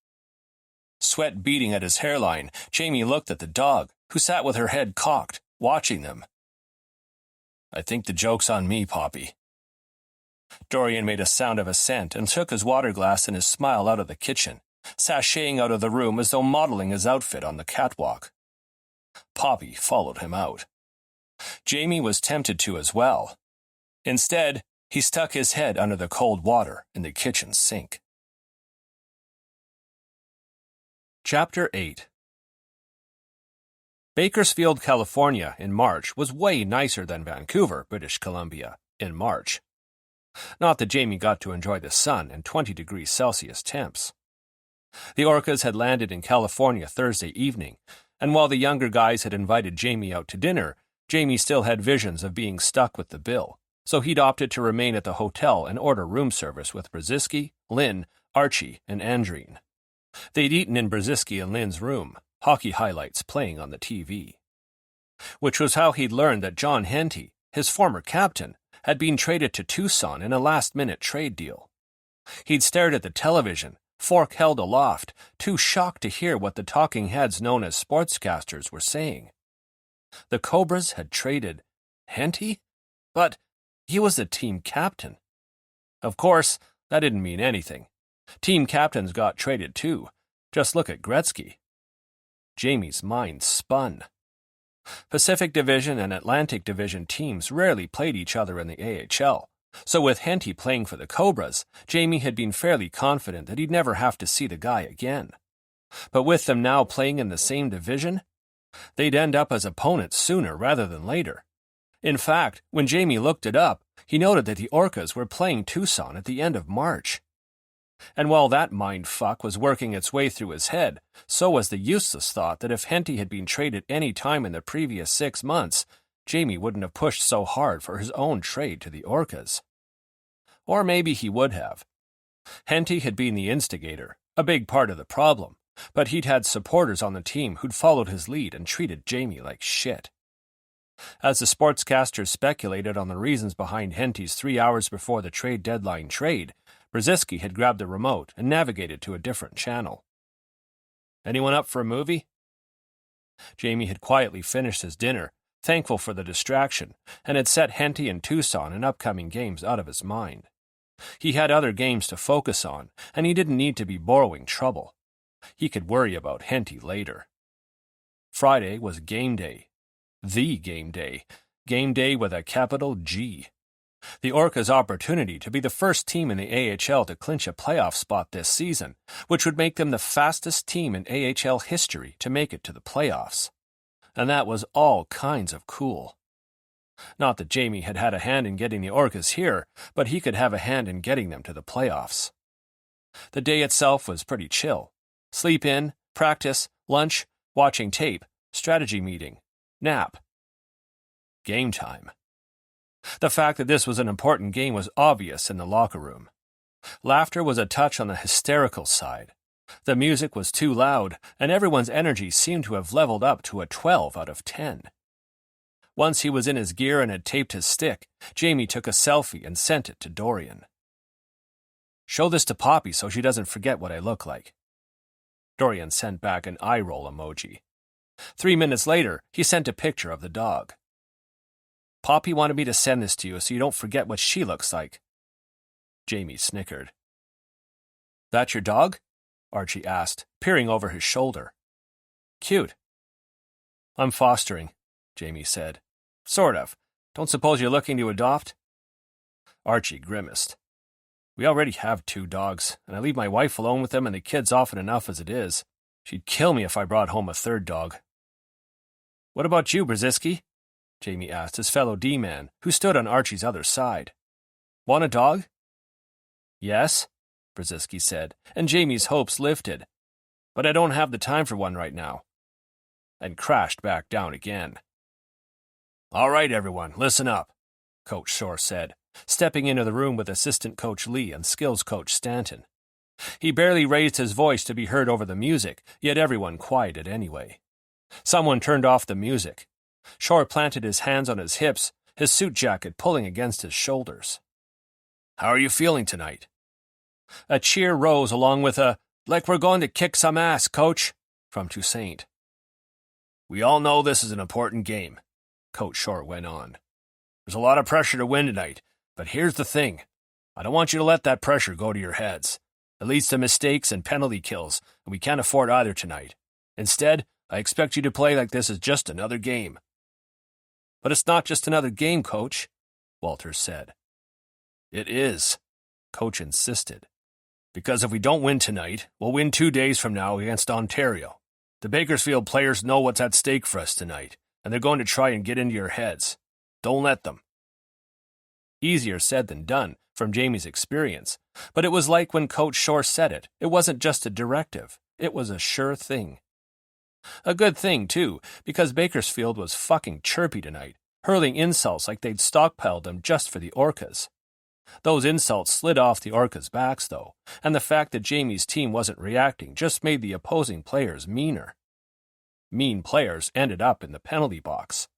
Sweat beading at his hairline, Jamie looked at the dog, who sat with her head cocked, watching them. I think the joke's on me, Poppy. Dorian made a sound of assent and took his water glass and his smile out of the kitchen, sashaying out of the room as though modeling his outfit on the catwalk. Poppy followed him out. Jamie was tempted to as well. Instead, he stuck his head under the cold water in the kitchen sink. Chapter 8. Bakersfield, California, in March was way nicer than Vancouver, British Columbia, in March. Not that Jamie got to enjoy the sun and 20 degrees Celsius temps. The Orcas had landed in California Thursday evening, and while the younger guys had invited Jamie out to dinner, Jamie still had visions of being stuck with the bill, so he'd opted to remain at the hotel and order room service with Brzezinski, Lynn, Archie, and Andreen. They'd eaten in Brzezinski and Lynn's room, hockey highlights playing on the TV. Which was how he'd learned that John Henty, his former captain, had been traded to Tucson in a last-minute trade deal. He'd stared at the television, fork held aloft, too shocked to hear what the talking heads known as sportscasters were saying. The Cobras had traded Henty? But he was the team captain. Of course, that didn't mean anything. Team captains got traded too. Just look at Gretzky. Jamie's mind spun. Pacific Division and Atlantic Division teams rarely played each other in the AHL, so with Henty playing for the Cobras, Jamie had been fairly confident that he'd never have to see the guy again. But with them now playing in the same division, they'd end up as opponents sooner rather than later. In fact, when Jamie looked it up, he noted that the Orcas were playing Tucson at the end of March. And while that mind-fuck was working its way through his head, so was the useless thought that if Henty had been traded any time in the previous 6 months, Jamie wouldn't have pushed so hard for his own trade to the Orcas. Or maybe he would have. Henty had been the instigator, a big part of the problem, but he'd had supporters on the team who'd followed his lead and treated Jamie like shit. As the sportscasters speculated on the reasons behind Henty's 3 hours before the trade deadline trade, Brzezinski had grabbed the remote and navigated to a different channel. Anyone up for a movie? Jamie had quietly finished his dinner, thankful for the distraction, and had set Henty and Tucson and upcoming games out of his mind. He had other games to focus on, and he didn't need to be borrowing trouble. He could worry about Henty later. Friday was game day. The game day. Game day with a capital G. The Orcas' opportunity to be the first team in the AHL to clinch a playoff spot this season, which would make them the fastest team in AHL history to make it to the playoffs. and that was all kinds of cool. Not that Jamie had had a hand in getting the Orcas here, but he could have a hand in getting them to the playoffs. The day itself was pretty chill. Sleep in, practice, lunch, watching tape, strategy meeting, nap. Game time. The fact that this was an important game was obvious in the locker room. Laughter was a touch on the hysterical side. The music was too loud, and everyone's energy seemed to have leveled up to a 12 out of 10. Once he was in his gear and had taped his stick, Jamie took a selfie and sent it to Dorian. "Show this to Poppy so she doesn't forget what I look like." Dorian sent back an eye roll emoji. 3 minutes later, he sent a picture of the dog. "Poppy wanted me to send this to you so you don't forget what she looks like." Jamie snickered. "That your dog?" Archie asked, peering over his shoulder. "Cute." "I'm fostering," Jamie said. "Sort of. Don't suppose you're looking to adopt?" Archie grimaced. "We already have 2 dogs, and I leave my wife alone with them and the kids often enough as it is. She'd kill me if I brought home a 3rd dog." "What about you, Brzezinski?" Jamie asked his fellow D-man, who stood on Archie's other side. "Want a dog?" "Yes," Brzezinski said, and Jamie's hopes lifted. "But I don't have the time for one right now." And crashed back down again. "All right, everyone, listen up," Coach Shore said, stepping into the room with assistant coach Lee and skills coach Stanton. He barely raised his voice to be heard over the music, yet everyone quieted anyway. Someone turned off the music. Shore planted his hands on his hips, his suit jacket pulling against his shoulders. "How are you feeling tonight?" A cheer rose along with a, "Like we're going to kick some ass, coach," from Toussaint. "We all know this is an important game," Coach Shore went on. "There's a lot of pressure to win tonight, but here's the thing. I don't want you to let that pressure go to your heads. It leads to mistakes and penalty kills, and we can't afford either tonight. Instead, I expect you to play like this is just another game." "But it's not just another game, Coach," Walters said. "It is," Coach insisted. "Because if we don't win tonight, we'll win 2 days from now against Ontario. The Bakersfield players know what's at stake for us tonight, and they're going to try and get into your heads. Don't let them." Easier said than done, from Jamie's experience, but it was like when Coach Shore said it. It wasn't just a directive. It was a sure thing. A good thing, too, because Bakersfield was fucking chirpy tonight, hurling insults like they'd stockpiled them just for the Orcas. Those insults slid off the Orcas' backs, though, and the fact that Jamie's team wasn't reacting just made the opposing players meaner. Mean players ended up in the penalty box.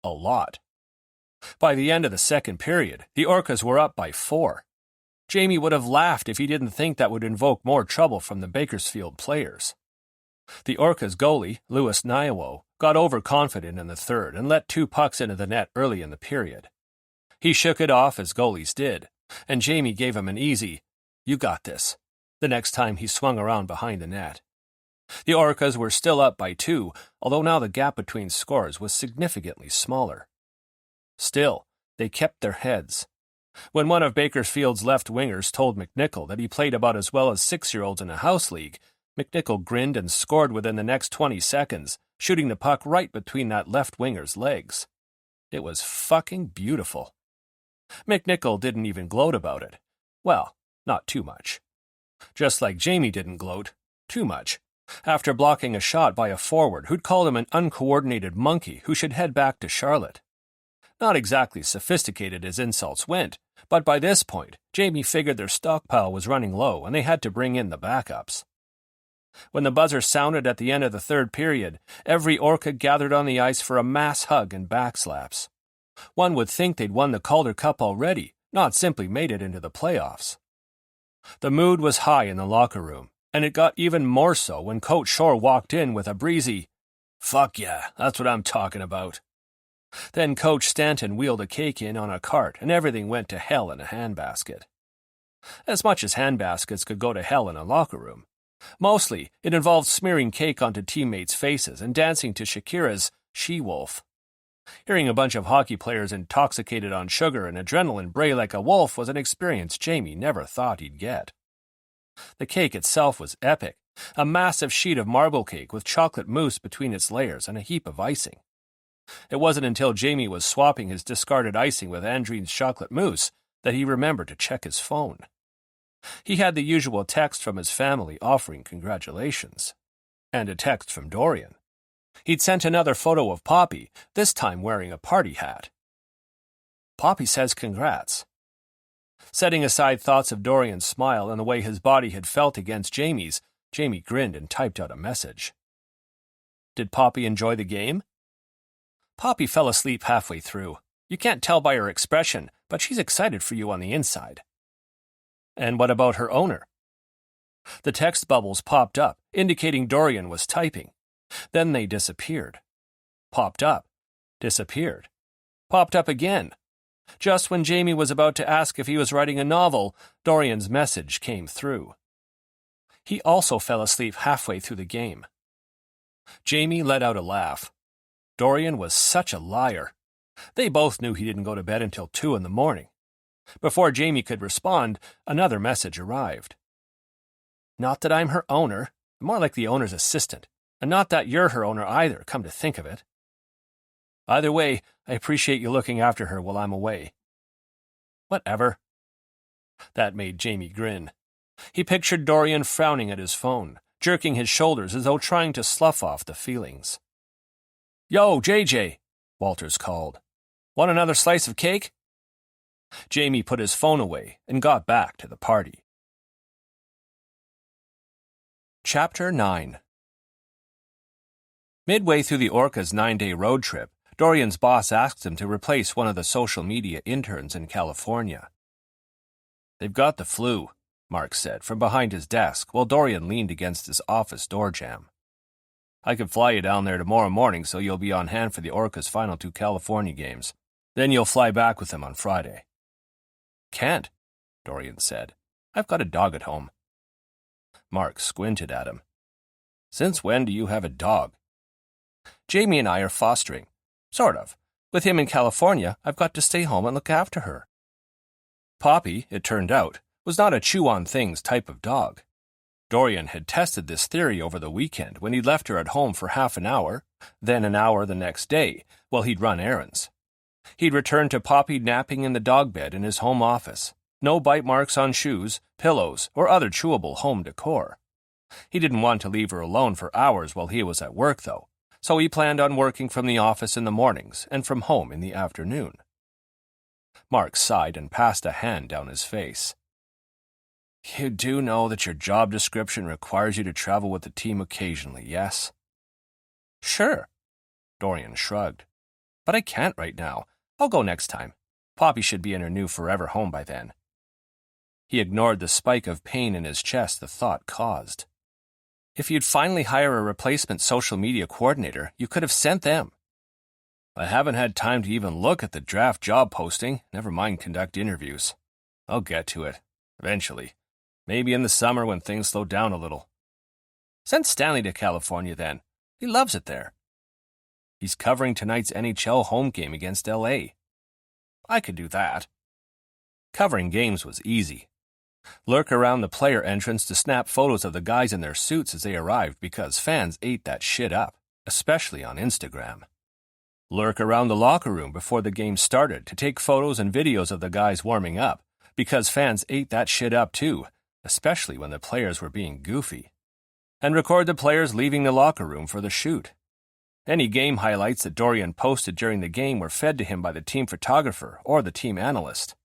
A lot. By the end of the second period, the Orcas were up by 4. Jamie would have laughed if he didn't think that would invoke more trouble from the Bakersfield players. The Orcas' goalie, Louis Nyawo, got overconfident in the third and let 2 pucks into the net early in the period. He shook it off as goalies did, and Jamie gave him an easy, "You got this," the next time he swung around behind the net. The Orcas were still up by 2, although now the gap between scores was significantly smaller. Still, they kept their heads. When one of Bakersfield's left wingers told McNichol that he played about as well as 6-year-olds in a house league, McNichol grinned and scored within the next 20 seconds, shooting the puck right between that left winger's legs. It was fucking beautiful. McNichol didn't even gloat about it. Well, not too much. Just like Jamie didn't gloat too much, after blocking a shot by a forward who'd called him an uncoordinated monkey who should head back to Charlotte. Not exactly sophisticated as insults went, but by this point, Jamie figured their stockpile was running low and they had to bring in the backups. When the buzzer sounded at the end of the third period, every Orca gathered on the ice for a mass hug and backslaps. One would think they'd won the Calder Cup already, not simply made it into the playoffs. The mood was high in the locker room, and it got even more so when Coach Shore walked in with a breezy, "Fuck yeah, that's what I'm talking about." Then Coach Stanton wheeled a cake in on a cart, and everything went to hell in a handbasket. As much as handbaskets could go to hell in a locker room. Mostly, it involved smearing cake onto teammates' faces and dancing to Shakira's She-Wolf. Hearing a bunch of hockey players intoxicated on sugar and adrenaline bray like a wolf was an experience Jamie never thought he'd get. The cake itself was epic, A massive sheet of marble cake with chocolate mousse between its layers and a heap of icing. It wasn't until Jamie was swapping his discarded icing with Andrine's chocolate mousse that he remembered to check his phone. He had the usual text from his family offering congratulations. And a text from Dorian. He'd sent another photo of Poppy, this time wearing a party hat. Poppy says congrats. Setting aside thoughts of Dorian's smile and the way his body had felt against Jamie's, Jamie grinned and typed out a message. Did Poppy enjoy the game? Poppy fell asleep halfway through. You can't tell by her expression, but she's excited for you on the inside. And what about her owner? The text bubbles popped up, indicating Dorian was typing. Then they disappeared. Popped up. Disappeared. Popped up again. Just when Jamie was about to ask if he was writing a novel, Dorian's message came through. He also fell asleep halfway through the game. Jamie let out a laugh. Dorian was such a liar. They both knew he didn't go to bed until 2 a.m. Before Jamie could respond, another message arrived. Not that I'm her owner, more like the owner's assistant, and not that you're her owner either, come to think of it. Either way, I appreciate you looking after her while I'm away. Whatever. That made Jamie grin. He pictured Dorian frowning at his phone, jerking his shoulders as though trying to slough off the feelings. Yo, JJ, Walters called. Want another slice of cake? Jamie put his phone away and got back to the party. Chapter 9. Midway through the Orcas' 9-day road trip, Dorian's boss asked him to replace one of the social media interns in California. They've got the flu, Mark said from behind his desk while Dorian leaned against his office door jamb. I could fly you down there tomorrow morning so you'll be on hand for the Orcas' final 2 California games. Then you'll fly back with them on Friday. Can't, Dorian said. I've got a dog at home. Mark squinted at him. Since when do you have a dog? Jamie and I are fostering. Sort of. With him in California, I've got to stay home and look after her. Poppy, it turned out, was not a chew-on-things type of dog. Dorian had tested this theory over the weekend when he'd left her at home for half an hour, then an hour the next day, while he'd run errands. He'd returned to Poppy napping in the dog bed in his home office. No bite marks on shoes, pillows, or other chewable home decor. He didn't want to leave her alone for hours while he was at work, though, so he planned on working from the office in the mornings and from home in the afternoon. Mark sighed and passed a hand down his face. You do know that your job description requires you to travel with the team occasionally, yes? Sure, Dorian shrugged. But I can't right now. I'll go next time. Poppy should be in her new forever home by then. He ignored the spike of pain in his chest the thought caused. If you'd finally hire a replacement social media coordinator, you could have sent them. I haven't had time to even look at the draft job posting, never mind conduct interviews. I'll get to it, eventually. Maybe in the summer when things slow down a little. Send Stanley to California then. He loves it there. He's covering tonight's NHL home game against LA. I could do that. Covering games was easy. Lurk around the player entrance to snap photos of the guys in their suits as they arrived because fans ate that shit up, especially on Instagram. Lurk around the locker room before the game started to take photos and videos of the guys warming up because fans ate that shit up too, especially when the players were being goofy. And record the players leaving the locker room for the shoot. Any game highlights that Dorian posted during the game were fed to him by the team photographer or the team analyst.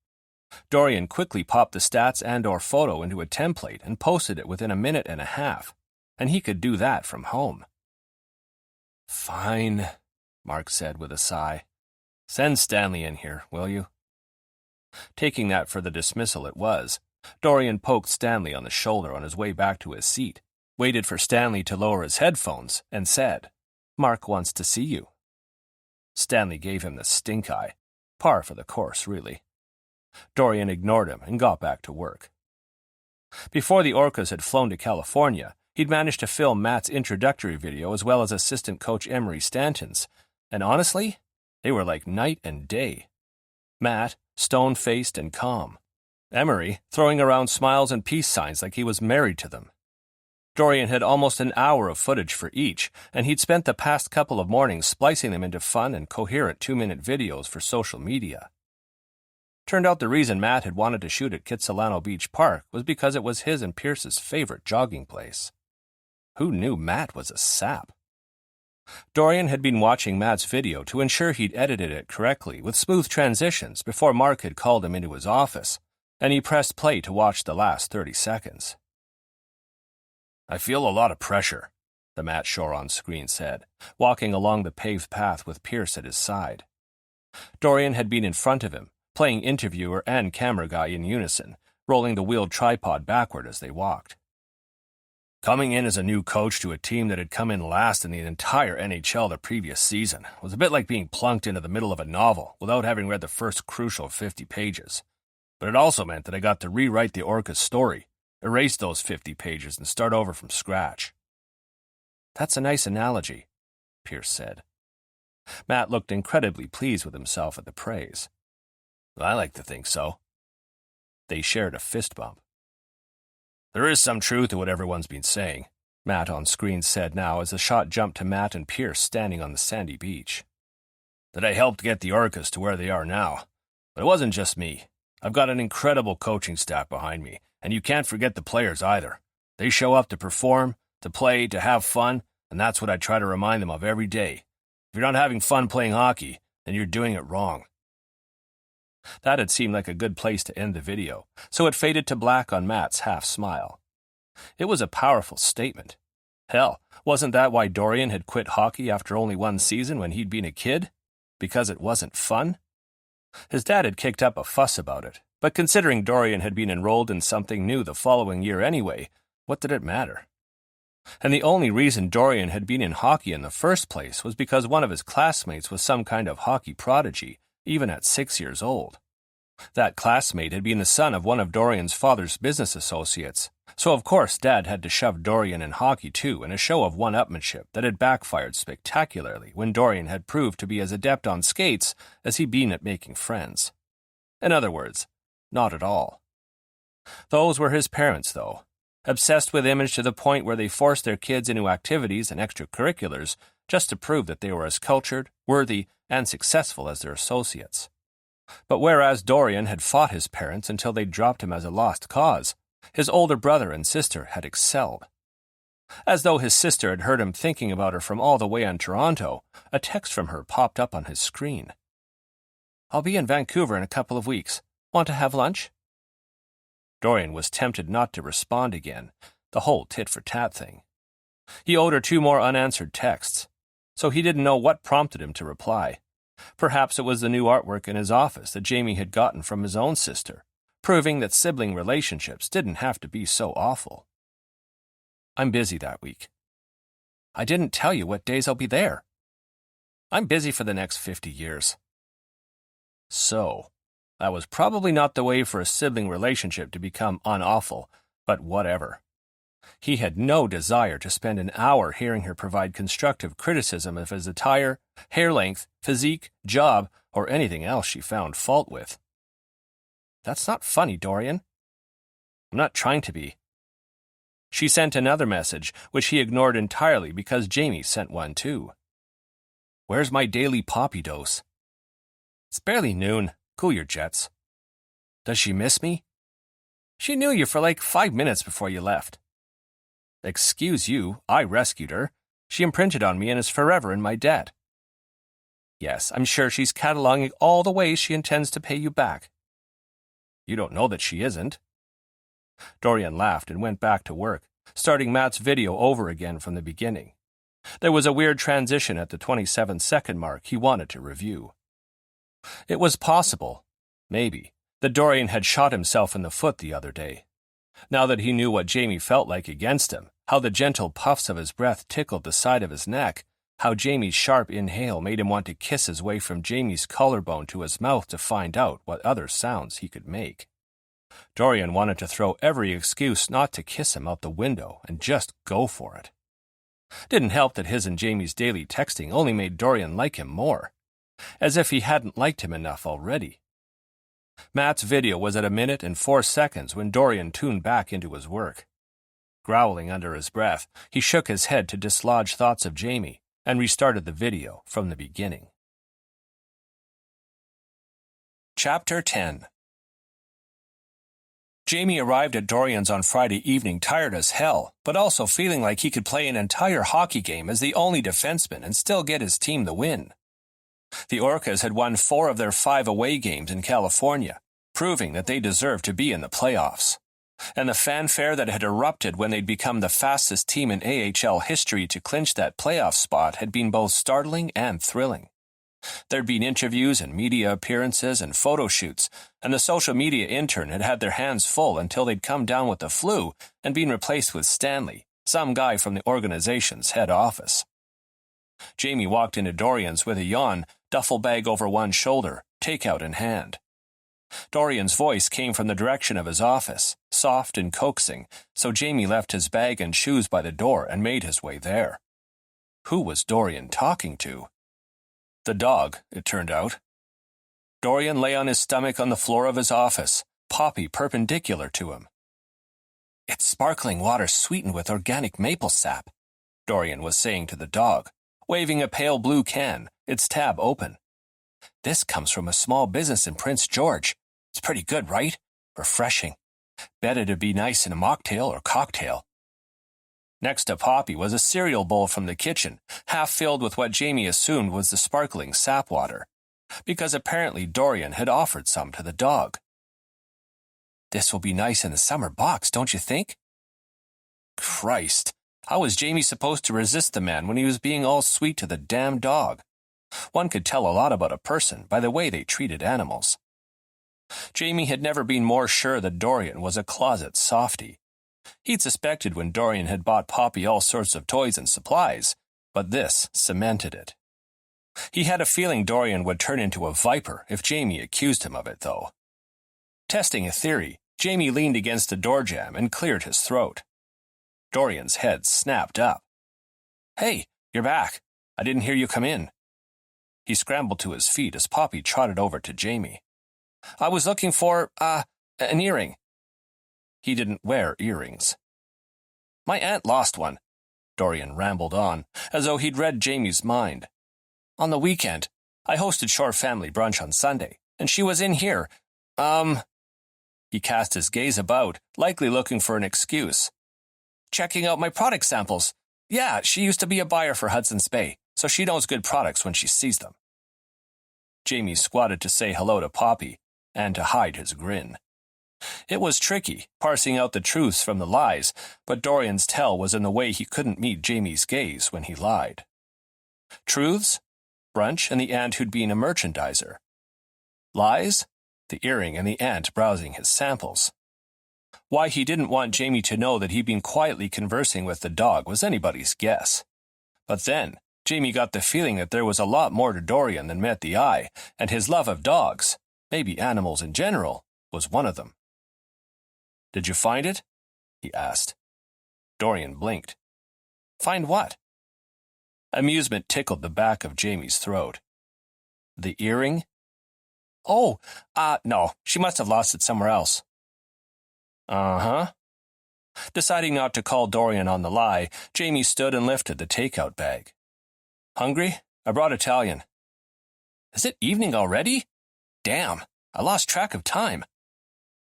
Dorian quickly popped the stats and/or photo into a template and posted it within a minute and a half, and he could do that from home. Fine, Mark said with a sigh. Send Stanley in here, will you? Taking that for the dismissal it was, Dorian poked Stanley on the shoulder on his way back to his seat, waited for Stanley to lower his headphones, and said, Mark wants to see you. Stanley gave him the stink eye, par for the course, really. Dorian ignored him and got back to work. Before the Orcas had flown to California, he'd managed to film Matt's introductory video as well as assistant coach Emery Stanton's, and honestly, they were like night and day. Matt, stone-faced and calm. Emery, throwing around smiles and peace signs like he was married to them. Dorian had almost an hour of footage for each, and he'd spent the past couple of mornings splicing them into fun and coherent 2-minute videos for social media. Turned out the reason Matt had wanted to shoot at Kitsilano Beach Park was because it was his and Pierce's favorite jogging place. Who knew Matt was a sap? Dorian had been watching Matt's video to ensure he'd edited it correctly with smooth transitions before Mark had called him into his office, and he pressed play to watch the last 30 seconds. "I feel a lot of pressure," the Matt Shore on screen said, walking along the paved path with Pierce at his side. Dorian had been in front of him, playing interviewer and camera guy in unison, rolling the wheeled tripod backward as they walked. "Coming in as a new coach to a team that had come in last in the entire NHL the previous season was a bit like being plunked into the middle of a novel without having read the first crucial 50 pages. But it also meant that I got to rewrite the Orcas story, erase those 50 pages, and start over from scratch." "That's a nice analogy," Pierce said. Matt looked incredibly pleased with himself at the praise. "I like to think so." They shared a fist bump. "There is some truth to what everyone's been saying," Matt on screen said now as the shot jumped to Matt and Pierce standing on the sandy beach. "That I helped get the Orcas to where they are now. But it wasn't just me. I've got an incredible coaching staff behind me, and you can't forget the players either. They show up to perform, to play, to have fun, and that's what I try to remind them of every day. If you're not having fun playing hockey, then you're doing it wrong." That had seemed like a good place to end the video, so it faded to black on Matt's half-smile. It was a powerful statement. Hell, wasn't that why Dorian had quit hockey after only one season when he'd been a kid? Because it wasn't fun? His dad had kicked up a fuss about it, but considering Dorian had been enrolled in something new the following year anyway, what did it matter? And the only reason Dorian had been in hockey in the first place was because one of his classmates was some kind of hockey prodigy, even at 6 years old. That classmate had been the son of one of Dorian's father's business associates, so of course Dad had to shove Dorian in hockey too in a show of one-upmanship that had backfired spectacularly when Dorian had proved to be as adept on skates as he'd been at making friends. In other words, not at all. Those were his parents, though, obsessed with image to the point where they forced their kids into activities and extracurriculars just to prove that they were as cultured, worthy, and successful as their associates. But whereas Dorian had fought his parents until they dropped him as a lost cause, his older brother and sister had excelled. As though his sister had heard him thinking about her from all the way in Toronto, a text from her popped up on his screen. "I'll be in Vancouver in a couple of weeks. Want to have lunch?" Dorian was tempted not to respond again, the whole tit-for-tat thing. He owed her 2 more unanswered texts, so he didn't know what prompted him to reply. Perhaps it was the new artwork in his office that Jamie had gotten from his own sister, proving that sibling relationships didn't have to be so awful. "I'm busy that week." "I didn't tell you what days I'll be there." "I'm busy for the next 50 years. So, that was probably not the way for a sibling relationship to become unawful, but whatever. He had no desire to spend an hour hearing her provide constructive criticism of his attire, hair length, physique, job, or anything else she found fault with. "That's not funny, Dorian." "I'm not trying to be." She sent another message, which he ignored entirely because Jamie sent one too. "Where's my daily poppy dose?" "It's barely noon. Cool your jets." "Does she miss me?" "She knew you for like 5 minutes before you left." "Excuse you, I rescued her. She imprinted on me and is forever in my debt." "Yes, I'm sure she's cataloging all the ways she intends to pay you back." "You don't know that she isn't." Dorian laughed and went back to work, starting Matt's video over again from the beginning. There was a weird transition at the 27-second mark he wanted to review. It was possible, maybe, that Dorian had shot himself in the foot the other day. Now that he knew what Jamie felt like against him, how the gentle puffs of his breath tickled the side of his neck, how Jamie's sharp inhale made him want to kiss his way from Jamie's collarbone to his mouth to find out what other sounds he could make. Dorian wanted to throw every excuse not to kiss him out the window and just go for it. Didn't help that his and Jamie's daily texting only made Dorian like him more, as if he hadn't liked him enough already. Matt's video was at 1 minute and 4 seconds when Dorian tuned back into his work. Growling under his breath, he shook his head to dislodge thoughts of Jamie and restarted the video from the beginning. Chapter 10. Jamie arrived at Dorian's on Friday evening tired as hell, but also feeling like he could play an entire hockey game as the only defenseman and still get his team the win. The Orcas had won 4 of their 5 away games in California, proving that they deserved to be in the playoffs. And the fanfare that had erupted when they'd become the fastest team in AHL history to clinch that playoff spot had been both startling and thrilling. There'd been interviews and media appearances and photo shoots, and the social media intern had had their hands full until they'd come down with the flu and been replaced with Stanley, some guy from the organization's head office. Jamie walked into Dorian's with a yawn, duffel bag over one shoulder, takeout in hand. Dorian's voice came from the direction of his office, soft and coaxing, so Jamie left his bag and shoes by the door and made his way there. Who was Dorian talking to? The dog, it turned out. Dorian lay on his stomach on the floor of his office, Poppy perpendicular to him. "It's sparkling water sweetened with organic maple sap," Dorian was saying to the dog, waving a pale blue can, its tab open. "This comes from a small business in Prince George. It's pretty good, right? Refreshing. Bet it'd be nice in a mocktail or cocktail." Next to Poppy was a cereal bowl from the kitchen, half filled with what Jamie assumed was the sparkling sap water, because apparently Dorian had offered some to the dog. "This will be nice in the summer box, don't you think?" Christ, how was Jamie supposed to resist the man when he was being all sweet to the damn dog? One could tell a lot about a person by the way they treated animals. Jamie had never been more sure that Dorian was a closet softy. He'd suspected when Dorian had bought Poppy all sorts of toys and supplies, but this cemented it. He had a feeling Dorian would turn into a viper if Jamie accused him of it, though. Testing a theory, Jamie leaned against the door jamb and cleared his throat. Dorian's head snapped up. "Hey, you're back. I didn't hear you come in." He scrambled to his feet as Poppy trotted over to Jamie. "I was looking for, an earring." He didn't wear earrings. "My aunt lost one," Dorian rambled on, as though he'd read Jamie's mind. "On the weekend, I hosted Shore family brunch on Sunday, and she was in here. He cast his gaze about, likely looking for an excuse. "Checking out my product samples. Yeah, she used to be a buyer for Hudson's Bay, so she knows good products when she sees them." Jamie squatted to say hello to Poppy, and to hide his grin. It was tricky, parsing out the truths from the lies, but Dorian's tell was in the way he couldn't meet Jamie's gaze when he lied. Truths? Brunch and the aunt who'd been a merchandiser. Lies? The earring and the aunt browsing his samples. Why he didn't want Jamie to know that he'd been quietly conversing with the dog was anybody's guess. But then, Jamie got the feeling that there was a lot more to Dorian than met the eye, and his love of dogs, maybe animals in general, was one of them. "Did you find it?" he asked. Dorian blinked. "Find what?" Amusement tickled the back of Jamie's throat. "The earring?" "Oh, no, she must have lost it somewhere else." "Uh-huh." Deciding not to call Dorian on the lie, Jamie stood and lifted the takeout bag. "Hungry? I brought Italian." "Is it evening already? Damn, I lost track of time."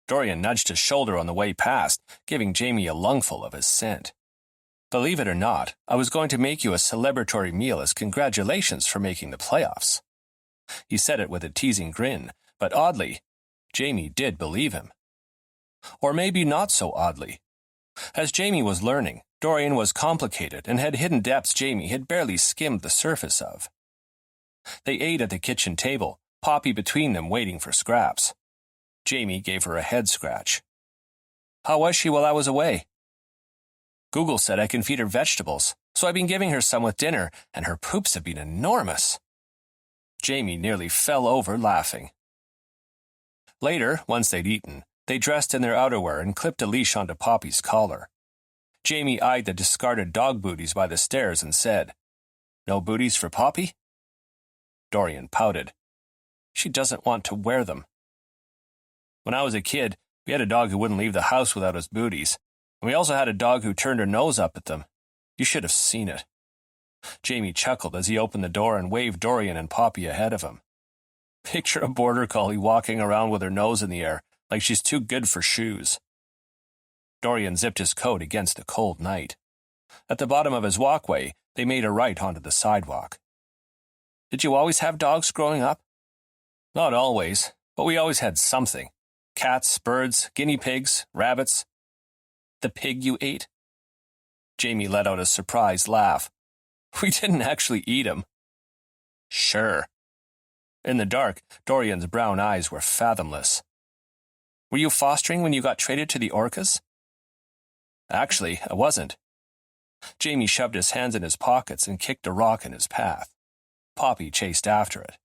Dorian nudged his shoulder on the way past, giving Jamie a lungful of his scent. "Believe it or not, I was going to make you a celebratory meal as congratulations for making the playoffs." He said it with a teasing grin, but oddly, Jamie did believe him. Or maybe not so oddly. As Jamie was learning, Dorian was complicated and had hidden depths Jamie had barely skimmed the surface of. They ate at the kitchen table, Poppy between them waiting for scraps. Jamie gave her a head scratch. "How was she while I was away?" "Google said I can feed her vegetables, so I've been giving her some with dinner, and her poops have been enormous." Jamie nearly fell over laughing. Later, once they'd eaten, they dressed in their outerwear and clipped a leash onto Poppy's collar. Jamie eyed the discarded dog booties by the stairs and said, "No booties for Poppy?" Dorian pouted. "She doesn't want to wear them." "When I was a kid, we had a dog who wouldn't leave the house without his booties. We also had a dog who turned her nose up at them. You should have seen it. Jamie chuckled as he opened the door and waved Dorian and Poppy ahead of him. Picture a border collie walking around with her nose in the air, like she's too good for shoes. Dorian zipped his coat against the cold night. At the bottom of his walkway, they made a right onto the sidewalk. Did you always have dogs growing up? Not always, but we always had something. Cats, birds, guinea pigs, rabbits. The pig you ate? Jamie let out a surprised laugh. We didn't actually eat him. Sure. In the dark, Dorian's brown eyes were fathomless. Were you fostering when you got traded to the Orcas? Actually, I wasn't. Jamie shoved his hands in his pockets and kicked a rock in his path. Poppy chased after it.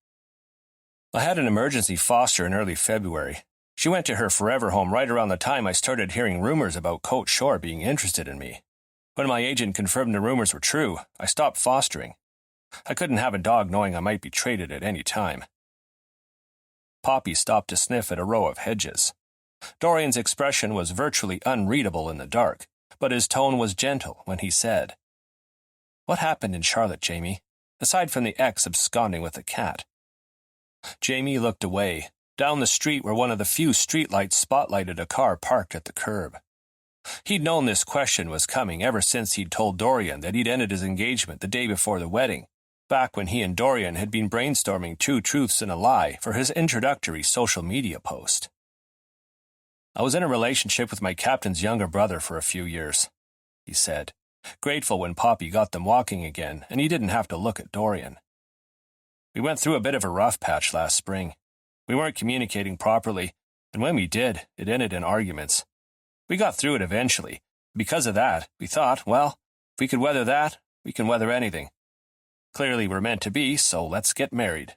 I had an emergency foster in early February. She went to her forever home right around the time I started hearing rumors about Coach Shore being interested in me. When my agent confirmed the rumors were true, I stopped fostering. I couldn't have a dog knowing I might be traded at any time. Poppy stopped to sniff at a row of hedges. Dorian's expression was virtually unreadable in the dark, but his tone was gentle when he said, "What happened in Charlotte, Jamie, aside from the ex absconding with the cat?" Jamie looked away, down the street where one of the few streetlights spotlighted a car parked at the curb. He'd known this question was coming ever since he'd told Dorian that he'd ended his engagement the day before the wedding, back when he and Dorian had been brainstorming 2 truths and a lie for his introductory social media post. I was in a relationship with my captain's younger brother for a few years, he said, grateful when Poppy got them walking again and he didn't have to look at Dorian. We went through a bit of a rough patch last spring. We weren't communicating properly, and when we did, it ended in arguments. We got through it eventually. Because of that, we thought, well, if we could weather that, we can weather anything. Clearly we're meant to be, so let's get married.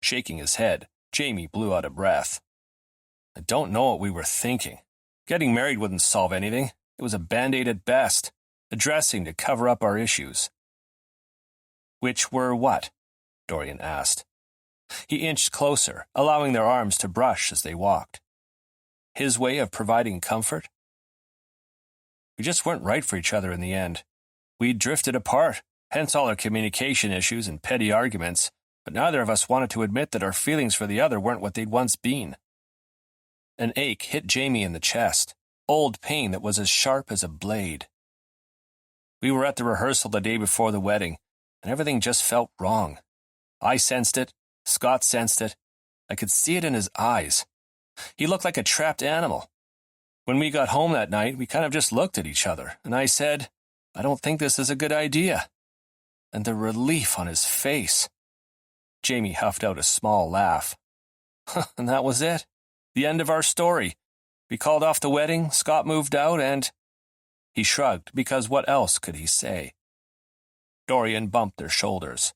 Shaking his head, Jamie blew out a breath. I don't know what we were thinking. Getting married wouldn't solve anything. It was a band-aid at best, a dressing to cover up our issues. Which were what? Dorian asked. He inched closer, allowing their arms to brush as they walked. His way of providing comfort? We just weren't right for each other in the end. We drifted apart, hence all our communication issues and petty arguments, but neither of us wanted to admit that our feelings for the other weren't what they'd once been. An ache hit Jamie in the chest, old pain that was as sharp as a blade. We were at the rehearsal the day before the wedding, and everything just felt wrong. I sensed it, Scott sensed it. I could see it in his eyes. He looked like a trapped animal. When we got home that night, we kind of just looked at each other, and I said, I don't think this is a good idea. And the relief on his face. Jamie huffed out a small laugh. And that was it. The end of our story. We called off the wedding, Scott moved out, and... He shrugged, because what else could he say? Dorian bumped their shoulders.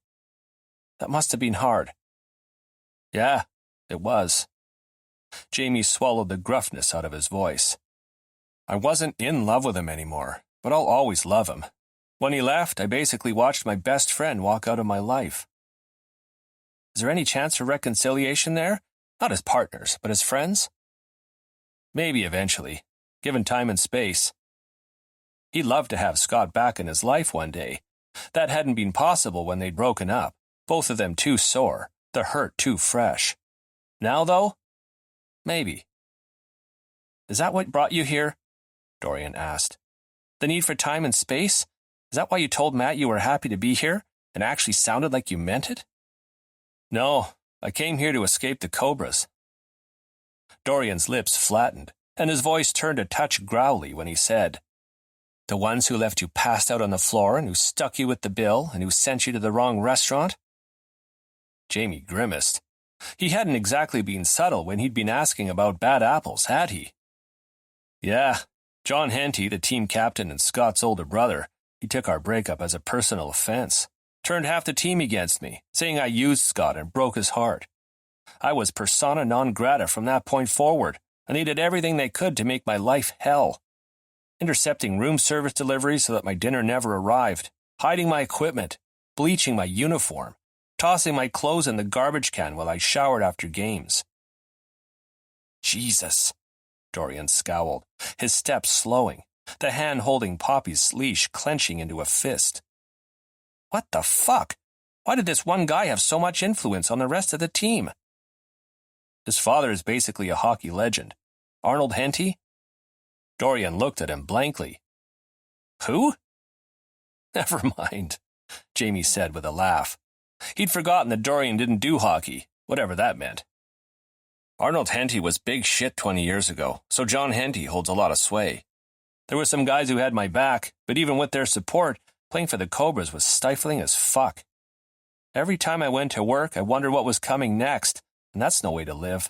That must have been hard. Yeah, it was. Jamie swallowed the gruffness out of his voice. I wasn't in love with him anymore, but I'll always love him. When he left, I basically watched my best friend walk out of my life. Is there any chance for reconciliation there? Not as partners, but as friends? Maybe eventually, given time and space. He'd love to have Scott back in his life one day. That hadn't been possible when they'd broken up, both of them too sore, the hurt too fresh. Now, though? Maybe. Is that what brought you here? Dorian asked. The need for time and space? Is that why you told Matt you were happy to be here and actually sounded like you meant it? No, I came here to escape the cobras. Dorian's lips flattened, and his voice turned a touch growly when he said, The ones who left you passed out on the floor and who stuck you with the bill and who sent you to the wrong restaurant? Jamie grimaced. He hadn't exactly been subtle when he'd been asking about bad apples, had he? Yeah, John Henty, the team captain and Scott's older brother, he took our breakup as a personal offense. Turned half the team against me, saying I used Scott and broke his heart. I was persona non grata from that point forward, and they did everything they could to make my life hell. Intercepting room service deliveries so that my dinner never arrived, hiding my equipment, bleaching my uniform, tossing my clothes in the garbage can while I showered after games. Jesus, Dorian scowled, his steps slowing, the hand holding Poppy's leash clenching into a fist. What the fuck? Why did this one guy have so much influence on the rest of the team? His father is basically a hockey legend. Arnold Henty? Dorian looked at him blankly. Who? Never mind, Jamie said with a laugh. He'd forgotten that Dorian didn't do hockey, whatever that meant. Arnold Henty was big shit 20 years ago, so John Henty holds a lot of sway. There were some guys who had my back, but even with their support, playing for the Cobras was stifling as fuck. Every time I went to work, I wondered what was coming next, and that's no way to live.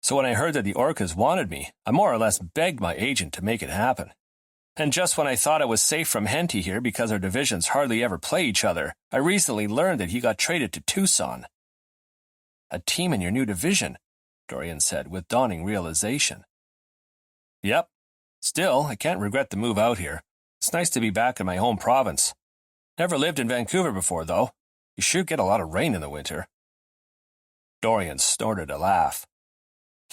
So when I heard that the Orcas wanted me, I more or less begged my agent to make it happen. And just when I thought I was safe from Henty here because our divisions hardly ever play each other, I recently learned that he got traded to Tucson. A team in your new division, Dorian said with dawning realization. Yep. Still, I can't regret the move out here. It's nice to be back in my home province. Never lived in Vancouver before, though. You sure get a lot of rain in the winter. Dorian snorted a laugh.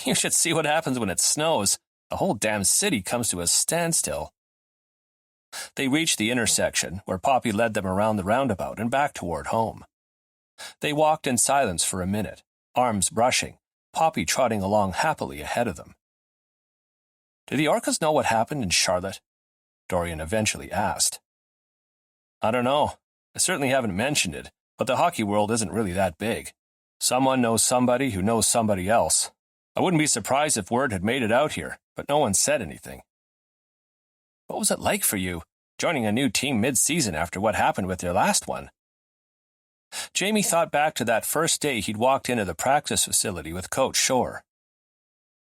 You should see what happens when it snows. The whole damn city comes to a standstill. They reached the intersection, where Poppy led them around the roundabout and back toward home. They walked in silence for a minute, arms brushing, Poppy trotting along happily ahead of them. Do the Orcas know what happened in Charlotte? Dorian eventually asked. I don't know. I certainly haven't mentioned it, but the hockey world isn't really that big. Someone knows somebody who knows somebody else. I wouldn't be surprised if word had made it out here, but no one said anything. What was it like for you, joining a new team mid-season after what happened with your last one? Jamie thought back to that first day he'd walked into the practice facility with Coach Shore.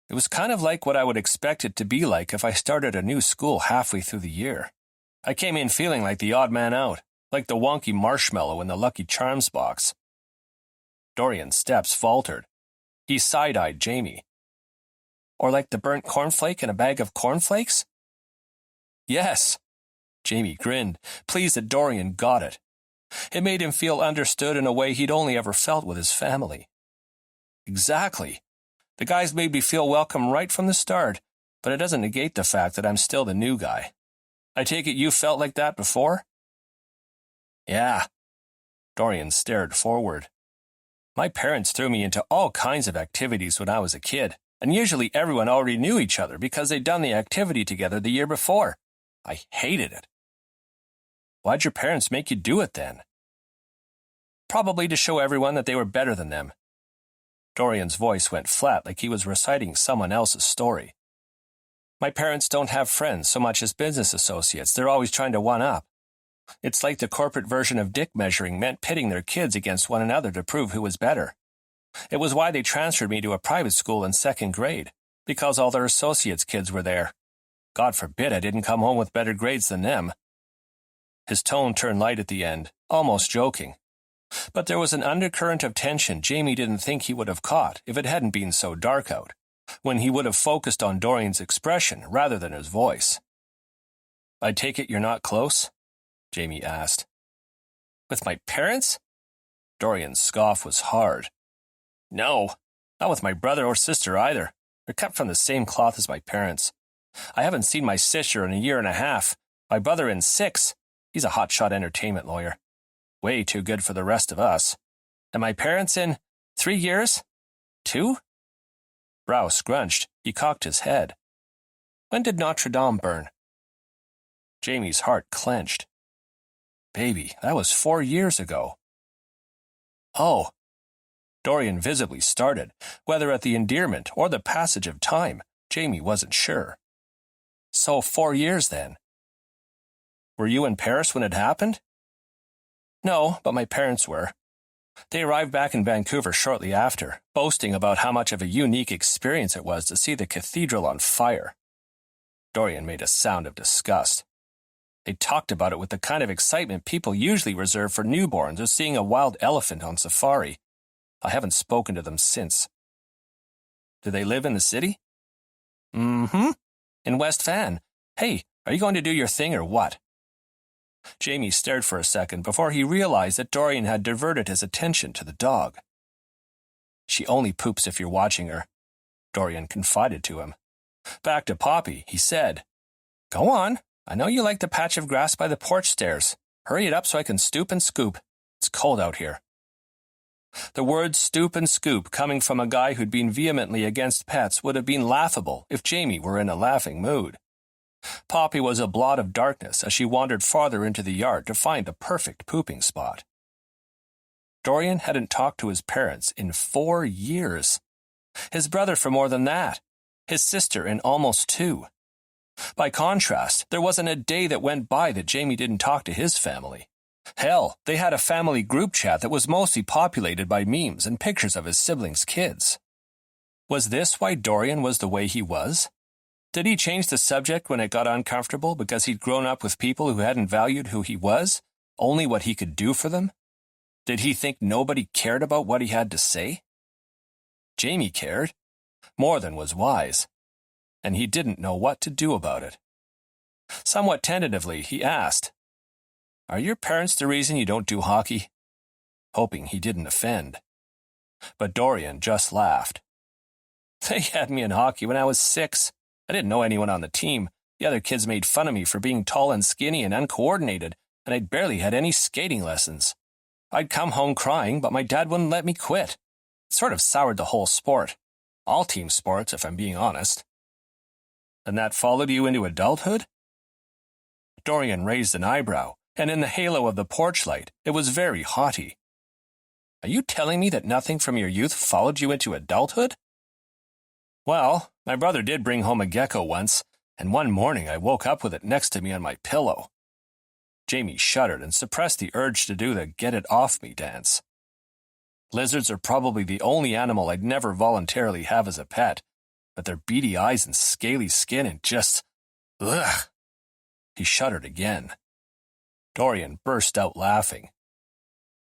It was kind of like what I would expect it to be like if I started a new school halfway through the year. I came in feeling like the odd man out, like the wonky marshmallow in the Lucky Charms box. Dorian's steps faltered. He side-eyed Jamie. Or like the burnt cornflake in a bag of cornflakes? Yes. Jamie grinned, pleased that Dorian got it. It made him feel understood in a way he'd only ever felt with his family. Exactly. The guys made me feel welcome right from the start, but it doesn't negate the fact that I'm still the new guy. I take it you felt like that before? Yeah. Dorian stared forward. My parents threw me into all kinds of activities when I was a kid, and usually everyone already knew each other because they'd done the activity together the year before. I hated it. Why'd your parents make you do it then? Probably to show everyone that they were better than them. Dorian's voice went flat like he was reciting someone else's story. My parents don't have friends so much as business associates. They're always trying to one-up. It's like the corporate version of dick measuring meant pitting their kids against one another to prove who was better. It was why they transferred me to a private school in second grade, because all their associates' kids were there. God forbid I didn't come home with better grades than them. His tone turned light at the end, almost joking. But there was an undercurrent of tension Jamie didn't think he would have caught if it hadn't been so dark out, when he would have focused on Dorian's expression rather than his voice. I take it you're not close? Jamie asked. With my parents? Dorian's scoff was hard. No, not with my brother or sister either. They're cut from the same cloth as my parents. I haven't seen my sister in a year and a half. My brother in 6. He's a hotshot entertainment lawyer. Way too good for the rest of us. And my parents in 3 years? 2? Brow scrunched. He cocked his head. When did Notre Dame burn? Jamie's heart clenched. Baby, that was 4 years ago. Oh. Dorian visibly started. Whether at the endearment or the passage of time, Jamie wasn't sure. So 4 years then. Were you in Paris when it happened? No, but my parents were. They arrived back in Vancouver shortly after, boasting about how much of a unique experience it was to see the cathedral on fire. Dorian made a sound of disgust. They talked about it with the kind of excitement people usually reserve for newborns or seeing a wild elephant on safari. I haven't spoken to them since. Do they live in the city? Mm-hmm. In West Van. Hey, are you going to do your thing or what? Jamie stared for a second before he realized that Dorian had diverted his attention to the dog. She only poops if you're watching her, Dorian confided to him. Back to Poppy, he said, "Go on. I know you like the patch of grass by the porch stairs. Hurry it up so I can stoop and scoop. It's cold out here." The words stoop and scoop coming from a guy who'd been vehemently against pets would have been laughable if Jamie were in a laughing mood. Poppy was a blot of darkness as she wandered farther into the yard to find the perfect pooping spot. Dorian hadn't talked to his parents in 4 years. His brother for more than that. His sister in almost 2. By contrast, there wasn't a day that went by that Jamie didn't talk to his family. Hell, they had a family group chat that was mostly populated by memes and pictures of his siblings' kids. Was this why Dorian was the way he was? Did he change the subject when it got uncomfortable because he'd grown up with people who hadn't valued who he was, only what he could do for them? Did he think nobody cared about what he had to say? Jamie cared, more than was wise, and he didn't know what to do about it. Somewhat tentatively, he asked, "Are your parents the reason you don't do hockey?" hoping he didn't offend. But Dorian just laughed. "They had me in hockey when I was 6. I didn't know anyone on the team. The other kids made fun of me for being tall and skinny and uncoordinated, and I'd barely had any skating lessons. I'd come home crying, but my dad wouldn't let me quit. It sort of soured the whole sport. All team sports, if I'm being honest." "And that followed you into adulthood?" Dorian raised an eyebrow, and in the halo of the porch light, it was very haughty. "Are you telling me that nothing from your youth followed you into adulthood?" "Well, my brother did bring home a gecko once, and one morning I woke up with it next to me on my pillow." Jamie shuddered and suppressed the urge to do the get-it-off-me dance. "Lizards are probably the only animal I'd never voluntarily have as a pet, but their beady eyes and scaly skin and just... ugh." He shuddered again. Dorian burst out laughing.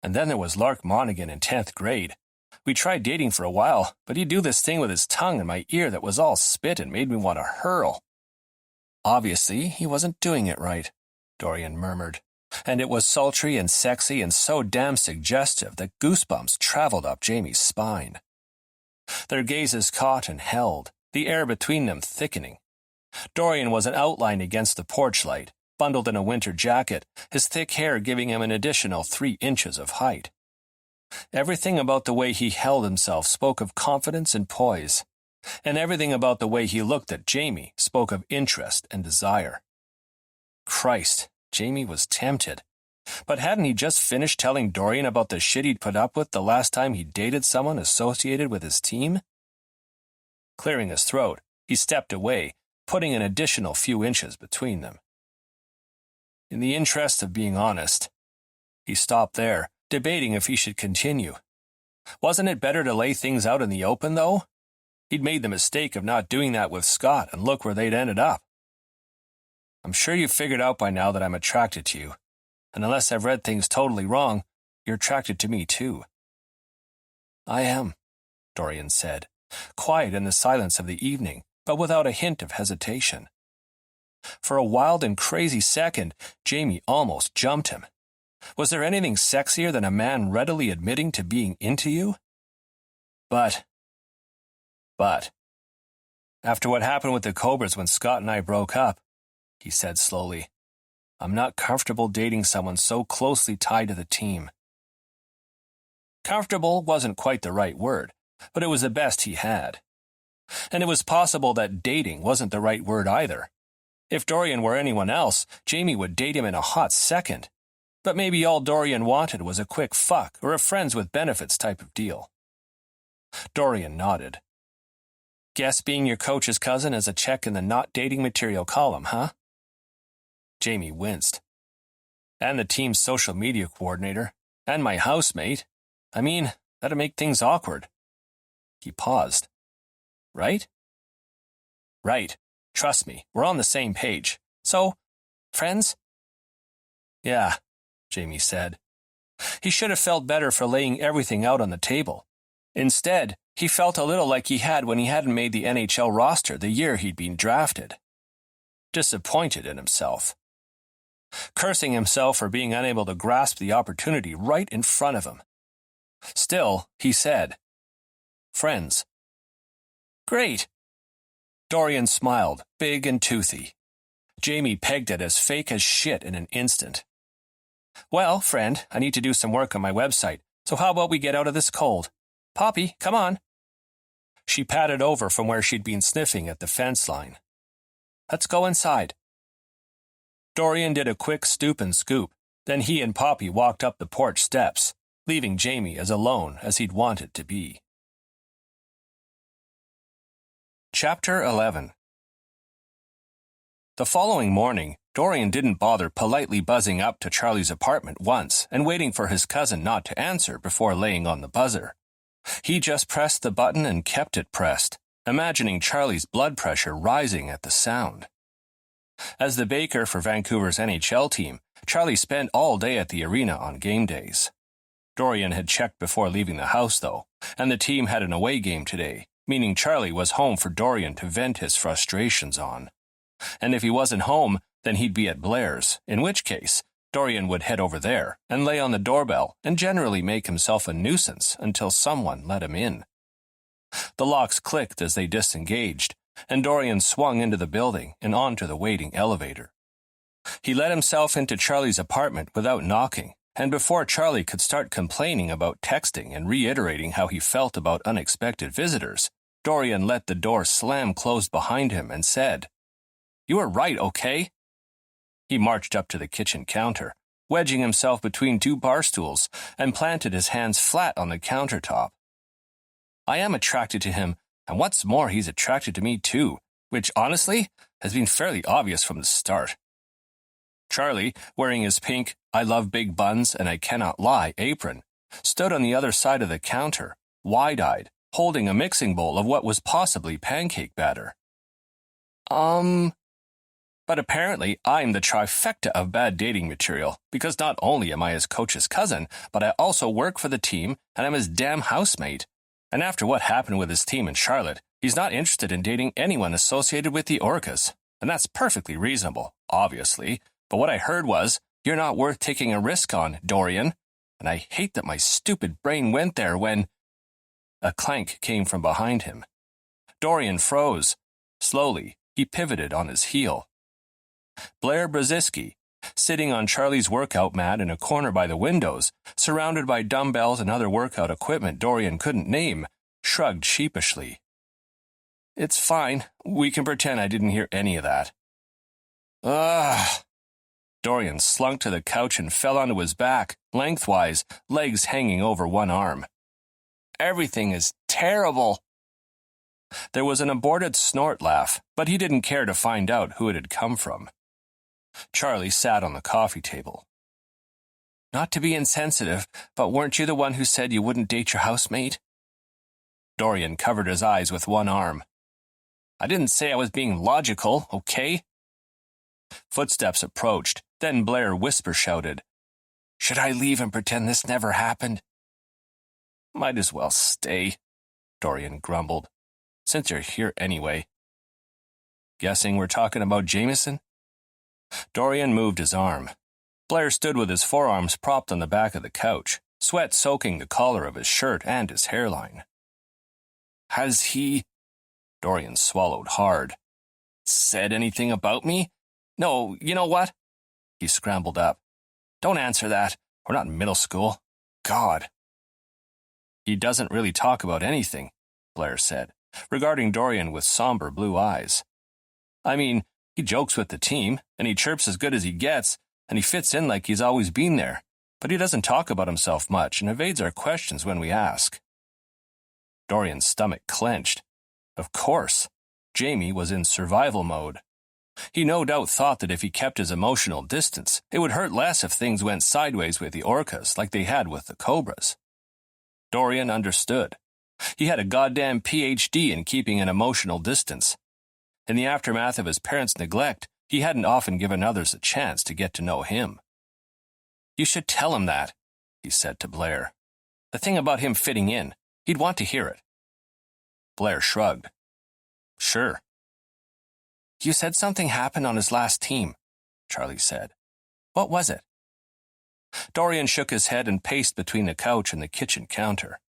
"And then there was Lark Monaghan in 10th grade. We tried dating for a while, but he'd do this thing with his tongue in my ear that was all spit and made me want to hurl." "Obviously, he wasn't doing it right," Dorian murmured, and it was sultry and sexy and so damn suggestive that goosebumps traveled up Jamie's spine. Their gazes caught and held, the air between them thickening. Dorian was an outline against the porch light, bundled in a winter jacket, his thick hair giving him an additional 3 inches of height. Everything about the way he held himself spoke of confidence and poise, and everything about the way he looked at Jamie spoke of interest and desire. Christ, Jamie was tempted. But hadn't he just finished telling Dorian about the shit he'd put up with the last time he dated someone associated with his team? Clearing his throat, he stepped away, putting an additional few inches between them. In the interest of being honest, he stopped there, debating if he should continue. Wasn't it better to lay things out in the open, though? He'd made the mistake of not doing that with Scott, and look where they'd ended up. "I'm sure you've figured out by now that I'm attracted to you, and unless I've read things totally wrong, you're attracted to me too." "I am," Dorian said, quiet in the silence of the evening, but without a hint of hesitation. For a wild and crazy second, Jamie almost jumped him. Was there anything sexier than a man readily admitting to being into you? But, after what happened with the Cobras when Scott and I broke up, he said slowly, "I'm not comfortable dating someone so closely tied to the team." Comfortable wasn't quite the right word, but it was the best he had. And it was possible that dating wasn't the right word either. If Dorian were anyone else, Jamie would date him in a hot second. But maybe all Dorian wanted was a quick fuck or a friends with benefits type of deal. Dorian nodded. "Guess being your coach's cousin is a check in the not dating material column, huh?" Jamie winced. "And the team's social media coordinator, and my housemate. I mean, that'd make things awkward." He paused. "Right?" "Right. Trust me, we're on the same page. So, friends?" "Yeah," Jamie said. He should have felt better for laying everything out on the table. Instead, he felt a little like he had when he hadn't made the NHL roster the year he'd been drafted. Disappointed in himself. Cursing himself for being unable to grasp the opportunity right in front of him. Still, he said, "Friends." "Great." Dorian smiled, big and toothy. Jamie pegged it as fake as shit in an instant. Well, friend, I need to do some work on my website, so how about we get out of this cold? Poppy, come on. She padded over from where she'd been sniffing at the fence line. Let's go inside. Dorian did a quick stoop and scoop, then he and Poppy walked up the porch steps, leaving Jamie as alone as he'd wanted to be. Chapter 11. The following morning, Dorian didn't bother politely buzzing up to Charlie's apartment once and waiting for his cousin not to answer before laying on the buzzer. He just pressed the button and kept it pressed, imagining Charlie's blood pressure rising at the sound. As the baker for Vancouver's NHL team, Charlie spent all day at the arena on game days. Dorian had checked before leaving the house, though, and the team had an away game today, meaning Charlie was home for Dorian to vent his frustrations on. And if he wasn't home, then he'd be at Blair's, in which case, Dorian would head over there and lay on the doorbell and generally make himself a nuisance until someone let him in. The locks clicked as they disengaged, and Dorian swung into the building and onto the waiting elevator. He let himself into Charlie's apartment without knocking, and before Charlie could start complaining about texting and reiterating how he felt about unexpected visitors, Dorian let the door slam closed behind him and said, "You were right, okay?" He marched up to the kitchen counter, wedging himself between two bar stools, and planted his hands flat on the countertop. I am attracted to him, and what's more, he's attracted to me too, which, honestly, has been fairly obvious from the start. Charlie, wearing his pink "I love big buns and I cannot lie" apron, stood on the other side of the counter, wide-eyed, holding a mixing bowl of what was possibly pancake batter. But apparently I'm the trifecta of bad dating material, because not only am I his coach's cousin, but I also work for the team and I'm his damn housemate. And after what happened with his team in Charlotte, he's not interested in dating anyone associated with the Orcas. And that's perfectly reasonable, obviously. But what I heard was, you're not worth taking a risk on, Dorian. And I hate that my stupid brain went there when... A clank came from behind him. Dorian froze. Slowly, he pivoted on his heel. Blair Brzezinski, sitting on Charlie's workout mat in a corner by the windows, surrounded by dumbbells and other workout equipment Dorian couldn't name, shrugged sheepishly. It's fine. We can pretend I didn't hear any of that. Ugh. Dorian slunk to the couch and fell onto his back, lengthwise, legs hanging over one arm. Everything is terrible. There was an aborted snort laugh, but he didn't care to find out who it had come from. Charlie sat on the coffee table. Not to be insensitive, but weren't you the one who said you wouldn't date your housemate? Dorian covered his eyes with one arm. I didn't say I was being logical, okay? Footsteps approached, then Blair whisper-shouted, Should I leave and pretend this never happened? Might as well stay, Dorian grumbled, since you're here anyway. Guessing we're talking about Jameson? Dorian moved his arm. Blair stood with his forearms propped on the back of the couch, sweat soaking the collar of his shirt and his hairline. Has he... Dorian swallowed hard. Said anything about me? No, you know what? He scrambled up. Don't answer that. We're not in middle school. God. He doesn't really talk about anything, Blair said, regarding Dorian with somber blue eyes. I mean, he jokes with the team, and he chirps as good as he gets, and he fits in like he's always been there, but he doesn't talk about himself much and evades our questions when we ask. Dorian's stomach clenched. Of course, Jamie was in survival mode. He no doubt thought that if he kept his emotional distance, it would hurt less if things went sideways with the Orcas like they had with the Cobras. Dorian understood. He had a goddamn PhD in keeping an emotional distance. In the aftermath of his parents' neglect, he hadn't often given others a chance to get to know him. You should tell him that, he said to Blair. The thing about him fitting in, he'd want to hear it. Blair shrugged. Sure. You said something happened on his last team, Charlie said. What was it? Dorian shook his head and paced between the couch and the kitchen counter.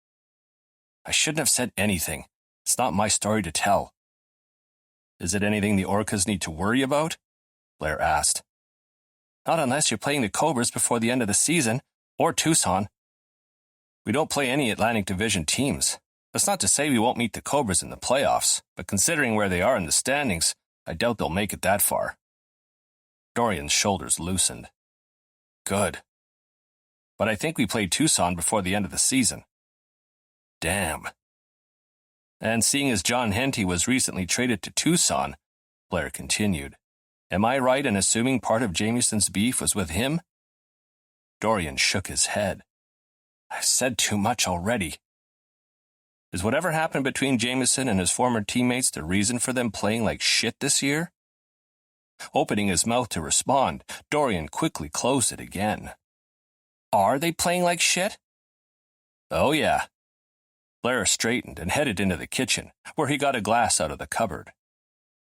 I shouldn't have said anything. It's not my story to tell. Is it anything the Orcas need to worry about? Blair asked. Not unless you're playing the Cobras before the end of the season, or Tucson. We don't play any Atlantic Division teams. That's not to say we won't meet the Cobras in the playoffs, but considering where they are in the standings, I doubt they'll make it that far. Dorian's shoulders loosened. Good. But I think we play Tucson before the end of the season. Damn. And seeing as John Henty was recently traded to Tucson, Blair continued, am I right in assuming part of Jamieson's beef was with him? Dorian shook his head. I've said too much already. Is whatever happened between Jamieson and his former teammates the reason for them playing like shit this year? Opening his mouth to respond, Dorian quickly closed it again. Are they playing like shit? Oh yeah. Blair straightened and headed into the kitchen, where he got a glass out of the cupboard.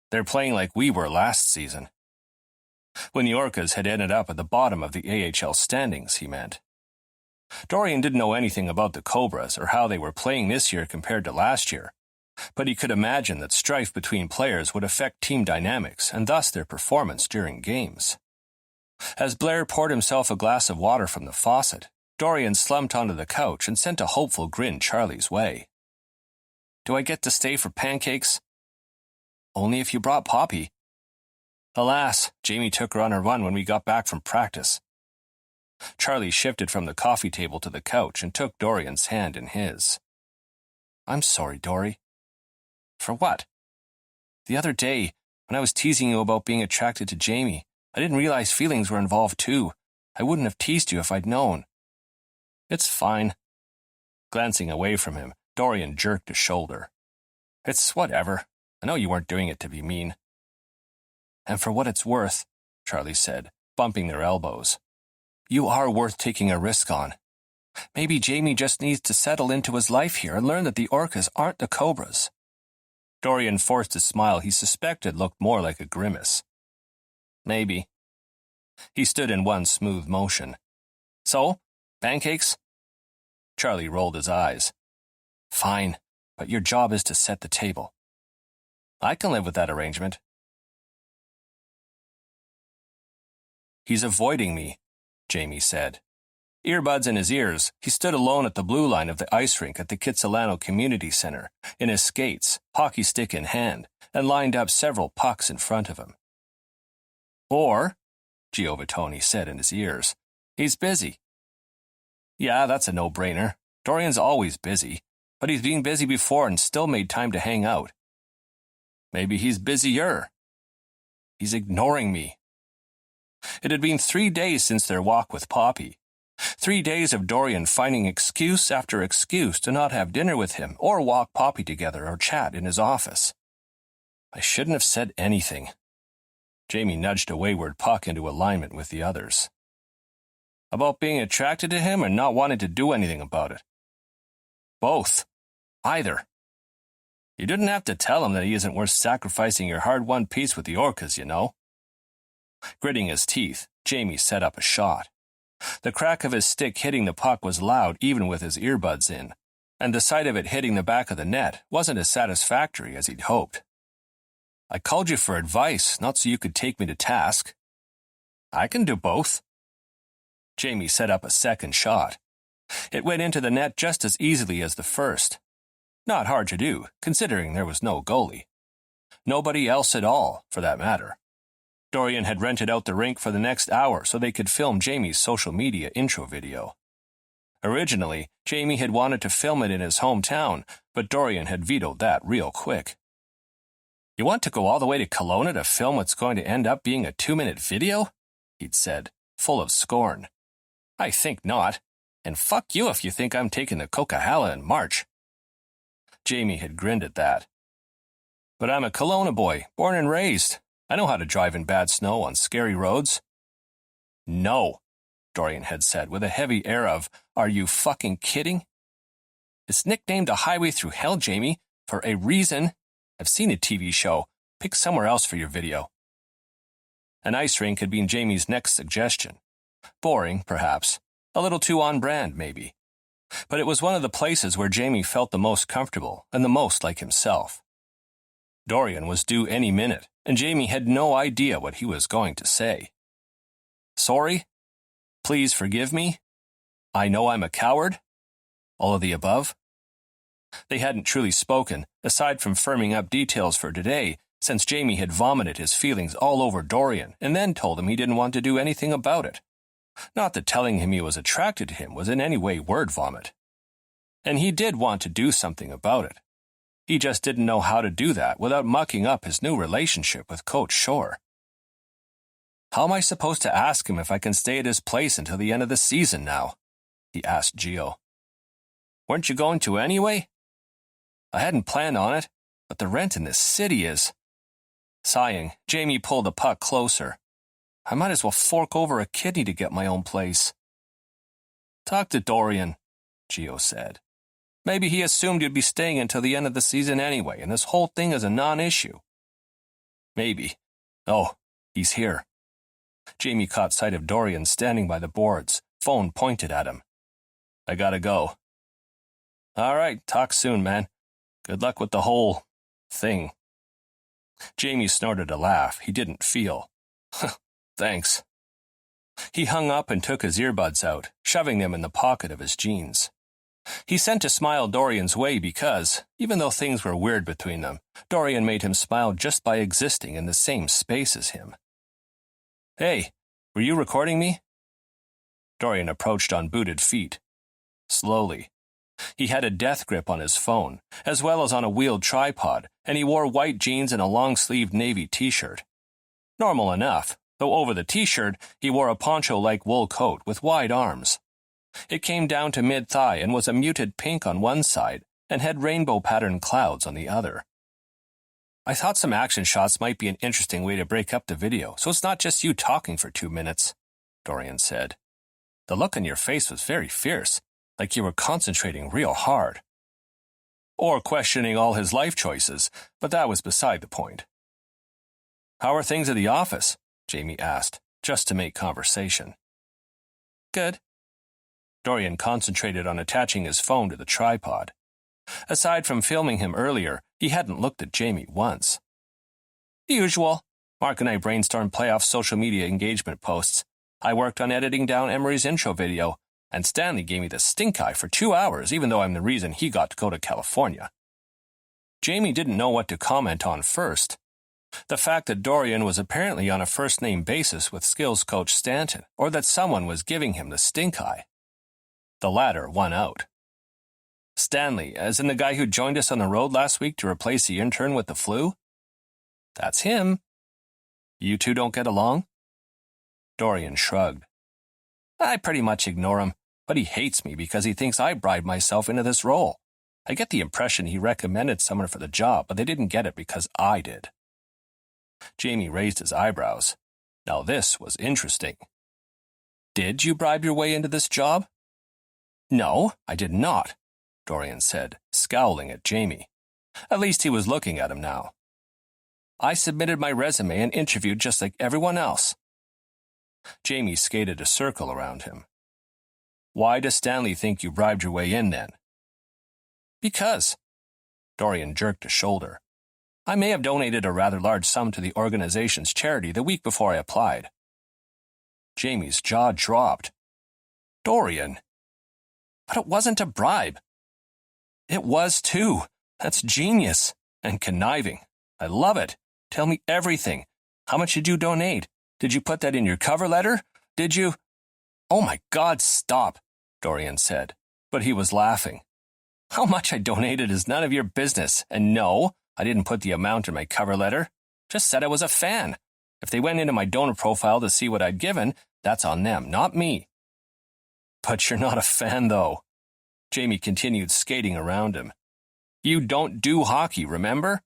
They're playing like we were last season. When the Orcas had ended up at the bottom of the AHL standings, he meant. Dorian didn't know anything about the Cobras or how they were playing this year compared to last year, but he could imagine that strife between players would affect team dynamics and thus their performance during games. As Blair poured himself a glass of water from the faucet, Dorian slumped onto the couch and sent a hopeful grin Charlie's way. Do I get to stay for pancakes? Only if you brought Poppy. Alas, Jamie took her on a run when we got back from practice. Charlie shifted from the coffee table to the couch and took Dorian's hand in his. I'm sorry, Dory. For what? The other day, when I was teasing you about being attracted to Jamie, I didn't realize feelings were involved too. I wouldn't have teased you if I'd known. It's fine. Glancing away from him, Dorian jerked a shoulder. It's whatever. I know you weren't doing it to be mean. And for what it's worth, Charlie said, bumping their elbows, you are worth taking a risk on. Maybe Jamie just needs to settle into his life here and learn that the Orcas aren't the Cobras. Dorian forced a smile he suspected looked more like a grimace. Maybe. He stood in one smooth motion. So, pancakes? Charlie rolled his eyes. Fine, but your job is to set the table. I can live with that arrangement. He's avoiding me, Jamie said. Earbuds in his ears, he stood alone at the blue line of the ice rink at the Kitsilano Community Center, in his skates, hockey stick in hand, and lined up several pucks in front of him. Or, Giovattoni said in his ears, he's busy. Yeah, that's a no-brainer. Dorian's always busy, but he's been busy before and still made time to hang out. Maybe he's busier. He's ignoring me. It had been 3 days since their walk with Poppy. 3 days of Dorian finding excuse after excuse to not have dinner with him or walk Poppy together or chat in his office. I shouldn't have said anything. Jamie nudged a wayward puck into alignment with the others. About being attracted to him and not wanting to do anything about it. Both. Either. You didn't have to tell him that he isn't worth sacrificing your hard-won peace with the Orcas, you know. Gritting his teeth, Jamie set up a shot. The crack of his stick hitting the puck was loud even with his earbuds in, and the sight of it hitting the back of the net wasn't as satisfactory as he'd hoped. I called you for advice, not so you could take me to task. I can do both. Jamie set up a second shot. It went into the net just as easily as the first. Not hard to do, considering there was no goalie. Nobody else at all, for that matter. Dorian had rented out the rink for the next hour so they could film Jamie's social media intro video. Originally, Jamie had wanted to film it in his hometown, but Dorian had vetoed that real quick. You want to go all the way to Kelowna to film what's going to end up being a 2-minute video? He'd said, full of scorn. I think not. And fuck you if you think I'm taking the Coquihalla in March. Jamie had grinned at that. But I'm a Kelowna boy, born and raised. I know how to drive in bad snow on scary roads. No, Dorian had said with a heavy air of, are you fucking kidding? It's nicknamed a highway through hell, Jamie, for a reason. I've seen a TV show. Pick somewhere else for your video. An ice rink had been Jamie's next suggestion. Boring, perhaps. A little too on-brand, maybe. But it was one of the places where Jamie felt the most comfortable and the most like himself. Dorian was due any minute, and Jamie had no idea what he was going to say. Sorry? Please forgive me? I know I'm a coward? All of the above? They hadn't truly spoken, aside from firming up details for today, since Jamie had vomited his feelings all over Dorian and then told him he didn't want to do anything about it. Not that telling him he was attracted to him was in any way word vomit. And he did want to do something about it. He just didn't know how to do that without mucking up his new relationship with Coach Shore. How am I supposed to ask him if I can stay at his place until the end of the season now? He asked Gio. Weren't you going to anyway? I hadn't planned on it, but the rent in this city is... Sighing, Jamie pulled the puck closer. I might as well fork over a kidney to get my own place. Talk to Dorian, Gio said. Maybe he assumed you'd be staying until the end of the season anyway, and this whole thing is a non-issue. Maybe. Oh, he's here. Jamie caught sight of Dorian standing by the boards, phone pointed at him. I gotta go. All right, talk soon, man. Good luck with the whole thing. Jamie snorted a laugh he didn't feel. Thanks. He hung up and took his earbuds out, shoving them in the pocket of his jeans. He sent a smile Dorian's way because, even though things were weird between them, Dorian made him smile just by existing in the same space as him. Hey, were you recording me? Dorian approached on booted feet. Slowly. He had a death grip on his phone, as well as on a wheeled tripod, and he wore white jeans and a long-sleeved navy t-shirt. Normal enough, though over the t-shirt he wore a poncho-like wool coat with wide arms. It came down to mid-thigh and was a muted pink on one side and had rainbow-patterned clouds on the other. I thought some action shots might be an interesting way to break up the video, so it's not just you talking for 2 minutes, Dorian said. The look on your face was very fierce, like you were concentrating real hard. Or questioning all his life choices, but that was beside the point. How are things at the office? Jamie asked, just to make conversation. Good. Dorian concentrated on attaching his phone to the tripod. Aside from filming him earlier, he hadn't looked at Jamie once. The usual. Mark and I brainstormed playoff social media engagement posts. I worked on editing down Emery's intro video, and Stanley gave me the stink eye for 2 hours, even though I'm the reason he got to go to California. Jamie didn't know what to comment on first. The fact that Dorian was apparently on a first-name basis with skills coach Stanton, or that someone was giving him the stink eye. The latter won out. Stanley, as in the guy who joined us on the road last week to replace the intern with the flu? That's him. You two don't get along? Dorian shrugged. I pretty much ignore him, but he hates me because he thinks I bribed myself into this role. I get the impression he recommended someone for the job, but they didn't get it because I did. Jamie raised his eyebrows. Now this was interesting. Did you bribe your way into this job? No, I did not, Dorian said, scowling at Jamie. At least he was looking at him now. I submitted my resume and interviewed just like everyone else. Jamie skated a circle around him. Why does Stanley think you bribed your way in then? Because. Dorian jerked a shoulder. I may have donated a rather large sum to the organization's charity the week before I applied. Jamie's jaw dropped. Dorian. But it wasn't a bribe. It was too. That's genius. And conniving. I love it. Tell me everything. How much did you donate? Did you put that in your cover letter? Did you? Oh my God, stop, Dorian said, but he was laughing. How much I donated is none of your business, and no, I didn't put the amount in my cover letter. Just said I was a fan. If they went into my donor profile to see what I'd given, that's on them, not me. But you're not a fan, though. Jamie continued skating around him. You don't do hockey, remember?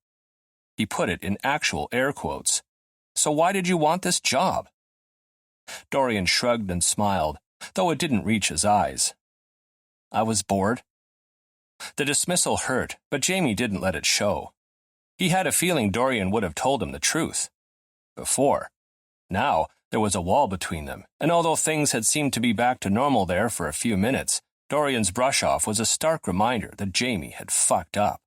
He put it in actual air quotes. So why did you want this job? Dorian shrugged and smiled, though it didn't reach his eyes. I was bored. The dismissal hurt, but Jamie didn't let it show. He had a feeling Dorian would have told him the truth. Before. Now, there was a wall between them, and although things had seemed to be back to normal there for a few minutes, Dorian's brush-off was a stark reminder that Jamie had fucked up.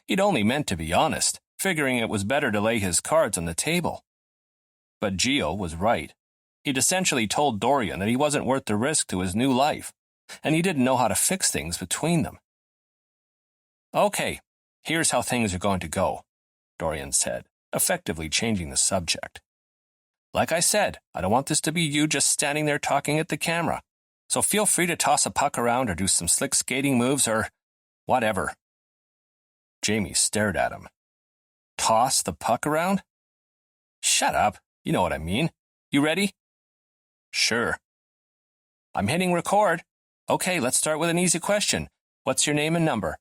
He'd only meant to be honest, figuring it was better to lay his cards on the table. But Gio was right. He'd essentially told Dorian that he wasn't worth the risk to his new life, and he didn't know how to fix things between them. "Okay, here's how things are going to go," Dorian said, effectively changing the subject. "Like I said, I don't want this to be you just standing there talking at the camera, so feel free to toss a puck around or do some slick skating moves or whatever." Jamie stared at him. "Toss the puck around?" "Shut up, you know what I mean. You ready?" "Sure." "I'm hitting record. Okay, let's start with an easy question. What's your name and number?"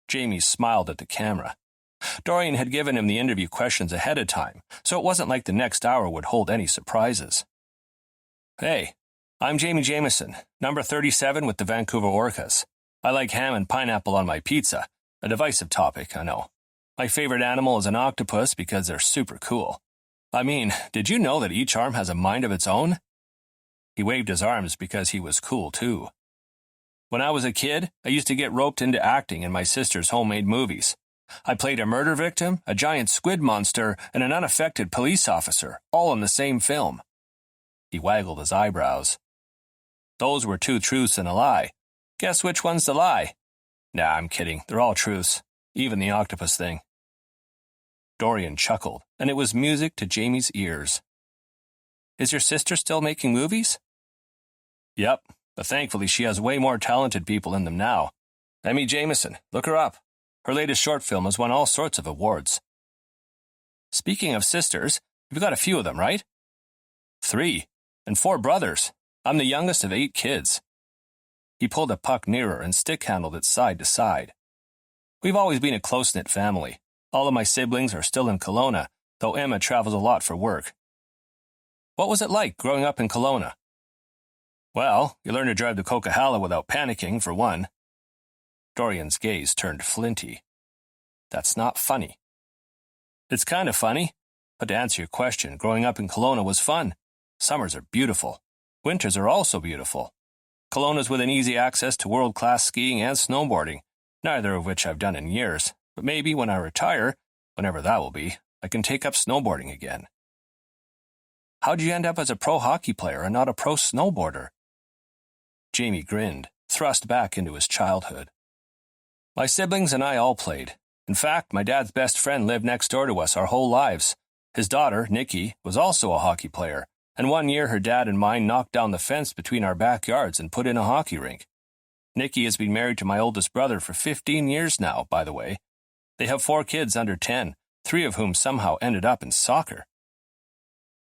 Jamie smiled at the camera. Dorian had given him the interview questions ahead of time, so it wasn't like the next hour would hold any surprises. "Hey, I'm Jamie Jameson, number 37 with the Vancouver Orcas. I like ham and pineapple on my pizza. A divisive topic, I know. My favorite animal is an octopus because they're super cool. I mean, did you know that each arm has a mind of its own?" He waved his arms because he was cool too. "When I was a kid, I used to get roped into acting in my sister's homemade movies. I played a murder victim, a giant squid monster, and an unaffected police officer, all in the same film." He waggled his eyebrows. "Those were 2 truths and a lie. Guess which one's the lie?" "Nah, I'm kidding. They're all truths. Even the octopus thing." Dorian chuckled, and it was music to Jamie's ears. "Is your sister still making movies?" "Yep, but thankfully she has way more talented people in them now. Emmy Jameson, look her up. Her latest short film has won all sorts of awards." "Speaking of sisters, you've got a few of them, right?" 3, and 4 brothers. I'm the youngest of 8 kids." He pulled a puck nearer and stick-handled it side to side. "We've always been a close-knit family. All of my siblings are still in Kelowna, though Emma travels a lot for work." "What was it like growing up in Kelowna?" "Well, you learn to drive the Coquihalla without panicking, for one." Dorian's gaze turned flinty. "That's not funny." "It's kind of funny. But to answer your question, growing up in Kelowna was fun. Summers are beautiful. Winters are also beautiful. Kelowna's within easy access to world-class skiing and snowboarding, neither of which I've done in years, but maybe when I retire, whenever that will be, I can take up snowboarding again." "How'd you end up as a pro hockey player and not a pro snowboarder?" Jamie grinned, thrust back into his childhood. "My siblings and I all played. In fact, my dad's best friend lived next door to us our whole lives. His daughter, Nikki, was also a hockey player, and one year her dad and mine knocked down the fence between our backyards and put in a hockey rink. Nikki has been married to my oldest brother for 15 years now, by the way. They have 4 kids under 10, 3 of whom somehow ended up in soccer."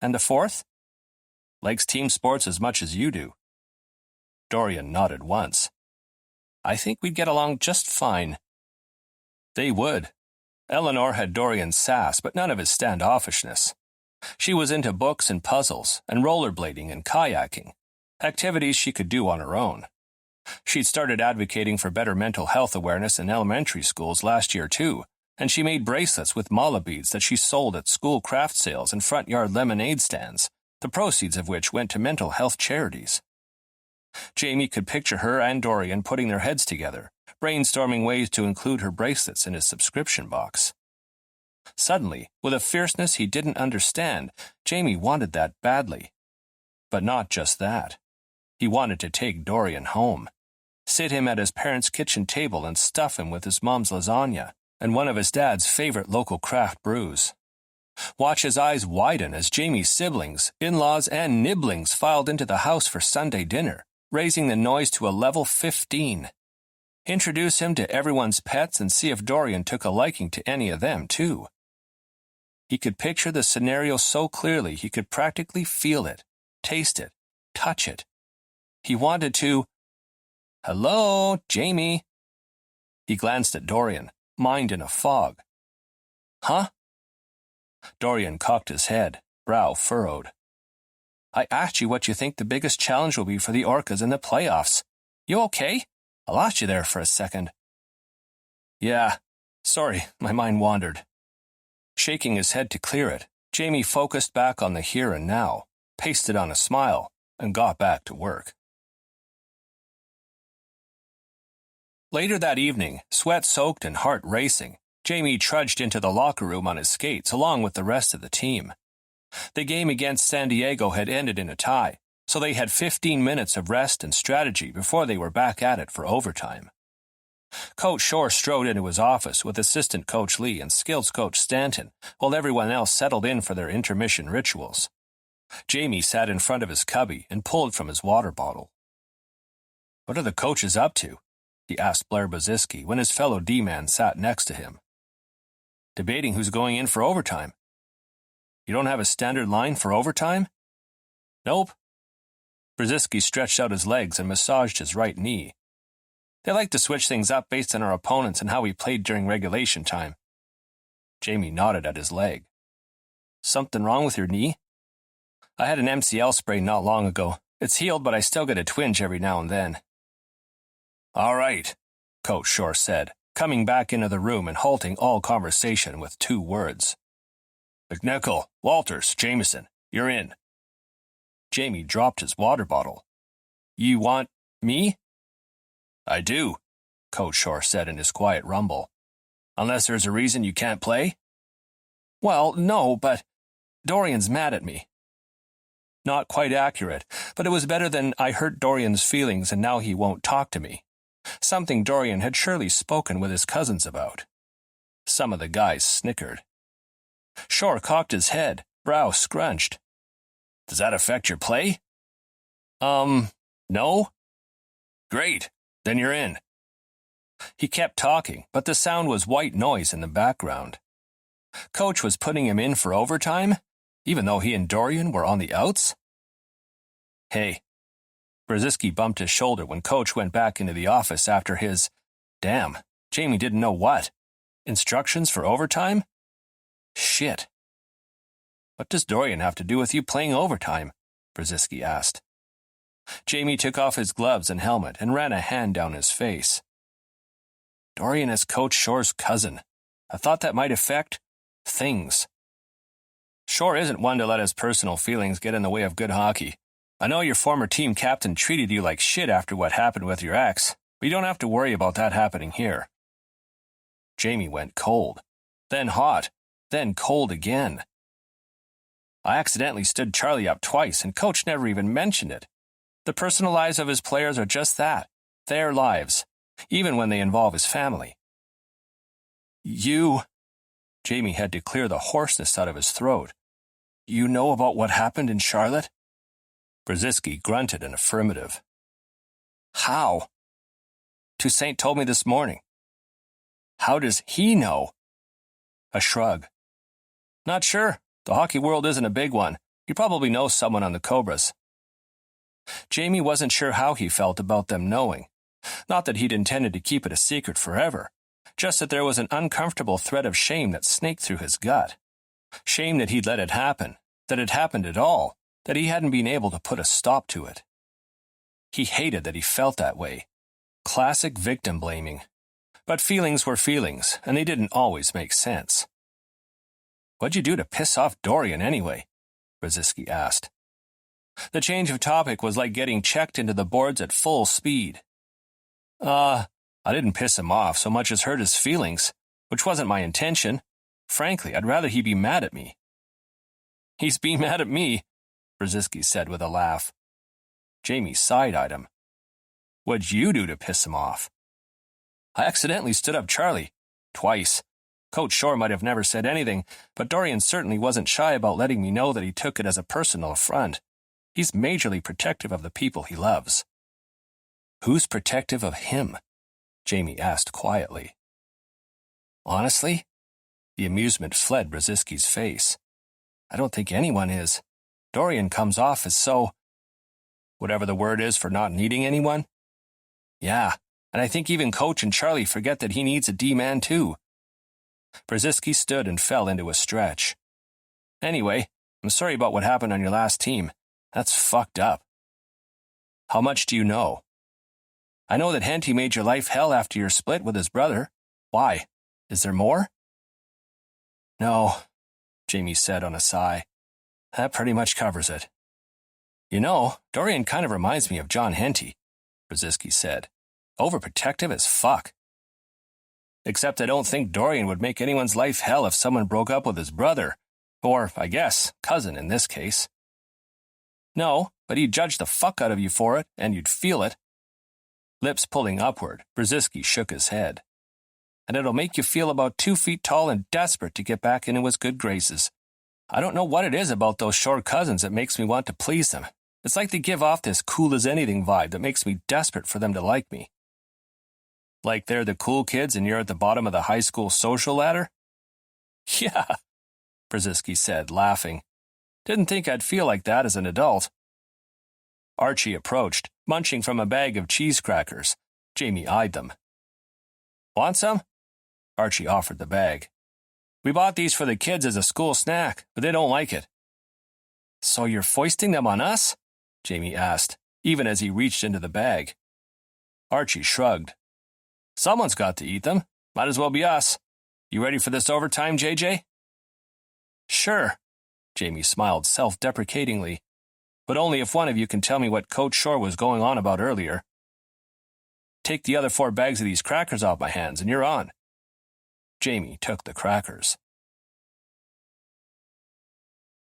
"And the 4th? "Likes team sports as much as you do." Dorian nodded once. "I think we'd get along just fine." They would. Eleanor had Dorian's sass, but none of his standoffishness. She was into books and puzzles, and rollerblading and kayaking, activities she could do on her own. She'd started advocating for better mental health awareness in elementary schools last year too, and she made bracelets with mala beads that she sold at school craft sales and front yard lemonade stands, the proceeds of which went to mental health charities. Jamie could picture her and Dorian putting their heads together, brainstorming ways to include her bracelets in his subscription box. Suddenly, with a fierceness he didn't understand, Jamie wanted that badly. But not just that. He wanted to take Dorian home, sit him at his parents' kitchen table and stuff him with his mom's lasagna and one of his dad's favorite local craft brews. Watch his eyes widen as Jamie's siblings, in-laws, and nibblings filed into the house for Sunday dinner, raising the noise to a level 15. Introduce him to everyone's pets and see if Dorian took a liking to any of them, too. He could picture the scenario so clearly he could practically feel it, taste it, touch it. He wanted to... "Hello, Jamie." He glanced at Dorian, mind in a fog. "Huh?" Dorian cocked his head, brow furrowed. "I asked you what you think the biggest challenge will be for the Orcas in the playoffs. You okay? I lost you there for a second." "Yeah, sorry, my mind wandered." Shaking his head to clear it, Jamie focused back on the here and now, pasted on a smile, and got back to work. Later that evening, sweat-soaked and heart racing, Jamie trudged into the locker room on his skates along with the rest of the team. The game against San Diego had ended in a tie, so they had 15 minutes of rest and strategy before they were back at it for overtime. Coach Shore strode into his office with assistant coach Lee and skills coach Stanton, while everyone else settled in for their intermission rituals. Jamie sat in front of his cubby and pulled from his water bottle. "What are the coaches up to?" he asked Blair Boziski when his fellow D-man sat next to him. "Debating who's going in for overtime." "You don't have a standard line for overtime?" "Nope." Brzezinski stretched out his legs and massaged his right knee. "They like to switch things up based on our opponents and how we played during regulation time." Jamie nodded at his leg. "Something wrong with your knee?" "I had an MCL sprain not long ago. It's healed, but I still get a twinge every now and then." "All right," Coach Shore said, coming back into the room and halting all conversation with 2 words. "McNichol, Walters, Jameson, you're in." Jamie dropped his water bottle. "You want me?" "I do," Coach Shore said in his quiet rumble. "Unless there's a reason you can't play?" "Well, no, but Dorian's mad at me." Not quite accurate, but it was better than "I hurt Dorian's feelings and now he won't talk to me." Something Dorian had surely spoken with his cousins about. Some of the guys snickered. Shore cocked his head, brow scrunched. "Does that affect your play?" No." "Great, then you're in." He kept talking, but the sound was white noise in the background. Coach was putting him in for overtime, even though he and Dorian were on the outs? "Hey." Brzezinski bumped his shoulder when Coach went back into the office after his, damn, Jamie didn't know what, instructions for overtime? Shit. "What does Dorian have to do with you playing overtime?" Brzezinski asked. Jamie took off his gloves and helmet and ran a hand down his face. "Dorian is Coach Shore's cousin. I thought that might affect things. Shore isn't one to let his personal feelings get in the way of good hockey. I know your former team captain treated you like shit after what happened with your ex, but you don't have to worry about that happening here." Jamie went cold, then hot, then cold again. "I accidentally stood Charlie up twice, and Coach never even mentioned it. The personal lives of his players are just that, their lives, even when they involve his family." "You..." Jamie had to clear the hoarseness out of his throat. "You know about what happened in Charlotte?" Brzezinski grunted an affirmative. "How?" "Toussaint told me this morning." "How does he know?" A shrug. "Not sure. The hockey world isn't a big one. He probably knows someone on the Cobras." Jamie wasn't sure how he felt about them knowing. Not that he'd intended to keep it a secret forever, just that there was an uncomfortable thread of shame that snaked through his gut. Shame that he'd let it happen, that it happened at all, that he hadn't been able to put a stop to it. He hated that he felt that way. Classic victim blaming. But feelings were feelings, and they didn't always make sense. "What'd you do to piss off Dorian anyway?" Brzezinski asked. The change of topic was like getting checked into the boards at full speed. I didn't piss him off so much as hurt his feelings, which wasn't my intention. Frankly, I'd rather he be mad at me." "He's been mad at me," Brzezinski said with a laugh. Jamie side-eyed him. "What'd you do to piss him off?" "I accidentally stood up Charlie. Twice. Coach Shore might have never said anything, but Dorian certainly wasn't shy about letting me know that he took it as a personal affront. He's majorly protective of the people he loves." "Who's protective of him?" Jamie asked quietly. "Honestly?" The amusement fled Brzezinski's face. "I don't think anyone is. Dorian comes off as so... whatever the word is for not needing anyone. Yeah, and I think even Coach and Charlie forget that he needs a D-man too." Brzezinski stood and fell into a stretch. "Anyway, I'm sorry about what happened on your last team. That's fucked up." "How much do you know?" "I know that Henty made your life hell after your split with his brother. Why? Is there more?" "No," Jamie said on a sigh. "That pretty much covers it." "You know, Dorian kind of reminds me of John Henty," Brzezinski said. "Overprotective as fuck." Except I don't think Dorian would make anyone's life hell if someone broke up with his brother. Or, I guess, cousin in this case. No, but he'd judge the fuck out of you for it, and you'd feel it. Lips pulling upward, Brzezinski shook his head. And it'll make you feel about 2 feet tall and desperate to get back into his good graces. I don't know what it is about those short cousins that makes me want to please them. It's like they give off this cool-as-anything vibe that makes me desperate for them to like me. Like they're the cool kids and you're at the bottom of the high school social ladder? Yeah, Brzezinski said, laughing. Didn't think I'd feel like that as an adult. Archie approached, munching from a bag of cheese crackers. Jamie eyed them. Want some? Archie offered the bag. We bought these for the kids as a school snack, but they don't like it. So you're foisting them on us? Jamie asked, even as he reached into the bag. Archie shrugged. Someone's got to eat them. Might as well be us. You ready for this overtime, JJ? Sure, Jamie smiled self-deprecatingly, but only if one of you can tell me what Coach Shore was going on about earlier. Take the other 4 bags of these crackers off my hands and you're on. Jamie took the crackers.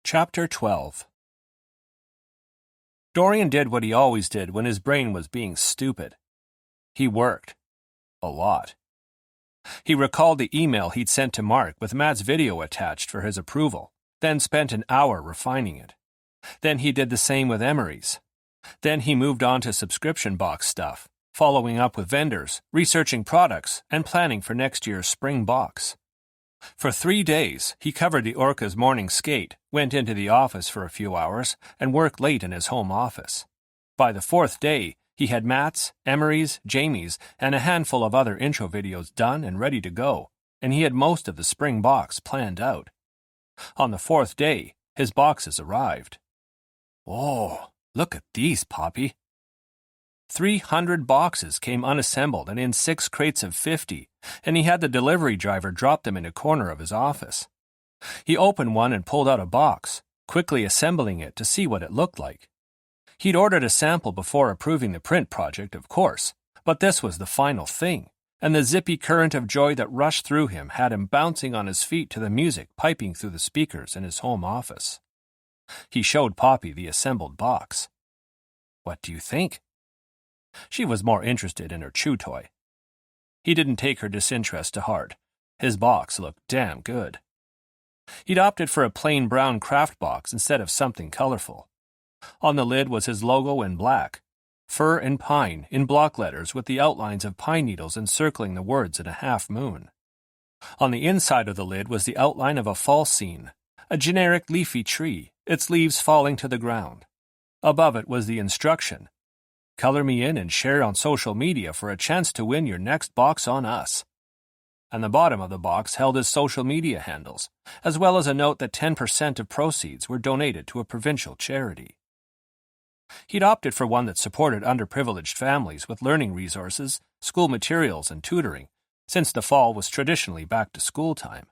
Chapter 12. Dorian did what he always did when his brain was being stupid. He worked. A lot. He recalled the email he'd sent to Mark with Matt's video attached for his approval, then spent an hour refining it. Then he did the same with Emery's. Then he moved on to subscription box stuff, following up with vendors, researching products, and planning for next year's spring box. For 3 days, he covered the Orcas' morning skate, went into the office for a few hours, and worked late in his home office. By the 4th day, he had Matt's, Emery's, Jamie's, and a handful of other intro videos done and ready to go, and he had most of the spring box planned out. On the 4th day, his boxes arrived. Oh, look at these, Poppy. 300 boxes came unassembled and in 6 crates of 50, and he had the delivery driver drop them in a corner of his office. He opened one and pulled out a box, quickly assembling it to see what it looked like. He'd ordered a sample before approving the print project, of course, but this was the final thing, and the zippy current of joy that rushed through him had him bouncing on his feet to the music piping through the speakers in his home office. He showed Poppy the assembled box. What do you think? She was more interested in her chew toy. He didn't take her disinterest to heart. His box looked damn good. He'd opted for a plain brown craft box instead of something colorful. On the lid was his logo in black, fir and pine in block letters with the outlines of pine needles encircling the words in a half moon. On the inside of the lid was the outline of a fall scene, a generic leafy tree, its leaves falling to the ground. Above it was the instruction, color me in and share on social media for a chance to win your next box on us. And the bottom of the box held his social media handles, as well as a note that 10% of proceeds were donated to a provincial charity. He'd opted for one that supported underprivileged families with learning resources, school materials, and tutoring, since the fall was traditionally back to school time.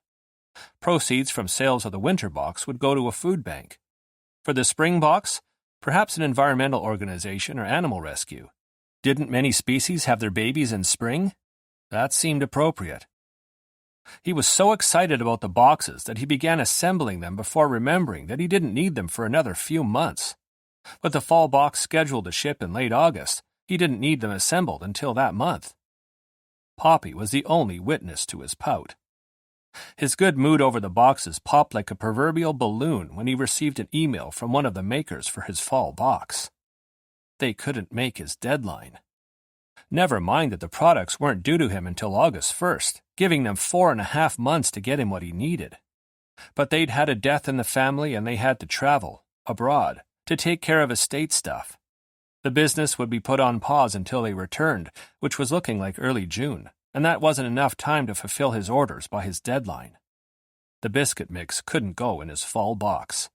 Proceeds from sales of the winter box would go to a food bank. For the spring box, perhaps an environmental organization or animal rescue. Didn't many species have their babies in spring? That seemed appropriate. He was so excited about the boxes that he began assembling them before remembering that he didn't need them for another few months. With the fall box scheduled to ship in late August, he didn't need them assembled until that month. Poppy was the only witness to his pout. His good mood over the boxes popped like a proverbial balloon when he received an email from one of the makers for his fall box. They couldn't make his deadline. Never mind that the products weren't due to him until August 1st, giving them 4.5 months to get him what he needed. But they'd had a death in the family and they had to travel, abroad, to take care of estate stuff. The business would be put on pause until they returned, which was looking like early June, and that wasn't enough time to fulfill his orders by his deadline. The biscuit mix couldn't go in his fall box.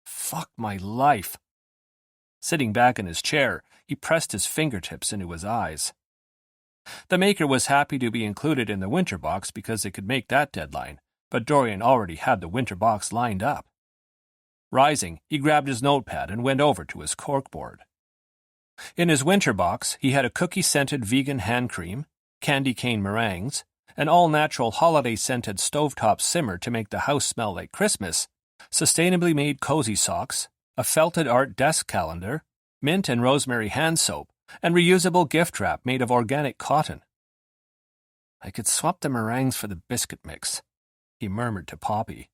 Fuck my life. Sitting back in his chair, he pressed his fingertips into his eyes. The maker was happy to be included in the winter box because they could make that deadline, but Dorian already had the winter box lined up. Rising, he grabbed his notepad and went over to his corkboard. In his winter box, he had a cookie-scented vegan hand cream, candy cane meringues, an all-natural holiday-scented stovetop simmer to make the house smell like Christmas, sustainably made cozy socks, a felted art desk calendar, mint and rosemary hand soap, and reusable gift wrap made of organic cotton. I could swap the meringues for the biscuit mix, he murmured to Poppy.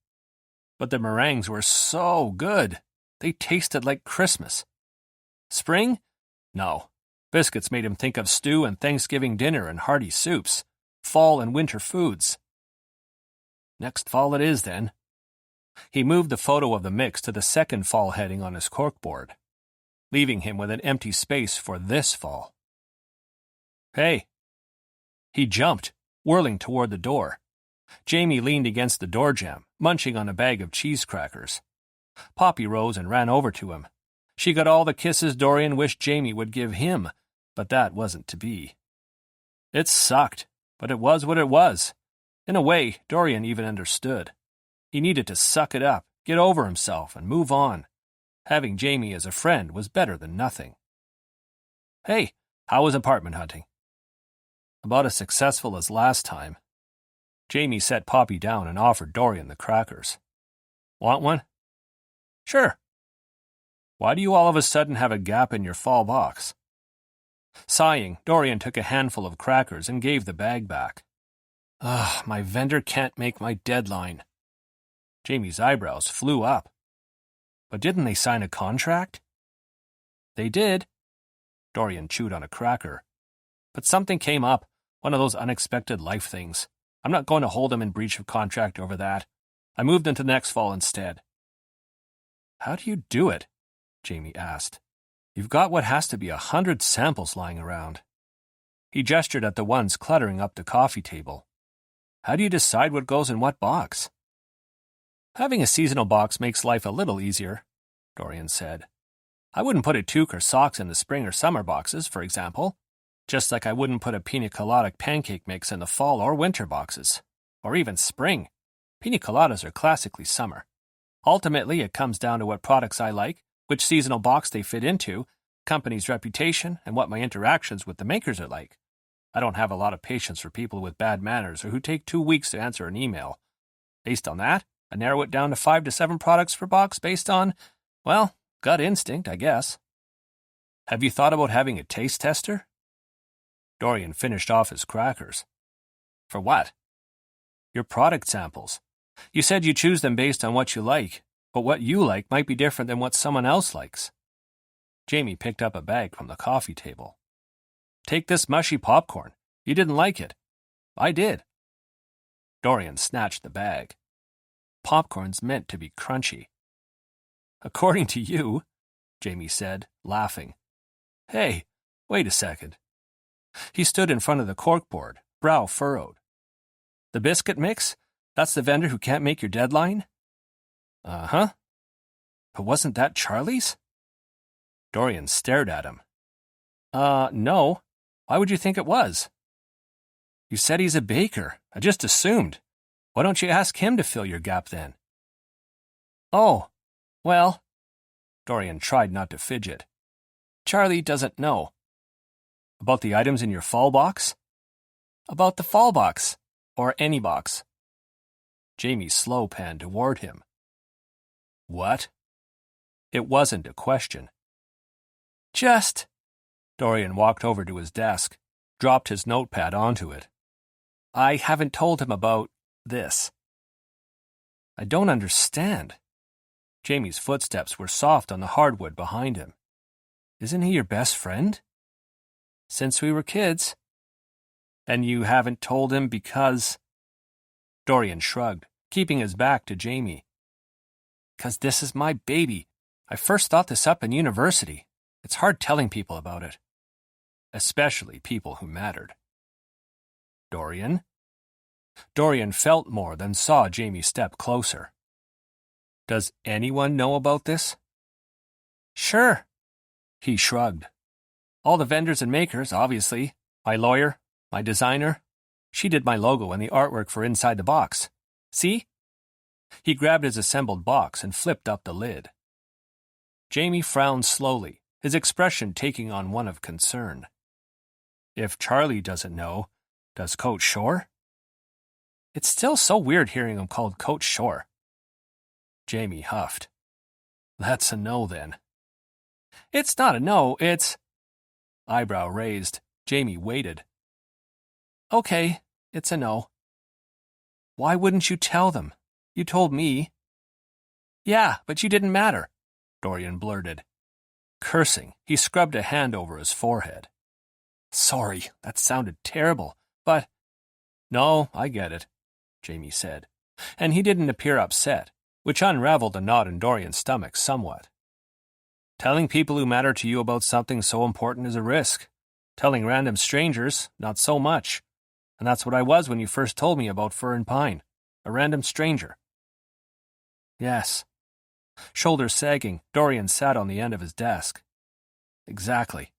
But the meringues were so good. They tasted like Christmas. Spring? No. Biscuits made him think of stew and Thanksgiving dinner and hearty soups, fall and winter foods. Next fall it is, then. He moved the photo of the mix to the second fall heading on his corkboard, leaving him with an empty space for this fall. Hey! He jumped, whirling toward the door. Jamie leaned against the door jamb, munching on a bag of cheese crackers. Poppy rose and ran over to him. She got all the kisses Dorian wished Jamie would give him, but that wasn't to be. It sucked, but it was what it was. In a way, Dorian even understood. He needed to suck it up, get over himself, and move on. Having Jamie as a friend was better than nothing. Hey, how was apartment hunting? About as successful as last time. Jamie set Poppy down and offered Dorian the crackers. Want one? Sure. Why do you all of a sudden have a gap in your fall box? Sighing, Dorian took a handful of crackers and gave the bag back. My vendor can't make my deadline. Jamie's eyebrows flew up. But didn't they sign a contract? They did. Dorian chewed on a cracker. But something came up, one of those unexpected life things. I'm not going to hold him in breach of contract over that. I moved into next fall instead. How do you do it? Jamie asked. You've got what has to be 100 samples lying around. He gestured at the ones cluttering up the coffee table. How do you decide what goes in what box? Having a seasonal box makes life a little easier, Dorian said. I wouldn't put a toque or socks in the spring or summer boxes, for example, just like I wouldn't put a pina colada pancake mix in the fall or winter boxes, or even spring. Pina coladas are classically summer. Ultimately, it comes down to what products I like, which seasonal box they fit into, company's reputation, and what my interactions with the makers are like. I don't have a lot of patience for people with bad manners or who take 2 weeks to answer an email. Based on that, I narrow it down to 5 to 7 products per box based on, well, gut instinct, I guess. Have you thought about having a taste tester? Dorian finished off his crackers. For what? Your product samples. You said you choose them based on what you like, but what you like might be different than what someone else likes. Jamie picked up a bag from the coffee table. Take this mushy popcorn. You didn't like it. I did. Dorian snatched the bag. Popcorn's meant to be crunchy. According to you, Jamie said, laughing. Hey, wait a second. He stood in front of the corkboard, brow furrowed. The biscuit mix? That's the vendor who can't make your deadline? Uh-huh. But wasn't that Charlie's? Dorian stared at him. No. Why would you think it was? You said he's a baker. I just assumed. Why don't you ask him to fill your gap then? Oh, well. Dorian tried not to fidget. Charlie doesn't know. About the items in your fall box? About the fall box. Or any box. Jamie slow panned toward him. What? It wasn't a question. Just. Dorian walked over to his desk, dropped his notepad onto it. I haven't told him about this. I don't understand. Jamie's footsteps were soft on the hardwood behind him. Isn't he your best friend? Since we were kids. And you haven't told him because... Dorian shrugged, keeping his back to Jamie. Because this is my baby. I first thought this up in university. It's hard telling people about it. Especially people who mattered. Dorian? Dorian felt more than saw Jamie step closer. Does anyone know about this? Sure. He shrugged. All the vendors and makers, obviously. My lawyer, my designer. She did my logo and the artwork for inside the box. See? He grabbed his assembled box and flipped up the lid. Jamie frowned slowly, his expression taking on one of concern. If Charlie doesn't know, Does Coach Shore? It's still so weird hearing him called Coach Shore. Jamie huffed. That's a no, then. It's not a no, it's... Eyebrow raised, Jamie waited. Okay, it's a no. Why wouldn't you tell them? You told me. Yeah, but you didn't matter, Dorian blurted. Cursing, he scrubbed a hand over his forehead. Sorry, that sounded terrible, but... No, I get it, Jamie said, and he didn't appear upset, which unraveled the knot in Dorian's stomach somewhat. Telling people who matter to you about something so important is a risk. Telling random strangers, not so much. And that's what I was when you first told me about Fur and Pine. A random stranger. Yes. Shoulders sagging, Dorian sat on the end of his desk. Exactly.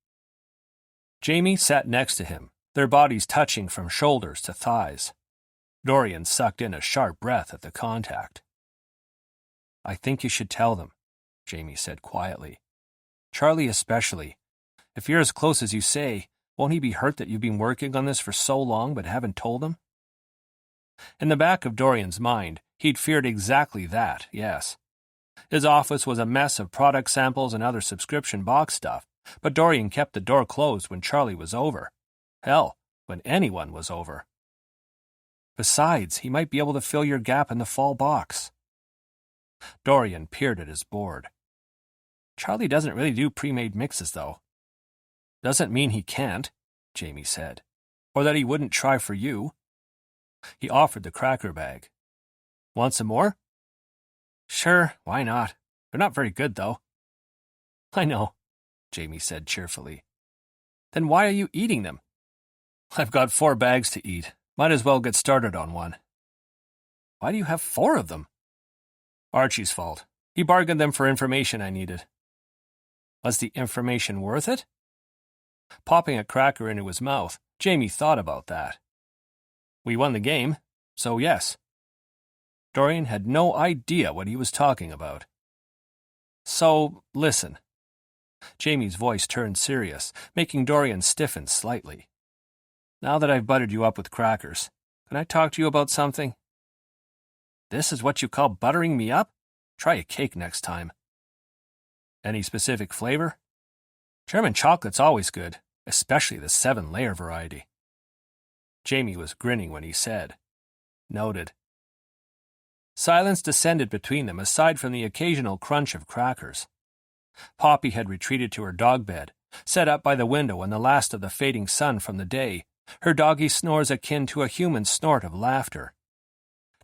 Jamie sat next to him, their bodies touching from shoulders to thighs. Dorian sucked in a sharp breath at the contact. I think you should tell them, Jamie said quietly. Charlie especially. If you're as close as you say, won't he be hurt that you've been working on this for so long but haven't told him? In the back of Dorian's mind, he'd feared exactly that, yes. His office was a mess of product samples and other subscription box stuff, but Dorian kept the door closed when Charlie was over. Hell, when anyone was over. Besides, he might be able to fill your gap in the fall box. Dorian peered at his board. Charlie doesn't really do pre-made mixes, though. Doesn't mean he can't, Jamie said, or that he wouldn't try for you. He offered the cracker bag. Want some more? Sure, why not? They're not very good, though. I know, Jamie said cheerfully. Then why are you eating them? I've got 4 bags to eat. Might as well get started on one. Why do you have 4 of them? Archie's fault. He bargained them for information I needed. Was the information worth it? Popping a cracker into his mouth, Jamie thought about that. We won the game, so yes. Dorian had no idea what he was talking about. So, listen. Jamie's voice turned serious, making Dorian stiffen slightly. Now that I've buttered you up with crackers, can I talk to you about something? This is what you call buttering me up? Try a cake next time. Any specific flavor? German chocolate's always good, especially the 7-layer variety. Jamie was grinning when he said, Noted. Silence descended between them aside from the occasional crunch of crackers. Poppy had retreated to her dog bed, set up by the window in the last of the fading sun from the day, her doggy snores akin to a human snort of laughter.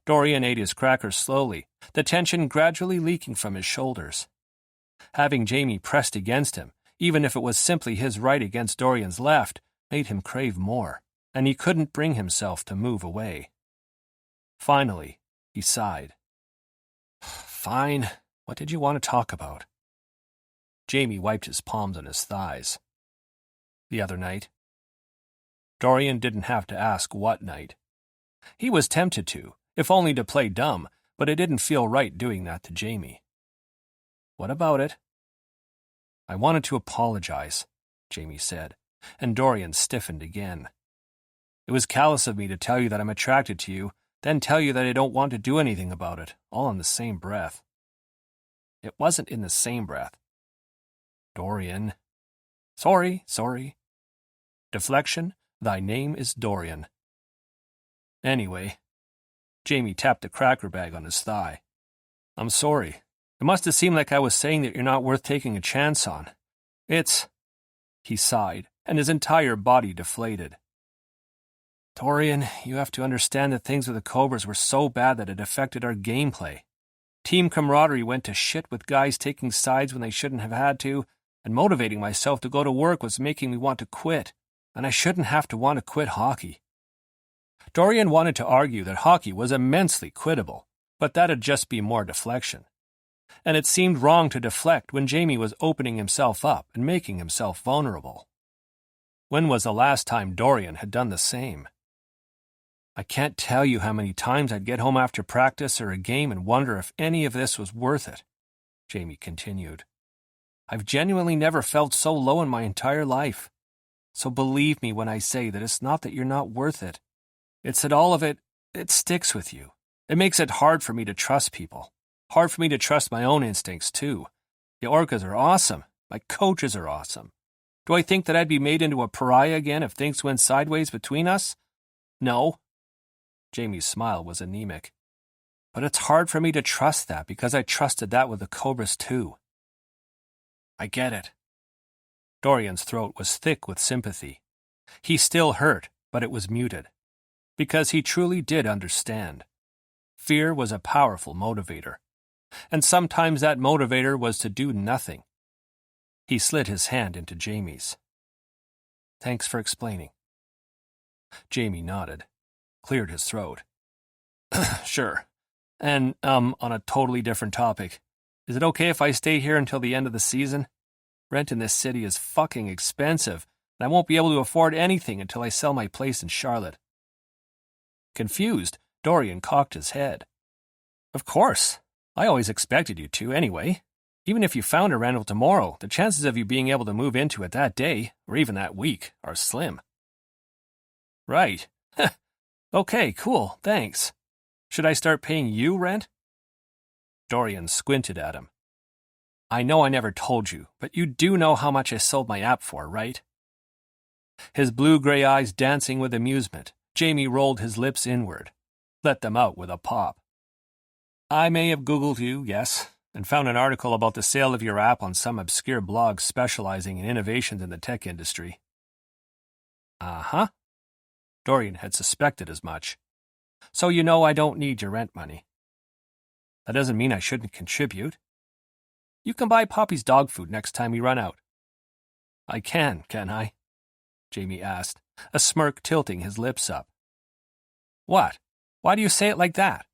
Dorian ate his crackers slowly, the tension gradually leaking from his shoulders. Having Jamie pressed against him, even if it was simply his right against Dorian's left, made him crave more, and he couldn't bring himself to move away. Finally, he sighed. Fine. What did you want to talk about? Jamie wiped his palms on his thighs. The other night. Dorian didn't have to ask what night. He was tempted to, if only to play dumb, but it didn't feel right doing that to Jamie. What about it? I wanted to apologize, Jamie said, and Dorian stiffened again. It was callous of me to tell you that I'm attracted to you, then tell you that I don't want to do anything about it, all in the same breath. It wasn't in the same breath. Dorian. Sorry. Deflection, thy name is Dorian. Anyway, Jamie tapped the cracker bag on his thigh. I'm sorry. It must have seemed like I was saying that you're not worth taking a chance on. He sighed, and his entire body deflated. Dorian, you have to understand that things with the Cobras were so bad that it affected our gameplay. Team camaraderie went to shit with guys taking sides when they shouldn't have had to, and motivating myself to go to work was making me want to quit, and I shouldn't have to want to quit hockey. Dorian wanted to argue that hockey was immensely quittable, but that'd just be more deflection. And it seemed wrong to deflect when Jamie was opening himself up and making himself vulnerable. When was the last time Dorian had done the same? I can't tell you how many times I'd get home after practice or a game and wonder if any of this was worth it, Jamie continued. I've genuinely never felt so low in my entire life. so believe me when I say that it's not that you're not worth it. It's that all of it sticks with you. It makes it hard for me to trust people. Hard for me to trust my own instincts, too. The Orcas are awesome. My coaches are awesome. Do I think that I'd be made into a pariah again if things went sideways between us? No. Jamie's smile was anemic. But it's hard for me to trust that because I trusted that with the Cobras, too. I get it. Dorian's throat was thick with sympathy. He still hurt, but it was muted. Because he truly did understand. Fear was a powerful motivator. And sometimes that motivator was to do nothing. He slid his hand into Jamie's. Thanks for explaining. Jamie nodded, cleared his throat. Sure. And, on a totally different topic. Is it okay if I stay here until the end of the season? Rent in this city is fucking expensive, and I won't be able to afford anything until I sell my place in Charlotte. Confused, Dorian cocked his head. Of course. I always expected you to, anyway. Even if you found a rental tomorrow, the chances of you being able to move into it that day, or even that week, are slim. Right. Okay, cool, thanks. Should I start paying you rent? Dorian squinted at him. I know I never told you, but you do know how much I sold my app for, right? His blue-gray eyes dancing with amusement, Jamie rolled his lips inward, let them out with a pop. I may have Googled you, yes, and found an article about the sale of your app on some obscure blog specializing in innovations in the tech industry. Uh-huh. Dorian had suspected as much. So you know I don't need your rent money. That doesn't mean I shouldn't contribute. You can buy Poppy's dog food next time we run out. I can I? Jamie asked, a smirk tilting his lips up. What? Why do you say it like that?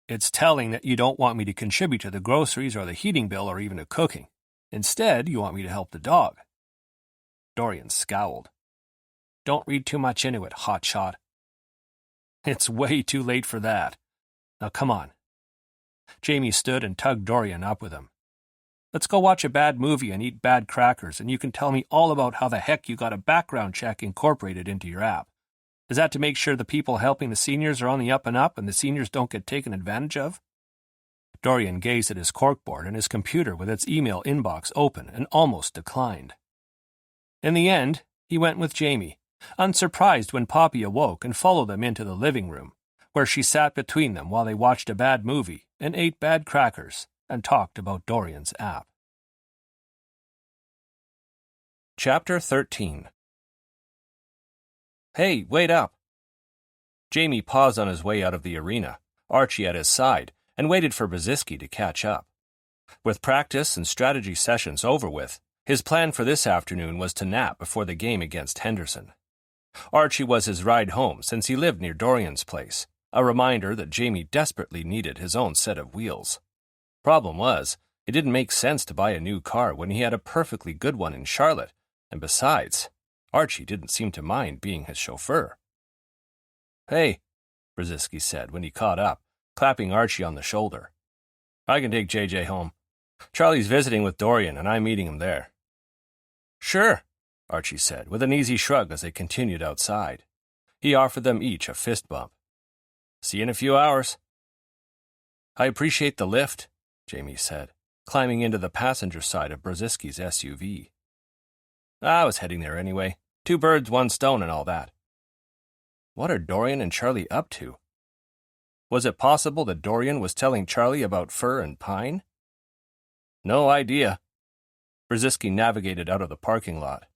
It's telling that you don't want me to contribute to the groceries or the heating bill or even the cooking. Instead, you want me to help the dog. Dorian scowled. Don't read too much into it, hotshot. It's way too late for that. Now come on. Jamie stood and tugged Dorian up with him. Let's go watch a bad movie and eat bad crackers, and you can tell me all about how the heck you got a background check incorporated into your app. Is that to make sure the people helping the seniors are on the up and up and the seniors don't get taken advantage of? Dorian gazed at his corkboard and his computer with its email inbox open and almost declined. In the end, he went with Jamie, unsurprised when Poppy awoke and followed them into the living room, where she sat between them while they watched a bad movie and ate bad crackers and talked about Dorian's app. Chapter 13. Hey, wait up! Jamie paused on his way out of the arena, Archie at his side, and waited for Brzezinski to catch up. With practice and strategy sessions over with, his plan for this afternoon was to nap before the game against Henderson. Archie was his ride home since he lived near Dorian's place, a reminder that Jamie desperately needed his own set of wheels. Problem was, it didn't make sense to buy a new car when he had a perfectly good one in Charlotte, and besides, Archie didn't seem to mind being his chauffeur. Hey, Brzezinski said when he caught up, clapping Archie on the shoulder. I can take JJ home. Charlie's visiting with Dorian, and I'm meeting him there. Sure, Archie said, with an easy shrug as they continued outside. He offered them each a fist bump. See you in a few hours. I appreciate the lift, Jamie said, climbing into the passenger side of Brzezinski's SUV. I was heading there anyway. 2 birds, 1 stone and all that. What are Dorian and Charlie up to? Was it possible that Dorian was telling Charlie about fur and pine? No idea. Brzezinski navigated out of the parking lot.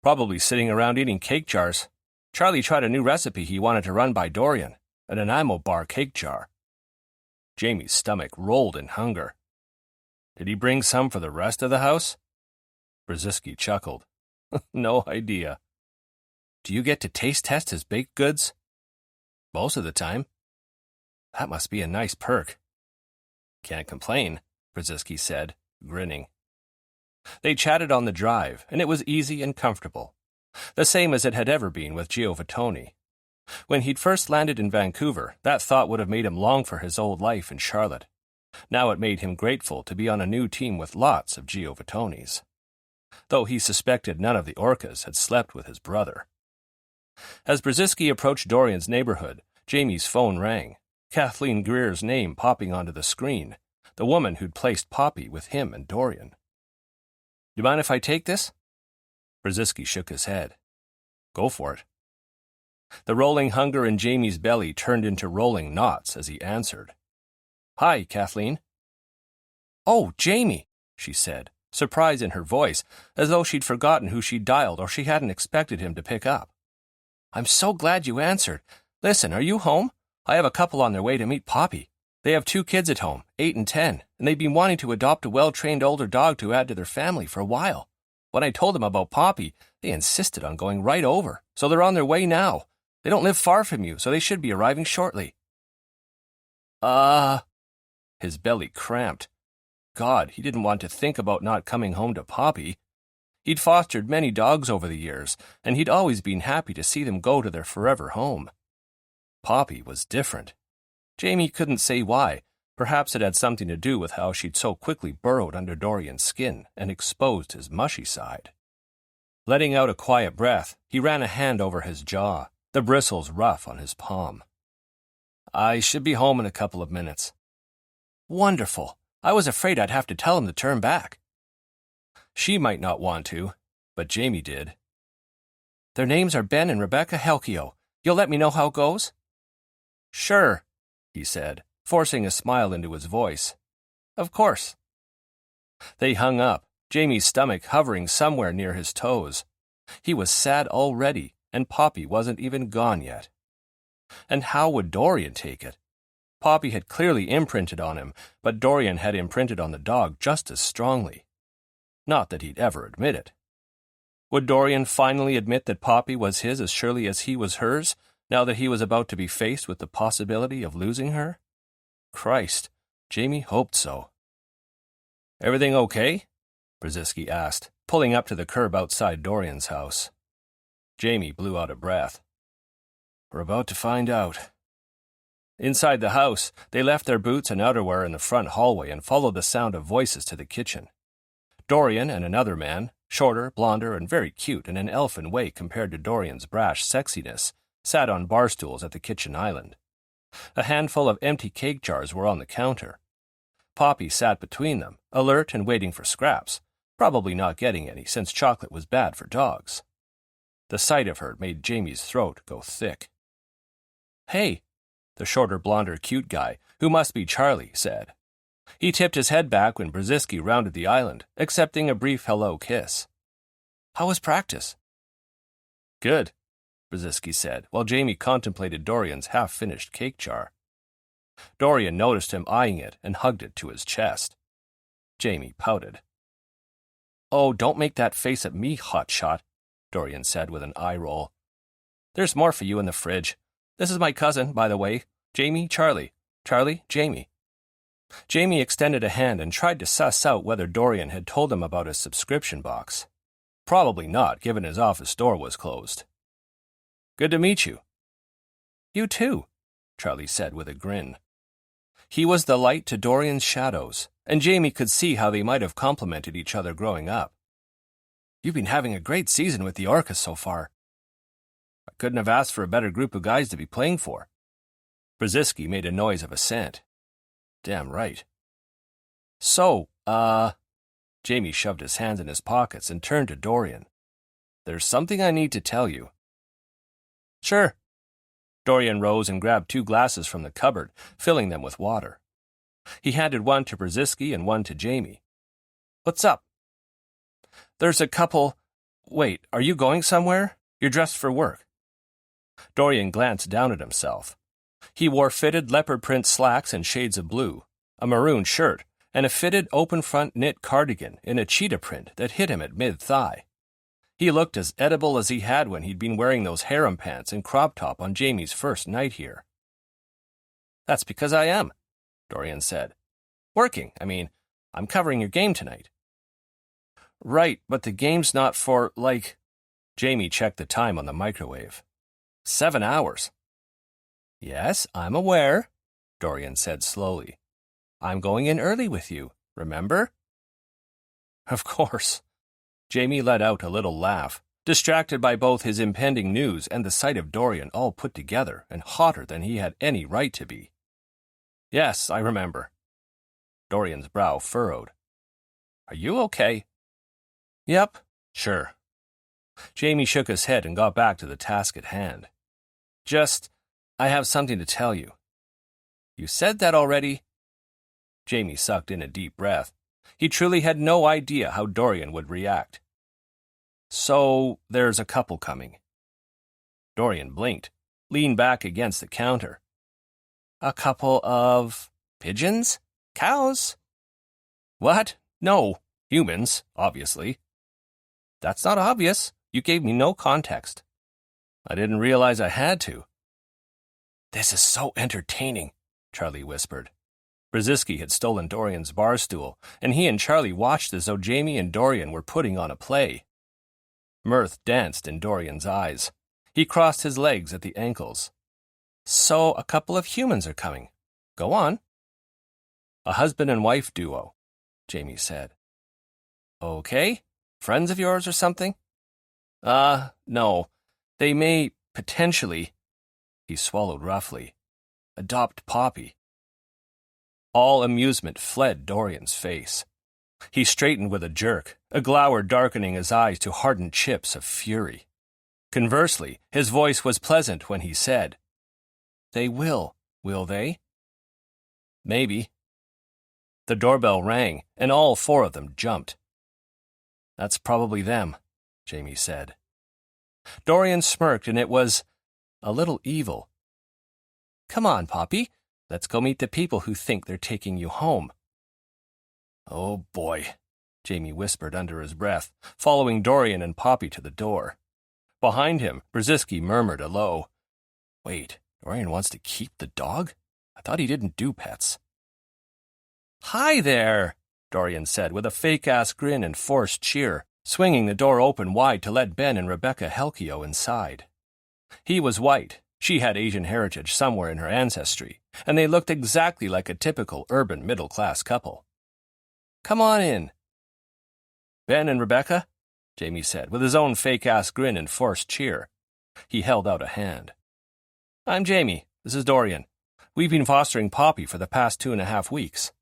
Probably sitting around eating cake jars. Charlie tried a new recipe he wanted to run by Dorian, an enamel bar cake jar. Jamie's stomach rolled in hunger. Did he bring some for the rest of the house? Brzezinski chuckled. No idea. Do you get to taste test his baked goods? Most of the time. That must be a nice perk. Can't complain, Brzezinski said, grinning. They chatted on the drive, and it was easy and comfortable, the same as it had ever been with Giovanni. When he'd first landed in Vancouver, that thought would have made him long for his old life in Charlotte. Now it made him grateful to be on a new team with lots of Giovannis. though he suspected none of the Orcas had slept with his brother. As Brzezinski approached Dorian's neighborhood, Jamie's phone rang, Kathleen Greer's name popping onto the screen, the woman who'd placed Poppy with him and Dorian. "Do you mind if I take this?" Brzezinski shook his head. "Go for it." The rolling hunger in Jamie's belly turned into rolling knots as he answered. "Hi, Kathleen." "Oh, Jamie," she said, surprise in her voice, as though she'd forgotten who she'd dialed or she hadn't expected him to pick up. "I'm so glad you answered. Listen, are you home? I have a couple on their way to meet Poppy. They have 2 kids at home, 8 and 10, and they've been wanting to adopt a well-trained older dog to add to their family for a while. When I told them about Poppy, they insisted on going right over, so they're on their way now. They don't live far from you, so they should be arriving shortly." His belly cramped. God, he didn't want to think about not coming home to Poppy. He'd fostered many dogs over the years, and he'd always been happy to see them go to their forever home. Poppy was different. Jamie couldn't say why. Perhaps it had something to do with how she'd so quickly burrowed under Dorian's skin and exposed his mushy side. Letting out a quiet breath, he ran a hand over his jaw, the bristles rough on his palm. "I should be home in a couple of minutes." "Wonderful. I was afraid I'd have to tell him to turn back." She might not want to, but Jamie did. "Their names are Ben and Rebecca Helkio. You'll let me know how it goes?" "Sure," he said, forcing a smile into his voice. "Of course." They hung up, Jamie's stomach hovering somewhere near his toes. He was sad already, and Poppy wasn't even gone yet. And how would Dorian take it? Poppy had clearly imprinted on him, but Dorian had imprinted on the dog just as strongly. Not that he'd ever admit it. Would Dorian finally admit that Poppy was his as surely as he was hers, now that he was about to be faced with the possibility of losing her? Christ, Jamie hoped so. "Everything okay?" Brzezinski asked, pulling up to the curb outside Dorian's house. Jamie blew out a breath. "We're about to find out." Inside the house, they left their boots and outerwear in the front hallway and followed the sound of voices to the kitchen. Dorian and another man, shorter, blonder, and very cute in an elfin way compared to Dorian's brash sexiness, sat on bar stools at the kitchen island. A handful of empty cake jars were on the counter. Poppy sat between them, alert and waiting for scraps, probably not getting any since chocolate was bad for dogs. The sight of her made Jamie's throat go thick. "Hey," the shorter, blonder, cute guy, who must be Charlie, said. He tipped his head back when Brzezinski rounded the island, accepting a brief hello kiss. "How was practice?" "Good," Brzezinski said, while Jamie contemplated Dorian's half-finished cake jar. Dorian noticed him eyeing it and hugged it to his chest. Jamie pouted. "Oh, don't make that face at me, hotshot," Dorian said with an eye roll. "There's more for you in the fridge. This is my cousin, by the way. Jamie, Charlie. Charlie, Jamie." Jamie extended a hand and tried to suss out whether Dorian had told him about his subscription box. Probably not, given his office door was closed. "Good to meet you." "You too," Charlie said with a grin. He was the light to Dorian's shadows, and Jamie could see how they might have complemented each other growing up. "You've been having a great season with the Orcas so far." "I couldn't have asked for a better group of guys to be playing for." Brzezinski made a noise of assent. "Damn right." "So, Jamie shoved his hands in his pockets and turned to Dorian. "There's something I need to tell you." "Sure." Dorian rose and grabbed 2 glasses from the cupboard, filling them with water. He handed one to Brzezinski and one to Jamie. "What's up?" "There's a couple—" "Wait, are you going somewhere? You're dressed for work." Dorian glanced down at himself. He wore fitted leopard print slacks and shades of blue, a maroon shirt, and a fitted open-front knit cardigan in a cheetah print that hit him at mid-thigh. He looked as edible as he had when he'd been wearing those harem pants and crop top on Jamie's first night here. "That's because I am," Dorian said. "Working, I mean. I'm covering your game tonight." "Right, but the game's not for, like—" Jamie checked the time on the microwave. 7 hours. "Yes, I'm aware," Dorian said slowly. "I'm going in early with you, remember?" "Of course." Jamie let out a little laugh, distracted by both his impending news and the sight of Dorian all put together and hotter than he had any right to be. Yes, I remember. Dorian's brow furrowed. Are you okay? Yep, sure. Jamie shook his head and got back to the task at hand. I have something to tell you. You said that already? Jamie sucked in a deep breath. He truly had no idea how Dorian would react. So, there's a couple coming. Dorian blinked, leaned back against the counter. A couple of pigeons? Cows? What? No, humans, obviously. That's not obvious. You gave me no context. I didn't realize I had to. This is so entertaining, Charlie whispered. Brzezinski had stolen Dorian's bar stool, and he and Charlie watched as though Jamie and Dorian were putting on a play. Mirth danced in Dorian's eyes. He crossed his legs at the ankles. So a couple of humans are coming. Go on. A husband and wife duo, Jamie said. Okay. Friends of yours or something? No. They may, potentially, he swallowed roughly, adopt Poppy. All amusement fled Dorian's face. He straightened with a jerk, a glower darkening his eyes to hardened chips of fury. Conversely, his voice was pleasant when he said, They will they? Maybe. The doorbell rang, and all four of them jumped. That's probably them, Jamie said. Dorian smirked, and it was a little evil. Come on, Poppy. Let's go meet the people who think they're taking you home. Oh, boy, Jamie whispered under his breath, following Dorian and Poppy to the door. Behind him, Brzezinski murmured a low, Wait, Dorian wants to keep the dog? I thought he didn't do pets. Hi there, Dorian said with a fake-ass grin and forced cheer, swinging the door open wide to let Ben and Rebecca Helkio inside. He was white. She had Asian heritage somewhere in her ancestry, and they looked exactly like a typical urban middle-class couple. Come on in. Ben and Rebecca, Jamie said, with his own fake-ass grin and forced cheer. He held out a hand. I'm Jamie. This is Dorian. We've been fostering Poppy for the past 2.5 weeks.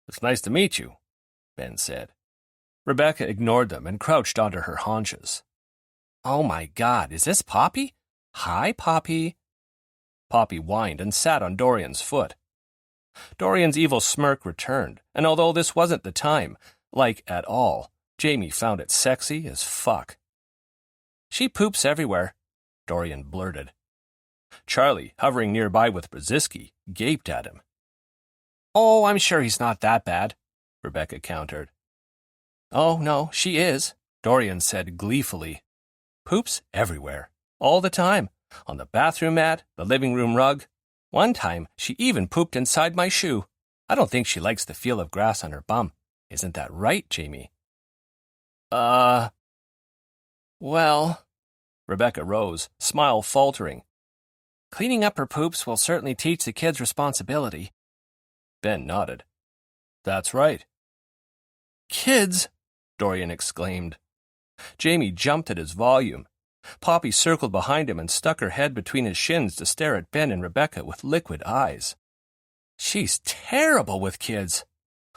It's nice to meet you, Ben said. Rebecca ignored them and crouched onto her haunches. Oh my God, is this Poppy? Hi, Poppy. Poppy whined and sat on Dorian's foot. Dorian's evil smirk returned, and although this wasn't the time, like at all, Jamie found it sexy as fuck. She poops everywhere, Dorian blurted. Charlie, hovering nearby with Brzezinski, gaped at him. Oh, I'm sure he's not that bad, Rebecca countered. Oh, no, she is, Dorian said gleefully. Poops everywhere, all the time, on the bathroom mat, the living room rug. One time, she even pooped inside my shoe. I don't think she likes the feel of grass on her bum. Isn't that right, Jamie? Well... Rebecca rose, smile faltering. Cleaning up her poops will certainly teach the kids responsibility. Ben nodded. That's right. Kids! Dorian exclaimed. Jamie jumped at his volume. Poppy circled behind him and stuck her head between his shins to stare at Ben and Rebecca with liquid eyes. She's terrible with kids.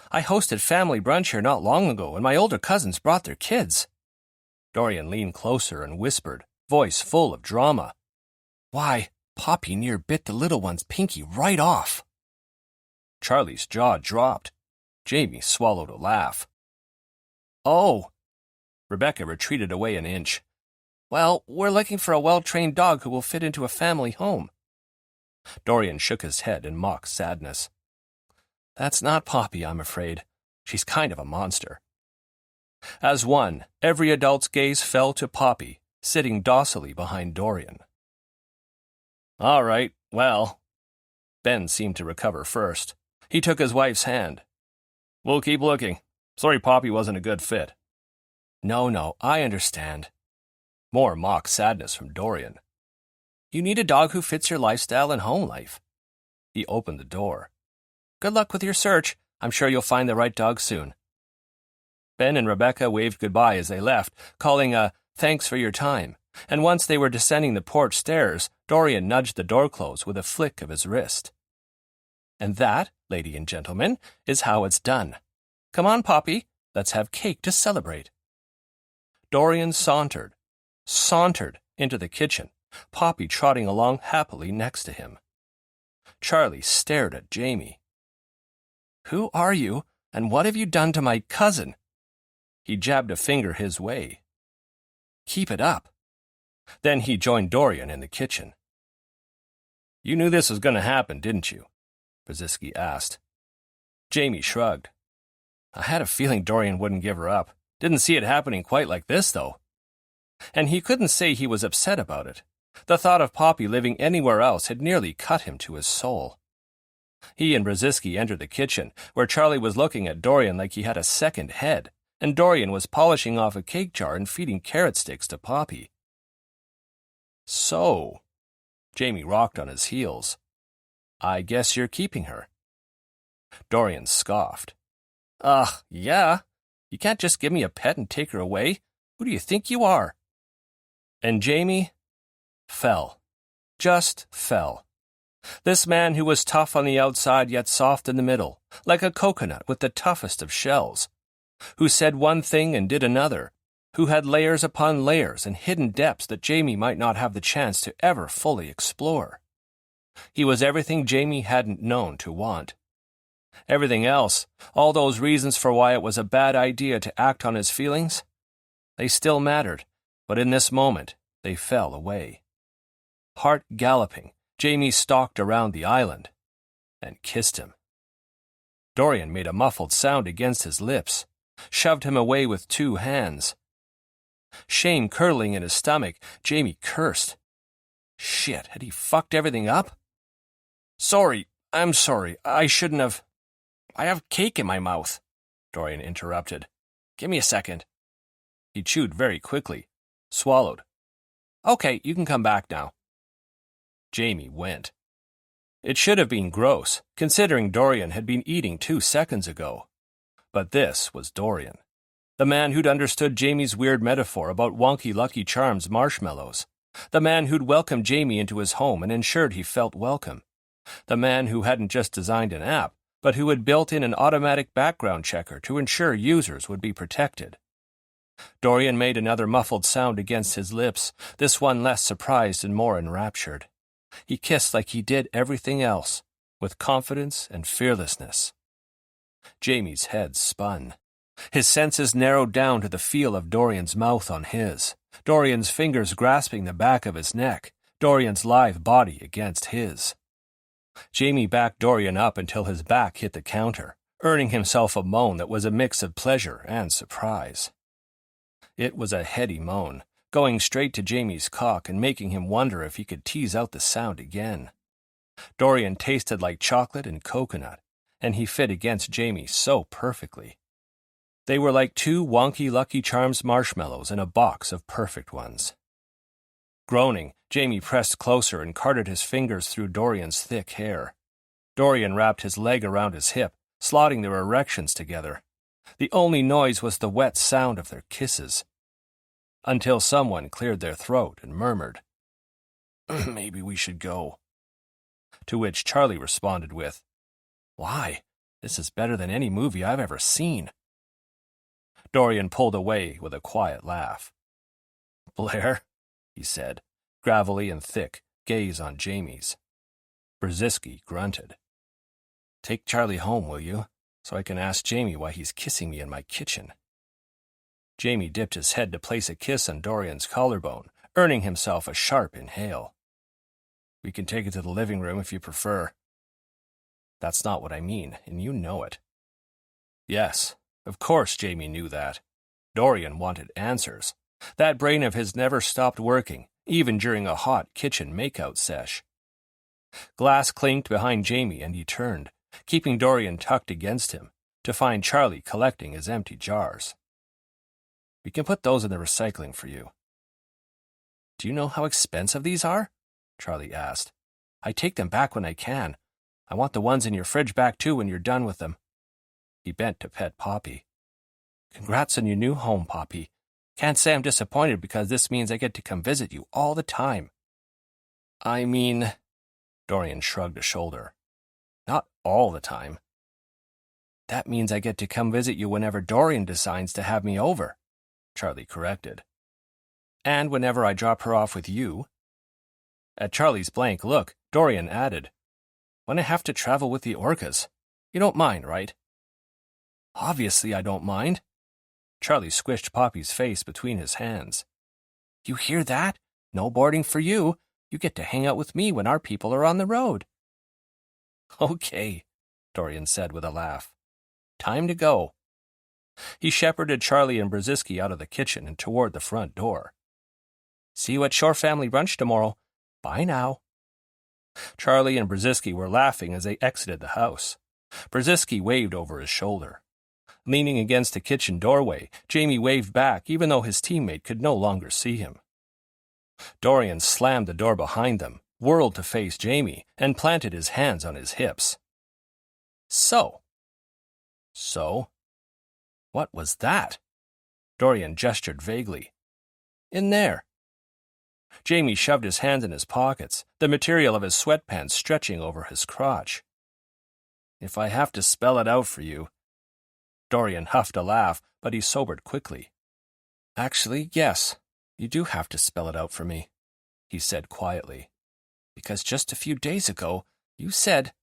I hosted family brunch here not long ago, and my older cousins brought their kids. Dorian leaned closer and whispered, voice full of drama. Why, Poppy near bit the little one's pinky right off. Charlie's jaw dropped. Jamie swallowed a laugh. Oh. Rebecca retreated away an inch. Well, we're looking for a well-trained dog who will fit into a family home. Dorian shook his head in mock sadness. That's not Poppy, I'm afraid. She's kind of a monster. As one, every adult's gaze fell to Poppy, sitting docilely behind Dorian. All right, well. Ben seemed to recover first. He took his wife's hand. We'll keep looking. Sorry Poppy wasn't a good fit. No, I understand. More mock sadness from Dorian. You need a dog who fits your lifestyle and home life. He opened the door. Good luck with your search. I'm sure you'll find the right dog soon. Ben and Rebecca waved goodbye as they left, calling a "thanks for your time," and once they were descending the porch stairs, Dorian nudged the door-close with a flick of his wrist. And that, lady and gentlemen, is how it's done. Come on, Poppy, let's have cake to celebrate. Dorian sauntered into the kitchen, Poppy trotting along happily next to him. Charlie stared at Jamie. "Who are you, and what have you done to my cousin?" He jabbed a finger his way. "Keep it up." Then he joined Dorian in the kitchen. "You knew this was going to happen, didn't you?" Brzezinski asked. Jamie shrugged. "I had a feeling Dorian wouldn't give her up. Didn't see it happening quite like this, though." And he couldn't say he was upset about it. The thought of Poppy living anywhere else had nearly cut him to his soul. He and Brzezinski entered the kitchen, where Charlie was looking at Dorian like he had a second head, and Dorian was polishing off a cake jar and feeding carrot sticks to Poppy. "So," Jamie rocked on his heels, "I guess you're keeping her." Dorian scoffed. "Ugh, yeah. You can't just give me a pet and take her away. Who do you think you are?" And Jamie fell. Just fell. This man who was tough on the outside yet soft in the middle, like a coconut with the toughest of shells, who said one thing and did another, who had layers upon layers and hidden depths that Jamie might not have the chance to ever fully explore. He was everything Jamie hadn't known to want. Everything else, all those reasons for why it was a bad idea to act on his feelings, they still mattered, but in this moment they fell away. Heart galloping, Jamie stalked around the island and kissed him. Dorian made a muffled sound against his lips, shoved him away with two hands. Shame curdling in his stomach, Jamie cursed. Shit, had he fucked everything up? I'm sorry, I shouldn't have. I have cake in my mouth," Dorian interrupted. "Give me a second." He chewed very quickly, swallowed. "Okay, you can come back now." Jamie went. It should have been gross, considering Dorian had been eating 2 seconds ago. But this was Dorian, the man who'd understood Jamie's weird metaphor about wonky Lucky Charms marshmallows, the man who'd welcomed Jamie into his home and ensured he felt welcome, the man who hadn't just designed an app, but who had built in an automatic background checker to ensure users would be protected. Dorian made another muffled sound against his lips, this one less surprised and more enraptured. He kissed like he did everything else, with confidence and fearlessness. Jamie's head spun. His senses narrowed down to the feel of Dorian's mouth on his, Dorian's fingers grasping the back of his neck, Dorian's lithe body against his. Jamie backed Dorian up until his back hit the counter, earning himself a moan that was a mix of pleasure and surprise. It was a heady moan, going straight to Jamie's cock and making him wonder if he could tease out the sound again. Dorian tasted like chocolate and coconut, and he fit against Jamie so perfectly. They were like 2 wonky Lucky Charms marshmallows in a box of perfect ones. Groaning, Jamie pressed closer and carted his fingers through Dorian's thick hair. Dorian wrapped his leg around his hip, slotting their erections together. The only noise was the wet sound of their kisses. Until someone cleared their throat and murmured, "Maybe we should go." To which Charlie responded with, "Why? This is better than any movie I've ever seen." Dorian pulled away with a quiet laugh. "Blair," he said, gravelly and thick, gaze on Jamie's. Brzezinski grunted. "Take Charlie home, will you, so I can ask Jamie why he's kissing me in my kitchen." Jamie dipped his head to place a kiss on Dorian's collarbone, earning himself a sharp inhale. "We can take it to the living room if you prefer." "That's not what I mean, and you know it." Yes, of course Jamie knew that. Dorian wanted answers. That brain of his never stopped working, even during a hot kitchen makeout sesh. Glass clinked behind Jamie and he turned, keeping Dorian tucked against him, to find Charlie collecting his empty jars. "We can put those in the recycling for you." "Do you know how expensive these are?" Charlie asked. "I take them back when I can. I want the ones in your fridge back too when you're done with them." He bent to pet Poppy. Congrats on your new home, Poppy. Can't say I'm disappointed because this means I get to come visit you all the time. I mean, Dorian shrugged a shoulder. Not all the time. That means I get to come visit you whenever Dorian decides to have me over, Charlie corrected. And whenever I drop her off with you. At Charlie's blank look, Dorian added, when I have to travel with the Orcas. You don't mind, right? Obviously I don't mind. Charlie squished Poppy's face between his hands. You hear that? No boarding for you. You get to hang out with me when our people are on the road. Okay, Dorian said with a laugh. Time to go. He shepherded Charlie and Brzezinski out of the kitchen and toward the front door. See you at Shore Family Brunch tomorrow. Bye now. Charlie and Brzezinski were laughing as they exited the house. Brzezinski waved over his shoulder. Leaning against the kitchen doorway, Jamie waved back even though his teammate could no longer see him. Dorian slammed the door behind them, whirled to face Jamie, and planted his hands on his hips. So? What was that? Dorian gestured vaguely. In there. Jamie shoved his hands in his pockets, the material of his sweatpants stretching over his crotch. If I have to spell it out for you. Dorian huffed a laugh, but he sobered quickly. Actually, yes, you do have to spell it out for me, he said quietly. Because just a few days ago, you said—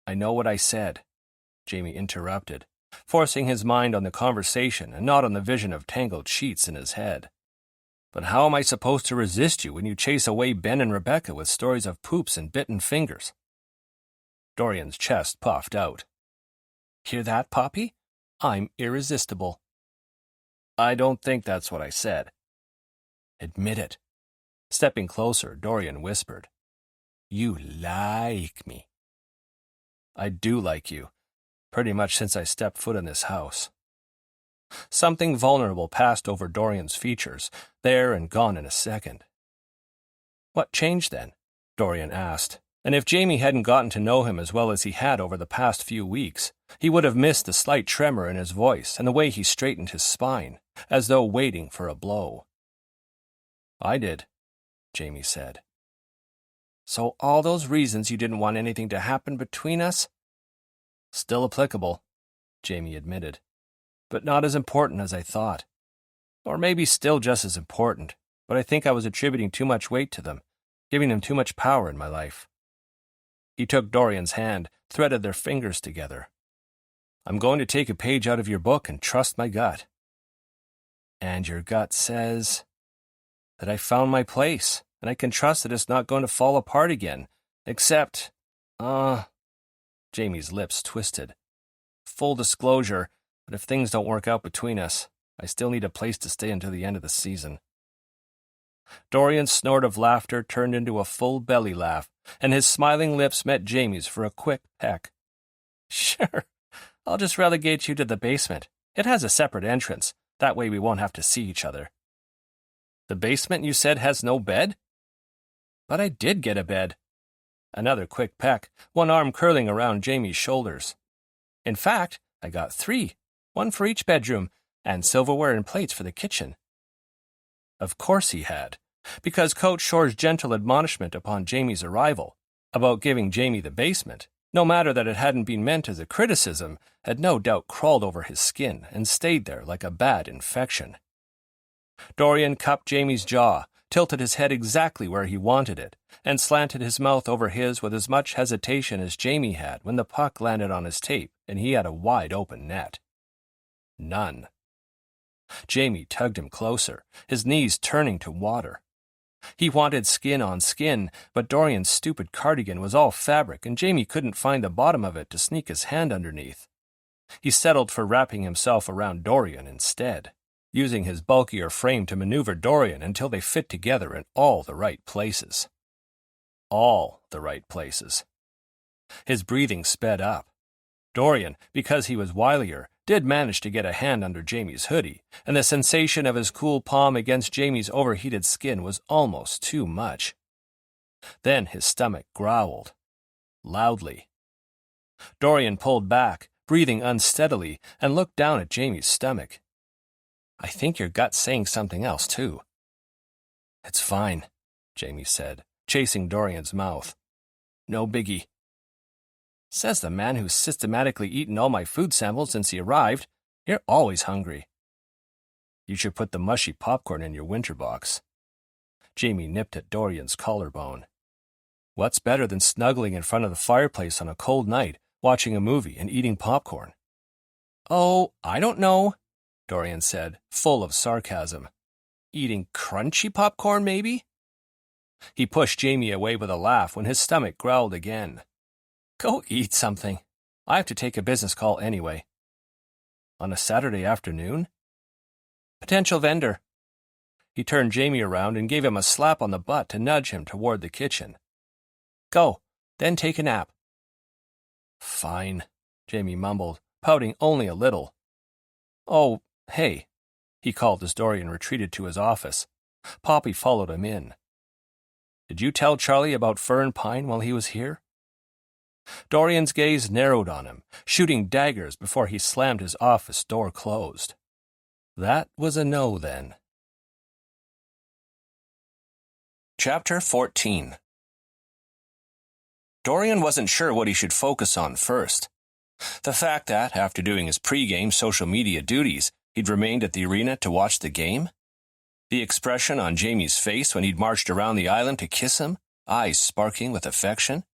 I know what I said, Jamie interrupted, forcing his mind on the conversation and not on the vision of tangled sheets in his head. But how am I supposed to resist you when you chase away Ben and Rebecca with stories of poops and bitten fingers? Dorian's chest puffed out. Hear that, Poppy? I'm irresistible. I don't think that's what I said. Admit it. Stepping closer, Dorian whispered. You like me. I do like you, pretty much since I stepped foot in this house. Something vulnerable passed over Dorian's features, there and gone in a second. What changed then? Dorian asked, and if Jamie hadn't gotten to know him as well as he had over the past few weeks, he would have missed the slight tremor in his voice and the way he straightened his spine, as though waiting for a blow. I did, Jamie said. So all those reasons you didn't want anything to happen between us? Still applicable, Jamie admitted, but not as important as I thought. Or maybe still just as important, but I think I was attributing too much weight to them, giving them too much power in my life. He took Dorian's hand, threaded their fingers together. I'm going to take a page out of your book and trust my gut. And your gut says that I found my place, and I can trust that it's not going to fall apart again, except, Jamie's lips twisted. Full disclosure, but if things don't work out between us, I still need a place to stay until the end of the season. Dorian's snort of laughter turned into a full belly laugh, and his smiling lips met Jamie's for a quick peck. Sure, I'll just relegate you to the basement. It has a separate entrance. That way we won't have to see each other. The basement, you said, has no bed? But I did get a bed. Another quick peck, one arm curling around Jamie's shoulders. In fact, I got 3, one for each bedroom, and silverware and plates for the kitchen. Of course he had, because Coach Shore's gentle admonishment upon Jamie's arrival, about giving Jamie the basement, no matter that it hadn't been meant as a criticism, had no doubt crawled over his skin and stayed there like a bad infection. Dorian cupped Jamie's jaw, tilted his head exactly where he wanted it, and slanted his mouth over his with as much hesitation as Jamie had when the puck landed on his tape and he had a wide-open net. None. Jamie tugged him closer, his knees turning to water. He wanted skin on skin, but Dorian's stupid cardigan was all fabric and Jamie couldn't find the bottom of it to sneak his hand underneath. He settled for wrapping himself around Dorian instead, using his bulkier frame to maneuver Dorian until they fit together in all the right places. All the right places. His breathing sped up. Dorian, because he was wilier, did manage to get a hand under Jamie's hoodie, and the sensation of his cool palm against Jamie's overheated skin was almost too much. Then his stomach growled. Loudly. Dorian pulled back, breathing unsteadily, and looked down at Jamie's stomach, I think your gut's saying something else, too. It's fine, Jamie said, chasing Dorian's mouth. No biggie. Says the man who's systematically eaten all my food samples since he arrived. You're always hungry. You should put the mushy popcorn in your winter box. Jamie nipped at Dorian's collarbone. What's better than snuggling in front of the fireplace on a cold night, watching a movie and eating popcorn? Oh, I don't know, Dorian said, full of sarcasm. Eating crunchy popcorn, maybe? He pushed Jamie away with a laugh when his stomach growled again. Go eat something. I have to take a business call anyway. On a Saturday afternoon? Potential vendor. He turned Jamie around and gave him a slap on the butt to nudge him toward the kitchen. Go, then take a nap. Fine, Jamie mumbled, pouting only a little. Oh, hey, he called as Dorian retreated to his office. Poppy followed him in. Did you tell Charlie about Fern Pine while he was here? Dorian's gaze narrowed on him, shooting daggers before he slammed his office door closed. That was a no, then. Chapter 14. Dorian wasn't sure what he should focus on first. The fact that, after doing his pre-game social media duties, he'd remained at the arena to watch the game? The expression on Jamie's face when he'd marched around the island to kiss him, eyes sparking with affection?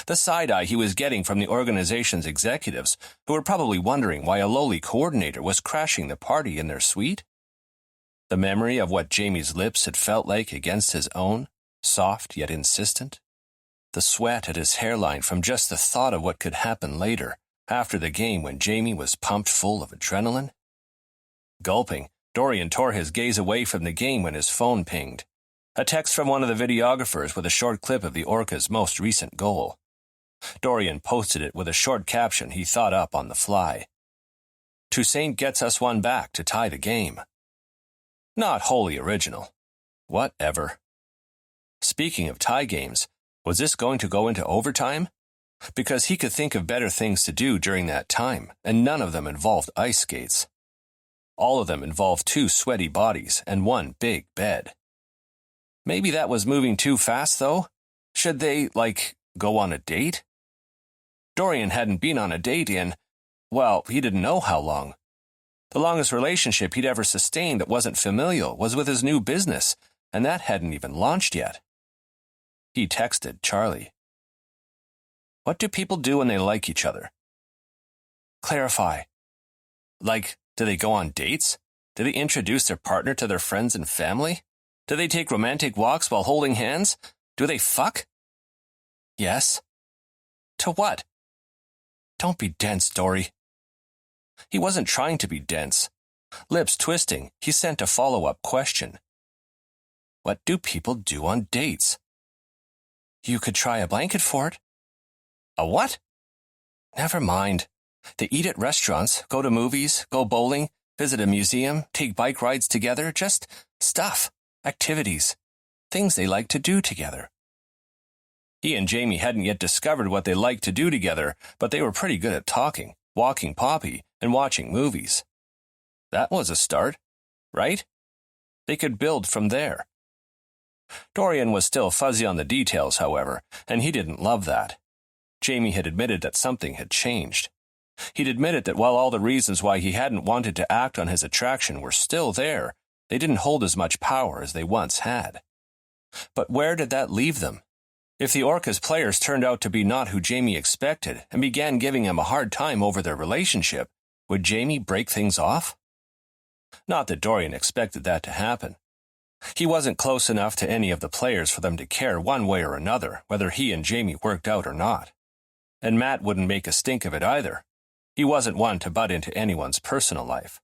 The side-eye he was getting from the organization's executives, who were probably wondering why a lowly coordinator was crashing the party in their suite? The memory of what Jamie's lips had felt like against his own, soft yet insistent? The sweat at his hairline from just the thought of what could happen later, after the game when Jamie was pumped full of adrenaline? Gulping, Dorian tore his gaze away from the game when his phone pinged. A text from one of the videographers with a short clip of the Orcas' most recent goal. Dorian posted it with a short caption he thought up on the fly. Toussaint gets us one back to tie the game. Not wholly original. Whatever. Speaking of tie games, was this going to go into overtime? Because he could think of better things to do during that time, and none of them involved ice skates. All of them involved two sweaty bodies and one big bed. Maybe that was moving too fast, though? Should they, go on a date? Dorian hadn't been on a date in, well, he didn't know how long. The longest relationship he'd ever sustained that wasn't familial was with his new business, and that hadn't even launched yet. He texted Charlie. What do people do when they like each other? Clarify. Do they go on dates? Do they introduce their partner to their friends and family? Do they take romantic walks while holding hands? Do they fuck? Yes. To what? Don't be dense, Dory. He wasn't trying to be dense. Lips twisting, he sent a follow-up question. What do people do on dates? You could try a blanket fort. A what? Never mind. They eat at restaurants, go to movies, go bowling, visit a museum, take bike rides together, just stuff. Activities, things they like to do together. He and Jamie hadn't yet discovered what they liked to do together, but they were pretty good at talking, walking Poppy, and watching movies. That was a start, right? They could build from there. Dorian was still fuzzy on the details, however, and he didn't love that. Jamie had admitted that something had changed. He'd admitted that while all the reasons why he hadn't wanted to act on his attraction were still there, they didn't hold as much power as they once had. But where did that leave them? If the Orcas players turned out to be not who Jamie expected and began giving him a hard time over their relationship, would Jamie break things off? Not that Dorian expected that to happen. He wasn't close enough to any of the players for them to care one way or another whether he and Jamie worked out or not. And Matt wouldn't make a stink of it either. He wasn't one to butt into anyone's personal life.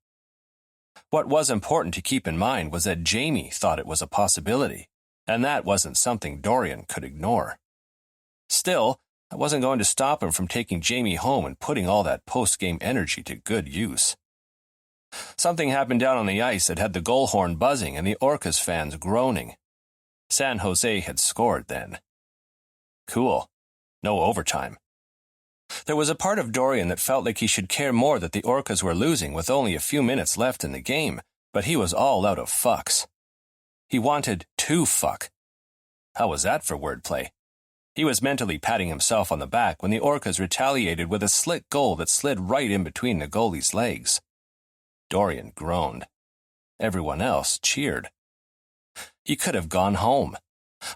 What was important to keep in mind was that Jamie thought it was a possibility, and that wasn't something Dorian could ignore. Still, that wasn't going to stop him from taking Jamie home and putting all that post-game energy to good use. Something happened down on the ice that had the goal horn buzzing and the Orcas fans groaning. San Jose had scored then. Cool. No overtime. There was a part of Dorian that felt like he should care more that the Orcas were losing with only a few minutes left in the game but he was all out of fucks. He wanted to fuck. How was that for wordplay? He was mentally patting himself on the back when the Orcas retaliated with a slick goal that slid right in between the goalie's legs. Dorian groaned. Everyone else cheered. He could have gone home.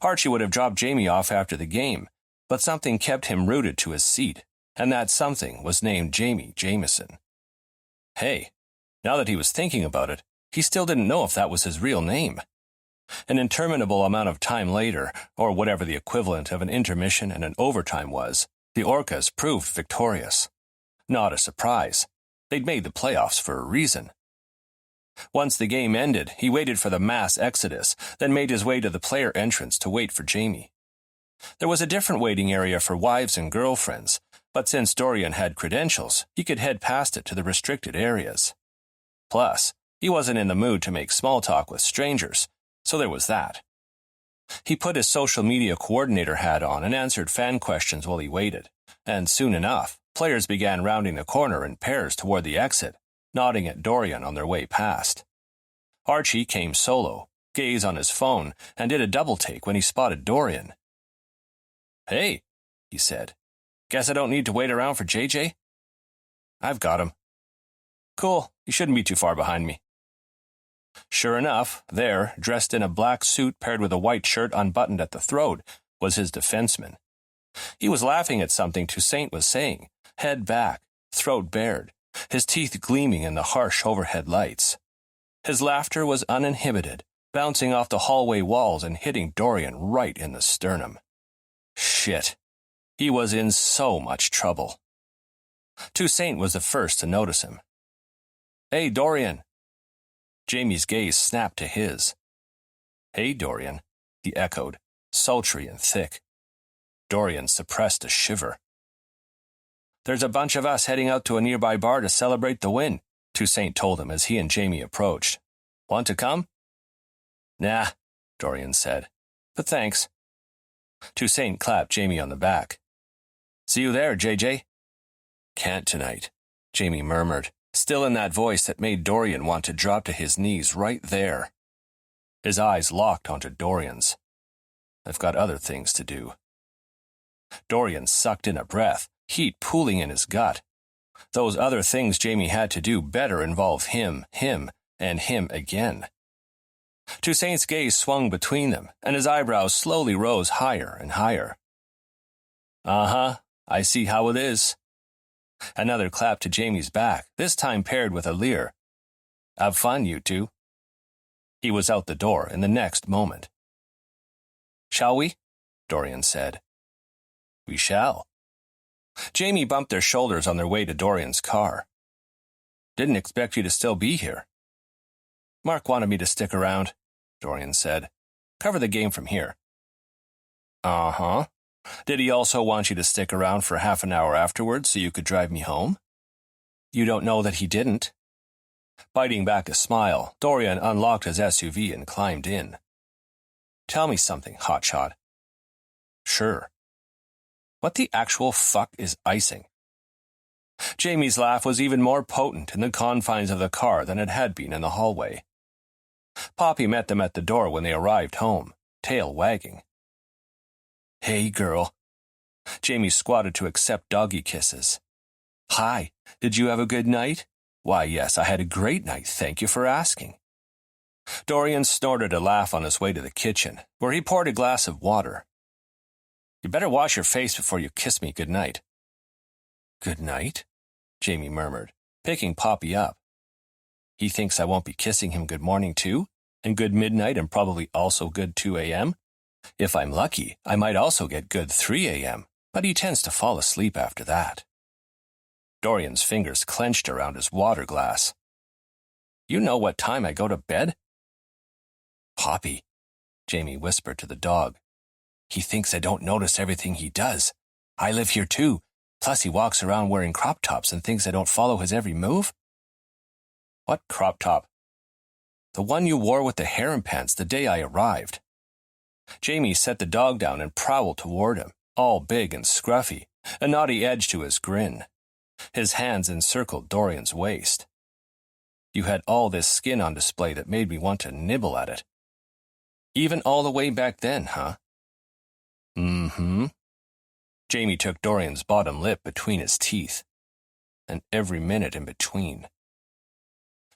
Archie would have dropped Jamie off after the game, but something kept him rooted to his seat, and that something was named Jamie Jameson. Hey, now that he was thinking about it, he still didn't know if that was his real name. An interminable amount of time later, or whatever the equivalent of an intermission and an overtime was, the Orcas proved victorious. Not a surprise. They'd made the playoffs for a reason. Once the game ended, he waited for the mass exodus, then made his way to the player entrance to wait for Jamie. There was a different waiting area for wives and girlfriends, but since Dorian had credentials, he could head past it to the restricted areas. Plus, he wasn't in the mood to make small talk with strangers, so there was that. He put his social media coordinator hat on and answered fan questions while he waited, and soon enough, players began rounding the corner in pairs toward the exit, nodding at Dorian on their way past. Archie came solo, gaze on his phone, and did a double-take when he spotted Dorian. "Hey," he said. "Guess I don't need to wait around for JJ?" "I've got him." "Cool, you shouldn't be too far behind me." Sure enough, there, dressed in a black suit paired with a white shirt unbuttoned at the throat, was his defenseman. He was laughing at something Toussaint was saying, head back, throat bared, his teeth gleaming in the harsh overhead lights. His laughter was uninhibited, bouncing off the hallway walls and hitting Dorian right in the sternum. Shit. He was in so much trouble. Toussaint was the first to notice him. "Hey, Dorian." Jamie's gaze snapped to his. "Hey, Dorian," he echoed, sultry and thick. Dorian suppressed a shiver. "There's a bunch of us heading out to a nearby bar to celebrate the win," Toussaint told him as he and Jamie approached. "Want to come?" "Nah," Dorian said, "but thanks." Toussaint clapped Jamie on the back. "See you there, JJ." "Can't tonight," Jamie murmured, still in that voice that made Dorian want to drop to his knees right there. His eyes locked onto Dorian's. "I've got other things to do." Dorian sucked in a breath, heat pooling in his gut. Those other things Jamie had to do better involve him, and him again. Toussaint's gaze swung between them, and his eyebrows slowly rose higher and higher. "Uh-huh, I see how it is." Another clap to Jamie's back, this time paired with a leer. "Have fun, you two." He was out the door in the next moment. "Shall we?" Dorian said. "We shall." Jamie bumped their shoulders on their way to Dorian's car. "Didn't expect you to still be here." "Mark wanted me to stick around," Dorian said. "Cover the game from here." "Uh-huh. Did he also want you to stick around for half an hour afterwards so you could drive me home?" "You don't know that he didn't." Biting back a smile, Dorian unlocked his SUV and climbed in. "Tell me something, hotshot." "Sure." "What the actual fuck is icing?" Jamie's laugh was even more potent in the confines of the car than it had been in the hallway. Poppy met them at the door when they arrived home, tail wagging. "Hey, girl." Jamie squatted to accept doggy kisses. "Hi, did you have a good night?" "Why, yes, I had a great night, thank you for asking." Dorian snorted a laugh on his way to the kitchen, where he poured a glass of water. "You better wash your face before you kiss me good night." "Good night?" Jamie murmured, picking Poppy up. He thinks I won't be kissing him good morning too, and good midnight and probably also good 2 a.m.? If I'm lucky, I might also get good 3 a.m., but he tends to fall asleep after that. Dorian's fingers clenched around his water glass. "You know what time I go to bed?" "Poppy," Jamie whispered to the dog. "He thinks I don't notice everything he does. I live here too, plus he walks around wearing crop tops and thinks I don't follow his every move." "What crop top?" "The one you wore with the harem pants the day I arrived." Jamie set the dog down and prowled toward him, all big and scruffy, a naughty edge to his grin. His hands encircled Dorian's waist. You had all this skin on display that made me want to nibble at it. Even all the way back then, huh? Mm-hmm. Jamie took Dorian's bottom lip between his teeth, and every minute in between.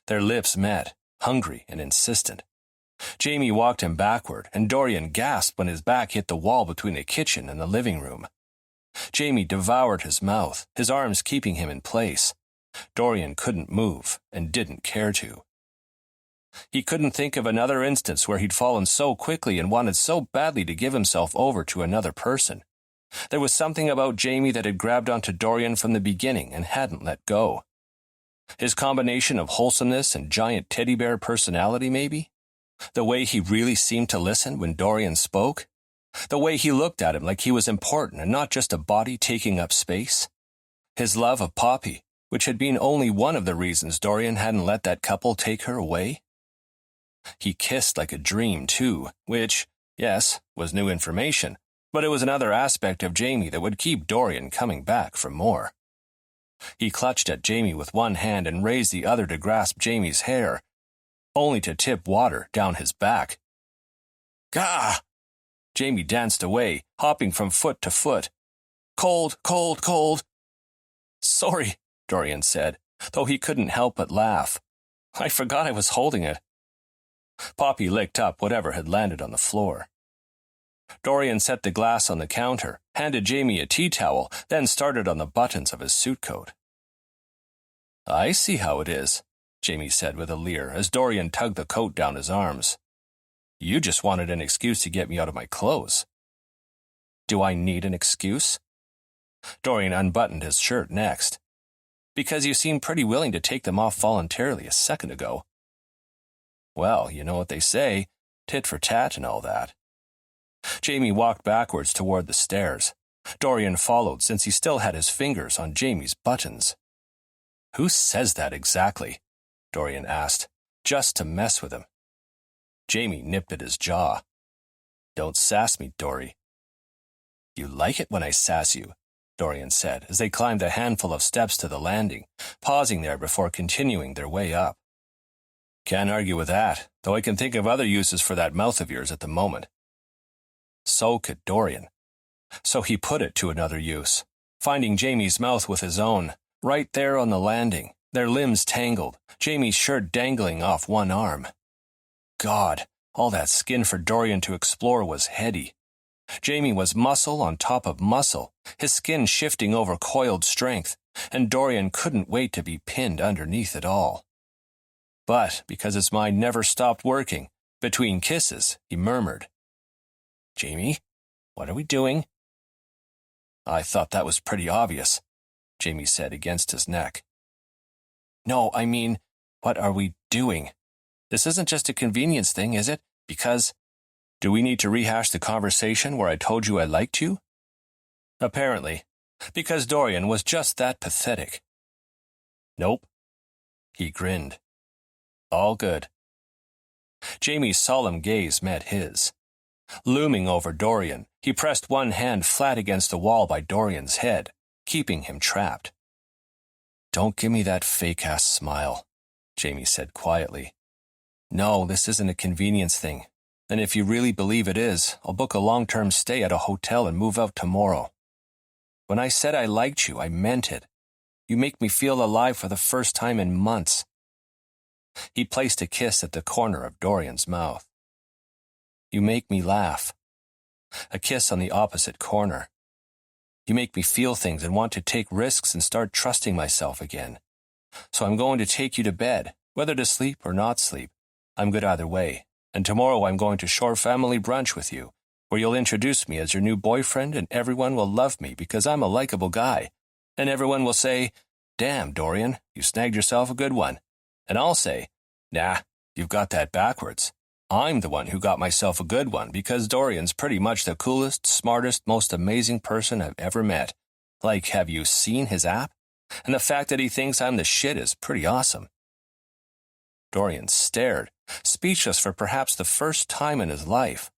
Their lips met, hungry and insistent. Jamie walked him backward, and Dorian gasped when his back hit the wall between the kitchen and the living room. Jamie devoured his mouth, his arms keeping him in place. Dorian couldn't move and didn't care to. He couldn't think of another instance where he'd fallen so quickly and wanted so badly to give himself over to another person. There was something about Jamie that had grabbed onto Dorian from the beginning and hadn't let go. His combination of wholesomeness and giant teddy bear personality, maybe? The way he really seemed to listen when Dorian spoke? The way he looked at him like he was important and not just a body taking up space? His love of Poppy, which had been only one of the reasons Dorian hadn't let that couple take her away? He kissed like a dream, too, which, yes, was new information, but it was another aspect of Jamie that would keep Dorian coming back for more. He clutched at Jamie with one hand and raised the other to grasp Jamie's hair, only to tip water down his back. Gah! Jamie danced away, hopping from foot to foot. Cold, cold, cold. Sorry, Dorian said, though he couldn't help but laugh. I forgot I was holding it. Poppy licked up whatever had landed on the floor. Dorian set the glass on the counter, handed Jamie a tea towel, then started on the buttons of his suit coat. I see how it is, Jamie said with a leer as Dorian tugged the coat down his arms. You just wanted an excuse to get me out of my clothes. Do I need an excuse? Dorian unbuttoned his shirt next. Because you seemed pretty willing to take them off voluntarily a second ago. Well, you know what they say, tit for tat and all that. Jamie walked backwards toward the stairs. Dorian followed since he still had his fingers on Jamie's buttons. Who says that exactly? Dorian asked, just to mess with him. Jamie nipped at his jaw. Don't sass me, Dory. You like it when I sass you, Dorian said as they climbed a handful of steps to the landing, pausing there before continuing their way up. Can't argue with that, though I can think of other uses for that mouth of yours at the moment. So could Dorian. So he put it to another use, finding Jamie's mouth with his own, right there on the landing, their limbs tangled, Jamie's shirt dangling off one arm. God, all that skin for Dorian to explore was heady. Jamie was muscle on top of muscle, his skin shifting over coiled strength, and Dorian couldn't wait to be pinned underneath it all. But because his mind never stopped working, between kisses, he murmured, Jamie, what are we doing? I thought that was pretty obvious, Jamie said against his neck. No, I mean, what are we doing? This isn't just a convenience thing, is it? Because... Do we need to rehash the conversation where I told you I liked you? Apparently, because Dorian was just that pathetic. Nope. He grinned. All good. Jamie's solemn gaze met his. Looming over Dorian, he pressed one hand flat against the wall by Dorian's head, keeping him trapped. Don't give me that fake-ass smile, Jamie said quietly. No, this isn't a convenience thing. And if you really believe it is, I'll book a long-term stay at a hotel and move out tomorrow. When I said I liked you, I meant it. You make me feel alive for the first time in months. He placed a kiss at the corner of Dorian's mouth. You make me laugh. A kiss on the opposite corner. You make me feel things and want to take risks and start trusting myself again. So I'm going to take you to bed, whether to sleep or not sleep. I'm good either way. And tomorrow I'm going to shore family brunch with you, where you'll introduce me as your new boyfriend and everyone will love me because I'm a likable guy. And everyone will say, damn, Dorian, you snagged yourself a good one. And I'll say, nah, you've got that backwards. I'm the one who got myself a good one because Dorian's pretty much the coolest, smartest, most amazing person I've ever met. Like, have you seen his app? And the fact that he thinks I'm the shit is pretty awesome. Dorian stared, speechless for perhaps the first time in his life.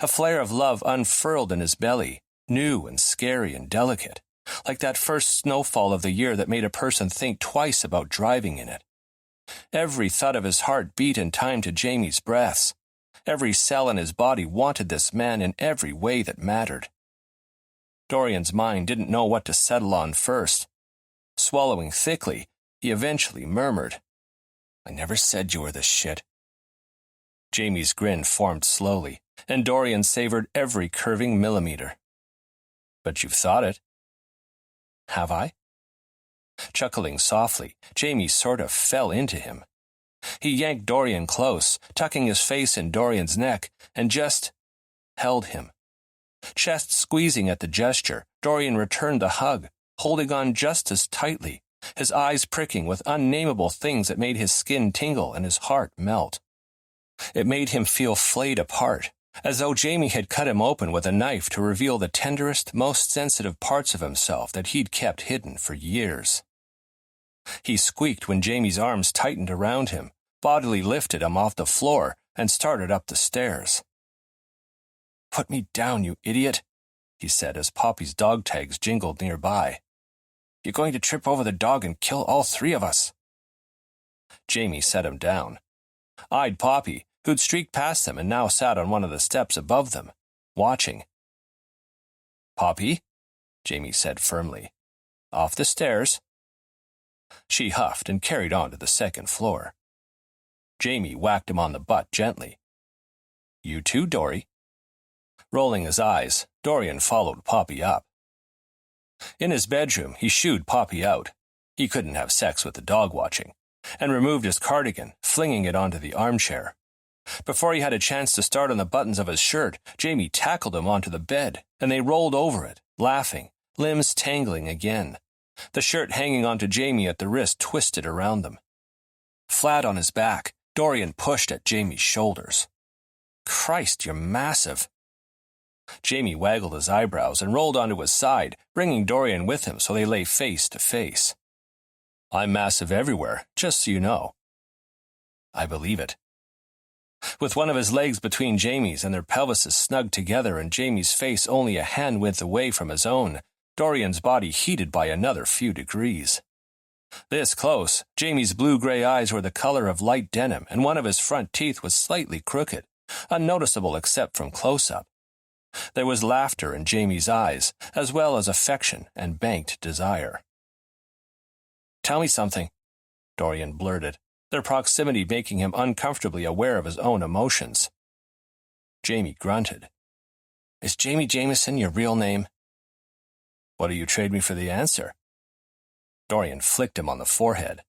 A flare of love unfurled in his belly, new and scary and delicate, like that first snowfall of the year that made a person think twice about driving in it. Every thud of his heart beat in time to Jamie's breaths. Every cell in his body wanted this man in every way that mattered. Dorian's mind didn't know what to settle on first. Swallowing thickly, he eventually murmured, "I never said you were this shit." Jamie's grin formed slowly, and Dorian savored every curving millimeter. "But you've thought it." "Have I?" Chuckling softly, Jamie sort of fell into him. He yanked Dorian close, tucking his face in Dorian's neck, and just held him. Chest squeezing at the gesture, Dorian returned the hug, holding on just as tightly, his eyes pricking with unnameable things that made his skin tingle and his heart melt. It made him feel flayed apart, as though Jamie had cut him open with a knife to reveal the tenderest, most sensitive parts of himself that he'd kept hidden for years. He squeaked when Jamie's arms tightened around him, bodily lifted him off the floor, and started up the stairs. "Put me down, you idiot," he said as Poppy's dog tags jingled nearby. "You're going to trip over the dog and kill all three of us." Jamie set him down, eyed Poppy, who'd streaked past them and now sat on one of the steps above them, watching. "Poppy," Jamie said firmly, "off the stairs." She huffed and carried on to the second floor. Jamie whacked him on the butt gently. "You too, Dory." Rolling his eyes, Dorian followed Poppy up. In his bedroom, he shooed Poppy out. He couldn't have sex with the dog watching, and removed his cardigan, flinging it onto the armchair. Before he had a chance to start on the buttons of his shirt, Jamie tackled him onto the bed, and they rolled over it, laughing, limbs tangling again. The shirt hanging onto Jamie at the wrist twisted around them. Flat on his back, Dorian pushed at Jamie's shoulders. "Christ, you're massive." Jamie waggled his eyebrows and rolled onto his side, bringing Dorian with him so they lay face to face. "I'm massive everywhere, just so you know." "I believe it." With one of his legs between Jamie's and their pelvises snug together and Jamie's face only a hand width away from his own, Dorian's body heated by another few degrees. This close, Jamie's blue-gray eyes were the color of light denim, and one of his front teeth was slightly crooked, unnoticeable except from close-up. There was laughter in Jamie's eyes, as well as affection and banked desire. "Tell me something," Dorian blurted, their proximity making him uncomfortably aware of his own emotions. Jamie grunted. "Is Jamie Jameson your real name?" "What do you trade me for the answer?" Dorian flicked him on the forehead.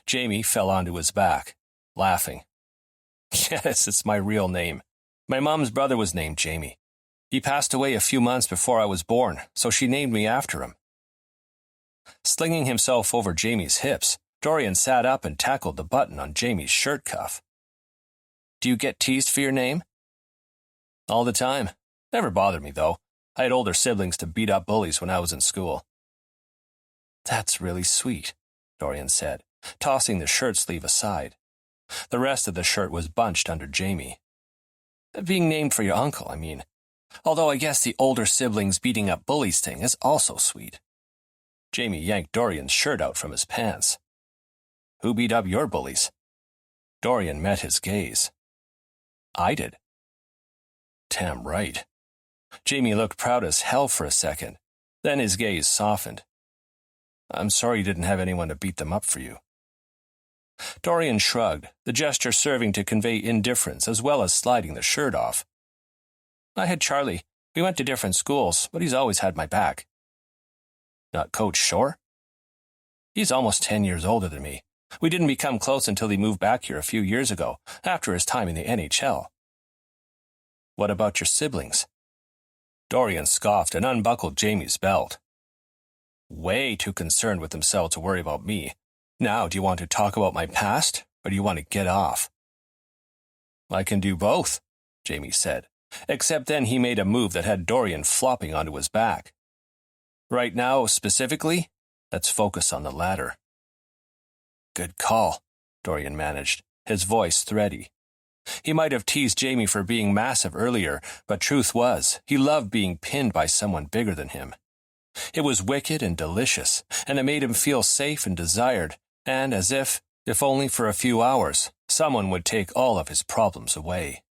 Jamie fell onto his back, laughing. "Yes, it's my real name. My mom's brother was named Jamie. He passed away a few months before I was born, so she named me after him." Slinging himself over Jamie's hips, Dorian sat up and tackled the button on Jamie's shirt cuff. "Do you get teased for your name?" "All the time. Never bothered me, though. I had older siblings to beat up bullies when I was in school." "That's really sweet," Dorian said, tossing the shirt sleeve aside. The rest of the shirt was bunched under Jamie. "Being named for your uncle, I mean. Although I guess the older siblings beating up bullies thing is also sweet." Jamie yanked Dorian's shirt out from his pants. "Who beat up your bullies?" Dorian met his gaze. "I did." "Damn right." Jamie looked proud as hell for a second. Then his gaze softened. "I'm sorry you didn't have anyone to beat them up for you." Dorian shrugged, the gesture serving to convey indifference as well as sliding the shirt off. "I had Charlie. We went to different schools, but he's always had my back." "Not Coach Shore?" "He's almost 10 years older than me. We didn't become close until he moved back here a few years ago, after his time in the NHL." "What about your siblings?" Dorian scoffed and unbuckled Jamie's belt. "Way too concerned with themselves to worry about me. Now, do you want to talk about my past, or do you want to get off?" "I can do both," Jamie said, except then he made a move that had Dorian flopping onto his back. "Right now, specifically, let's focus on the latter." "Good call," Dorian managed, his voice thready. He might have teased Jamie for being massive earlier, but truth was, he loved being pinned by someone bigger than him. It was wicked and delicious, and it made him feel safe and desired, and as if, If only for a few hours, someone would take all of his problems away.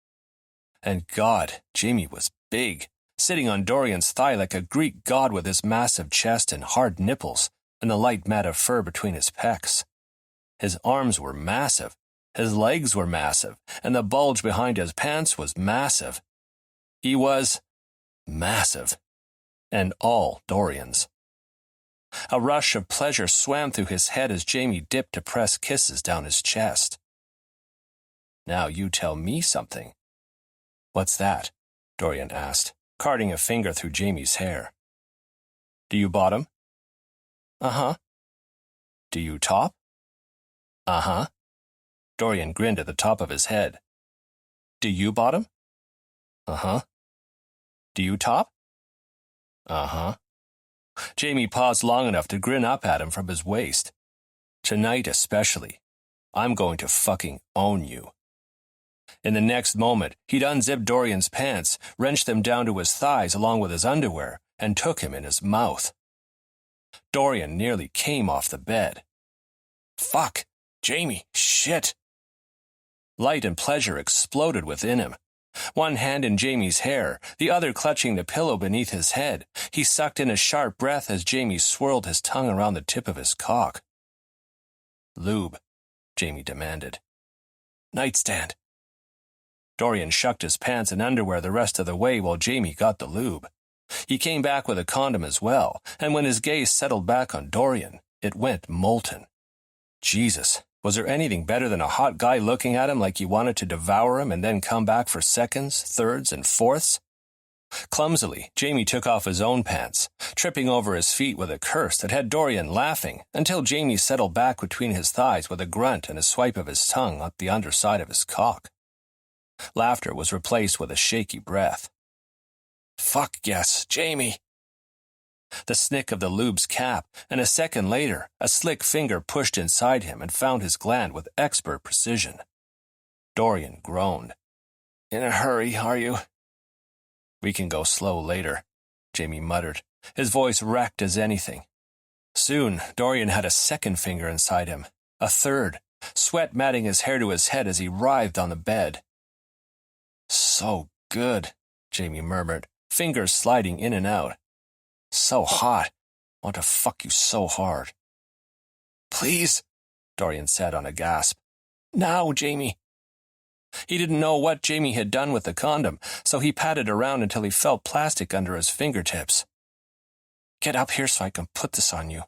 And God, Jamie was big, sitting on Dorian's thigh like a Greek god with his massive chest and hard nipples and the light mat of fur between his pecs. His arms were massive, his legs were massive, and the bulge behind his pants was massive. He was massive, and all Dorian's. A rush of pleasure swam through his head as Jamie dipped to press kisses down his chest. Now you tell me something. What's that? Dorian asked, carting a finger through Jamie's hair. Do you bottom? Uh-huh. Do you top? Uh-huh. Dorian grinned at the top of his head. Do you bottom? Uh-huh. Do you top? Uh-huh. Jamie paused long enough to grin up at him from his waist. Tonight especially, I'm going to fucking own you. In the next moment, he'd unzipped Dorian's pants, wrenched them down to his thighs along with his underwear, and took him in his mouth. Dorian nearly came off the bed. Fuck! Jamie! Shit! Light and pleasure exploded within him. One hand in Jamie's hair, the other clutching the pillow beneath his head, he sucked in a sharp breath as Jamie swirled his tongue around the tip of his cock. Lube, Jamie demanded. Nightstand. Dorian shucked his pants and underwear the rest of the way while Jamie got the lube. He came back with a condom as well, and when his gaze settled back on Dorian, it went molten. Jesus, was there anything better than a hot guy looking at him like he wanted to devour him and then come back for seconds, thirds, and fourths? Clumsily, Jamie took off his own pants, tripping over his feet with a curse that had Dorian laughing until Jamie settled back between his thighs with a grunt and a swipe of his tongue up the underside of his cock. Laughter was replaced with a shaky breath. Fuck yes, Jamie! The snick of the lube's cap, and a second later, a slick finger pushed inside him and found his gland with expert precision. Dorian groaned. In a hurry, are you? We can go slow later, Jamie muttered, his voice wrecked as anything. Soon, Dorian had a second finger inside him, a third, sweat matting his hair to his head as he writhed on the bed. So good, Jamie murmured, fingers sliding in and out. So hot. Want to fuck you so hard. Please, Dorian said on a gasp. Now, Jamie. He didn't know what Jamie had done with the condom, so he patted around until he felt plastic under his fingertips. Get up here so I can put this on you.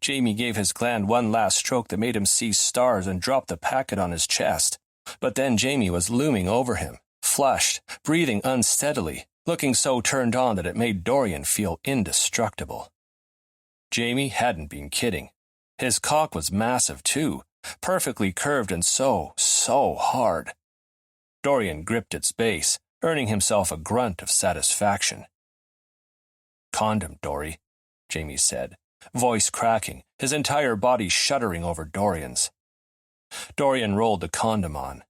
Jamie gave his gland one last stroke that made him see stars and dropped the packet on his chest. But then Jamie was looming over him, flushed, breathing unsteadily, looking so turned on that it made Dorian feel indestructible. Jamie hadn't been kidding. His cock was massive, too, perfectly curved and so hard. Dorian gripped its base, earning himself a grunt of satisfaction. Condom, Dory, Jamie said, voice cracking, his entire body shuddering over Dorian's. Dorian rolled the condom on.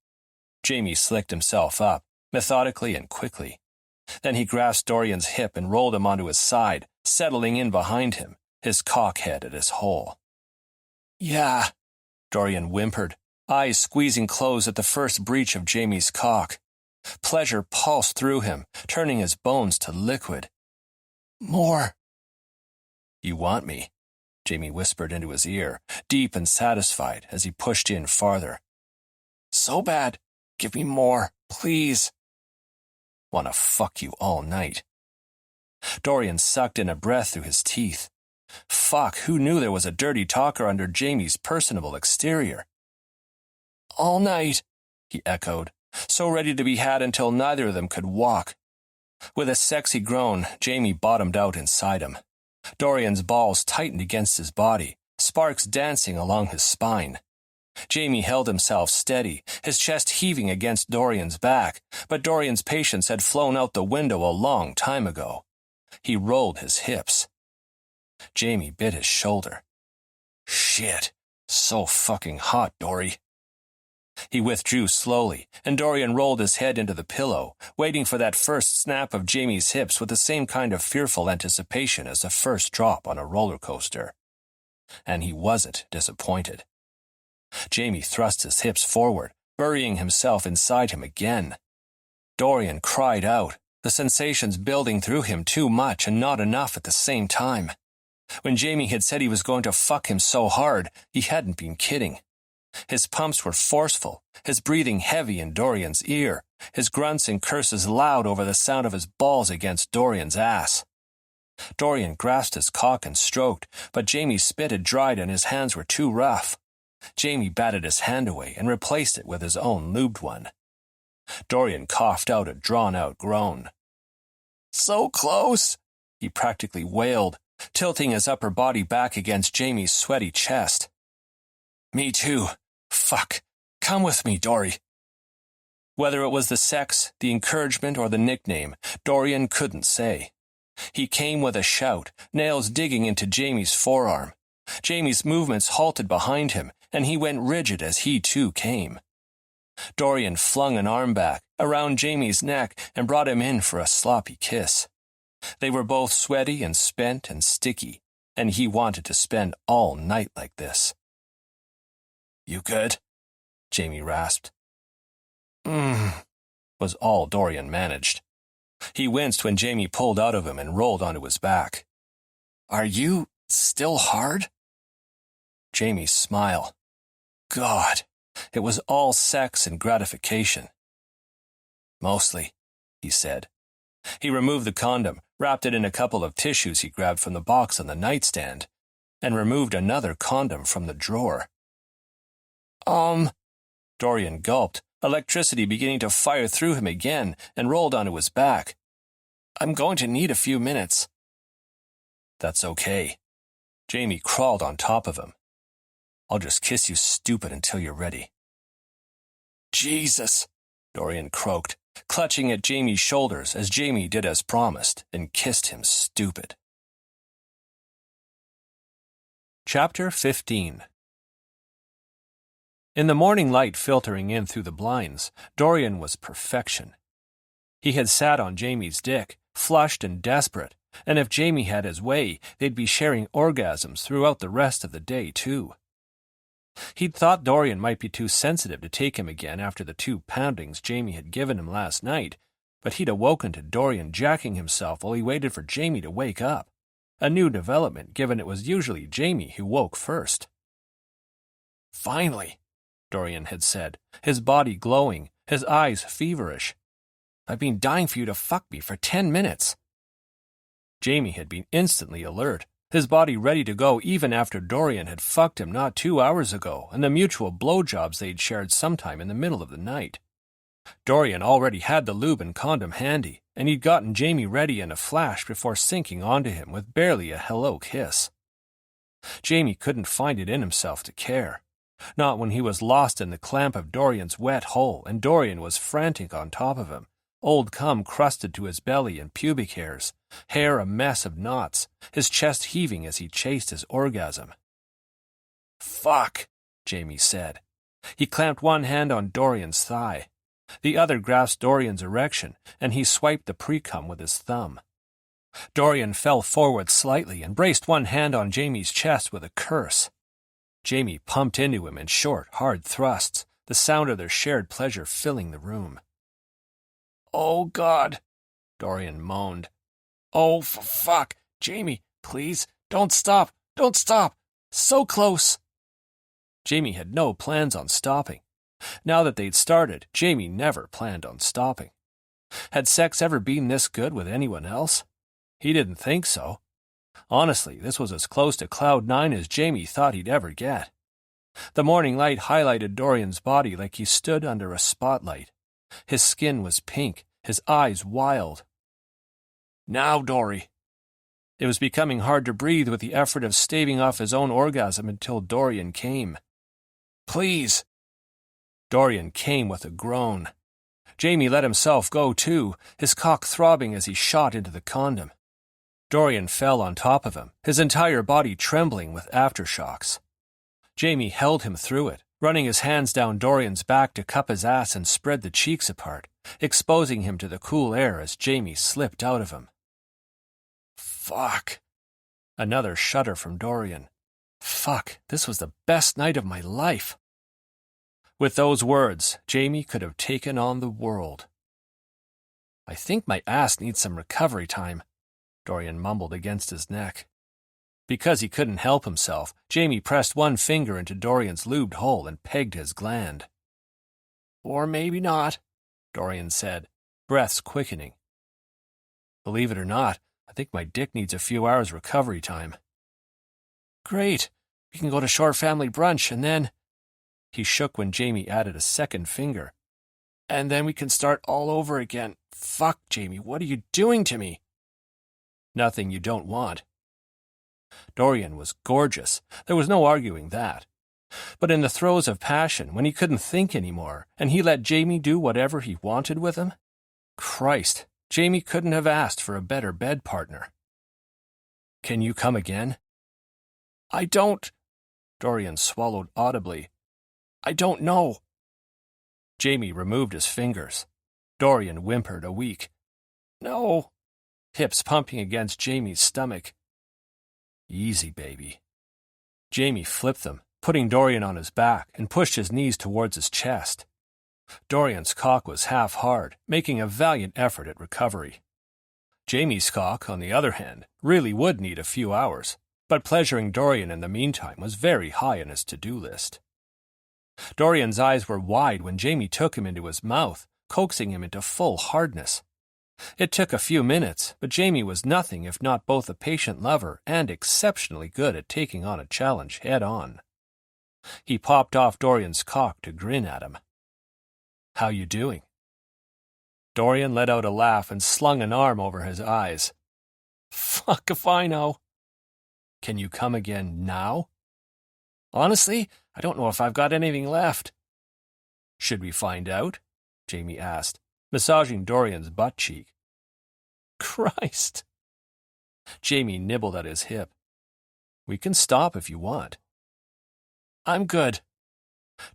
Jamie slicked himself up, methodically and quickly. Then he grasped Dorian's hip and rolled him onto his side, settling in behind him, his cock head at his hole. Yeah, Dorian whimpered, eyes squeezing closed at the first breach of Jamie's cock. Pleasure pulsed through him, turning his bones to liquid. More. You want me? Jamie whispered into his ear, deep and satisfied as he pushed in farther. So bad. Give me more, please. Want to fuck you all night. Dorian sucked in a breath through his teeth. Fuck, who knew there was a dirty talker under Jamie's personable exterior? All night, he echoed, so ready to be had until neither of them could walk. With a sexy groan, Jamie bottomed out inside him. Dorian's balls tightened against his body, sparks dancing along his spine. Jamie held himself steady, his chest heaving against Dorian's back, but Dorian's patience had flown out the window a long time ago. He rolled his hips. Jamie bit his shoulder. Shit, so fucking hot, Dory. He withdrew slowly, and Dorian rolled his head into the pillow, waiting for that first snap of Jamie's hips with the same kind of fearful anticipation as the first drop on a roller coaster. And he wasn't disappointed. Jamie thrust his hips forward, burying himself inside him again. Dorian cried out, the sensations building through him too much and not enough at the same time. When Jamie had said he was going to fuck him so hard, he hadn't been kidding. His pumps were forceful, his breathing heavy in Dorian's ear, his grunts and curses loud over the sound of his balls against Dorian's ass. Dorian grasped his cock and stroked, but Jamie's spit had dried and his hands were too rough. Jamie batted his hand away and replaced it with his own lubed one. Dorian coughed out a drawn-out groan. "So close," he practically wailed, tilting his upper body back against Jamie's sweaty chest. "Me too. Fuck. Come with me, Dory." Whether it was the sex, the encouragement, or the nickname, Dorian couldn't say. He came with a shout, nails digging into Jamie's forearm. Jamie's movements halted behind him, and he went rigid as he too came. Dorian flung an arm back, around Jamie's neck, and brought him in for a sloppy kiss. They were both sweaty and spent and sticky, and he wanted to spend all night like this. "You good?" Jamie rasped. Was all Dorian managed. He winced when Jamie pulled out of him and rolled onto his back. "Are you still hard?" Jamie's smile. God, it was all sex and gratification. "Mostly," he said. He removed the condom, wrapped it in a couple of tissues he grabbed from the box on the nightstand, and removed another condom from the drawer. Dorian gulped, electricity beginning to fire through him again, and rolled onto his back. "I'm going to need a few minutes." "That's okay." Jamie crawled on top of him. "I'll just kiss you stupid until you're ready." "Jesus," Dorian croaked, clutching at Jamie's shoulders as Jamie did as promised and kissed him stupid. Chapter 15. In the morning light filtering in through the blinds, Dorian was perfection. He had sat on Jamie's dick, flushed and desperate, and if Jamie had his way, they'd be sharing orgasms throughout the rest of the day, too. He'd thought Dorian might be too sensitive to take him again after the 2 poundings Jamie had given him last night, but he'd awoken to Dorian jacking himself while he waited for Jamie to wake up. A new development, given it was usually Jamie who woke first. "Finally," Dorian had said, his body glowing, his eyes feverish. "I've been dying for you to fuck me for 10 minutes. Jamie had been instantly alert, his body ready to go even after Dorian had fucked him not 2 hours ago and the mutual blowjobs they'd shared sometime in the middle of the night. Dorian already had the lube and condom handy, and he'd gotten Jamie ready in a flash before sinking onto him with barely a hello kiss. Jamie couldn't find it in himself to care. Not when he was lost in the clamp of Dorian's wet hole and Dorian was frantic on top of him, old cum crusted to his belly and pubic hairs, hair a mess of knots, his chest heaving as he chased his orgasm. "Fuck," Jamie said. He clamped one hand on Dorian's thigh. The other grasped Dorian's erection, and he swiped the pre-cum with his thumb. Dorian fell forward slightly and braced one hand on Jamie's chest with a curse. Jamie pumped into him in short, hard thrusts, the sound of their shared pleasure filling the room. "Oh, God," Dorian moaned. "Oh, fuck. Jamie, please, don't stop. Don't stop. So close." Jamie had no plans on stopping. Now that they'd started, Jamie never planned on stopping. Had sex ever been this good with anyone else? He didn't think so. Honestly, this was as close to Cloud 9 as Jamie thought he'd ever get. The morning light highlighted Dorian's body like he stood under a spotlight. His skin was pink, his eyes wild. "Now, Dory." It was becoming hard to breathe with the effort of staving off his own orgasm until Dorian came. "Please." Dorian came with a groan. Jamie let himself go too, his cock throbbing as he shot into the condom. Dorian fell on top of him, his entire body trembling with aftershocks. Jamie held him through it, running his hands down Dorian's back to cup his ass and spread the cheeks apart, exposing him to the cool air as Jamie slipped out of him. "Fuck." Another shudder from Dorian. Fuck, this was the best night of my life. With those words, Jamie could have taken on the world. "I think my ass needs some recovery time," Dorian mumbled against his neck. Because he couldn't help himself, Jamie pressed one finger into Dorian's lubed hole and pegged his gland. "Or maybe not," Dorian said, breaths quickening. "Believe it or not, I think my dick needs a few hours recovery time." "Great. We can go to short family brunch and then—" He shook when Jamie added a second finger. "And then we can start all over again. Fuck, Jamie, what are you doing to me?" "Nothing you don't want." Dorian was gorgeous. There was no arguing that. But in the throes of passion, when he couldn't think anymore, and he let Jamie do whatever he wanted with him, Christ, Jamie couldn't have asked for a better bed partner. "Can you come again?" "I don't—" Dorian swallowed audibly. "I don't know." Jamie removed his fingers. Dorian whimpered a weak "No," hips pumping against Jamie's stomach. "Easy, baby." Jamie flipped them, putting Dorian on his back, and pushed his knees towards his chest. Dorian's cock was half hard, making a valiant effort at recovery. Jamie's cock, on the other hand, really would need a few hours, but pleasuring Dorian in the meantime was very high on his to-do list. Dorian's eyes were wide when Jamie took him into his mouth, coaxing him into full hardness. It took a few minutes, but Jamie was nothing if not both a patient lover and exceptionally good at taking on a challenge head-on. He popped off Dorian's cock to grin at him. "How you doing?" Dorian let out a laugh and slung an arm over his eyes. "Fuck if I know." "Can you come again now?" "Honestly, I don't know if I've got anything left." "Should we find out?" Jamie asked, massaging Dorian's butt cheek. "Christ." Jamie nibbled at his hip. "We can stop if you want." "I'm good."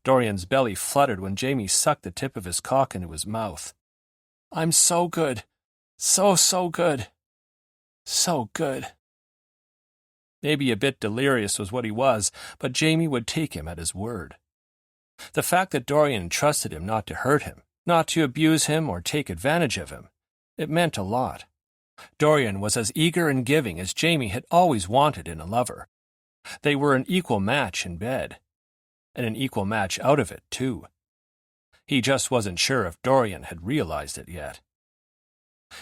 Dorian's belly fluttered when Jamie sucked the tip of his cock into his mouth. "I'm so good. So good. So good." Maybe a bit delirious was what he was, but Jamie would take him at his word. The fact that Dorian trusted him not to hurt him, not to abuse him or take advantage of him, it meant a lot. Dorian was as eager and giving as Jamie had always wanted in a lover. They were an equal match in bed, and an equal match out of it, too. He just wasn't sure if Dorian had realized it yet.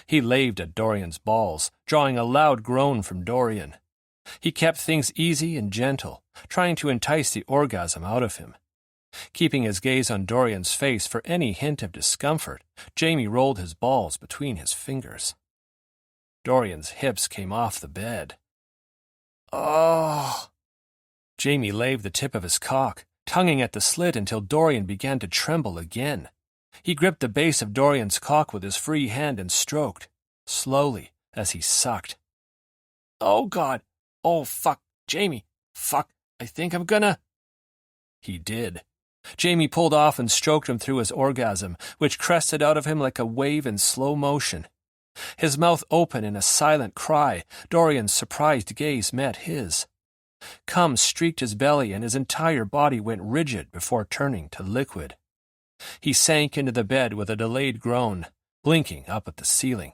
He laved at Dorian's balls, drawing a loud groan from Dorian. He kept things easy and gentle, trying to entice the orgasm out of him. Keeping his gaze on Dorian's face for any hint of discomfort, Jamie rolled his balls between his fingers. Dorian's hips came off the bed. "Oh!" Jamie laved the tip of his cock, tonguing at the slit until Dorian began to tremble again. He gripped the base of Dorian's cock with his free hand and stroked, slowly, as he sucked. "Oh, God! Oh, fuck! Jamie! Fuck! I think I'm gonna—" He did. Jamie pulled off and stroked him through his orgasm, which crested out of him like a wave in slow motion. His mouth open in a silent cry, Dorian's surprised gaze met his. Cum streaked his belly and his entire body went rigid before turning to liquid. He sank into the bed with a delayed groan, blinking up at the ceiling.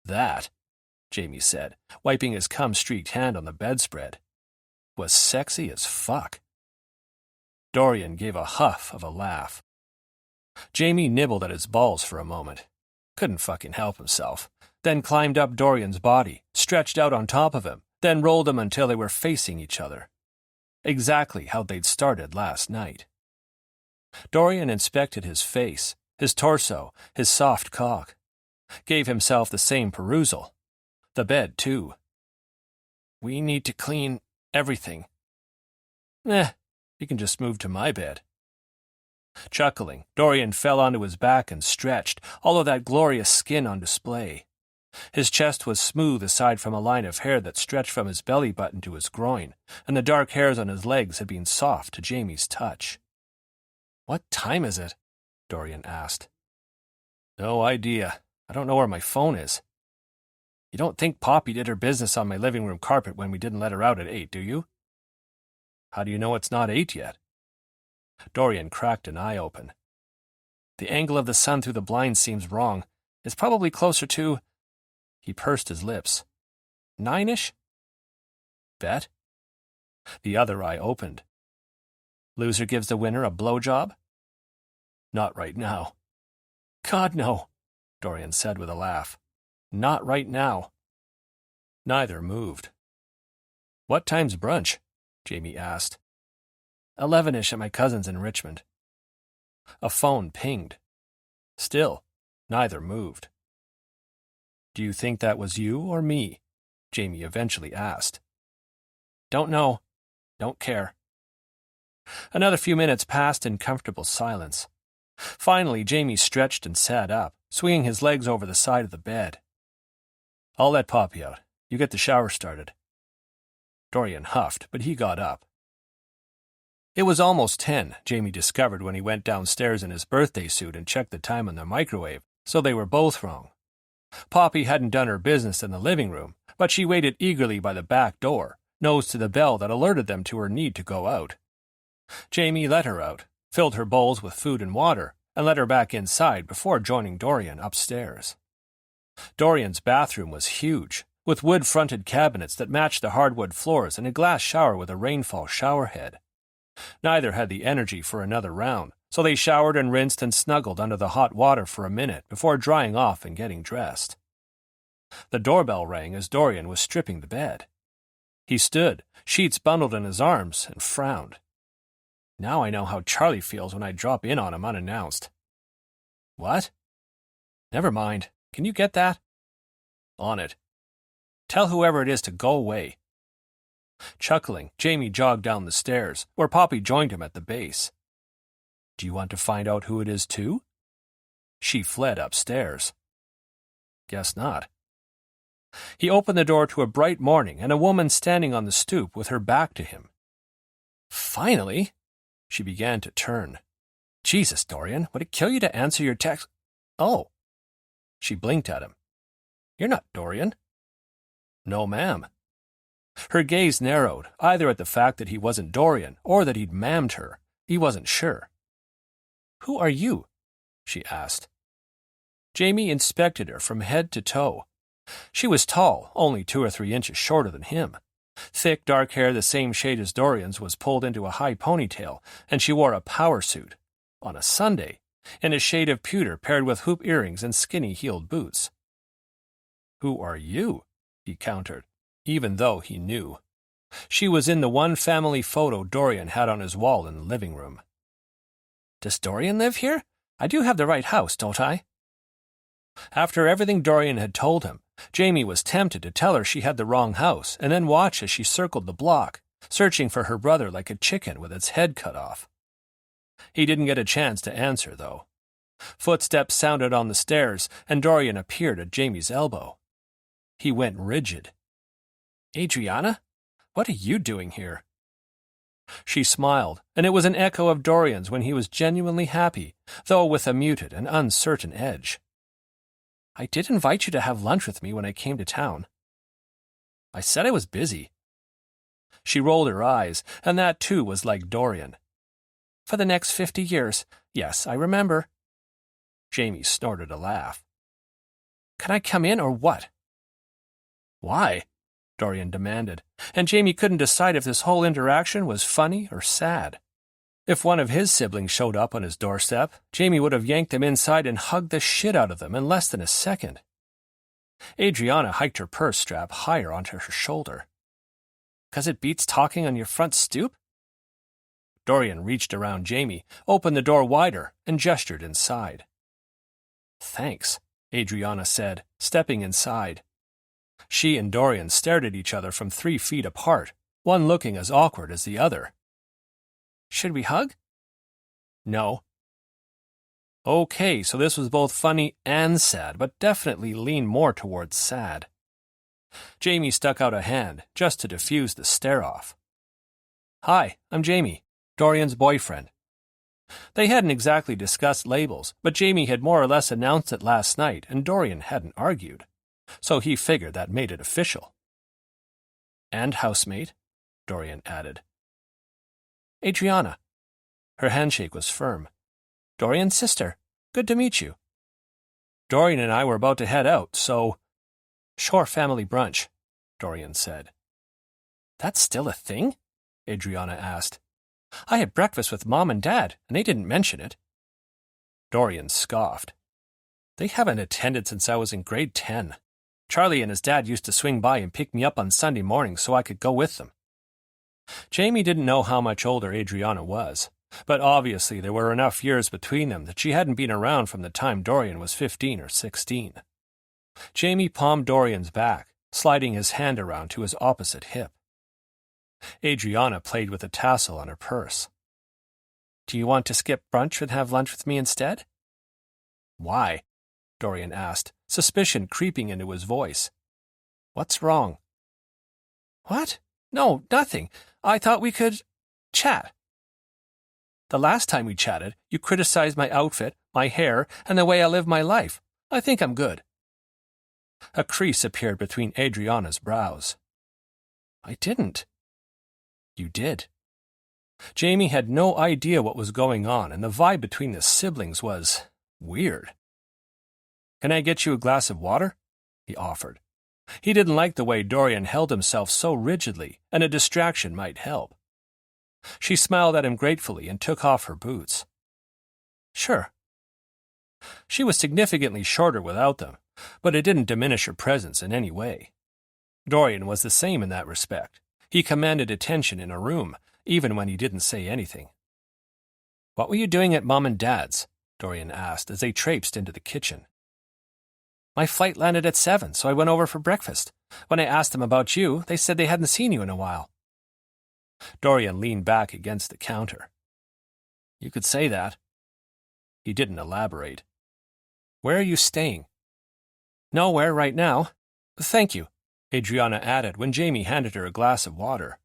"That," Jamie said, wiping his cum-streaked hand on the bedspread, "was sexy as fuck." Dorian gave a huff of a laugh. Jamie nibbled at his balls for a moment. Couldn't fucking help himself. Then climbed up Dorian's body, stretched out on top of him, then rolled him until they were facing each other. Exactly how they'd started last night. Dorian inspected his face, his torso, his soft cock. Gave himself the same perusal. The bed, too. "We need to clean everything." You can just move to my bed." Chuckling, Dorian fell onto his back and stretched, all of that glorious skin on display. His chest was smooth aside from a line of hair that stretched from his belly button to his groin, and the dark hairs on his legs had been soft to Jamie's touch. "What time is it?" Dorian asked. "No idea. I don't know where my phone is." "You don't think Poppy did her business on my living room carpet when we didn't let her out at 8, do you?" "How do you know it's not 8 yet?" Dorian cracked an eye open. The angle of the sun through the blinds seems wrong. It's probably closer to... He pursed his lips. 9-ish? Bet? The other eye opened. Loser gives the winner a blowjob? Not right now. God, no, Dorian said with a laugh. Not right now. Neither moved. What time's brunch? Jamie asked. 11-ish at my cousin's in Richmond. A phone pinged. Still, neither moved. Do you think that was you or me? Jamie eventually asked. Don't know. Don't care. Another few minutes passed in comfortable silence. Finally, Jamie stretched and sat up, swinging his legs over the side of the bed. I'll let Poppy out. You get the shower started. Dorian huffed, but he got up. It was almost 10, Jamie discovered when he went downstairs in his birthday suit and checked the time on the microwave, so they were both wrong. Poppy hadn't done her business in the living room, but she waited eagerly by the back door, nose to the bell that alerted them to her need to go out. Jamie let her out, filled her bowls with food and water, and let her back inside before joining Dorian upstairs. Dorian's bathroom was huge, with wood-fronted cabinets that matched the hardwood floors and a glass shower with a rainfall shower head. Neither had the energy for another round, so they showered and rinsed and snuggled under the hot water for a minute before drying off and getting dressed. The doorbell rang as Dorian was stripping the bed. He stood, sheets bundled in his arms, and frowned. Now I know how Charlie feels when I drop in on him unannounced. What? Never mind. Can you get that? On it. Tell whoever it is to go away. Chuckling, Jamie jogged down the stairs, where Poppy joined him at the base. Do you want to find out who it is too? She fled upstairs. Guess not. He opened the door to a bright morning and a woman standing on the stoop with her back to him. Finally! She began to turn. Jesus, Dorian, would it kill you to answer your text? Oh. She blinked at him. You're not Dorian. No, ma'am. Her gaze narrowed, either at the fact that he wasn't Dorian or that he'd ma'amed her. He wasn't sure. Who are you? She asked. Jamie inspected her from head to toe. She was tall, only 2 or 3 inches shorter than him. Thick, dark hair the same shade as Dorian's was pulled into a high ponytail, and she wore a power suit, on a Sunday, in a shade of pewter paired with hoop earrings and skinny-heeled boots. Who are you? He countered, even though he knew. She was in the one family photo Dorian had on his wall in the living room. Does Dorian live here? I do have the right house, don't I? After everything Dorian had told him, Jamie was tempted to tell her she had the wrong house and then watch as she circled the block, searching for her brother like a chicken with its head cut off. He didn't get a chance to answer, though. Footsteps sounded on the stairs, and Dorian appeared at Jamie's elbow. He went rigid. Adriana? What are you doing here? She smiled, and it was an echo of Dorian's when he was genuinely happy, though with a muted and uncertain edge. I did invite you to have lunch with me when I came to town. I said I was busy. She rolled her eyes, and that too was like Dorian. For the next 50 years. Yes, I remember. Jamie snorted a laugh. Can I come in or what? Why? Dorian demanded, and Jamie couldn't decide if this whole interaction was funny or sad. If one of his siblings showed up on his doorstep, Jamie would have yanked them inside and hugged the shit out of them in less than a second. Adriana hiked her purse strap higher onto her shoulder. 'Cause it beats talking on your front stoop? Dorian reached around Jamie, opened the door wider, and gestured inside. Thanks, Adriana said, stepping inside. She and Dorian stared at each other from 3 feet apart, one looking as awkward as the other. Should we hug? No. Okay, so this was both funny and sad, but definitely leaned more towards sad. Jamie stuck out a hand, just to diffuse the stare-off. Hi, I'm Jamie, Dorian's boyfriend. They hadn't exactly discussed labels, but Jamie had more or less announced it last night, and Dorian hadn't argued. So he figured that made it official. And housemate, Dorian added. Adriana. Her handshake was firm. "Dorian's sister. Good to meet you." "Dorian and I were about to head out, so—" "Shore family brunch," Dorian said. "That's still a thing?" Adriana asked. "I had breakfast with Mom and Dad, and they didn't mention it." Dorian scoffed. "They haven't attended since I was in grade 10. Charlie and his dad used to swing by and pick me up on Sunday mornings so I could go with them." Jamie didn't know how much older Adriana was, but obviously there were enough years between them that she hadn't been around from the time Dorian was 15 or 16. Jamie palmed Dorian's back, sliding his hand around to his opposite hip. Adriana played with a tassel on her purse. "Do you want to skip brunch and have lunch with me instead?" "Why?" Dorian asked, suspicion creeping into his voice. "What's wrong?" "What? No, nothing. I thought we could chat." "The last time we chatted, you criticized my outfit, my hair, and the way I live my life. I think I'm good." A crease appeared between Adriana's brows. "I didn't." "You did." Jamie had no idea what was going on, and the vibe between the siblings was weird. "Can I get you a glass of water?" he offered. He didn't like the way Dorian held himself so rigidly, and a distraction might help. She smiled at him gratefully and took off her boots. "Sure." She was significantly shorter without them, but it didn't diminish her presence in any way. Dorian was the same in that respect. He commanded attention in a room, even when he didn't say anything. "What were you doing at Mom and Dad's?" Dorian asked as they traipsed into the kitchen. "My flight landed at 7, so I went over for breakfast. When I asked them about you, they said they hadn't seen you in a while." Dorian leaned back against the counter. "You could say that." He didn't elaborate. "Where are you staying?" "Nowhere right now. Thank you," Adriana added when Jamie handed her a glass of water.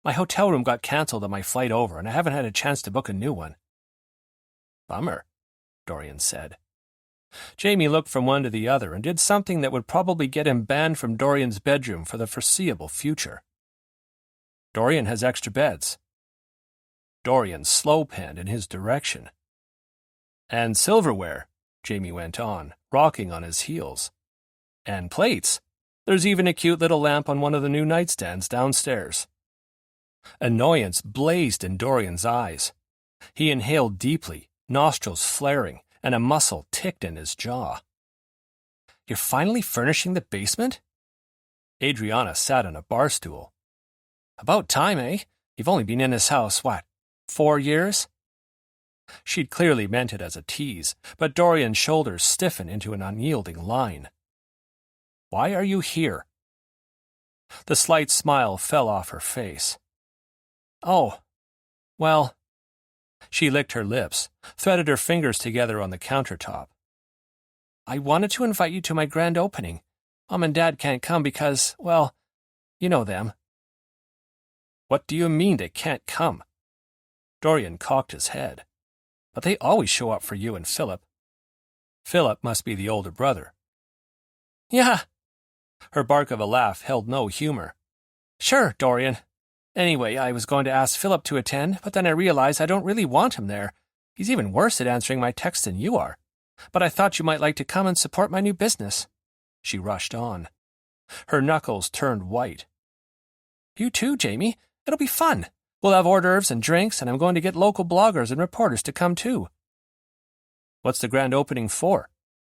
"My hotel room got cancelled on my flight over, and I haven't had a chance to book a new one." "Bummer," Dorian said. Jamie looked from one to the other and did something that would probably get him banned from Dorian's bedroom for the foreseeable future. "Dorian has extra beds." Dorian slow-panned in his direction. "And silverware," Jamie went on, rocking on his heels. "And plates. There's even a cute little lamp on one of the new nightstands downstairs." Annoyance blazed in Dorian's eyes. He inhaled deeply, nostrils flaring, and a muscle ticked in his jaw. "You're finally furnishing the basement?" Adriana sat on a bar stool. "About time, eh? You've only been in this house, 4 years?" She'd clearly meant it as a tease, but Dorian's shoulders stiffened into an unyielding line. "Why are you here?" The slight smile fell off her face. "Oh, well..." She licked her lips, threaded her fingers together on the countertop. "I wanted to invite you to my grand opening. Mom and Dad can't come because, well, you know them." "What do you mean they can't come?" Dorian cocked his head. "But they always show up for you and Philip." Philip must be the older brother. "Yeah." Her bark of a laugh held no humor. "Sure, Dorian. Anyway, I was going to ask Philip to attend, but then I realized I don't really want him there. He's even worse at answering my texts than you are. But I thought you might like to come and support my new business." She rushed on. Her knuckles turned white. "You too, Jamie. It'll be fun. We'll have hors d'oeuvres and drinks, and I'm going to get local bloggers and reporters to come too." "What's the grand opening for?"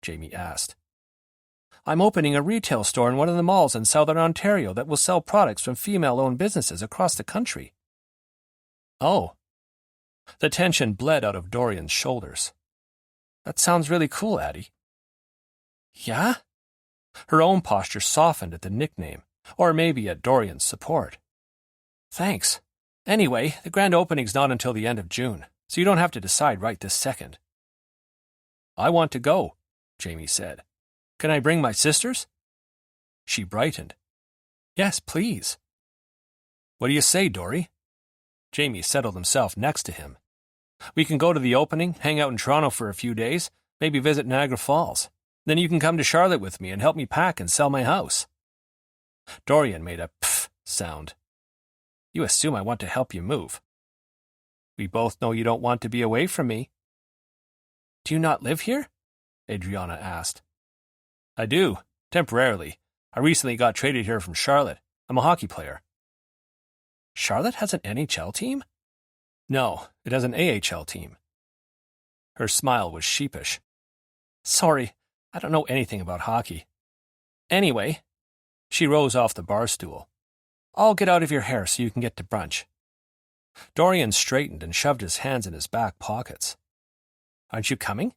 Jamie asked. "I'm opening a retail store in one of the malls in southern Ontario that will sell products from female-owned businesses across the country." "Oh." The tension bled out of Dorian's shoulders. "That sounds really cool, Addie." "Yeah?" Her own posture softened at the nickname, or maybe at Dorian's support. "Thanks. Anyway, the grand opening's not until the end of June, so you don't have to decide right this second." "I want to go," Jamie said. "Can I bring my sisters?" She brightened. "Yes, please." "What do you say, Dory?" Jamie settled himself next to him. "We can go to the opening, hang out in Toronto for a few days, maybe visit Niagara Falls. Then you can come to Charlotte with me and help me pack and sell my house." Dorian made a pff sound. "You assume I want to help you move." We both know you don't want to be away from me." "Do you not live here?" Adriana asked. "I do, temporarily. I recently got traded here from Charlotte. I'm a hockey player." "Charlotte has an NHL team?" "No, it has an AHL team." Her smile was sheepish. "Sorry, I don't know anything about hockey. Anyway," she rose off the bar stool, "I'll get out of your hair so you can get to brunch." Dorian straightened and shoved his hands in his back pockets. "Aren't you coming?"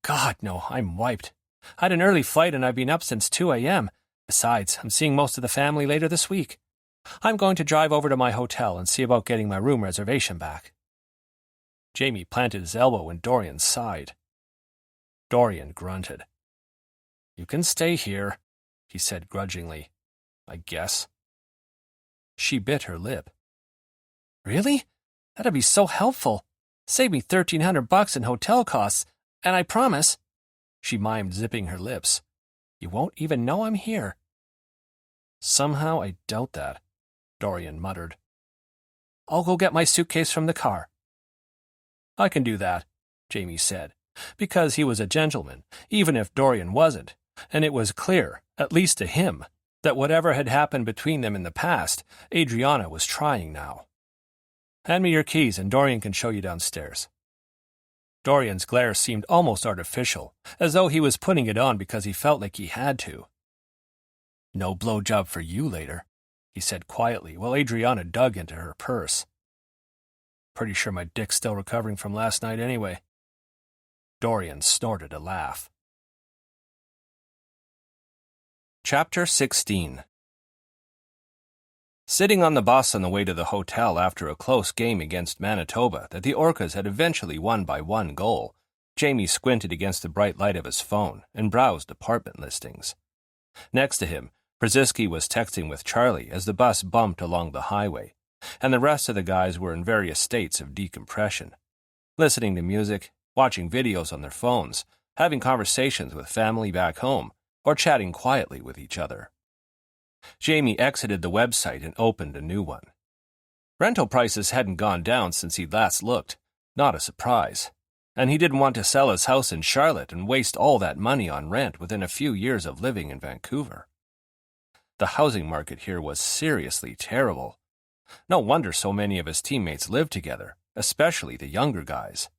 "God, no, I'm wiped. I had an early flight and I've been up since 2 a.m. Besides, I'm seeing most of the family later this week. I'm going to drive over to my hotel and see about getting my room reservation back." Jamie planted his elbow in Dorian's side. Dorian grunted. "You can stay here," he said grudgingly. "I guess." She bit her lip. "Really? That'd be so helpful. Save me $1,300 in hotel costs, and I promise," she mimed, zipping her lips, "you won't even know I'm here." "Somehow I doubt that," Dorian muttered. "I'll go get my suitcase from the car." "I can do that," Jamie said, because he was a gentleman, even if Dorian wasn't, and it was clear, at least to him, that whatever had happened between them in the past, Adriana was trying now. "Hand me your keys and Dorian can show you downstairs." Dorian's glare seemed almost artificial, as though he was putting it on because he felt like he had to. "No blowjob for you later," he said quietly while Adriana dug into her purse. "Pretty sure my dick's still recovering from last night anyway." Dorian snorted a laugh. Chapter 16. Sitting on the bus on the way to the hotel after a close game against Manitoba that the Orcas had eventually won by 1 goal, Jamie squinted against the bright light of his phone and browsed apartment listings. Next to him, Brzezinski was texting with Charlie as the bus bumped along the highway, and the rest of the guys were in various states of decompression, listening to music, watching videos on their phones, having conversations with family back home, or chatting quietly with each other. Jamie exited the website and opened a new one. Rental prices hadn't gone down since he'd last looked, not a surprise, and he didn't want to sell his house in Charlotte and waste all that money on rent within a few years of living in Vancouver. The housing market here was seriously terrible. No wonder so many of his teammates lived together, especially the younger guys.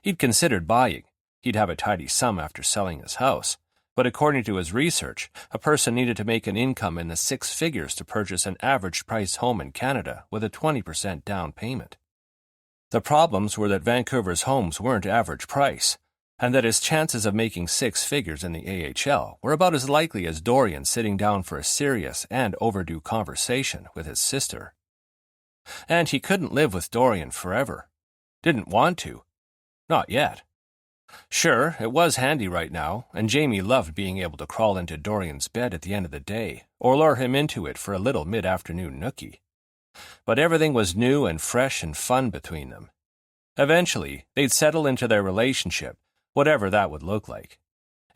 He'd considered buying. He'd have a tidy sum after selling his house, but according to his research, a person needed to make an income in the 6 figures to purchase an average-price home in Canada with a 20% down payment. The problems were that Vancouver's homes weren't average price, and that his chances of making 6 figures in the AHL were about as likely as Dorian sitting down for a serious and overdue conversation with his sister. And he couldn't live with Dorian forever. Didn't want to. Not yet. Sure, it was handy right now, and Jamie loved being able to crawl into Dorian's bed at the end of the day, or lure him into it for a little mid-afternoon nookie. But everything was new and fresh and fun between them. Eventually, they'd settle into their relationship, whatever that would look like.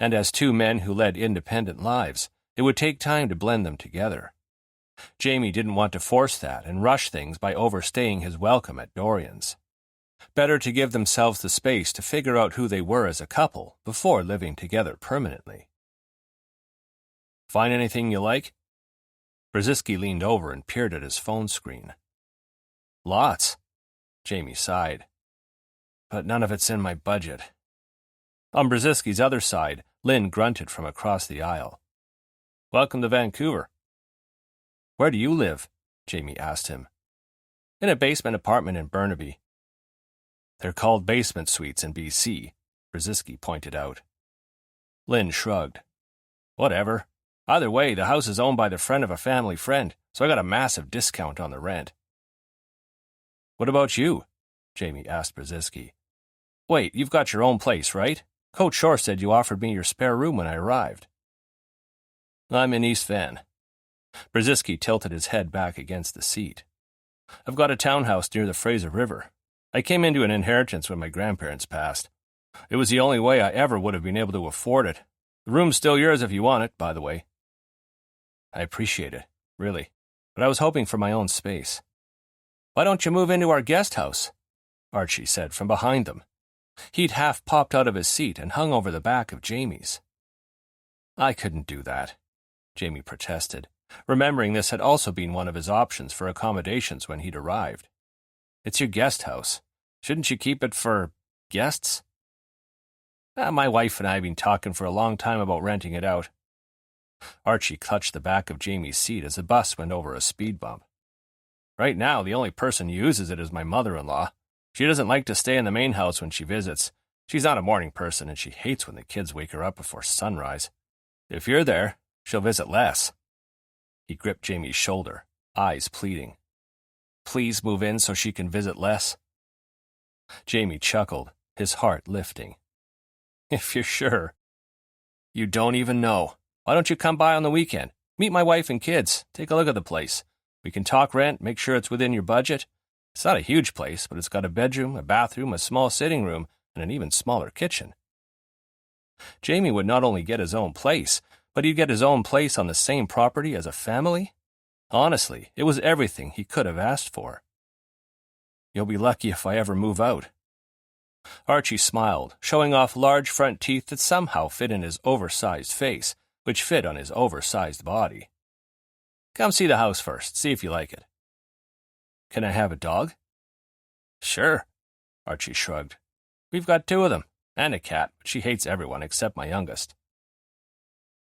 And as 2 men who led independent lives, it would take time to blend them together. Jamie didn't want to force that and rush things by overstaying his welcome at Dorian's. Better to give themselves the space to figure out who they were as a couple before living together permanently. "Find anything you like?" Brzezinski leaned over and peered at his phone screen. "Lots," Jamie sighed. "But none of it's in my budget." On Brzezinski's other side, Lynn grunted from across the aisle. "Welcome to Vancouver." "Where do you live?" Jamie asked him. "In a basement apartment in Burnaby." "They're called basement suites in BC, Brzezinski pointed out. Lynn shrugged. "Whatever. Either way, the house is owned by the friend of a family friend, so I got a massive discount on the rent." "What about you?" Jamie asked Brzezinski. "Wait, you've got your own place, right? Coach Shore said you offered me your spare room when I arrived." "I'm in East Van." Brzezinski tilted his head back against the seat. "I've got a townhouse near the Fraser River. I came into an inheritance when my grandparents passed. It was the only way I ever would have been able to afford it. The room's still yours if you want it, by the way." "I appreciate it, really, but I was hoping for my own space." Why don't you move into our guest house? Archie said from behind them. He'd half popped out of his seat and hung over the back of Jamie's. I couldn't do that, Jamie protested, remembering this had also been one of his options for accommodations when he'd arrived. It's your guest house. Shouldn't you keep it for guests? My wife and I have been talking for a long time about renting it out. Archie clutched the back of Jamie's seat as the bus went over a speed bump. Right now, the only person who uses it is my mother-in-law. She doesn't like to stay in the main house when she visits. She's not a morning person, and she hates when the kids wake her up before sunrise. If you're there, she'll visit less. He gripped Jamie's shoulder, eyes pleading. Please move in so she can visit less. Jamie chuckled, his heart lifting. If you're sure. You don't even know. Why don't you come by on the weekend? Meet my wife and kids. Take a look at the place. We can talk rent, make sure it's within your budget. It's not a huge place, but it's got a bedroom, a bathroom, a small sitting room, and an even smaller kitchen. Jamie would not only get his own place, but he'd get his own place on the same property as a family? Honestly, it was everything he could have asked for. You'll be lucky if I ever move out. Archie smiled, showing off large front teeth that somehow fit in his oversized face, which fit on his oversized body. Come see the house first, see if you like it. Can I have a dog? Sure, Archie shrugged. We've got 2 of them, and a cat, but she hates everyone except my youngest.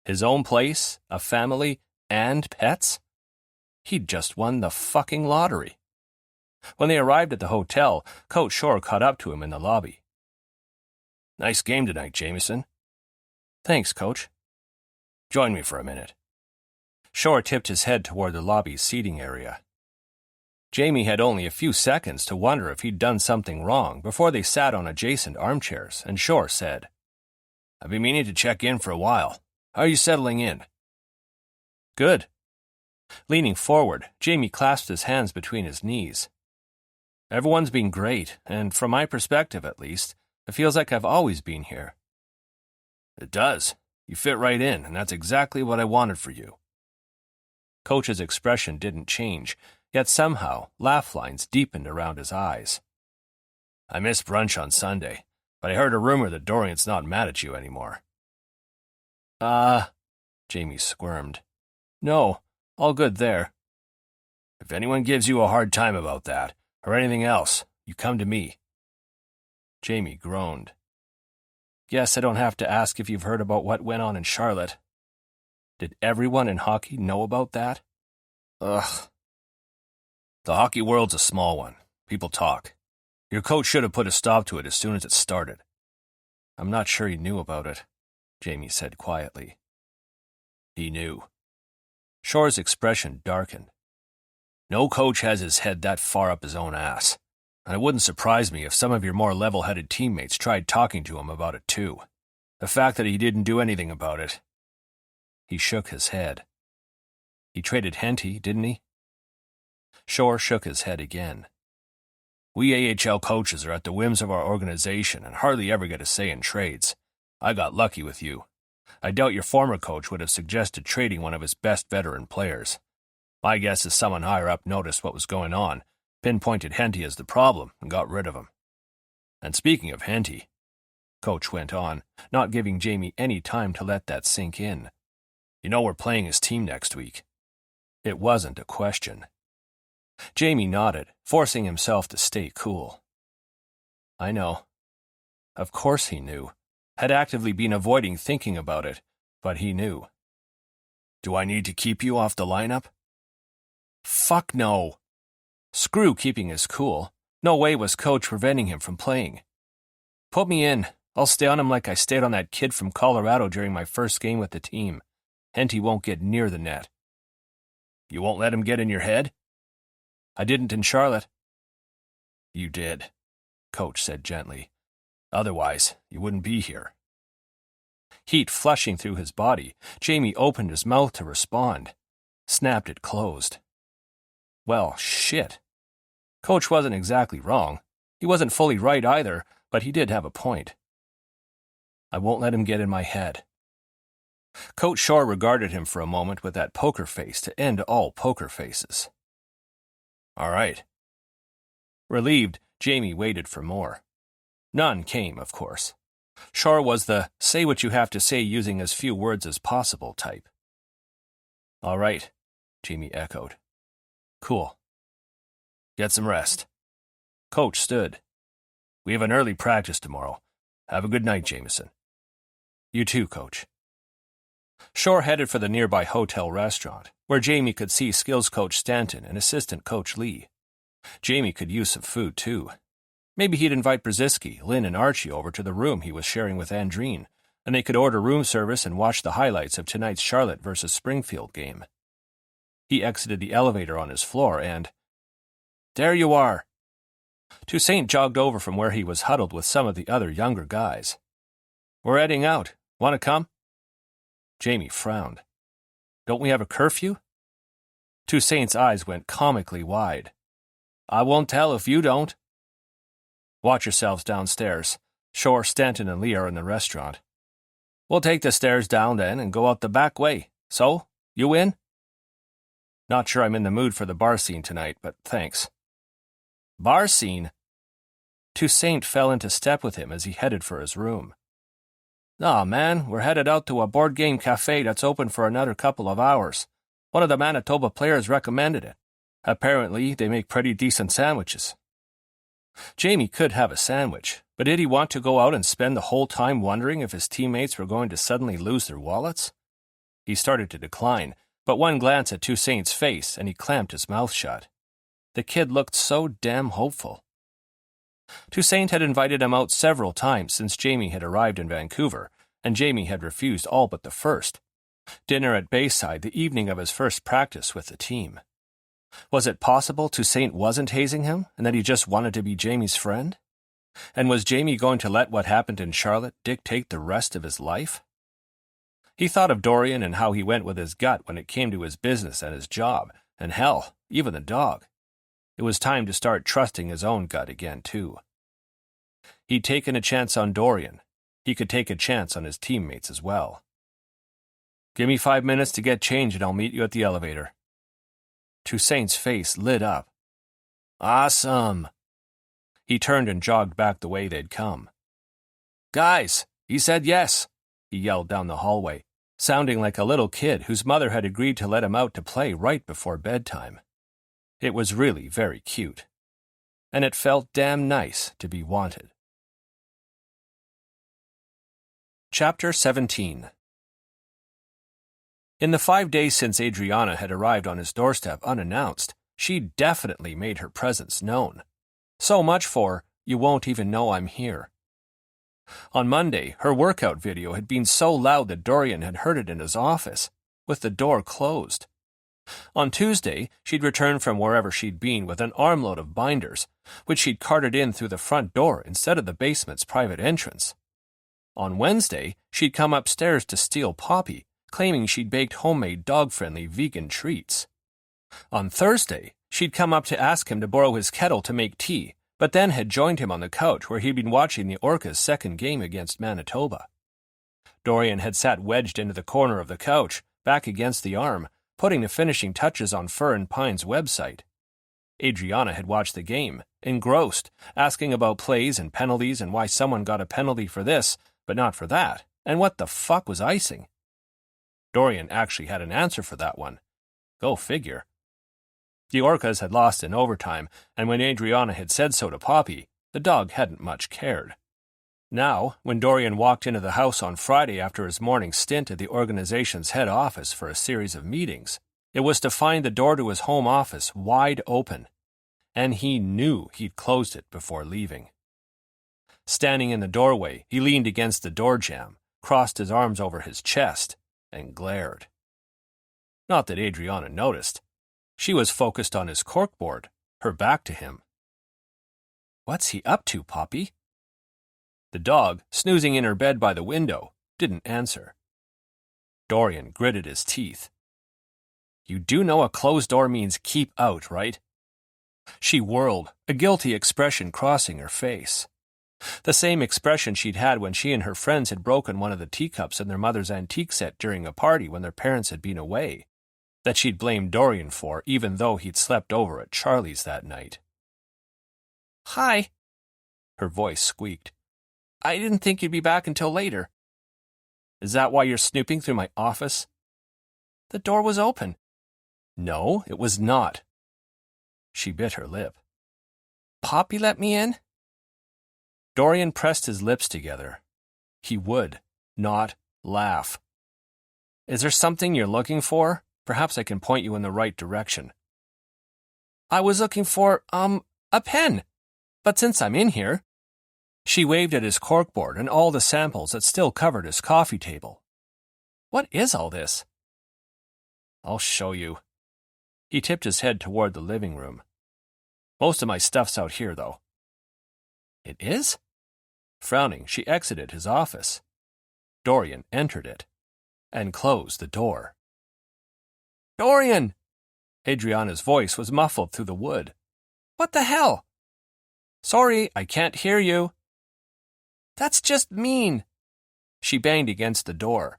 His own place, a family, and pets? He'd just won the fucking lottery. When they arrived at the hotel, Coach Shore caught up to him in the lobby. Nice game tonight, Jameson. Thanks, Coach. Join me for a minute. Shore tipped his head toward the lobby's seating area. Jamie had only a few seconds to wonder if he'd done something wrong before they sat on adjacent armchairs, and Shore said, I've been meaning to check in for a while. How are you settling in? Good. Leaning forward, Jamie clasped his hands between his knees. Everyone's been great, and from my perspective at least, it feels like I've always been here. It does. You fit right in, and that's exactly what I wanted for you. Coach's expression didn't change, yet somehow laugh lines deepened around his eyes. I missed brunch on Sunday, but I heard a rumor that Dorian's not mad at you anymore. Jamie squirmed. No, all good there. If anyone gives you a hard time about that, or anything else, you come to me. Jamie groaned. Guess I don't have to ask if you've heard about what went on in Charlotte. Did everyone in hockey know about that? Ugh. The hockey world's a small one. People talk. Your coach should have put a stop to it as soon as it started. I'm not sure he knew about it, Jamie said quietly. He knew. Shore's expression darkened. No coach has his head that far up his own ass. And it wouldn't surprise me if some of your more level-headed teammates tried talking to him about it too. The fact that he didn't do anything about it. He shook his head. He traded Henty, didn't he? Shore shook his head again. We AHL coaches are at the whims of our organization and hardly ever get a say in trades. I got lucky with you. I doubt your former coach would have suggested trading one of his best veteran players. My guess is someone higher up noticed what was going on, pinpointed Henty as the problem, and got rid of him. And speaking of Henty, Coach went on, not giving Jamie any time to let that sink in. You know we're playing his team next week. It wasn't a question. Jamie nodded, forcing himself to stay cool. I know. Of course he knew. Had actively been avoiding thinking about it, but he knew. Do I need to keep you off the lineup? Fuck no. Screw keeping his cool. No way was Coach preventing him from playing. Put me in. I'll stay on him like I stayed on that kid from Colorado during my first game with the team. Henty won't get near the net. You won't let him get in your head? I didn't in Charlotte. You did, Coach said gently. Otherwise, you wouldn't be here. Heat flushing through his body, Jamie opened his mouth to respond. Snapped it closed. Well, shit. Coach wasn't exactly wrong. He wasn't fully right either, but he did have a point. I won't let him get in my head. Coach Shore regarded him for a moment with that poker face to end all poker faces. All right. Relieved, Jamie waited for more. None came, of course. Shore was the say what you have to say using as few words as possible type. "All right," Jamie echoed. "Cool. Get some rest." Coach stood. "We have an early practice tomorrow. Have a good night, Jameson." "You too, Coach." Shore headed for the nearby hotel restaurant, where Jamie could see skills coach Stanton and assistant coach Lee. Jamie could use some food, too. Maybe he'd invite Brzezinski, Lynn, and Archie over to the room he was sharing with Andreen, and they could order room service and watch the highlights of tonight's Charlotte versus Springfield game. He exited the elevator on his floor and... "There you are." Toussaint jogged over from where he was huddled with some of the other younger guys. "We're heading out. Want to come?" Jamie frowned. "Don't we have a curfew?" Toussaint's eyes went comically wide. "I won't tell if you don't." "Watch yourselves downstairs. Shore, Stanton, and Lee are in the restaurant." "We'll take the stairs down then and go out the back way. So, you in?" "Not sure I'm in the mood for the bar scene tonight, but thanks." "Bar scene?" Toussaint fell into step with him as he headed for his room. "Nah, man, we're headed out to a board game cafe that's open for another couple of hours. One of the Manitoba players recommended it. Apparently, they make pretty decent sandwiches." Jamie could have a sandwich, but did he want to go out and spend the whole time wondering if his teammates were going to suddenly lose their wallets? He started to decline, but one glance at Toussaint's face and he clamped his mouth shut. The kid looked so damn hopeful. Toussaint had invited him out several times since Jamie had arrived in Vancouver, and Jamie had refused all but the first. Dinner at Bayside the evening of his first practice with the team. Was it possible Toussaint wasn't hazing him, and that he just wanted to be Jamie's friend? And was Jamie going to let what happened in Charlotte dictate the rest of his life? He thought of Dorian and how he went with his gut when it came to his business and his job, and hell, even the dog. It was time to start trusting his own gut again, too. He'd taken a chance on Dorian. He could take a chance on his teammates as well. "Give me 5 minutes to get changed and I'll meet you at the elevator." Toussaint's face lit up. "Awesome." He turned and jogged back the way they'd come. "Guys, he said yes," he yelled down the hallway, sounding like a little kid whose mother had agreed to let him out to play right before bedtime. It was really very cute. And it felt damn nice to be wanted. Chapter 17. In the 5 days since Adriana had arrived on his doorstep unannounced, she definitely made her presence known. So much for, "You won't even know I'm here." On Monday, her workout video had been so loud that Dorian had heard it in his office, with the door closed. On Tuesday, she'd returned from wherever she'd been with an armload of binders, which she'd carted in through the front door instead of the basement's private entrance. On Wednesday, she'd come upstairs to steal Poppy, claiming she'd baked homemade dog-friendly vegan treats. On Thursday, she'd come up to ask him to borrow his kettle to make tea, but then had joined him on the couch where he'd been watching the Orcas' second game against Manitoba. Dorian had sat wedged into the corner of the couch, back against the arm, putting the finishing touches on Fur and Pine's website. Adriana had watched the game, engrossed, asking about plays and penalties and why someone got a penalty for this, but not for that, and what the fuck was icing. Dorian actually had an answer for that one. Go figure. The Orcas had lost in overtime, and when Adriana had said so to Poppy, the dog hadn't much cared. Now, when Dorian walked into the house on Friday after his morning stint at the organization's head office for a series of meetings, it was to find the door to his home office wide open, and he knew he'd closed it before leaving. Standing in the doorway, he leaned against the door jamb, crossed his arms over his chest, and glared. Not that Adriana noticed. She was focused on his corkboard, her back to him. "What's he up to, Poppy?" The dog, snoozing in her bed by the window, didn't answer. Dorian gritted his teeth. "You do know a closed door means keep out, right?" She whirled, a guilty expression crossing her face. The same expression she'd had when she and her friends had broken one of the teacups in their mother's antique set during a party when their parents had been away, that she'd blamed Dorian for even though he'd slept over at Charlie's that night. Hi. Her voice squeaked. I didn't think you'd be back until later. Is that why you're snooping through my office? The door was open. No, it was not. She bit her lip. Poppy let me in? Dorian pressed his lips together. He would not laugh. Is there something you're looking for? Perhaps I can point you in the right direction. I was looking for, a pen. But since I'm in here... She waved at his corkboard and all the samples that still covered his coffee table. What is all this? I'll show you. He tipped his head toward the living room. Most of my stuff's out here, though. It is? Frowning, she exited his office. Dorian entered it and closed the door. Dorian! Adriana's voice was muffled through the wood. What the hell? Sorry, I can't hear you. That's just mean. She banged against the door.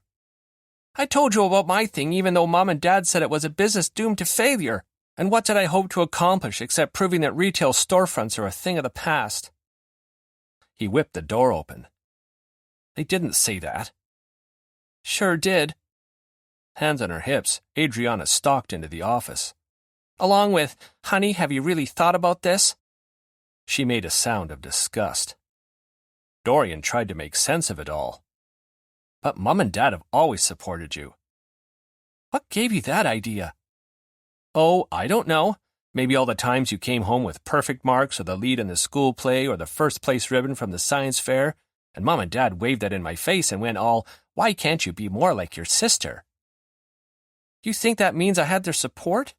I told you about my thing even though Mom and Dad said it was a business doomed to failure. And what did I hope to accomplish except proving that retail storefronts are a thing of the past? He whipped the door open. They didn't say that. Sure did. Hands on her hips, Adriana stalked into the office. Along with, honey, have you really thought about this? She made a sound of disgust. Dorian tried to make sense of it all. But Mom and Dad have always supported you. What gave you that idea? Oh, I don't know. Maybe all the times you came home with perfect marks or the lead in the school play or the first place ribbon from the science fair, and Mom and Dad waved that in my face and went all, why can't you be more like your sister? You think that means I had their support?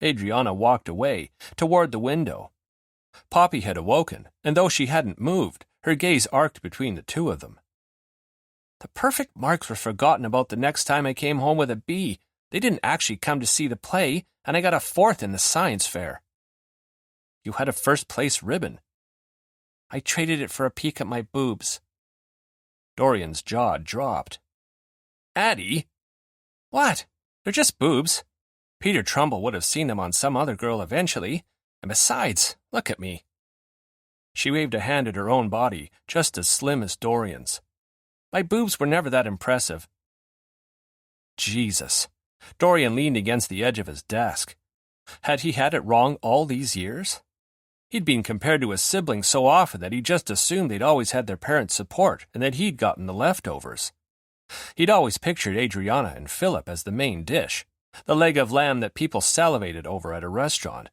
Adriana walked away, toward the window. Poppy had awoken, and though she hadn't moved, her gaze arced between the two of them. The perfect marks were forgotten about the next time I came home with a B. They didn't actually come to see the play, and I got a 4th in the science fair. You had a first-place ribbon. I traded it for a peek at my boobs. Dorian's jaw dropped. Addie? What? They're just boobs. Peter Trumbull would have seen them on some other girl eventually, and besides, look at me. She waved a hand at her own body, just as slim as Dorian's. My boobs were never that impressive. Jesus. Dorian leaned against the edge of his desk. Had he had it wrong all these years? He'd been compared to his siblings so often that he just assumed they'd always had their parents' support and that he'd gotten the leftovers. He'd always pictured Adriana and Philip as the main dish, the leg of lamb that people salivated over at a restaurant,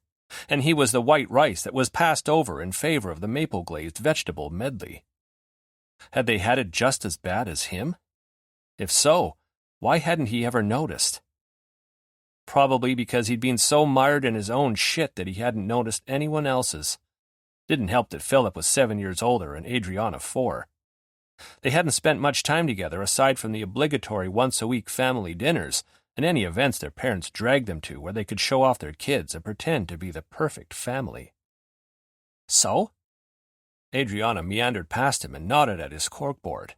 and he was the white rice that was passed over in favor of the maple-glazed vegetable medley. Had they had it just as bad as him? If so, why hadn't he ever noticed? Probably because he'd been so mired in his own shit that he hadn't noticed anyone else's. Didn't help that Philip was 7 years older and Adriana 4. They hadn't spent much time together aside from the obligatory once-a-week family dinners and any events their parents dragged them to where they could show off their kids and pretend to be the perfect family. So? Adriana meandered past him and nodded at his corkboard.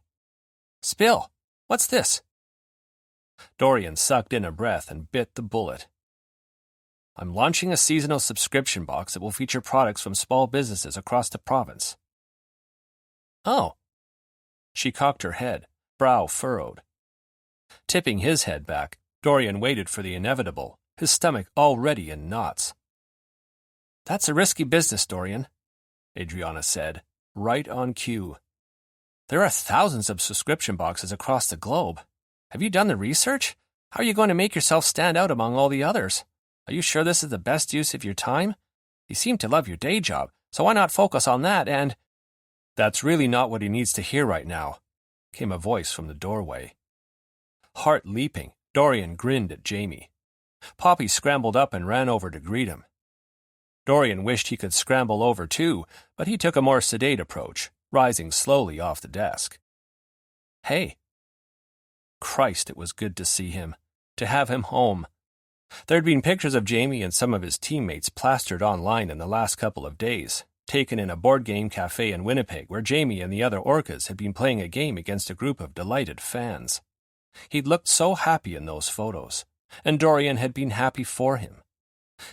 Spill, what's this? Dorian sucked in a breath and bit the bullet. I'm launching a seasonal subscription box that will feature products from small businesses across the province. Oh. She cocked her head, brow furrowed. Tipping his head back, Dorian waited for the inevitable, his stomach already in knots. That's a risky business, Dorian, Adriana said, right on cue. There are thousands of subscription boxes across the globe. Have you done the research? How are you going to make yourself stand out among all the others? Are you sure this is the best use of your time? You seem to love your day job, so why not focus on that and... That's really not what he needs to hear right now, came a voice from the doorway. Heart leaping, Dorian grinned at Jamie. Poppy scrambled up and ran over to greet him. Dorian wished he could scramble over too, but he took a more sedate approach, rising slowly off the desk. Hey. Christ, it was good to see him, to have him home. There'd been pictures of Jamie and some of his teammates plastered online in the last couple of days, taken in a board game cafe in Winnipeg where Jamie and the other Orcas had been playing a game against a group of delighted fans. He'd looked so happy in those photos, and Dorian had been happy for him.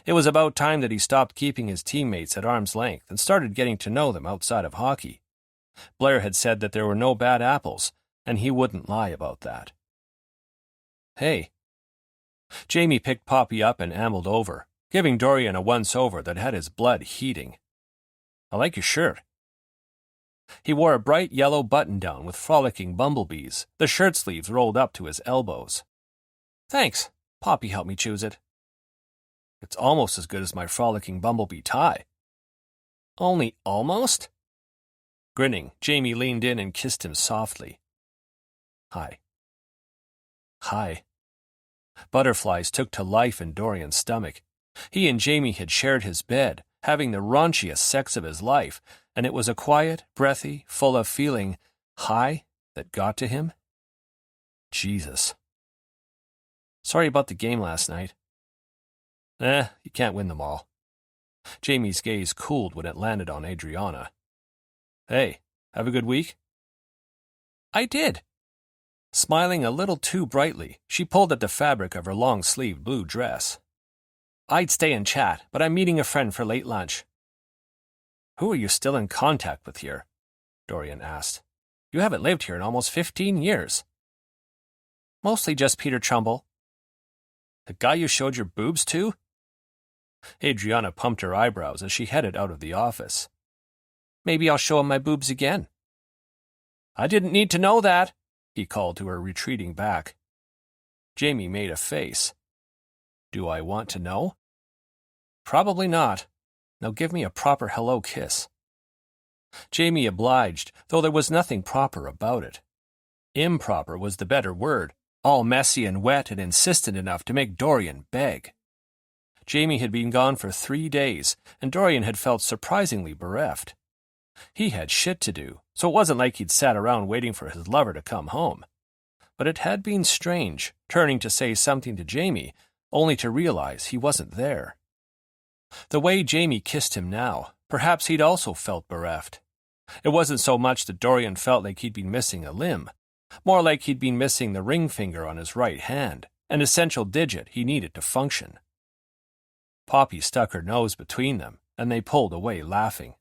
It was about time that he stopped keeping his teammates at arm's length and started getting to know them outside of hockey. Blair had said that there were no bad apples, and he wouldn't lie about that. Hey. Jamie picked Poppy up and ambled over, giving Dorian a once-over that had his blood heating. I like your shirt. He wore a bright yellow button-down with frolicking bumblebees, the shirt sleeves rolled up to his elbows. Thanks. Poppy helped me choose it. It's almost as good as my frolicking bumblebee tie. Only almost? Grinning, Jamie leaned in and kissed him softly. Hi. Hi. Butterflies took to life in Dorian's stomach. He and Jamie had shared his bed, having the raunchiest sex of his life, and it was a quiet, breathy, full of feeling high that got to him. Jesus. Sorry about the game last night. You can't win them all. Jamie's gaze cooled when it landed on Adriana. Hey, have a good week? I did. Smiling a little too brightly, she pulled at the fabric of her long-sleeved blue dress. I'd stay and chat, but I'm meeting a friend for late lunch. Who are you still in contact with here? Dorian asked. You haven't lived here in almost 15 years. Mostly just Peter Trumbull. The guy you showed your boobs to? Adriana pumped her eyebrows as she headed out of the office. Maybe I'll show him my boobs again. I didn't need to know that, he called to her retreating back. Jamie made a face. Do I want to know? Probably not. Now give me a proper hello kiss. Jamie obliged, though there was nothing proper about it. Improper was the better word, all messy and wet and insistent enough to make Dorian beg. Jamie had been gone for 3 days, and Dorian had felt surprisingly bereft. He had shit to do, so it wasn't like he'd sat around waiting for his lover to come home. But it had been strange, turning to say something to Jamie, only to realize he wasn't there. The way Jamie kissed him now, perhaps he'd also felt bereft. It wasn't so much that Dorian felt like he'd been missing a limb, more like he'd been missing the ring finger on his right hand, an essential digit he needed to function. Poppy stuck her nose between them, and they pulled away laughing.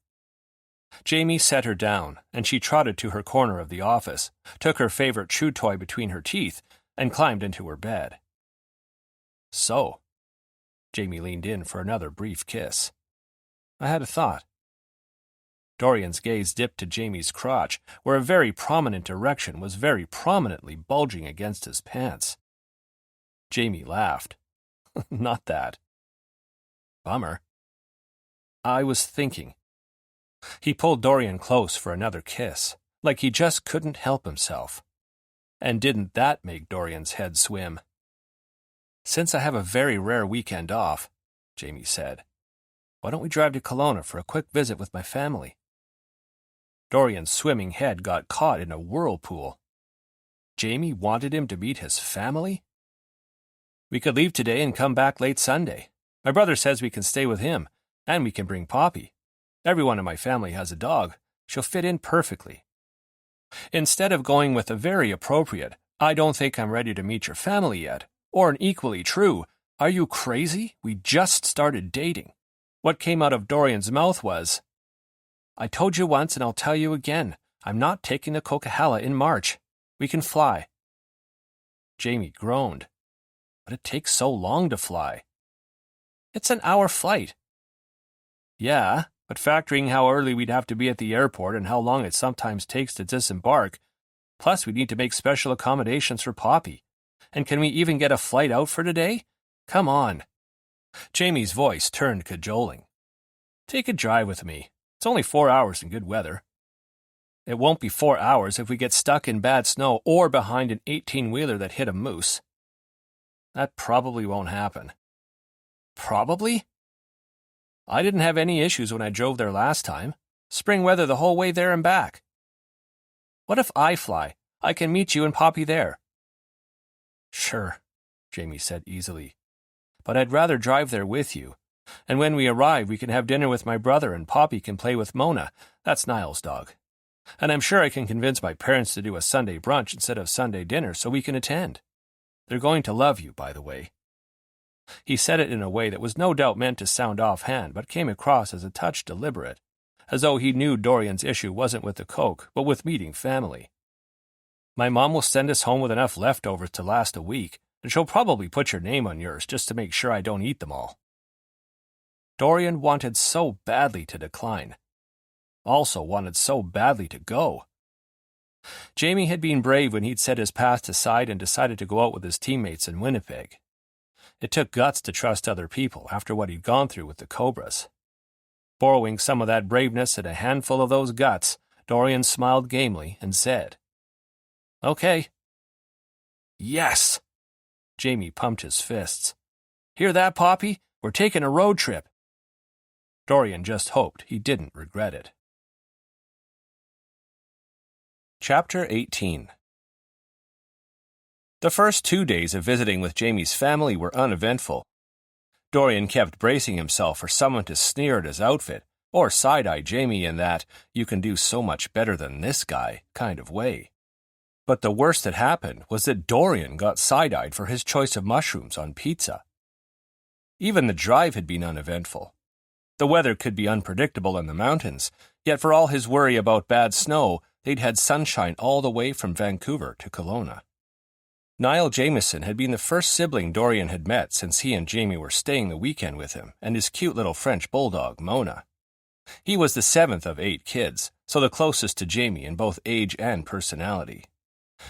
Jamie set her down, and she trotted to her corner of the office, took her favorite chew toy between her teeth, and climbed into her bed. So, Jamie leaned in for another brief kiss. I had a thought. Dorian's gaze dipped to Jamie's crotch, where a very prominent erection was very prominently bulging against his pants. Jamie laughed. Not that. Bummer. I was thinking. He pulled Dorian close for another kiss, like he just couldn't help himself. And didn't that make Dorian's head swim? Since I have a very rare weekend off, Jamie said, why don't we drive to Kelowna for a quick visit with my family? Dorian's swimming head got caught in a whirlpool. Jamie wanted him to meet his family? We could leave today and come back late Sunday. My brother says we can stay with him, and we can bring Poppy. Everyone in my family has a dog. She'll fit in perfectly. Instead of going with a very appropriate, I don't think I'm ready to meet your family yet, or an equally true, are you crazy? We just started dating. What came out of Dorian's mouth was, I told you once and I'll tell you again, I'm not taking the Coquihalla in March. We can fly. Jamie groaned. But it takes so long to fly. It's an hour flight. Yeah, but factoring how early we'd have to be at the airport and how long it sometimes takes to disembark, plus we need to make special accommodations for Poppy. And can we even get a flight out for today? Come on. Jamie's voice turned cajoling. Take a drive with me. It's only 4 hours in good weather. It won't be 4 hours if we get stuck in bad snow or behind an 18-wheeler that hit a moose. That probably won't happen. Probably? I didn't have any issues when I drove there last time. Spring weather the whole way there and back. What if I fly? I can meet you and Poppy there. Sure, Jamie said easily. But I'd rather drive there with you. And when we arrive, we can have dinner with my brother and Poppy can play with Mona. That's Niall's dog. And I'm sure I can convince my parents to do a Sunday brunch instead of Sunday dinner so we can attend. They're going to love you, by the way. He said it in a way that was no doubt meant to sound offhand, but came across as a touch deliberate, as though he knew Dorian's issue wasn't with the Coke, but with meeting family. My mom will send us home with enough leftovers to last a week, and she'll probably put your name on yours just to make sure I don't eat them all. Dorian wanted so badly to decline. Also wanted so badly to go. Jamie had been brave when he'd set his past aside and decided to go out with his teammates in Winnipeg. It took guts to trust other people after what he'd gone through with the Cobras. Borrowing some of that braveness and a handful of those guts, Dorian smiled gamely and said, "Okay." "Yes!" Jamie pumped his fists. "Hear that, Poppy? We're taking a road trip." Dorian just hoped he didn't regret it. Chapter 18. The first 2 days of visiting with Jamie's family were uneventful. Dorian kept bracing himself for someone to sneer at his outfit, or side-eye Jamie in that "you can do so much better than this guy" kind of way. But the worst that happened was that Dorian got side-eyed for his choice of mushrooms on pizza. Even the drive had been uneventful. The weather could be unpredictable in the mountains, yet for all his worry about bad snow, they'd had sunshine all the way from Vancouver to Kelowna. Niall Jamieson had been the first sibling Dorian had met since he and Jamie were staying the weekend with him and his cute little French bulldog, Mona. He was the 7th of 8 kids, so the closest to Jamie in both age and personality.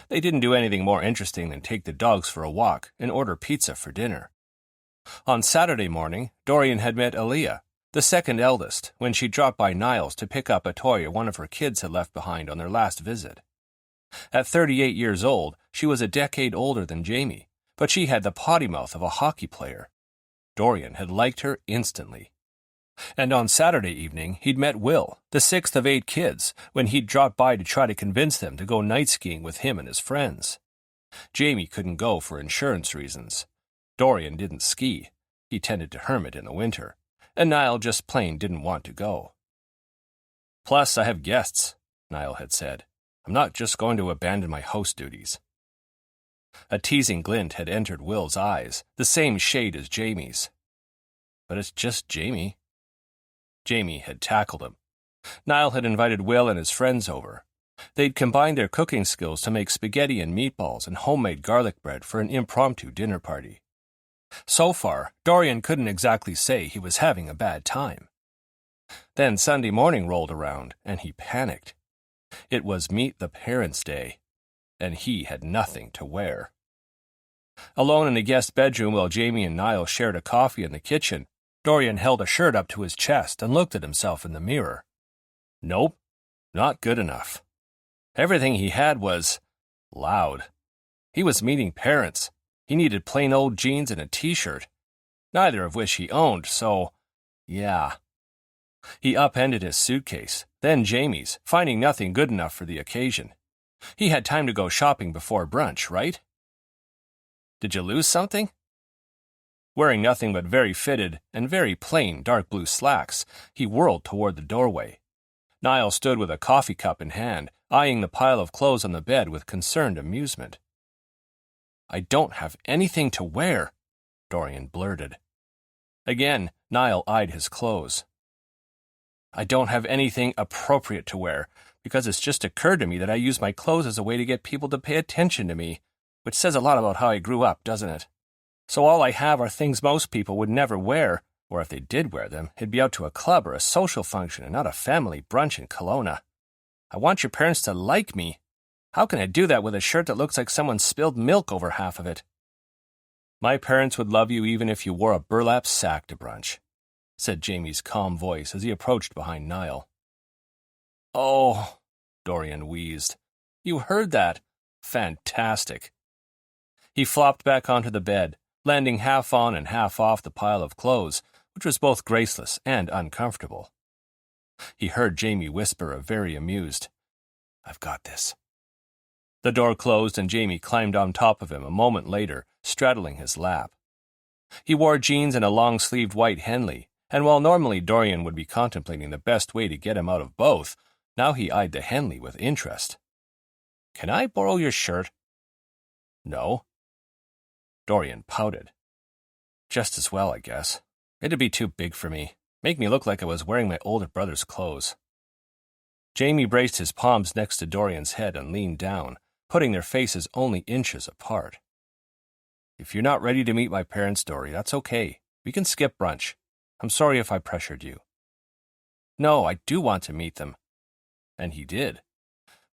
They didn't do anything more interesting than take the dogs for a walk and order pizza for dinner. On Saturday morning, Dorian had met Aaliyah, the second eldest, when she dropped by Niall's to pick up a toy one of her kids had left behind on their last visit. At 38 years old, she was a decade older than Jamie, but she had the potty mouth of a hockey player. Dorian had liked her instantly. And on Saturday evening, he'd met Will, the 6th of 8 kids, when he'd dropped by to try to convince them to go night skiing with him and his friends. Jamie couldn't go for insurance reasons. Dorian didn't ski. He tended to hermit in the winter. And Niall just plain didn't want to go. "Plus, I have guests," Niall had said. "I'm not just going to abandon my host duties." A teasing glint had entered Will's eyes, the same shade as Jamie's. "But it's just Jamie." Jamie had tackled him. Niall had invited Will and his friends over. They'd combined their cooking skills to make spaghetti and meatballs and homemade garlic bread for an impromptu dinner party. So far, Dorian couldn't exactly say he was having a bad time. Then Sunday morning rolled around, and he panicked. It was Meet the Parents' Day, and he had nothing to wear. Alone in the guest bedroom while Jamie and Niall shared a coffee in the kitchen, Dorian held a shirt up to his chest and looked at himself in the mirror. Nope, not good enough. Everything he had was loud. He was meeting parents. He needed plain old jeans and a t-shirt, neither of which he owned, so, yeah. He upended his suitcase, then Jamie's, finding nothing good enough for the occasion. He had time to go shopping before brunch, right? Did you lose something? Wearing nothing but very fitted and very plain dark blue slacks, he whirled toward the doorway. Niall stood with a coffee cup in hand, eyeing the pile of clothes on the bed with concerned amusement. "I don't have anything to wear," Dorian blurted. Again, Niall eyed his clothes. "I don't have anything appropriate to wear, because it's just occurred to me that I use my clothes as a way to get people to pay attention to me, which says a lot about how I grew up, doesn't it? So all I have are things most people would never wear, or if they did wear them, it'd be out to a club or a social function and not a family brunch in Kelowna. I want your parents to like me. How can I do that with a shirt that looks like someone spilled milk over half of it?" "My parents would love you even if you wore a burlap sack to brunch," said Jamie's calm voice as he approached behind Niall. "Oh," Dorian wheezed. "You heard that? Fantastic." He flopped back onto the bed, landing half on and half off the pile of clothes, which was both graceless and uncomfortable. He heard Jamie whisper, very amused, "I've got this." The door closed and Jamie climbed on top of him a moment later, straddling his lap. He wore jeans and a long-sleeved white Henley, and while normally Dorian would be contemplating the best way to get him out of both, now he eyed the Henley with interest. "Can I borrow your shirt?" "No." Dorian pouted. Just as well, I guess. It'd be too big for me. Make me look like I was wearing my older brother's clothes. Jamie braced his palms next to Dorian's head and leaned down, putting their faces only inches apart. If you're not ready to meet my parents, Dory, that's okay. We can skip brunch. I'm sorry if I pressured you. No, I do want to meet them. And he did.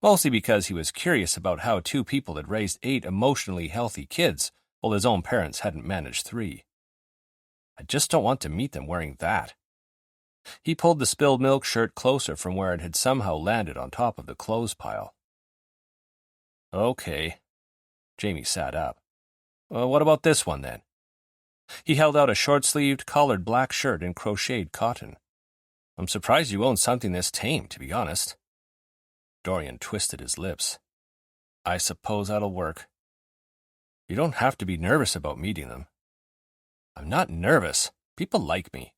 Mostly because he was curious about how two people had raised 8 emotionally healthy kids while his own parents hadn't managed 3. I just don't want to meet them wearing that. He pulled the spilled milk shirt closer from where it had somehow landed on top of the clothes pile. Okay. Jamie sat up. What about this one, then? He held out a short-sleeved, collared black shirt in crocheted cotton. I'm surprised you own something this tame, to be honest. Dorian twisted his lips. I suppose that'll work. You don't have to be nervous about meeting them. I'm not nervous. People like me.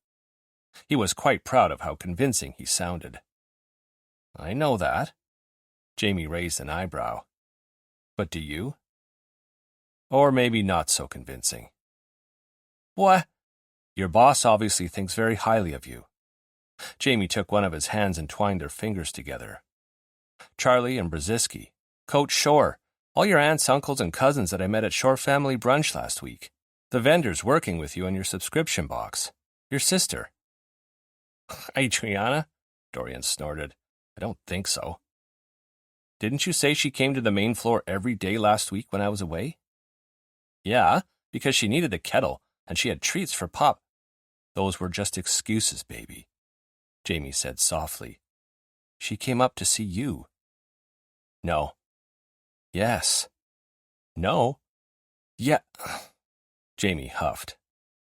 He was quite proud of how convincing he sounded. I know that. Jamie raised an eyebrow. But do you? Or maybe not so convincing. What? Your boss obviously thinks very highly of you. Jamie took one of his hands and twined their fingers together. Charlie and Brzezinski, Coach Shore, all your aunts, uncles, and cousins that I met at Shore Family Brunch last week. The vendors working with you on your subscription box. Your sister. Adriana? Dorian snorted. I don't think so. Didn't you say she came to the main floor every day last week when I was away? Yeah, because she needed a kettle, and she had treats for Pop. Those were just excuses, baby, Jamie said softly. She came up to see you. No. Yes. No. Yeah. Jamie huffed.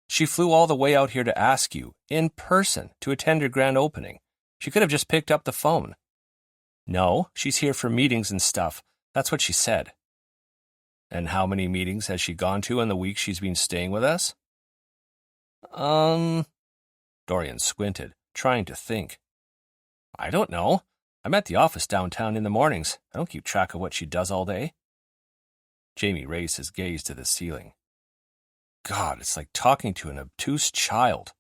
She flew all the way out here to ask you, in person, to attend your grand opening. She could have just picked up the phone. No, she's here for meetings and stuff. That's what she said. And how many meetings has she gone to in the week she's been staying with us? Dorian squinted, trying to think. I don't know. I'm at the office downtown in the mornings. I don't keep track of what she does all day. Jamie raised his gaze to the ceiling. God, it's like talking to an obtuse child.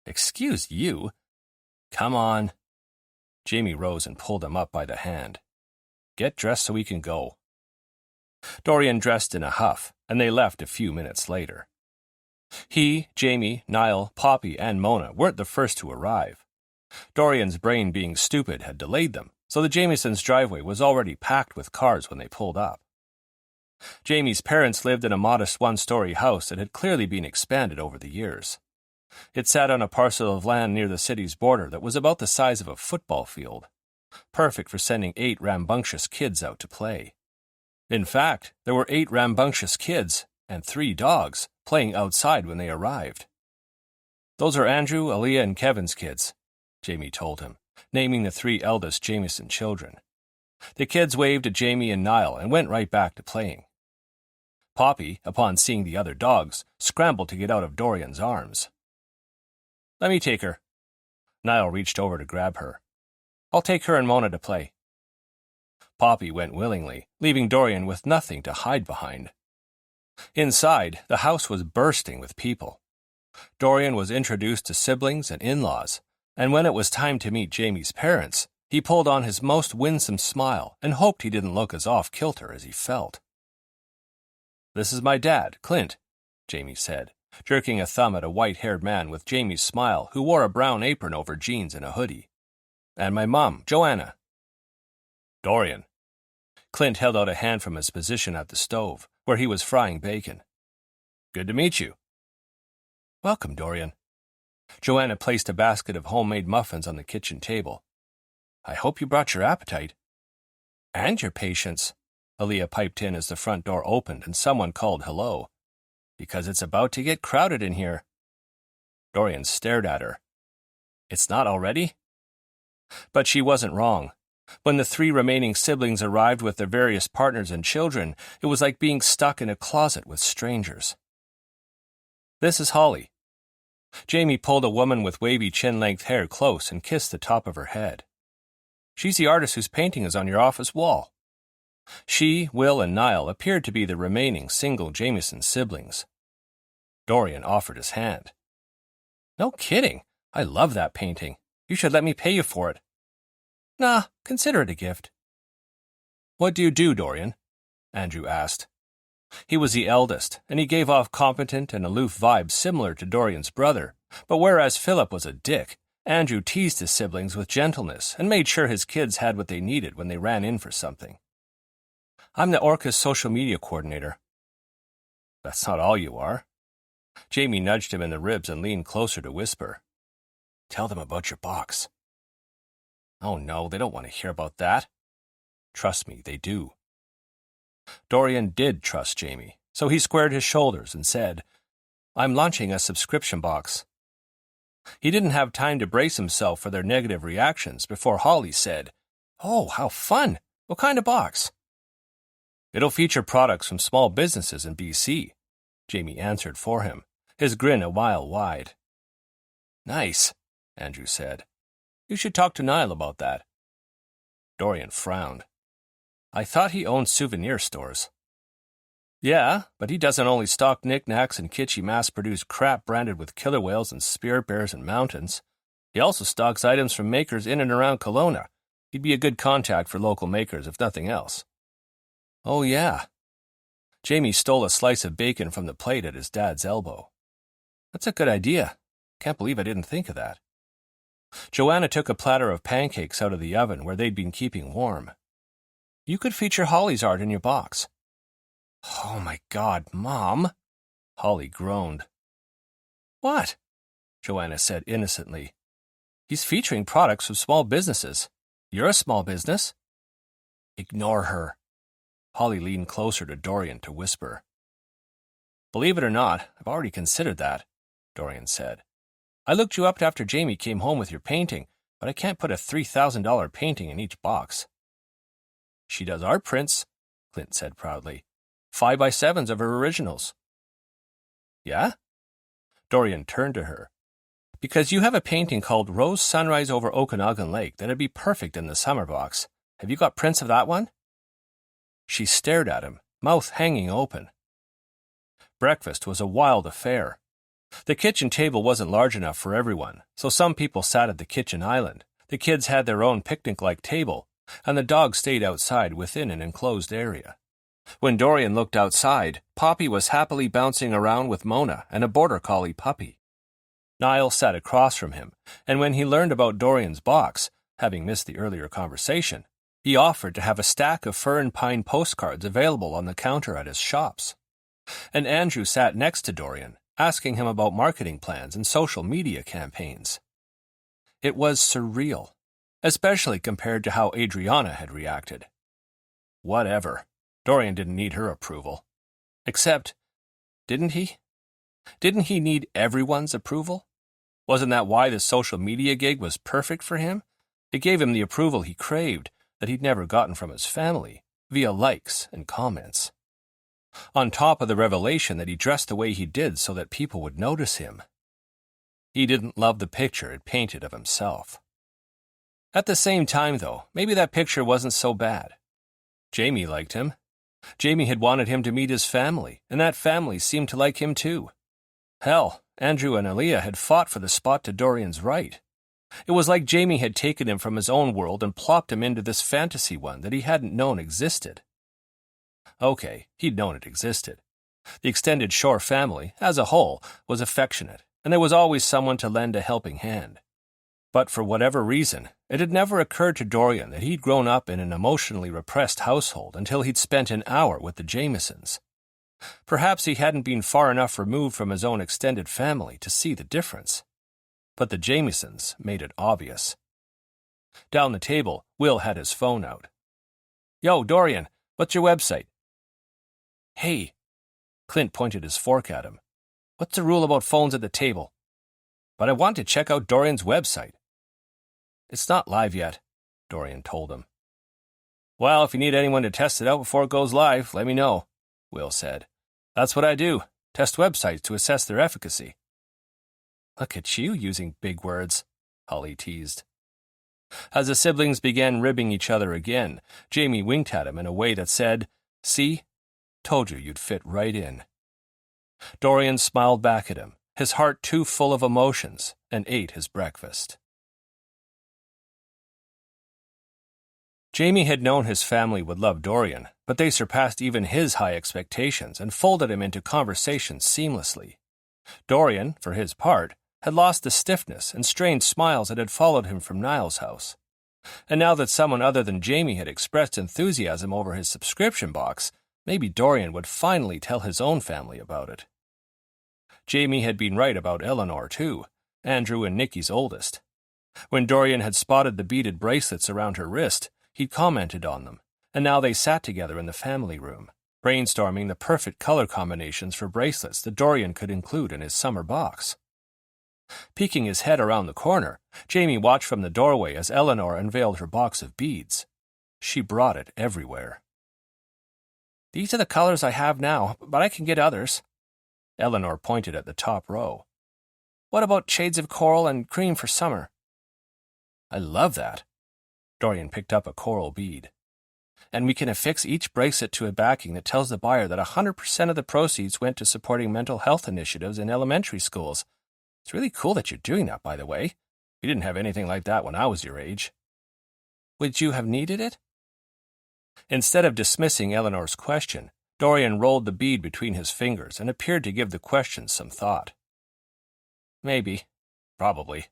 Excuse you? Come on. Jamie rose and pulled him up by the hand. Get dressed so we can go. Dorian dressed in a huff, and they left a few minutes later. He, Jamie, Niall, Poppy, and Mona weren't the first to arrive. Dorian's brain being stupid had delayed them, so the Jamiesons' driveway was already packed with cars when they pulled up. Jamie's parents lived in a modest one-story house that had clearly been expanded over the years. It sat on a parcel of land near the city's border that was about the size of a football field, perfect for sending 8 rambunctious kids out to play. In fact, there were 8 rambunctious kids and 3 dogs playing outside when they arrived. Those are Andrew, Aaliyah, and Kevin's kids, Jamie told him, naming the 3 eldest Jamieson children. The kids waved at Jamie and Niall and went right back to playing. Poppy, upon seeing the other dogs, scrambled to get out of Dorian's arms. Let me take her. Niall reached over to grab her. I'll take her and Mona to play. Poppy went willingly, leaving Dorian with nothing to hide behind. Inside, the house was bursting with people. Dorian was introduced to siblings and in-laws, and when it was time to meet Jamie's parents, he pulled on his most winsome smile and hoped he didn't look as off-kilter as he felt. This is my dad, Clint, Jamie said, jerking a thumb at a white-haired man with Jamie's smile who wore a brown apron over jeans and a hoodie. And my mom, Joanna. Dorian. Clint held out a hand from his position at the stove, where he was frying bacon. Good to meet you. Welcome, Dorian. Joanna placed a basket of homemade muffins on the kitchen table. I hope you brought your appetite. And your patience, Aaliyah piped in as the front door opened and someone called hello. Because it's about to get crowded in here. Dorian stared at her. It's not already? But she wasn't wrong. When the 3 remaining siblings arrived with their various partners and children, it was like being stuck in a closet with strangers. This is Holly. Jamie pulled a woman with wavy chin-length hair close and kissed the top of her head. She's the artist whose painting is on your office wall. She, Will, and Niall appeared to be the remaining single Jamieson siblings. Dorian offered his hand. No kidding. I love that painting. You should let me pay you for it. Nah, consider it a gift. What do you do, Dorian? Andrew asked. He was the eldest, and he gave off competent and aloof vibes similar to Dorian's brother, but whereas Philip was a dick, Andrew teased his siblings with gentleness and made sure his kids had what they needed when they ran in for something. I'm the Orcas social media coordinator. That's not all you are. Jamie nudged him in the ribs and leaned closer to whisper. Tell them about your box. Oh no, they don't want to hear about that. Trust me, they do. Dorian did trust Jamie, so he squared his shoulders and said, I'm launching a subscription box. He didn't have time to brace himself for their negative reactions before Holly said, Oh, how fun! What kind of box? It'll feature products from small businesses in BC, Jamie answered for him, his grin a mile wide. Nice, Andrew said. You should talk to Niall about that. Dorian frowned. I thought he owned souvenir stores. Yeah, but he doesn't only stock knickknacks and kitschy mass-produced crap branded with killer whales and spirit bears and mountains. He also stocks items from makers in and around Kelowna. He'd be a good contact for local makers, if nothing else. Oh, yeah. Jamie stole a slice of bacon from the plate at his dad's elbow. That's a good idea. Can't believe I didn't think of that. Joanna took a platter of pancakes out of the oven where they'd been keeping warm. You could feature Holly's art in your box. Oh my God, Mom! Holly groaned. What? Joanna said innocently. He's featuring products from small businesses. You're a small business. Ignore her. Holly leaned closer to Dorian to whisper. Believe it or not, I've already considered that, Dorian said. I looked you up after Jamie came home with your painting, but I can't put a $3,000 painting in each box. She does art prints, Clint said proudly. 5x7s of her originals. Yeah? Dorian turned to her. Because you have a painting called Rose Sunrise over Okanagan Lake that'd be perfect in the summer box. Have you got prints of that one? She stared at him, mouth hanging open. Breakfast was a wild affair. The kitchen table wasn't large enough for everyone, so some people sat at the kitchen island, the kids had their own picnic-like table, and the dog stayed outside within an enclosed area. When Dorian looked outside, Poppy was happily bouncing around with Mona and a border collie puppy. Niall sat across from him, and when he learned about Dorian's box, having missed the earlier conversation, he offered to have a stack of fir and pine postcards available on the counter at his shops. And Andrew sat next to Dorian, asking him about marketing plans and social media campaigns. It was surreal, especially compared to how Adriana had reacted. Whatever. Dorian didn't need her approval. Except, didn't he? Didn't he need everyone's approval? Wasn't that why the social media gig was perfect for him? It gave him the approval he craved that he'd never gotten from his family, via likes and comments. On top of the revelation that he dressed the way he did so that people would notice him. He didn't love the picture it painted of himself. At the same time, though, maybe that picture wasn't so bad. Jamie liked him. Jamie had wanted him to meet his family, and that family seemed to like him too. Hell, Andrew and Aaliyah had fought for the spot to Dorian's right. It was like Jamie had taken him from his own world and plopped him into this fantasy one that he hadn't known existed. Okay, he'd known it existed. The extended Shore family, as a whole, was affectionate, and there was always someone to lend a helping hand. But for whatever reason, it had never occurred to Dorian that he'd grown up in an emotionally repressed household until he'd spent an hour with the Jamiesons. Perhaps he hadn't been far enough removed from his own extended family to see the difference. But the Jamiesons made it obvious. Down the table, Will had his phone out. Yo, Dorian, what's your website? Hey, Clint pointed his fork at him. What's the rule about phones at the table? But I want to check out Dorian's website. It's not live yet, Dorian told him. Well, if you need anyone to test it out before it goes live, let me know, Will said. That's what I do, test websites to assess their efficacy. Look at you using big words, Holly teased. As the siblings began ribbing each other again, Jamie winked at him in a way that said, See? Told you you'd fit right in. Dorian smiled back at him, his heart too full of emotions, and ate his breakfast. Jamie had known his family would love Dorian, but they surpassed even his high expectations and folded him into conversation seamlessly. Dorian, for his part, had lost the stiffness and strained smiles that had followed him from Niall's house. And now that someone other than Jamie had expressed enthusiasm over his subscription box, maybe Dorian would finally tell his own family about it. Jamie had been right about Eleanor, too, Andrew and Nicky's oldest. When Dorian had spotted the beaded bracelets around her wrist, he'd commented on them, and now they sat together in the family room, brainstorming the perfect color combinations for bracelets that Dorian could include in his summer box. Peeking his head around the corner, Jamie watched from the doorway as Eleanor unveiled her box of beads. She brought it everywhere. "These are the colors I have now, but I can get others." Eleanor pointed at the top row. "What about shades of coral and cream for summer?" "I love that." Dorian picked up a coral bead. "And we can affix each bracelet to a backing that tells the buyer that 100% of the proceeds went to supporting mental health initiatives in elementary schools. It's really cool that you're doing that, by the way. We didn't have anything like that when I was your age." "Would you have needed it?" Instead of dismissing Eleanor's question, Dorian rolled the bead between his fingers and appeared to give the question some thought. "Maybe. Probably.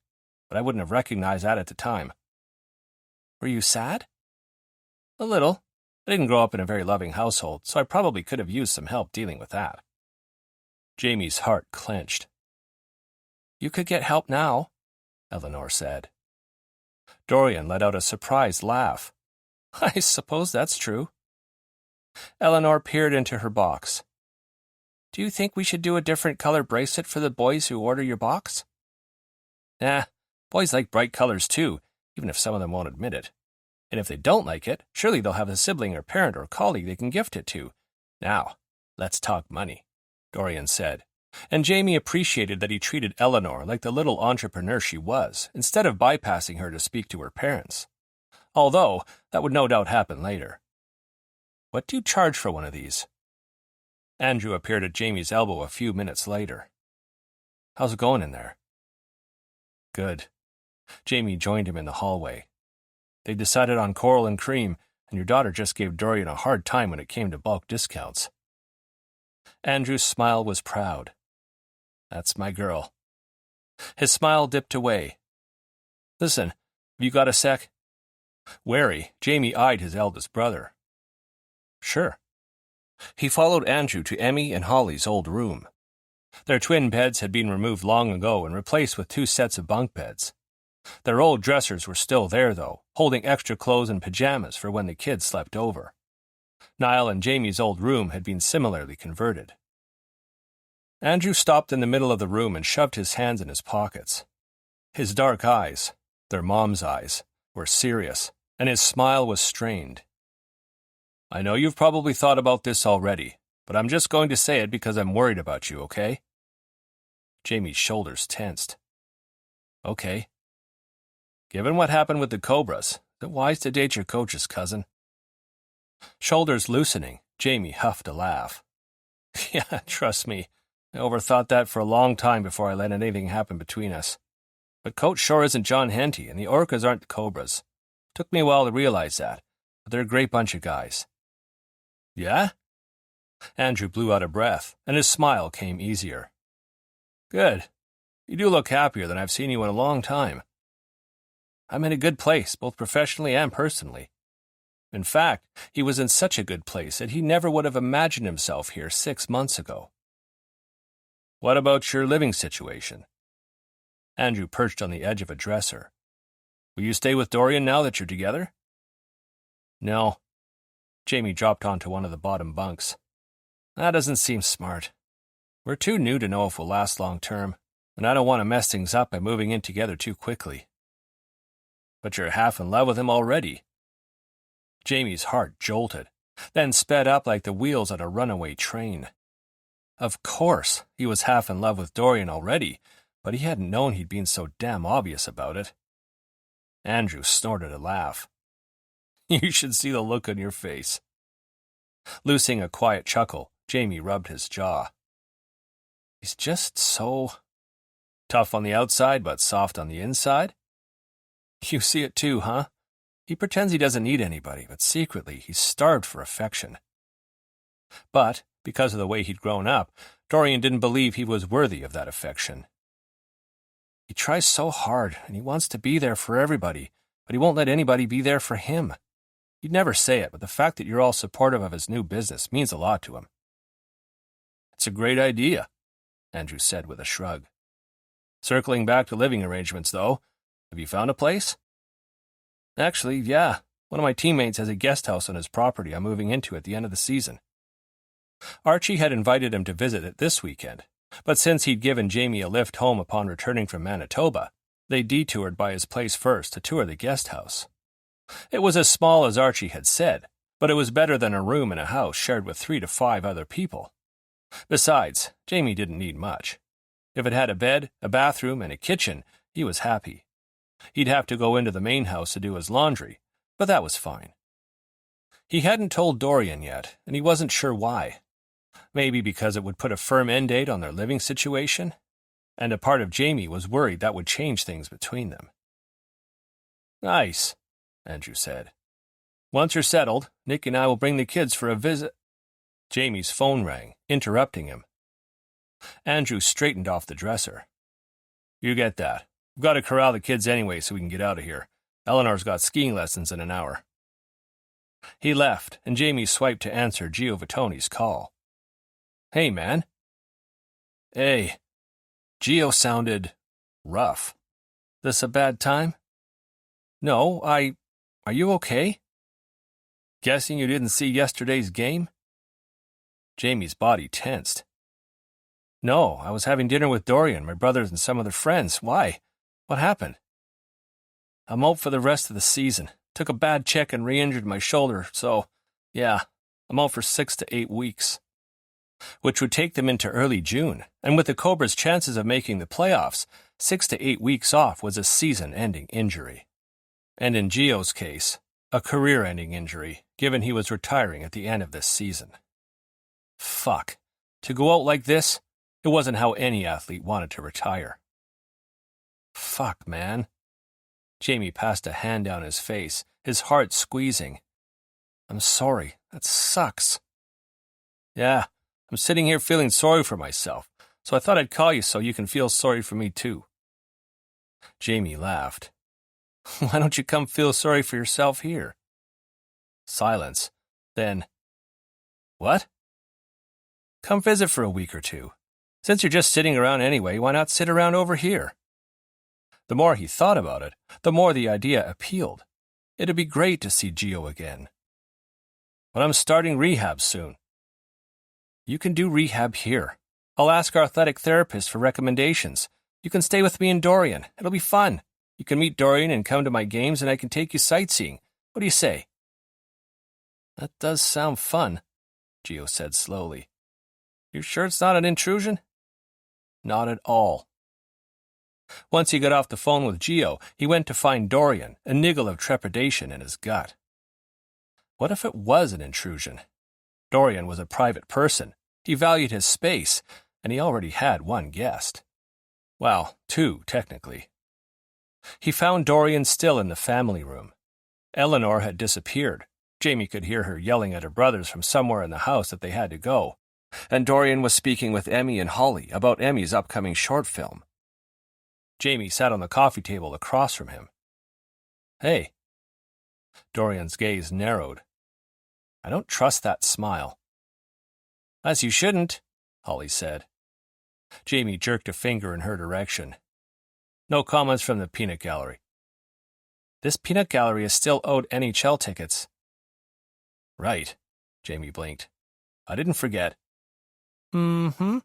But I wouldn't have recognized that at the time." "Were you sad?" "A little. I didn't grow up in a very loving household, so I probably could have used some help dealing with that." Jamie's heart clenched. "You could get help now," Eleanor said. Dorian let out a surprised laugh. "I suppose that's true." Eleanor peered into her box. "Do you think we should do a different color bracelet for the boys who order your box?" Boys like bright colors too, even if some of them won't admit it. And if they don't like it, surely they'll have a sibling or parent or colleague they can gift it to. Now, let's talk money," Dorian said, and Jamie appreciated that he treated Eleanor like the little entrepreneur she was, instead of bypassing her to speak to her parents. Although, that would no doubt happen later. "What do you charge for one of these?" Andrew appeared at Jamie's elbow a few minutes later. "How's it going in there?" "Good." Jamie joined him in the hallway. "They decided on coral and cream, and your daughter just gave Dorian a hard time when it came to bulk discounts." Andrew's smile was proud. "That's my girl." His smile dipped away. "Listen, have you got a sec?" Wary, Jamie eyed his eldest brother. "Sure." He followed Andrew to Emmy and Holly's old room. Their twin beds had been removed long ago and replaced with 2 sets of bunk beds. Their old dressers were still there, though, holding extra clothes and pajamas for when the kids slept over. Niall and Jamie's old room had been similarly converted. Andrew stopped in the middle of the room and shoved his hands in his pockets. His dark eyes, their mom's eyes, were serious, and his smile was strained. "I know you've probably thought about this already, but I'm just going to say it because I'm worried about you, okay?" Jamie's shoulders tensed. "Okay." "Given what happened with the Cobras, is it wise to date your coach's cousin?" Shoulders loosening, Jamie huffed a laugh. "Yeah, trust me, I overthought that for a long time before I let anything happen between us. But Coach sure isn't John Henty, and the Orcas aren't the Cobras. Took me a while to realize that, but they're a great bunch of guys." "Yeah?" Andrew blew out a breath, and his smile came easier. "Good. You do look happier than I've seen you in a long time." "I'm in a good place, both professionally and personally." In fact, he was in such a good place that he never would have imagined himself here 6 months ago. "What about your living situation?" Andrew perched on the edge of a dresser. "Will you stay with Dorian now that you're together?" "No." Jamie dropped onto one of the bottom bunks. "That doesn't seem smart. We're too new to know if we'll last long term, and I don't want to mess things up by moving in together too quickly." "But you're half in love with him already." Jamie's heart jolted, then sped up like the wheels on a runaway train. Of course, he was half in love with Dorian already, but he hadn't known he'd been so damn obvious about it. Andrew snorted a laugh. "You should see the look on your face." Loosing a quiet chuckle, Jamie rubbed his jaw. He's just so tough on the outside but soft on the inside. You see it too, huh? He pretends he doesn't need anybody, but secretly he's starved for affection. But, because of the way he'd grown up, Dorian didn't believe he was worthy of that affection. He tries so hard, and he wants to be there for everybody, but he won't let anybody be there for him. He'd never say it, but the fact that you're all supportive of his new business means a lot to him. It's a great idea, Andrew said with a shrug. Circling back to living arrangements, though, have you found a place? Actually, yeah. One of my teammates has a guest house on his property I'm moving into at the end of the season. Archie had invited him to visit it this weekend, but since he'd given Jamie a lift home upon returning from Manitoba, they detoured by his place first to tour the guest house. It was as small as Archie had said, but it was better than a room in a house shared with 3 to 5 other people. Besides, Jamie didn't need much. If it had a bed, a bathroom, and a kitchen, he was happy. He'd have to go into the main house to do his laundry, but that was fine. He hadn't told Dorian yet, and he wasn't sure why. Maybe because it would put a firm end date on their living situation, and a part of Jamie was worried that would change things between them. Nice, Andrew said. Once you're settled, Nick and I will bring the kids for a visit. Jamie's phone rang, interrupting him. Andrew straightened off the dresser. You get that. We've got to corral the kids anyway so we can get out of here. Eleanor's got skiing lessons in an hour. He left, and Jamie swiped to answer Gio Vittoni's call. Hey, man. Hey. Gio sounded rough. This a bad time? No, Are you okay? Guessing you didn't see yesterday's game? Jamie's body tensed. No, I was having dinner with Dorian, my brothers, and some other friends. Why? What happened? I'm out for the rest of the season. Took a bad check and re-injured my shoulder, so, yeah, I'm out for 6 to 8 weeks. Which would take them into early June, and with the Cobras' chances of making the playoffs, 6 to 8 weeks off was a season-ending injury. And in Gio's case, a career-ending injury, given he was retiring at the end of this season. Fuck. To go out like this, it wasn't how any athlete wanted to retire. Fuck, man. Jamie passed a hand down his face, his heart squeezing. I'm sorry. That sucks. Yeah, I'm sitting here feeling sorry for myself, so I thought I'd call you so you can feel sorry for me too. Jamie laughed. Why don't you come feel sorry for yourself here? Silence. Then, what? Come visit for a week or two. Since you're just sitting around anyway, why not sit around over here? The more he thought about it, the more the idea appealed. It'd be great to see Gio again. But I'm starting rehab soon. You can do rehab here. I'll ask our athletic therapist for recommendations. You can stay with me and Dorian. It'll be fun. You can meet Dorian and come to my games, and I can take you sightseeing. What do you say? That does sound fun, Gio said slowly. You sure it's not an intrusion? Not at all. Once he got off the phone with Gio, he went to find Dorian, a niggle of trepidation in his gut. What if it was an intrusion? Dorian was a private person. He valued his space, and he already had one guest. Well, 2, technically. He found Dorian still in the family room. Eleanor had disappeared. Jamie could hear her yelling at her brothers from somewhere in the house that they had to go. And Dorian was speaking with Emmy and Holly about Emmy's upcoming short film. Jamie sat on the coffee table across from him. Hey. Dorian's gaze narrowed. I don't trust that smile. As you shouldn't, Holly said. Jamie jerked a finger in her direction. No comments from the peanut gallery. This peanut gallery is still owed NHL tickets. Right, Jamie blinked. I didn't forget. Mm-hmm.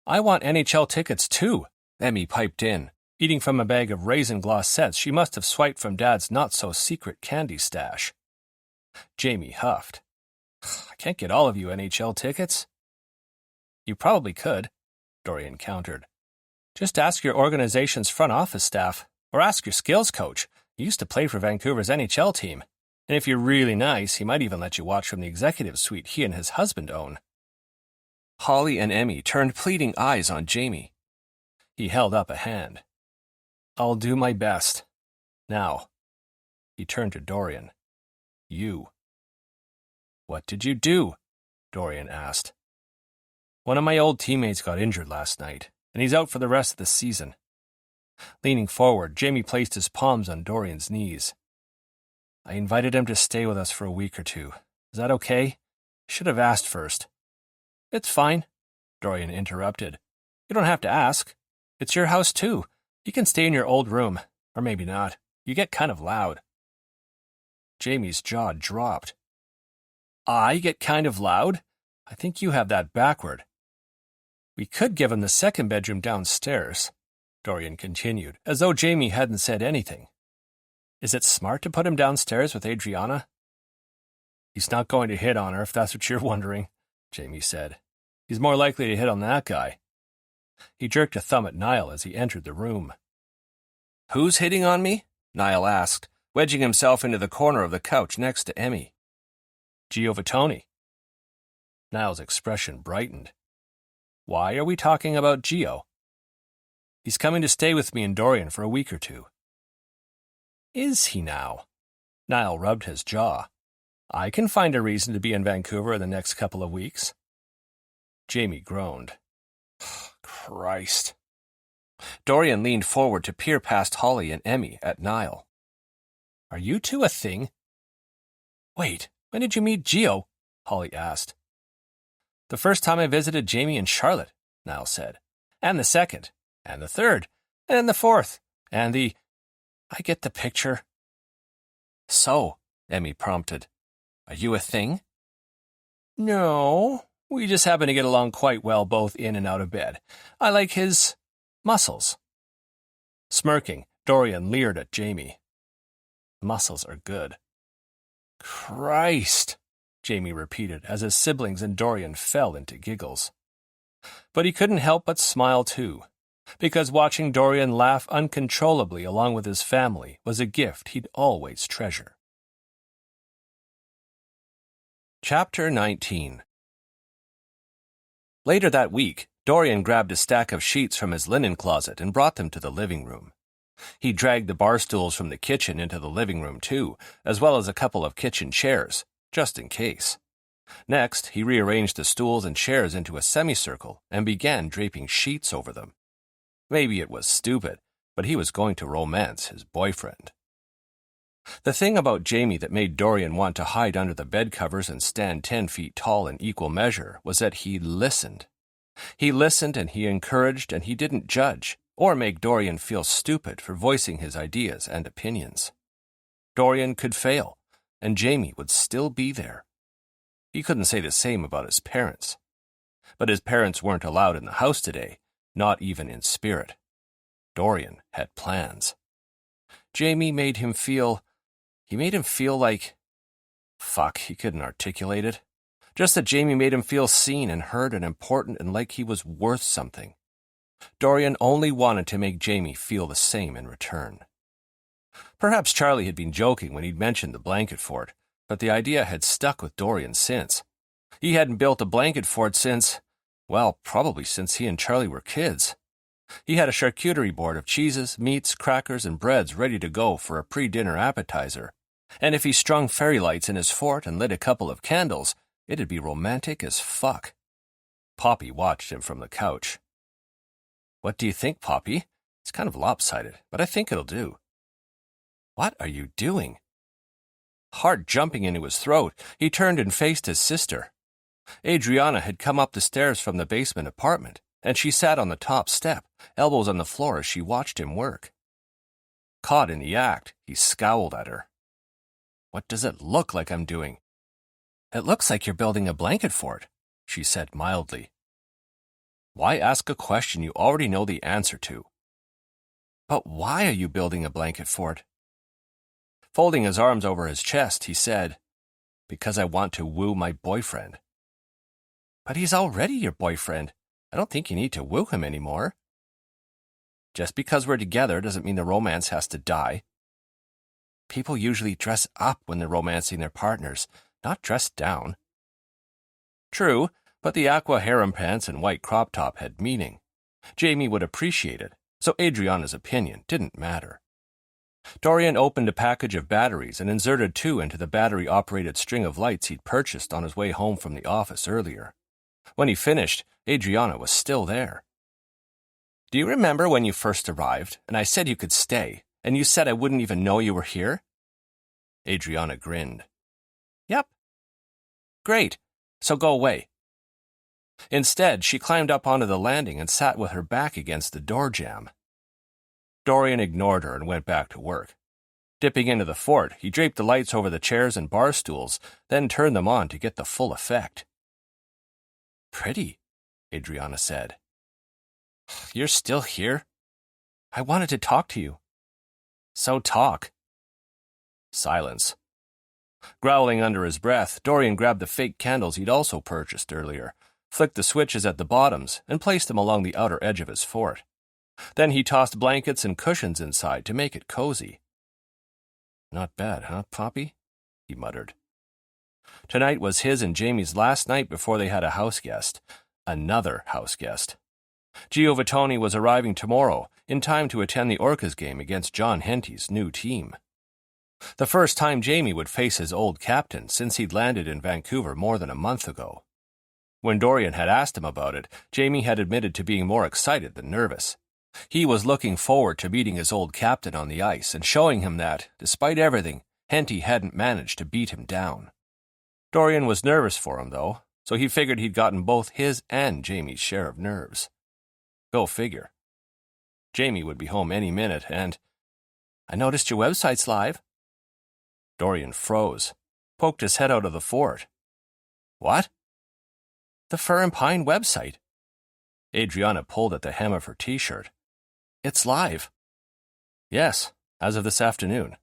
I want NHL tickets too, Emmy piped in, eating from a bag of raisin glossettes she must have swiped from Dad's not-so-secret candy stash. Jamie huffed. I can't get all of you NHL tickets. You probably could, Dorian countered. Just ask your organization's front office staff, or ask your skills coach. He used to play for Vancouver's NHL team. And if you're really nice, he might even let you watch from the executive suite he and his husband own. Holly and Emmy turned pleading eyes on Jamie. He held up a hand. I'll do my best. Now. He turned to Dorian. You. What did you do? Dorian asked. One of my old teammates got injured last night, and he's out for the rest of the season. Leaning forward, Jamie placed his palms on Dorian's knees. I invited him to stay with us for a week or two. Is that okay? Should have asked first. It's fine, Dorian interrupted. You don't have to ask. It's your house, too. You can stay in your old room. Or maybe not. You get kind of loud. Jamie's jaw dropped. I get kind of loud? I think you have that backward. We could give him the second bedroom downstairs, Dorian continued, as though Jamie hadn't said anything. Is it smart to put him downstairs with Adriana? He's not going to hit on her, if that's what you're wondering, Jamie said. He's more likely to hit on that guy. He jerked a thumb at Niall as he entered the room. Who's hitting on me? Niall asked, wedging himself into the corner of the couch next to Emmy. Gio Vittoni. Niall's expression brightened. Why are we talking about Gio? He's coming to stay with me and Dorian for a week or two. Is he now? Niall rubbed his jaw. I can find a reason to be in Vancouver in the next couple of weeks. Jamie groaned. Christ. Dorian leaned forward to peer past Holly and Emmy at Niall. Are you two a thing? Wait, when did you meet Gio? Holly asked. The first time I visited Jamie and Charlotte, Niall said. And the second. And the third. And the fourth. And the... I get the picture. So, Emmy prompted, are you a thing? No, we just happen to get along quite well both in and out of bed. I like his muscles. Smirking, Dorian leered at Jamie. Muscles are good. Christ, Jamie repeated as his siblings and Dorian fell into giggles. But he couldn't help but smile too, because watching Dorian laugh uncontrollably along with his family was a gift he'd always treasure. Chapter 19. Later that week, Dorian grabbed a stack of sheets from his linen closet and brought them to the living room. He dragged the bar stools from the kitchen into the living room too, as well as a couple of kitchen chairs, just in case. Next, he rearranged the stools and chairs into a semicircle and began draping sheets over them. Maybe it was stupid, but he was going to romance his boyfriend. The thing about Jamie that made Dorian want to hide under the bed covers and stand 10 feet tall in equal measure was that he listened. He listened and he encouraged and he didn't judge or make Dorian feel stupid for voicing his ideas and opinions. Dorian could fail, and Jamie would still be there. He couldn't say the same about his parents. But his parents weren't allowed in the house today, not even in spirit. Dorian had plans. Jamie made him feel... He made him feel like... Fuck, he couldn't articulate it. Just that Jamie made him feel seen and heard and important and like he was worth something. Dorian only wanted to make Jamie feel the same in return. Perhaps Charlie had been joking when he'd mentioned the blanket fort, but the idea had stuck with Dorian since. He hadn't built a blanket fort since, well, probably since he and Charlie were kids. He had a charcuterie board of cheeses, meats, crackers, and breads ready to go for a pre-dinner appetizer. And if he strung fairy lights in his fort and lit a couple of candles, it'd be romantic as fuck. Poppy watched him from the couch. What do you think, Poppy? It's kind of lopsided, but I think it'll do. What are you doing? Heart jumping into his throat, he turned and faced his sister. Adriana had come up the stairs from the basement apartment, and she sat on the top step, elbows on the floor as she watched him work. Caught in the act, he scowled at her. What does it look like I'm doing? It looks like you're building a blanket fort, she said mildly. Why ask a question you already know the answer to? But why are you building a blanket fort? Folding his arms over his chest, he said, Because I want to woo my boyfriend. But he's already your boyfriend. I don't think you need to woo him anymore. Just because we're together doesn't mean the romance has to die. People usually dress up when they're romancing their partners, not dress down. True, But the aqua harem pants and white crop top had meaning. Jamie would appreciate it, so Adriana's opinion didn't matter. Dorian opened a package of batteries and inserted 2 into the battery-operated string of lights he'd purchased on his way home from the office earlier. When he finished, Adriana was still there. "Do you remember when you first arrived, and I said you could stay, and you said I wouldn't even know you were here?" Adriana grinned. "Yep." "Great, so go away." Instead, she climbed up onto the landing and sat with her back against the door jamb. Dorian ignored her and went back to work. Dipping into the fort, he draped the lights over the chairs and bar stools, then turned them on to get the full effect. "Pretty," Adriana said. "You're still here? I wanted to talk to you." "So talk." Silence. Growling under his breath, Dorian grabbed the fake candles he'd also purchased earlier, flicked the switches at the bottoms, and placed them along the outer edge of his fort. Then he tossed blankets and cushions inside to make it cozy. "Not bad, huh, Poppy?" he muttered. Tonight was his and Jamie's last night before they had a house guest. Another house guest. Gio Vittoni was arriving tomorrow, in time to attend the Orcas game against John Henty's new team. The first time Jamie would face his old captain since he'd landed in Vancouver more than a month ago. When Dorian had asked him about it, Jamie had admitted to being more excited than nervous. He was looking forward to meeting his old captain on the ice and showing him that, despite everything, Henty hadn't managed to beat him down. Dorian was nervous for him, though, so he figured he'd gotten both his and Jamie's share of nerves. Go figure. Jamie would be home any minute, and... "I noticed your website's live." Dorian froze, poked his head out of the fort. "What?" "The Fur and Pine website." Adriana pulled at the hem of her t-shirt. "It's live." "Yes, as of this afternoon."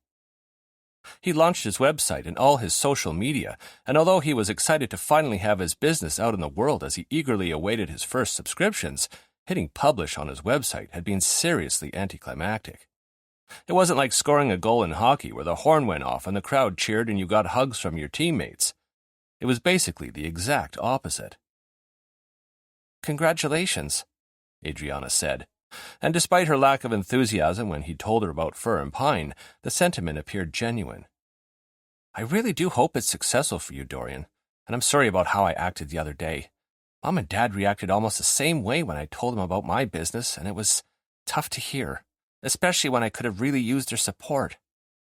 He launched his website and all his social media, and although he was excited to finally have his business out in the world as he eagerly awaited his first subscriptions, hitting publish on his website had been seriously anticlimactic. It wasn't like scoring a goal in hockey where the horn went off and the crowd cheered and you got hugs from your teammates. It was basically the exact opposite. "Congratulations," Adriana said, and despite her lack of enthusiasm when he told her about Fur and Pine, the sentiment appeared genuine. "I really do hope it's successful for you, Dorian, and I'm sorry about how I acted the other day. Mom and Dad reacted almost the same way when I told them about my business, and it was tough to hear, especially when I could have really used their support,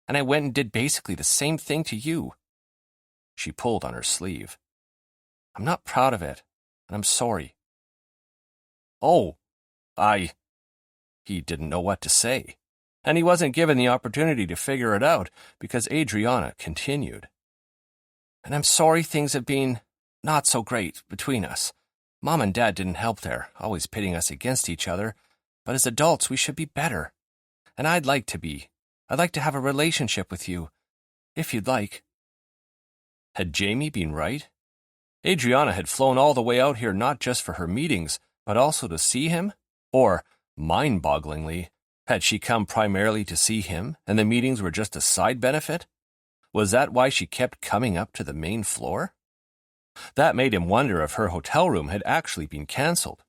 and I went and did basically the same thing to you." She pulled on her sleeve. "I'm not proud of it, and I'm sorry." "Oh, He didn't know what to say, and he wasn't given the opportunity to figure it out because Adriana continued. "And I'm sorry things have been not so great between us. Mom and Dad didn't help there, always pitting us against each other, but as adults we should be better. And I'd like to be. I'd like to have a relationship with you, if you'd like." Had Jamie been right? Adriana had flown all the way out here not just for her meetings, but also to see him? Or, mind-bogglingly, had she come primarily to see him, and the meetings were just a side benefit? Was that why she kept coming up to the main floor? That made him wonder if her hotel room had actually been cancelled,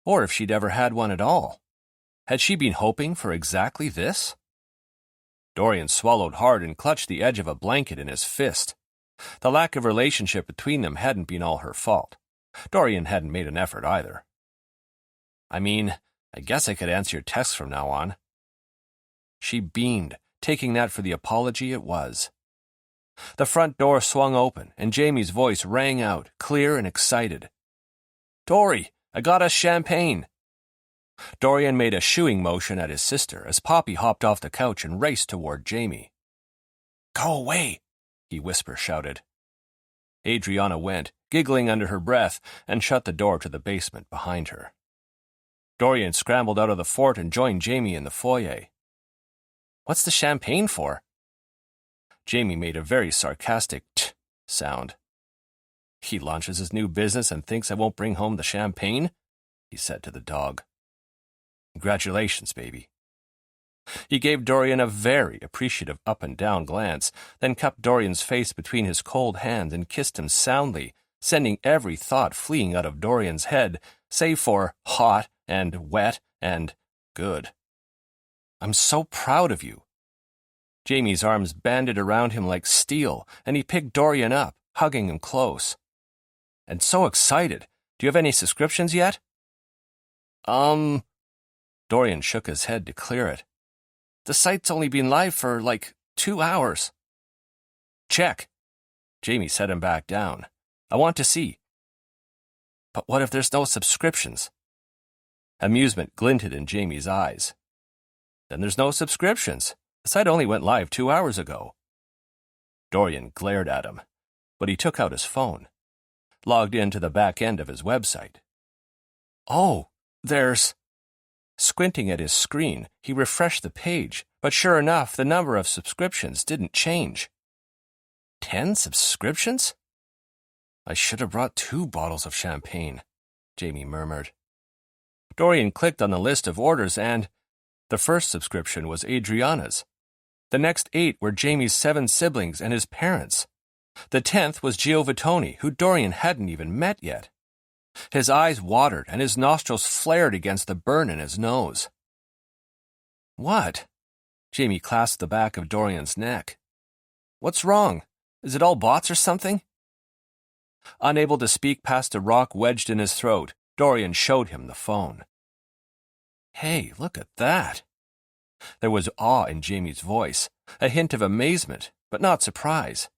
or if she'd ever had one at all. Had she been hoping for exactly this? Dorian swallowed hard and clutched the edge of a blanket in his fist. The lack of relationship between them hadn't been all her fault. Dorian hadn't made an effort either. I guess I could answer your texts from now on." She beamed, taking that for the apology it was. The front door swung open, and Jamie's voice rang out, clear and excited. "Dory, I got us champagne." Dorian made a shooing motion at his sister as Poppy hopped off the couch and raced toward Jamie. "Go away," he whisper-shouted. Adriana went, giggling under her breath, and shut the door to the basement behind her. Dorian scrambled out of the fort and joined Jamie in the foyer. "What's the champagne for?" Jamie made a very sarcastic t sound. "He launches his new business and thinks I won't bring home the champagne?" he said to the dog. "Congratulations, baby." He gave Dorian a very appreciative up-and-down glance, then cupped Dorian's face between his cold hands and kissed him soundly, sending every thought fleeing out of Dorian's head, save for hot and wet and good. I'm so proud of you. Jamie's arms banded around him like steel, and he picked Dorian up, hugging him close. And so excited. Do you have any subscriptions yet? Dorian shook his head to clear it. The site's only been live for, 2 hours. Check. Jamie set him back down. I want to see. But what if there's no subscriptions? Amusement glinted in Jamie's eyes. Then there's no subscriptions. The site only went live 2 hours ago. Dorian glared at him, but he took out his phone, logged into the back end of his website. Oh, there's... Squinting at his screen, he refreshed the page, but sure enough, the number of subscriptions didn't change. 10 subscriptions? I should have brought 2 bottles of champagne, Jamie murmured. Dorian clicked on the list of orders and... The first subscription was Adriana's. The next 8 were Jamie's 7 siblings and his parents. The 10th was Giovanni, who Dorian hadn't even met yet. His eyes watered and his nostrils flared against the burn in his nose. What? Jamie clasped the back of Dorian's neck. What's wrong? Is it all bots or something? Unable to speak past a rock wedged in his throat, Dorian showed him the phone. Hey, look at that. There was awe in Jamie's voice, a hint of amazement, but not surprise.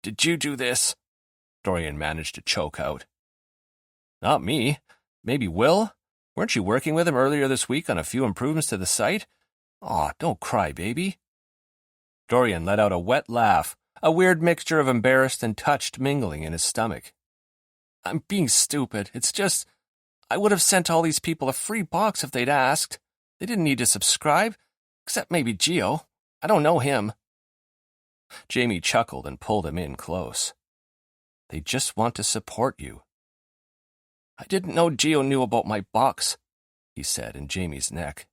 Did you do this? Dorian managed to choke out. Not me. Maybe Will? Weren't you working with him earlier this week on a few improvements to the site? Aw, don't cry, baby. Dorian let out a wet laugh, a weird mixture of embarrassed and touched mingling in his stomach. I'm being stupid. It's just... I would have sent all these people a free box if they'd asked. They didn't need to subscribe, except maybe Gio. I don't know him. Jamie chuckled and pulled him in close. They just want to support you. I didn't know Gio knew about my box, he said in Jamie's neck.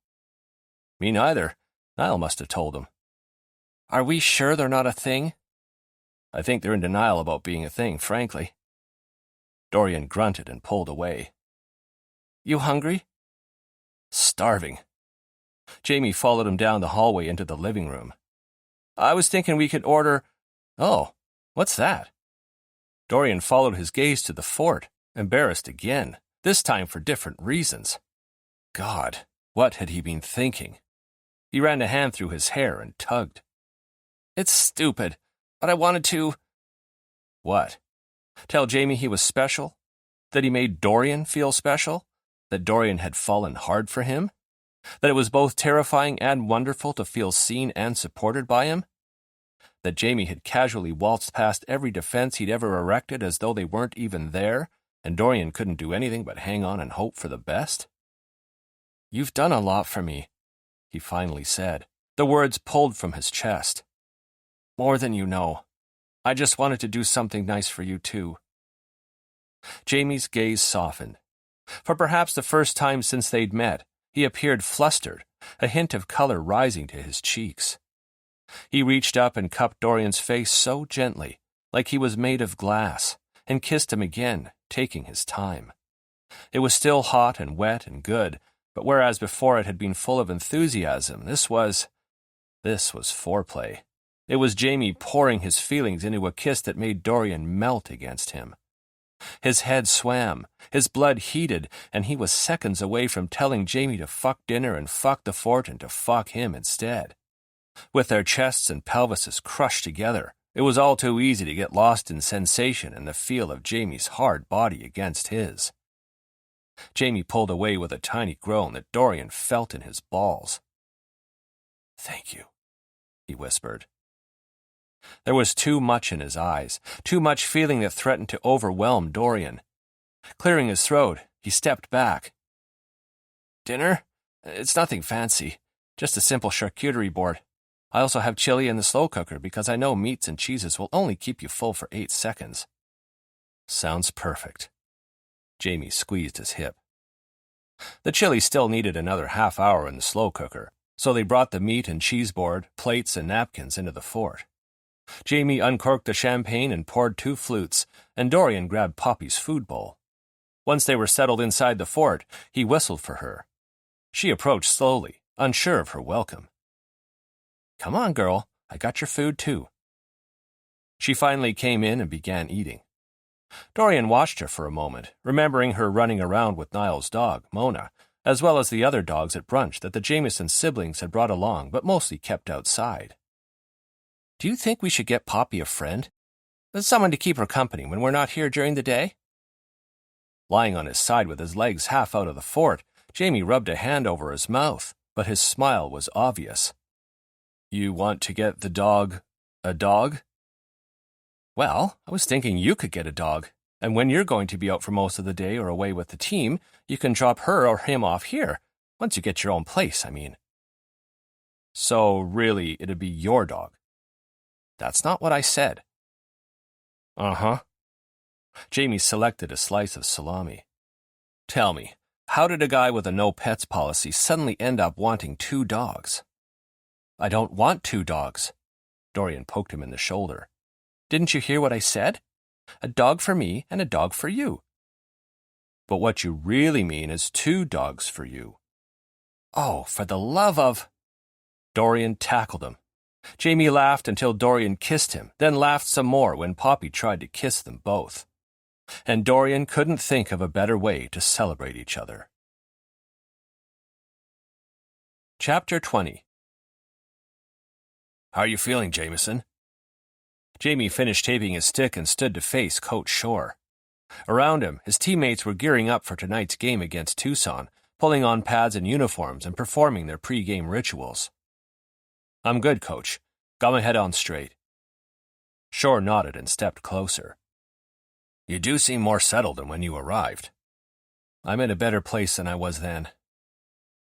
Me neither. Niall must have told him. Are we sure they're not a thing? I think they're in denial about being a thing, frankly. Dorian grunted and pulled away. You hungry? Starving. Jamie followed him down the hallway into the living room. I was thinking we could order... Oh, what's that? Dorian followed his gaze to the fort, embarrassed again, this time for different reasons. God, what had he been thinking? He ran a hand through his hair and tugged. It's stupid, but I wanted to... What? Tell Jamie he was special? That he made Dorian feel special? That Dorian had fallen hard for him? That it was both terrifying and wonderful to feel seen and supported by him? That Jamie had casually waltzed past every defense he'd ever erected as though they weren't even there, and Dorian couldn't do anything but hang on and hope for the best? You've done a lot for me, he finally said, the words pulled from his chest. More than you know. I just wanted to do something nice for you, too. Jamie's gaze softened. For perhaps the first time since they'd met, he appeared flustered, a hint of color rising to his cheeks. He reached up and cupped Dorian's face so gently, like he was made of glass, and kissed him again, taking his time. It was still hot and wet and good, but whereas before it had been full of enthusiasm, this was foreplay. It was Jamie pouring his feelings into a kiss that made Dorian melt against him. His head swam, his blood heated, and he was seconds away from telling Jamie to fuck dinner and fuck the fort and to fuck him instead. With their chests and pelvises crushed together, it was all too easy to get lost in sensation and the feel of Jamie's hard body against his. Jamie pulled away with a tiny groan that Dorian felt in his balls. Thank you, he whispered. There was too much in his eyes, too much feeling that threatened to overwhelm Dorian. Clearing his throat, he stepped back. Dinner? It's nothing fancy, just a simple charcuterie board. I also have chili in the slow cooker because I know meats and cheeses will only keep you full for 8 seconds. Sounds perfect. Jamie squeezed his hip. The chili still needed another half hour in the slow cooker, so they brought the meat and cheese board, plates, and napkins into the fort. Jamie uncorked the champagne and poured 2 flutes, and Dorian grabbed Poppy's food bowl. Once they were settled inside the fort, he whistled for her. She approached slowly, unsure of her welcome. "Come on, girl. I got your food, too." She finally came in and began eating. Dorian watched her for a moment, remembering her running around with Niall's dog, Mona, as well as the other dogs at brunch that the Jameson siblings had brought along but mostly kept outside. "Do you think we should get Poppy a friend? Someone to keep her company when we're not here during the day?" Lying on his side with his legs half out of the fort, Jamie rubbed a hand over his mouth, but his smile was obvious. "You want to get the dog a dog?" "Well, I was thinking you could get a dog, and when you're going to be out for most of the day or away with the team, you can drop her or him off here, once you get your own place, I mean." "So, really, it'd be your dog?" "That's not what I said." "Uh-huh." Jamie selected a slice of salami. "Tell me, how did a guy with a no-pets policy suddenly end up wanting 2 dogs? "I don't want 2 dogs." Dorian poked him in the shoulder. "Didn't you hear what I said? A dog for me and a dog for you." "But what you really mean is 2 dogs for you." "Oh, for the love of—" Dorian tackled him. Jamie laughed until Dorian kissed him, then laughed some more when Poppy tried to kiss them both. And Dorian couldn't think of a better way to celebrate each other. Chapter 20. "How are you feeling, Jameson?" Jamie finished taping his stick and stood to face Coach Shore. Around him, his teammates were gearing up for tonight's game against Tucson, pulling on pads and uniforms and performing their pre-game rituals. "I'm good, Coach. Got my head on straight." Shore nodded and stepped closer. "You do seem more settled than when you arrived." "I'm in a better place than I was then."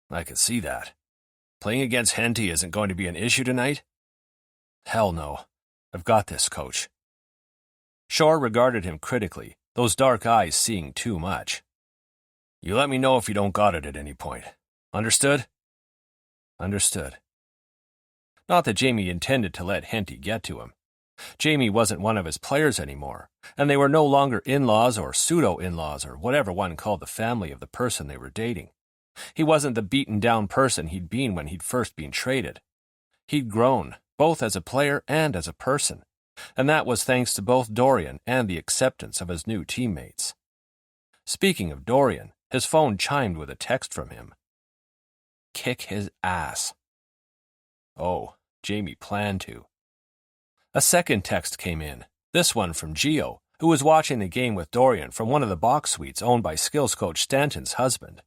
"I could see that. Playing against Henty isn't going to be an issue tonight?" "Hell no. I've got this, Coach." Shore regarded him critically, those dark eyes seeing too much. "You let me know if you don't got it at any point. Understood?" "Understood." Not that Jamie intended to let Henty get to him. Jamie wasn't one of his players anymore, and they were no longer in-laws or pseudo-in-laws or whatever one called the family of the person they were dating. He wasn't the beaten-down person he'd been when he'd first been traded. He'd grown, both as a player and as a person, and that was thanks to both Dorian and the acceptance of his new teammates. Speaking of Dorian, his phone chimed with a text from him. Kick his ass. Oh, Jamie planned to. A second text came in, this one from Gio, who was watching the game with Dorian from one of the box suites owned by skills coach Stanton's husband.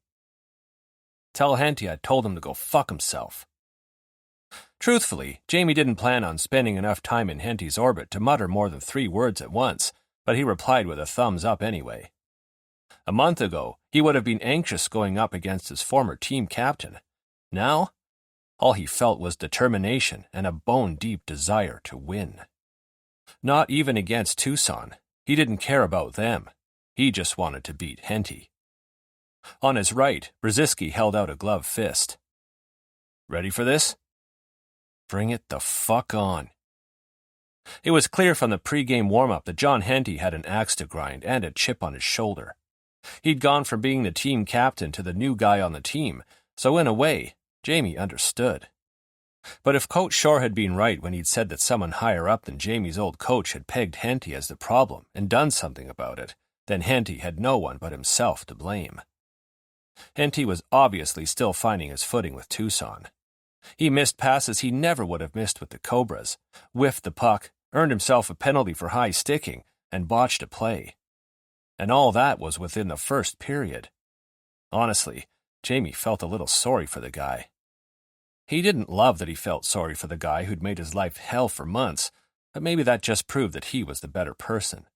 "Tell Henty I told him to go fuck himself." Truthfully, Jamie didn't plan on spending enough time in Henty's orbit to mutter more than 3 words at once, but he replied with a thumbs up anyway. A month ago, he would have been anxious going up against his former team captain. Now, all he felt was determination and a bone-deep desire to win. Not even against Tucson. He didn't care about them. He just wanted to beat Henty. On his right, Brzezinski held out a gloved fist. "Ready for this?" "Bring it the fuck on." It was clear from the pre-game warm-up that John Henty had an axe to grind and a chip on his shoulder. He'd gone from being the team captain to the new guy on the team, so in a way, Jamie understood. But if Coach Shore had been right when he'd said that someone higher up than Jamie's old coach had pegged Henty as the problem and done something about it, then Henty had no one but himself to blame. Henty was obviously still finding his footing with Tucson. He missed passes he never would have missed with the Cobras, whiffed the puck, earned himself a penalty for high sticking, and botched a play. And all that was within the first period. Honestly, Jamie felt a little sorry for the guy. He didn't love that he felt sorry for the guy who'd made his life hell for months, but maybe that just proved that he was the better person.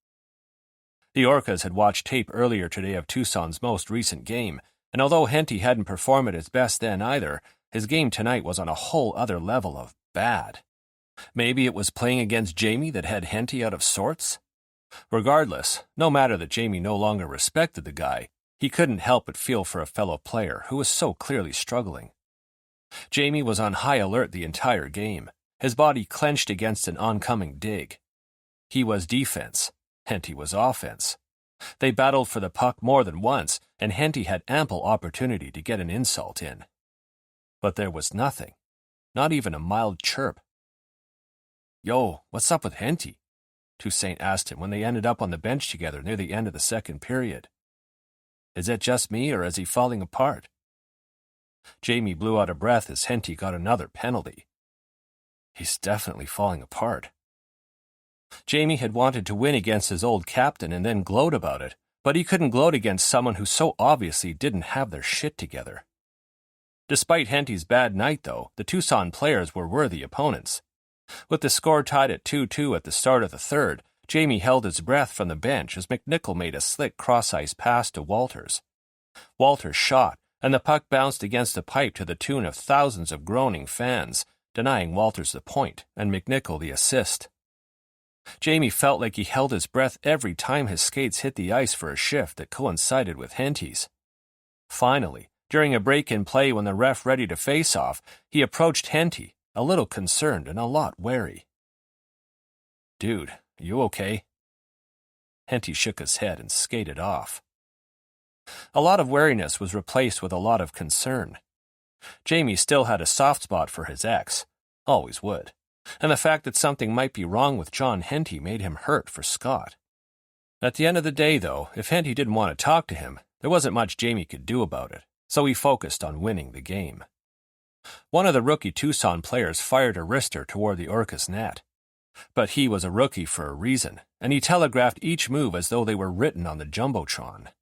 The Orcas had watched tape earlier today of Tucson's most recent game, and although Henty hadn't performed at his best then either, his game tonight was on a whole other level of bad. Maybe it was playing against Jamie that had Henty out of sorts? Regardless, no matter that Jamie no longer respected the guy, he couldn't help but feel for a fellow player who was so clearly struggling. Jamie was on high alert the entire game, his body clenched against an oncoming dig. He was defense, Henty was offense. They battled for the puck more than once, and Henty had ample opportunity to get an insult in. But there was nothing, not even a mild chirp. "Yo, what's up with Henty?" Toussaint asked him when they ended up on the bench together near the end of the second period. "Is it just me, or is he falling apart?" Jamie blew out a breath as Henty got another penalty. "He's definitely falling apart." Jamie had wanted to win against his old captain and then gloat about it, but he couldn't gloat against someone who so obviously didn't have their shit together. Despite Henty's bad night, though, the Tucson players were worthy opponents. With the score tied at 2-2 at the start of the third, Jamie held his breath from the bench as McNichol made a slick cross-ice pass to Walters. Walters shot, and the puck bounced against the pipe to the tune of thousands of groaning fans, denying Walters the point and McNichol the assist. Jamie felt like he held his breath every time his skates hit the ice for a shift that coincided with Henty's. Finally, during a break in play when the ref ready to face off, he approached Henty, a little concerned and a lot wary. "Dude, you okay?" Henty shook his head and skated off. A lot of wariness was replaced with a lot of concern. Jamie still had a soft spot for his ex, always would, and the fact that something might be wrong with John Henty made him hurt for Scott. At the end of the day, though, if Henty didn't want to talk to him, there wasn't much Jamie could do about it, so he focused on winning the game. One of the rookie Tucson players fired a wrister toward the Orcas net. But he was a rookie for a reason, and he telegraphed each move as though they were written on the Jumbotron.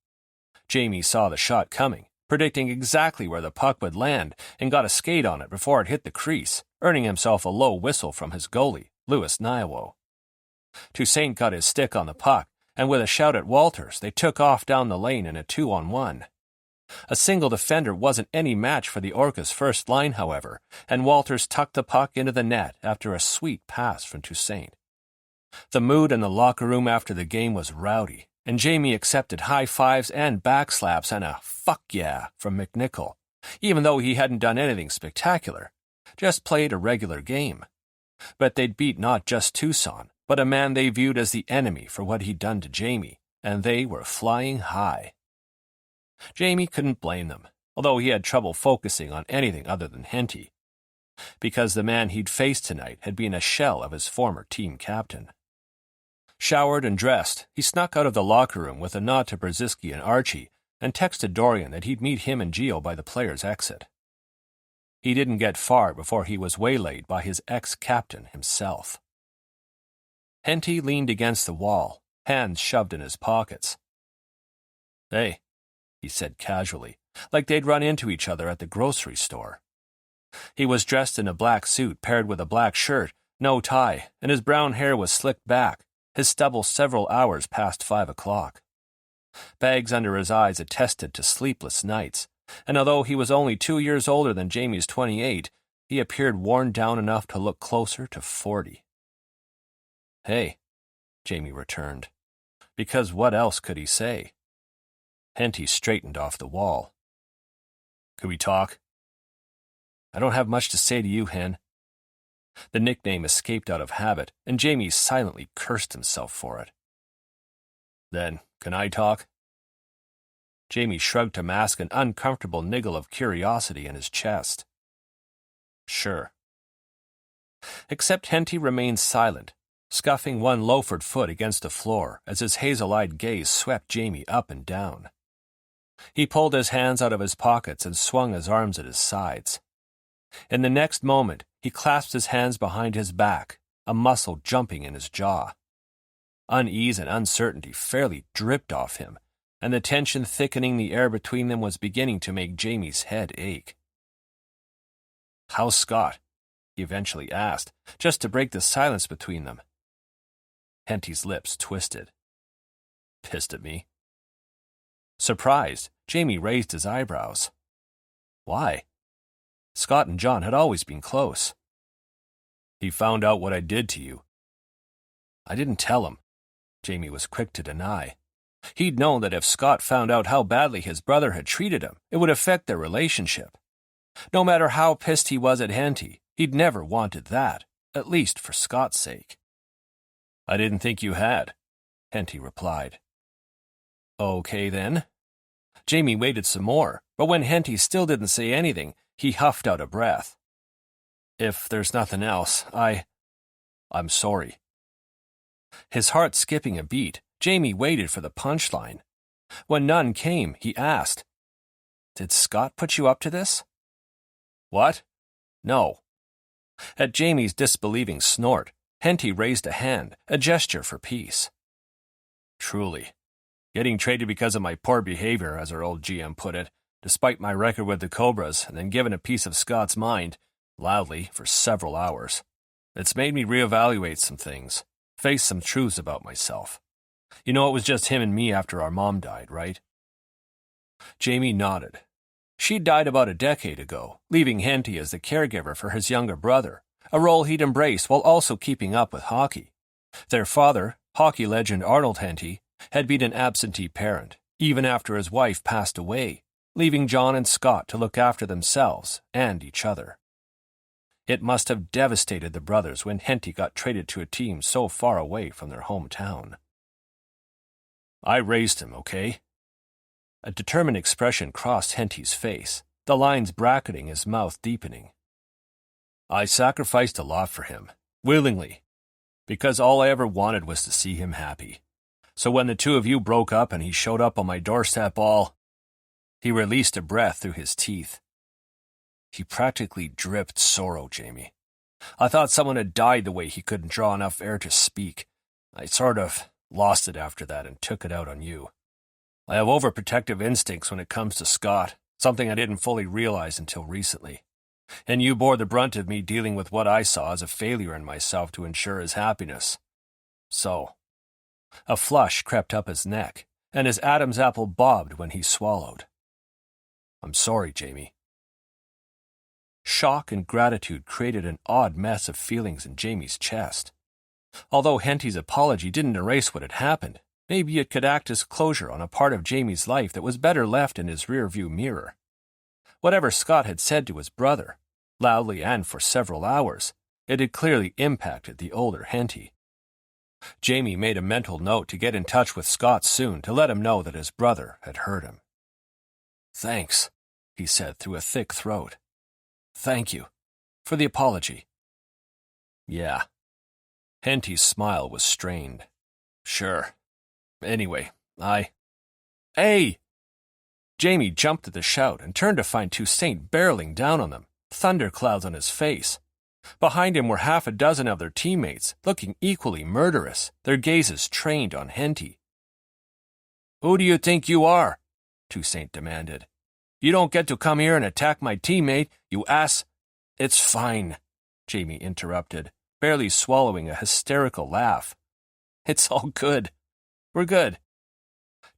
Jamie saw the shot coming, predicting exactly where the puck would land, and got a skate on it before it hit the crease, earning himself a low whistle from his goalie, Louis Niowo. Toussaint got his stick on the puck, and with a shout at Walters, they took off down the lane in a 2-on-1. A single defender wasn't any match for the Orcas' first line, however, and Walters tucked the puck into the net after a sweet pass from Toussaint. The mood in the locker room after the game was rowdy, and Jamie accepted high fives and backslaps and a "fuck yeah" from McNichol, even though he hadn't done anything spectacular, just played a regular game. But they'd beat not just Tucson, but a man they viewed as the enemy for what he'd done to Jamie, and they were flying high. Jamie couldn't blame them, although he had trouble focusing on anything other than Henty, because the man he'd faced tonight had been a shell of his former team captain. Showered and dressed, he snuck out of the locker room with a nod to Brzezinski and Archie and texted Dorian that he'd meet him and Gio by the players' exit. He didn't get far before he was waylaid by his ex-captain himself. Henty leaned against the wall, hands shoved in his pockets. "Hey," he said casually, like they'd run into each other at the grocery store. He was dressed in a black suit paired with a black shirt, no tie, and his brown hair was slicked back, his stubble several hours past 5 o'clock. Bags under his eyes attested to sleepless nights, and although he was only 2 years older than Jamie's 28, he appeared worn down enough to look closer to 40. "Hey," Jamie returned, because what else could he say? Henty straightened off the wall. "Could we talk?" "I don't have much to say to you, Hen." The nickname escaped out of habit, and Jamie silently cursed himself for it. "Then, can I talk?" Jamie shrugged to mask an uncomfortable niggle of curiosity in his chest. "Sure." Except Henty remained silent, scuffing one loafered foot against the floor as his hazel-eyed gaze swept Jamie up and down. He pulled his hands out of his pockets and swung his arms at his sides. In the next moment, he clasped his hands behind his back, a muscle jumping in his jaw. Unease and uncertainty fairly dripped off him, and the tension thickening the air between them was beginning to make Jamie's head ache. "How's Scott?" he eventually asked, just to break the silence between them. Henty's lips twisted. "Pissed at me." Surprised, Jamie raised his eyebrows. "Why?" Scott and John had always been close. "He found out what I did to you." "I didn't tell him," Jamie was quick to deny. He'd known that if Scott found out how badly his brother had treated him, it would affect their relationship. No matter how pissed he was at Henty, he'd never wanted that, at least for Scott's sake. I didn't think you had, Henty replied. Okay, then. Jamie waited some more, but when Henty still didn't say anything, he huffed out a breath. If there's nothing else, I'm sorry. His heart skipping a beat, Jamie waited for the punchline. When none came, he asked, Did Scott put you up to this? What? No. At Jamie's disbelieving snort, Henty raised a hand, a gesture for peace. Truly. Getting traded because of my poor behavior, as our old GM put it, despite my record with the Cobras, and then given a piece of Scott's mind, loudly, for several hours. It's made me reevaluate some things, face some truths about myself. You know, it was just him and me after our mom died, right? Jamie nodded. She died about a decade ago, leaving Henty as the caregiver for his younger brother, a role he'd embraced while also keeping up with hockey. Their father, hockey legend Arnold Henty, had been an absentee parent, even after his wife passed away, leaving John and Scott to look after themselves and each other. It must have devastated the brothers when Henty got traded to a team so far away from their hometown. I raised him, okay? A determined expression crossed Henty's face, the lines bracketing his mouth deepening. I sacrificed a lot for him, willingly, because all I ever wanted was to see him happy. So when the two of you broke up and he showed up on my doorstep he released a breath through his teeth. He practically dripped sorrow, Jamie. I thought someone had died the way he couldn't draw enough air to speak. I sort of lost it after that and took it out on you. I have overprotective instincts when it comes to Scott, something I didn't fully realize until recently. And you bore the brunt of me dealing with what I saw as a failure in myself to ensure his happiness. So, a flush crept up his neck, and his Adam's apple bobbed when he swallowed. I'm sorry, Jamie. Shock and gratitude created an odd mess of feelings in Jamie's chest. Although Henty's apology didn't erase what had happened, maybe it could act as closure on a part of Jamie's life that was better left in his rearview mirror. Whatever Scott had said to his brother, loudly and for several hours, it had clearly impacted the older Henty. Jamie made a mental note to get in touch with Scott soon to let him know that his brother had heard him. Thanks, he said through a thick throat. Thank you for the apology. Yeah. Henty's smile was strained. Sure. Anyway, Hey! Jamie jumped at the shout and turned to find Toussaint barreling down on them, thunderclouds on his face. Behind him were half a dozen of their teammates, looking equally murderous, their gazes trained on Henty. Who do you think you are? Toussaint demanded. You don't get to come here and attack my teammate, you ass. It's fine, Jamie interrupted, barely swallowing a hysterical laugh. It's all good. We're good.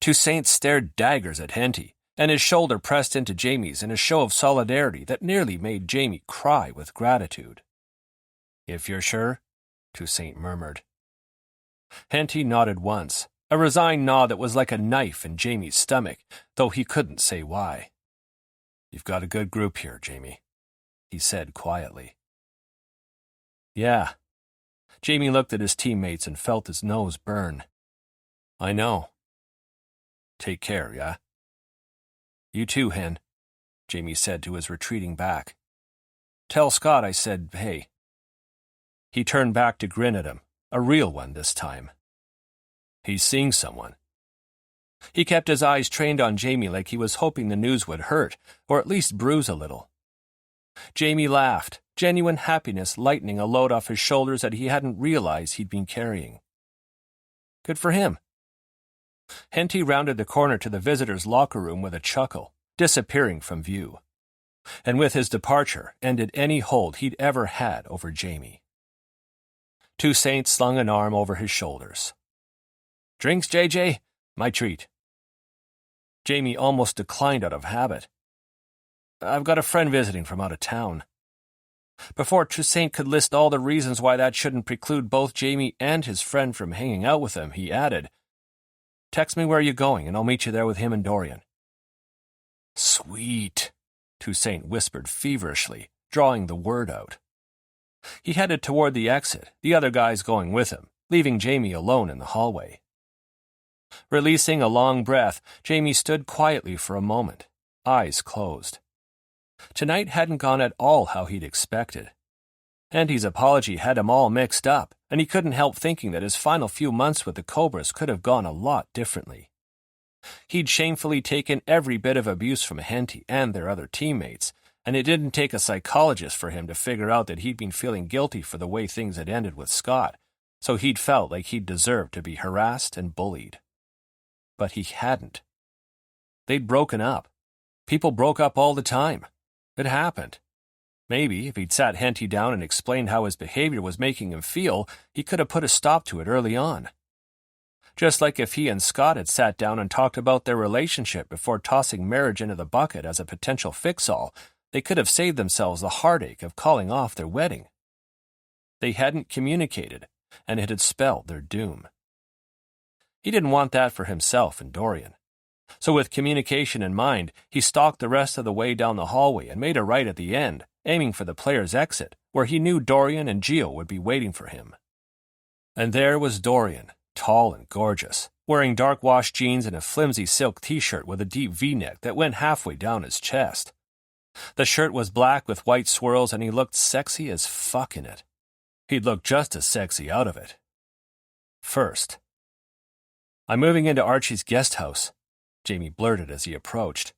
Toussaint stared daggers at Henty, and his shoulder pressed into Jamie's in a show of solidarity that nearly made Jamie cry with gratitude. If you're sure, Toussaint murmured. Henty nodded once, a resigned nod that was like a knife in Jamie's stomach, though he couldn't say why. You've got a good group here, Jamie, he said quietly. Yeah. Jamie looked at his teammates and felt his nose burn. I know. Take care, yeah? You too, Hen, Jamie said to his retreating back. Tell Scott I said, hey. He turned back to grin at him, a real one this time. He's seeing someone. He kept his eyes trained on Jamie like he was hoping the news would hurt, or at least bruise a little. Jamie laughed, genuine happiness lightening a load off his shoulders that he hadn't realized he'd been carrying. Good for him. Henty rounded the corner to the visitors' locker room with a chuckle, disappearing from view. And with his departure ended any hold he'd ever had over Jamie. Toussaint slung an arm over his shoulders. Drinks, JJ? My treat. Jamie almost declined out of habit. I've got a friend visiting from out of town. Before Toussaint could list all the reasons why that shouldn't preclude both Jamie and his friend from hanging out with him, he added, Text me where you're going, and I'll meet you there with him and Dorian. Sweet, Toussaint whispered feverishly, drawing the word out. He headed toward the exit, the other guys going with him, leaving Jamie alone in the hallway. Releasing a long breath, Jamie stood quietly for a moment, eyes closed. Tonight hadn't gone at all how he'd expected. Andy's apology had him all mixed up, and he couldn't help thinking that his final few months with the Cobras could have gone a lot differently. He'd shamefully taken every bit of abuse from Henty and their other teammates, and it didn't take a psychologist for him to figure out that he'd been feeling guilty for the way things had ended with Scott, so he'd felt like he'd deserved to be harassed and bullied. But he hadn't. They'd broken up. People broke up all the time. It happened. Maybe, if he'd sat Henty down and explained how his behavior was making him feel, he could have put a stop to it early on. Just like if he and Scott had sat down and talked about their relationship before tossing marriage into the bucket as a potential fix-all, they could have saved themselves the heartache of calling off their wedding. They hadn't communicated, and it had spelled their doom. He didn't want that for himself and Dorian. So with communication in mind, he stalked the rest of the way down the hallway and made a right at the end, aiming for the players' exit, where he knew Dorian and Gio would be waiting for him. And there was Dorian, tall and gorgeous, wearing dark-washed jeans and a flimsy silk t-shirt with a deep V-neck that went halfway down his chest. The shirt was black with white swirls, and he looked sexy as fuck in it. He'd look just as sexy out of it. First. "I'm moving into Archie's guest house," Jamie blurted as he approached.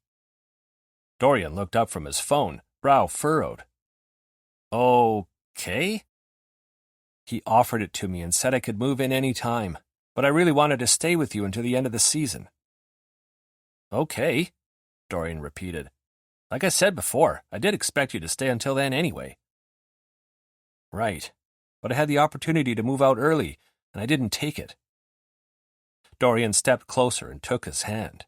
Dorian looked up from his phone, brow furrowed. "Okay?" "He offered it to me and said I could move in any time, but I really wanted to stay with you until the end of the season." "Okay," Dorian repeated. "Like I said before, I did expect you to stay until then anyway." "Right, but I had the opportunity to move out early, and I didn't take it." Dorian stepped closer and took his hand.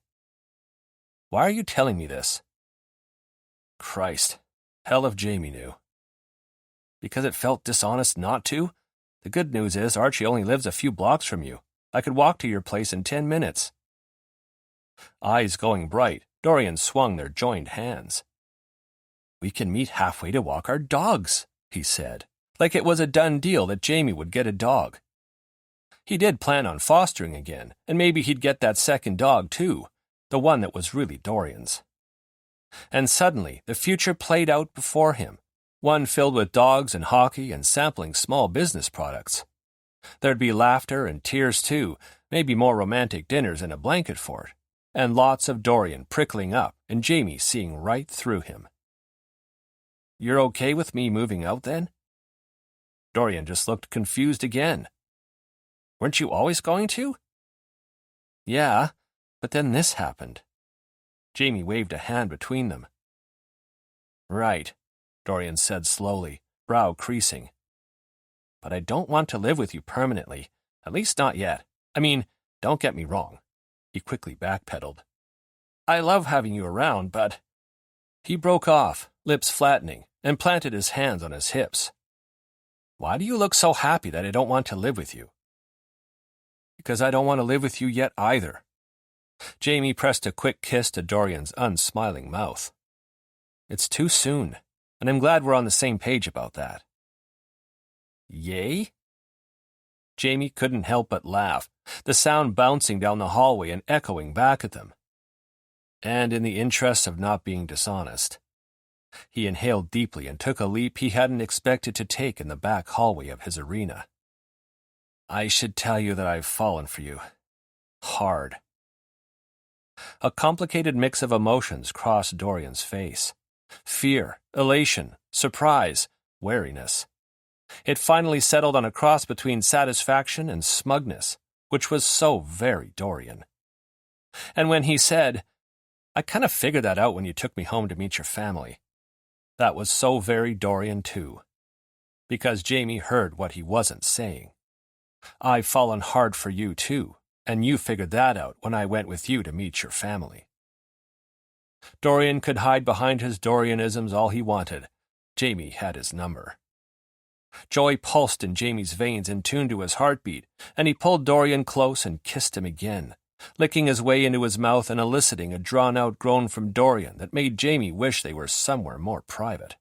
"Why are you telling me this?" Christ, hell if Jamie knew. "Because it felt dishonest not to? The good news is Archie only lives a few blocks from you. I could walk to your place in 10 minutes. Eyes going bright, Dorian swung their joined hands. "We can meet halfway to walk our dogs," he said, like it was a done deal that Jamie would get a dog. He did plan on fostering again, and maybe he'd get that second dog too, the one that was really Dorian's. And suddenly, the future played out before him, one filled with dogs and hockey and sampling small business products. There'd be laughter and tears too, maybe more romantic dinners in a blanket fort, and lots of Dorian prickling up and Jamie seeing right through him. "You're okay with me moving out then?" Dorian just looked confused again. "Weren't you always going to?" "Yeah, but then this happened." Jamie waved a hand between them. "Right," Dorian said slowly, brow creasing. "But I don't want to live with you permanently, at least not yet. I mean, don't get me wrong." He quickly backpedaled. "I love having you around, but—" He broke off, lips flattening, and planted his hands on his hips. "Why do you look so happy that I don't want to live with you?" "Because I don't want to live with you yet either." Jamie pressed a quick kiss to Dorian's unsmiling mouth. "It's too soon, and I'm glad we're on the same page about that." "Yay?" Jamie couldn't help but laugh, the sound bouncing down the hallway and echoing back at them. And in the interest of not being dishonest, he inhaled deeply and took a leap he hadn't expected to take in the back hallway of his arena. "I should tell you that I've fallen for you. Hard." A complicated mix of emotions crossed Dorian's face. Fear, elation, surprise, wariness. It finally settled on a cross between satisfaction and smugness, which was so very Dorian. And when he said, "I kind of figured that out when you took me home to meet your family," that was so very Dorian too. Because Jamie heard what he wasn't saying. "I've fallen hard for you too, and you figured that out when I went with you to meet your family." Dorian could hide behind his Dorianisms all he wanted. Jamie had his number. Joy pulsed in Jamie's veins in tune to his heartbeat, and he pulled Dorian close and kissed him again, licking his way into his mouth and eliciting a drawn-out groan from Dorian that made Jamie wish they were somewhere more private.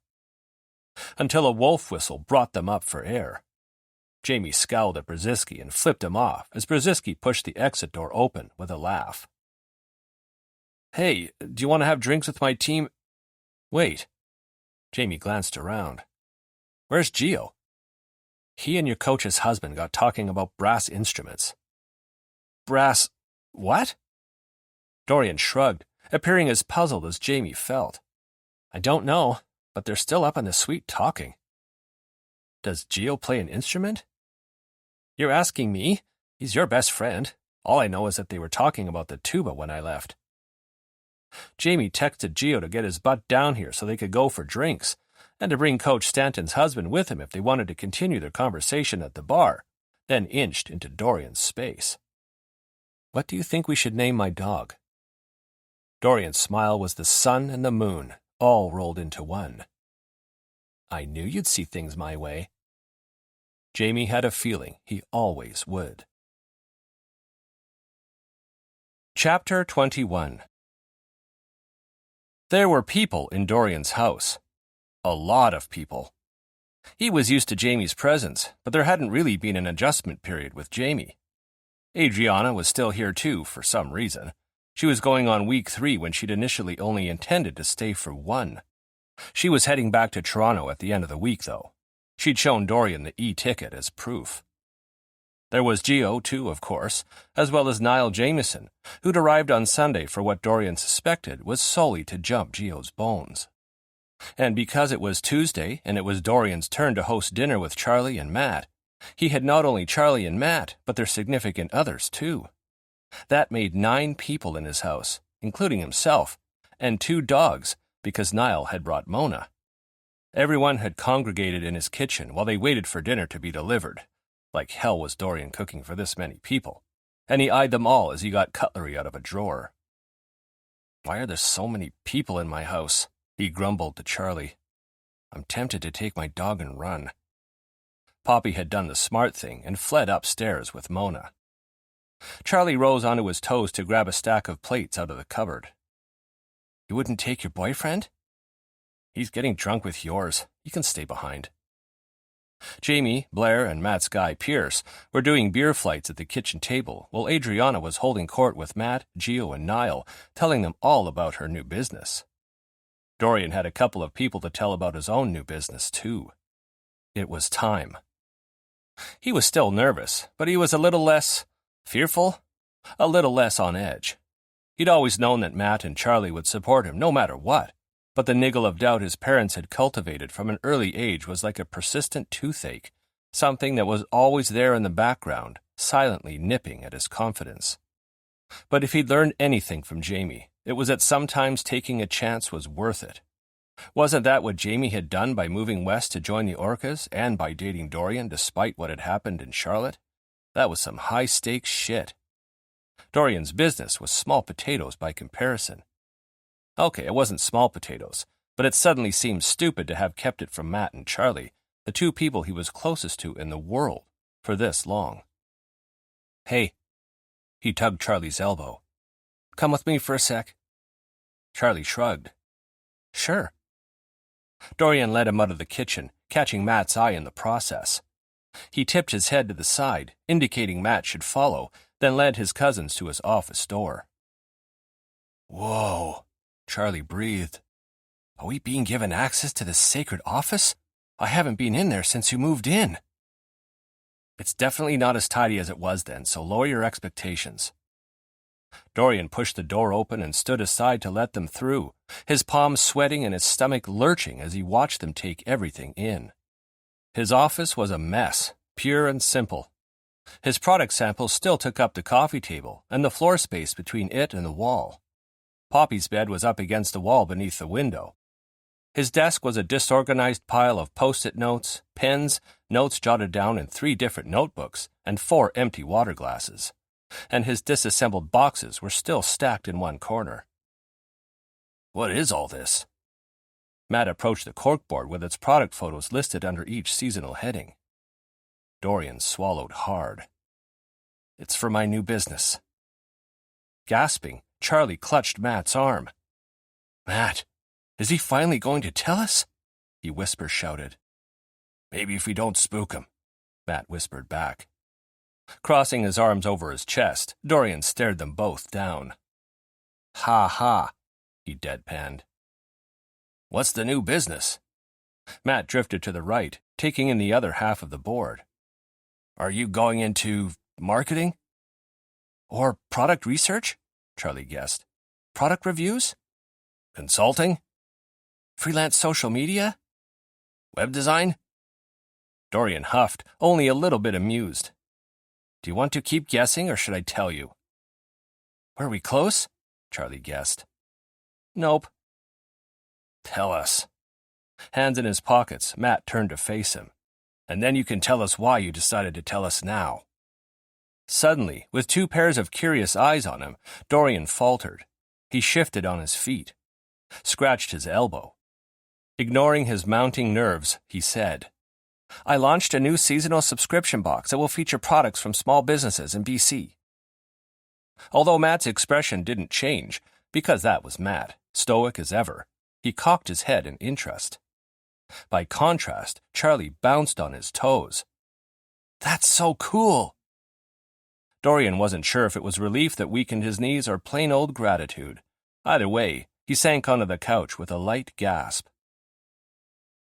until a wolf whistle brought them up for air. Jamie scowled at Brzezinski and flipped him off as Brzezinski pushed the exit door open with a laugh. "Hey, do you want to have drinks with my team?" "Wait." Jamie glanced around. "Where's Gio?" "He and your coach's husband got talking about brass instruments." "Brass... what?" Dorian shrugged, appearing as puzzled as Jamie felt. "I don't know, but they're still up in the suite talking." "Does Gio play an instrument?" "You're asking me? He's your best friend. All I know is that they were talking about the tuba when I left." Jamie texted Gio to get his butt down here so they could go for drinks, and to bring Coach Stanton's husband with him if they wanted to continue their conversation at the bar, then inched into Dorian's space. "What do you think we should name my dog?" Dorian's smile was the sun and the moon, all rolled into one. "I knew you'd see things my way." Jamie had a feeling he always would. Chapter 21. There were people in Dorian's house. A lot of people. He was used to Jamie's presence, but there hadn't really been an adjustment period with Jamie. Adriana was still here too, for some reason. She was going on week 3 when she'd initially only intended to stay for 1. She was heading back to Toronto at the end of the week, though. She'd shown Dorian the e-ticket as proof. There was Gio, too, of course, as well as Niall Jamieson, who'd arrived on Sunday for what Dorian suspected was solely to jump Gio's bones. And because it was Tuesday and it was Dorian's turn to host dinner with Charlie and Matt, he had not only Charlie and Matt, but their significant others, too. That made 9 people in his house, including himself, and 2 dogs, because Niall had brought Mona. Everyone had congregated in his kitchen while they waited for dinner to be delivered. Like hell was Dorian cooking for this many people, and he eyed them all as he got cutlery out of a drawer. "Why are there so many people in my house?" he grumbled to Charlie. "I'm tempted to take my dog and run." Poppy had done the smart thing and fled upstairs with Mona. Charlie rose onto his toes to grab a stack of plates out of the cupboard. "You wouldn't take your boyfriend?" "He's getting drunk with yours. You can stay behind." Jamie, Blair, and Matt's guy, Pierce, were doing beer flights at the kitchen table, while Adriana was holding court with Matt, Gio, and Niall, telling them all about her new business. Dorian had a couple of people to tell about his own new business, too. It was time. He was still nervous, but he was a little less fearful, a little less on edge. He'd always known that Matt and Charlie would support him no matter what, but the niggle of doubt his parents had cultivated from an early age was like a persistent toothache, something that was always there in the background, silently nipping at his confidence. But if he'd learned anything from Jamie, it was that sometimes taking a chance was worth it. Wasn't that what Jamie had done by moving west to join the Orcas and by dating Dorian despite what had happened in Charlotte? That was some high-stakes shit. Dorian's business was small potatoes by comparison. Okay, it wasn't small potatoes, but it suddenly seemed stupid to have kept it from Matt and Charlie, the 2 people he was closest to in the world, for this long. "Hey." He tugged Charlie's elbow. "Come with me for a sec." Charlie shrugged. "Sure." Dorian led him out of the kitchen, catching Matt's eye in the process. He tipped his head to the side, indicating Matt should follow, then led his cousins to his office door. "Whoa," Charlie breathed. "Are we being given access to this sacred office? I haven't been in there since you moved in." "It's definitely not as tidy as it was then, so lower your expectations." Dorian pushed the door open and stood aside to let them through, his palms sweating and his stomach lurching as he watched them take everything in. His office was a mess, pure and simple. His product samples still took up the coffee table and the floor space between it and the wall. Poppy's bed was up against the wall beneath the window. His desk was a disorganized pile of post-it notes, pens, notes jotted down in 3 different notebooks, and 4 empty water glasses. And his disassembled boxes were still stacked in one corner. "What is all this?" Matt approached the corkboard with its product photos listed under each seasonal heading. Dorian swallowed hard. "It's for my new business." Gasping, Charlie clutched Matt's arm. "Matt, is he finally going to tell us?" he whisper-shouted. Maybe if we don't spook him, Matt whispered back. Crossing his arms over his chest, Dorian stared them both down. Ha ha, he deadpanned. What's the new business? Matt drifted to the right, taking in the other half of the board. Are you going into marketing? Or product research? Charlie guessed. Product reviews? Consulting? Freelance social media? Web design? Dorian huffed, only a little bit amused. Do you want to keep guessing, or should I tell you? Were we close? Charlie guessed. Nope. Tell us. Hands in his pockets, Matt turned to face him. And then you can tell us why you decided to tell us now. Suddenly, with two pairs of curious eyes on him, Dorian faltered. He shifted on his feet, scratched his elbow. Ignoring his mounting nerves, he said, I launched a new seasonal subscription box that will feature products from small businesses in BC. Although Matt's expression didn't change, because that was Matt, stoic as ever, he cocked his head in interest. By contrast, Charlie bounced on his toes. That's so cool! Dorian wasn't sure if it was relief that weakened his knees or plain old gratitude. Either way, he sank onto the couch with a light gasp.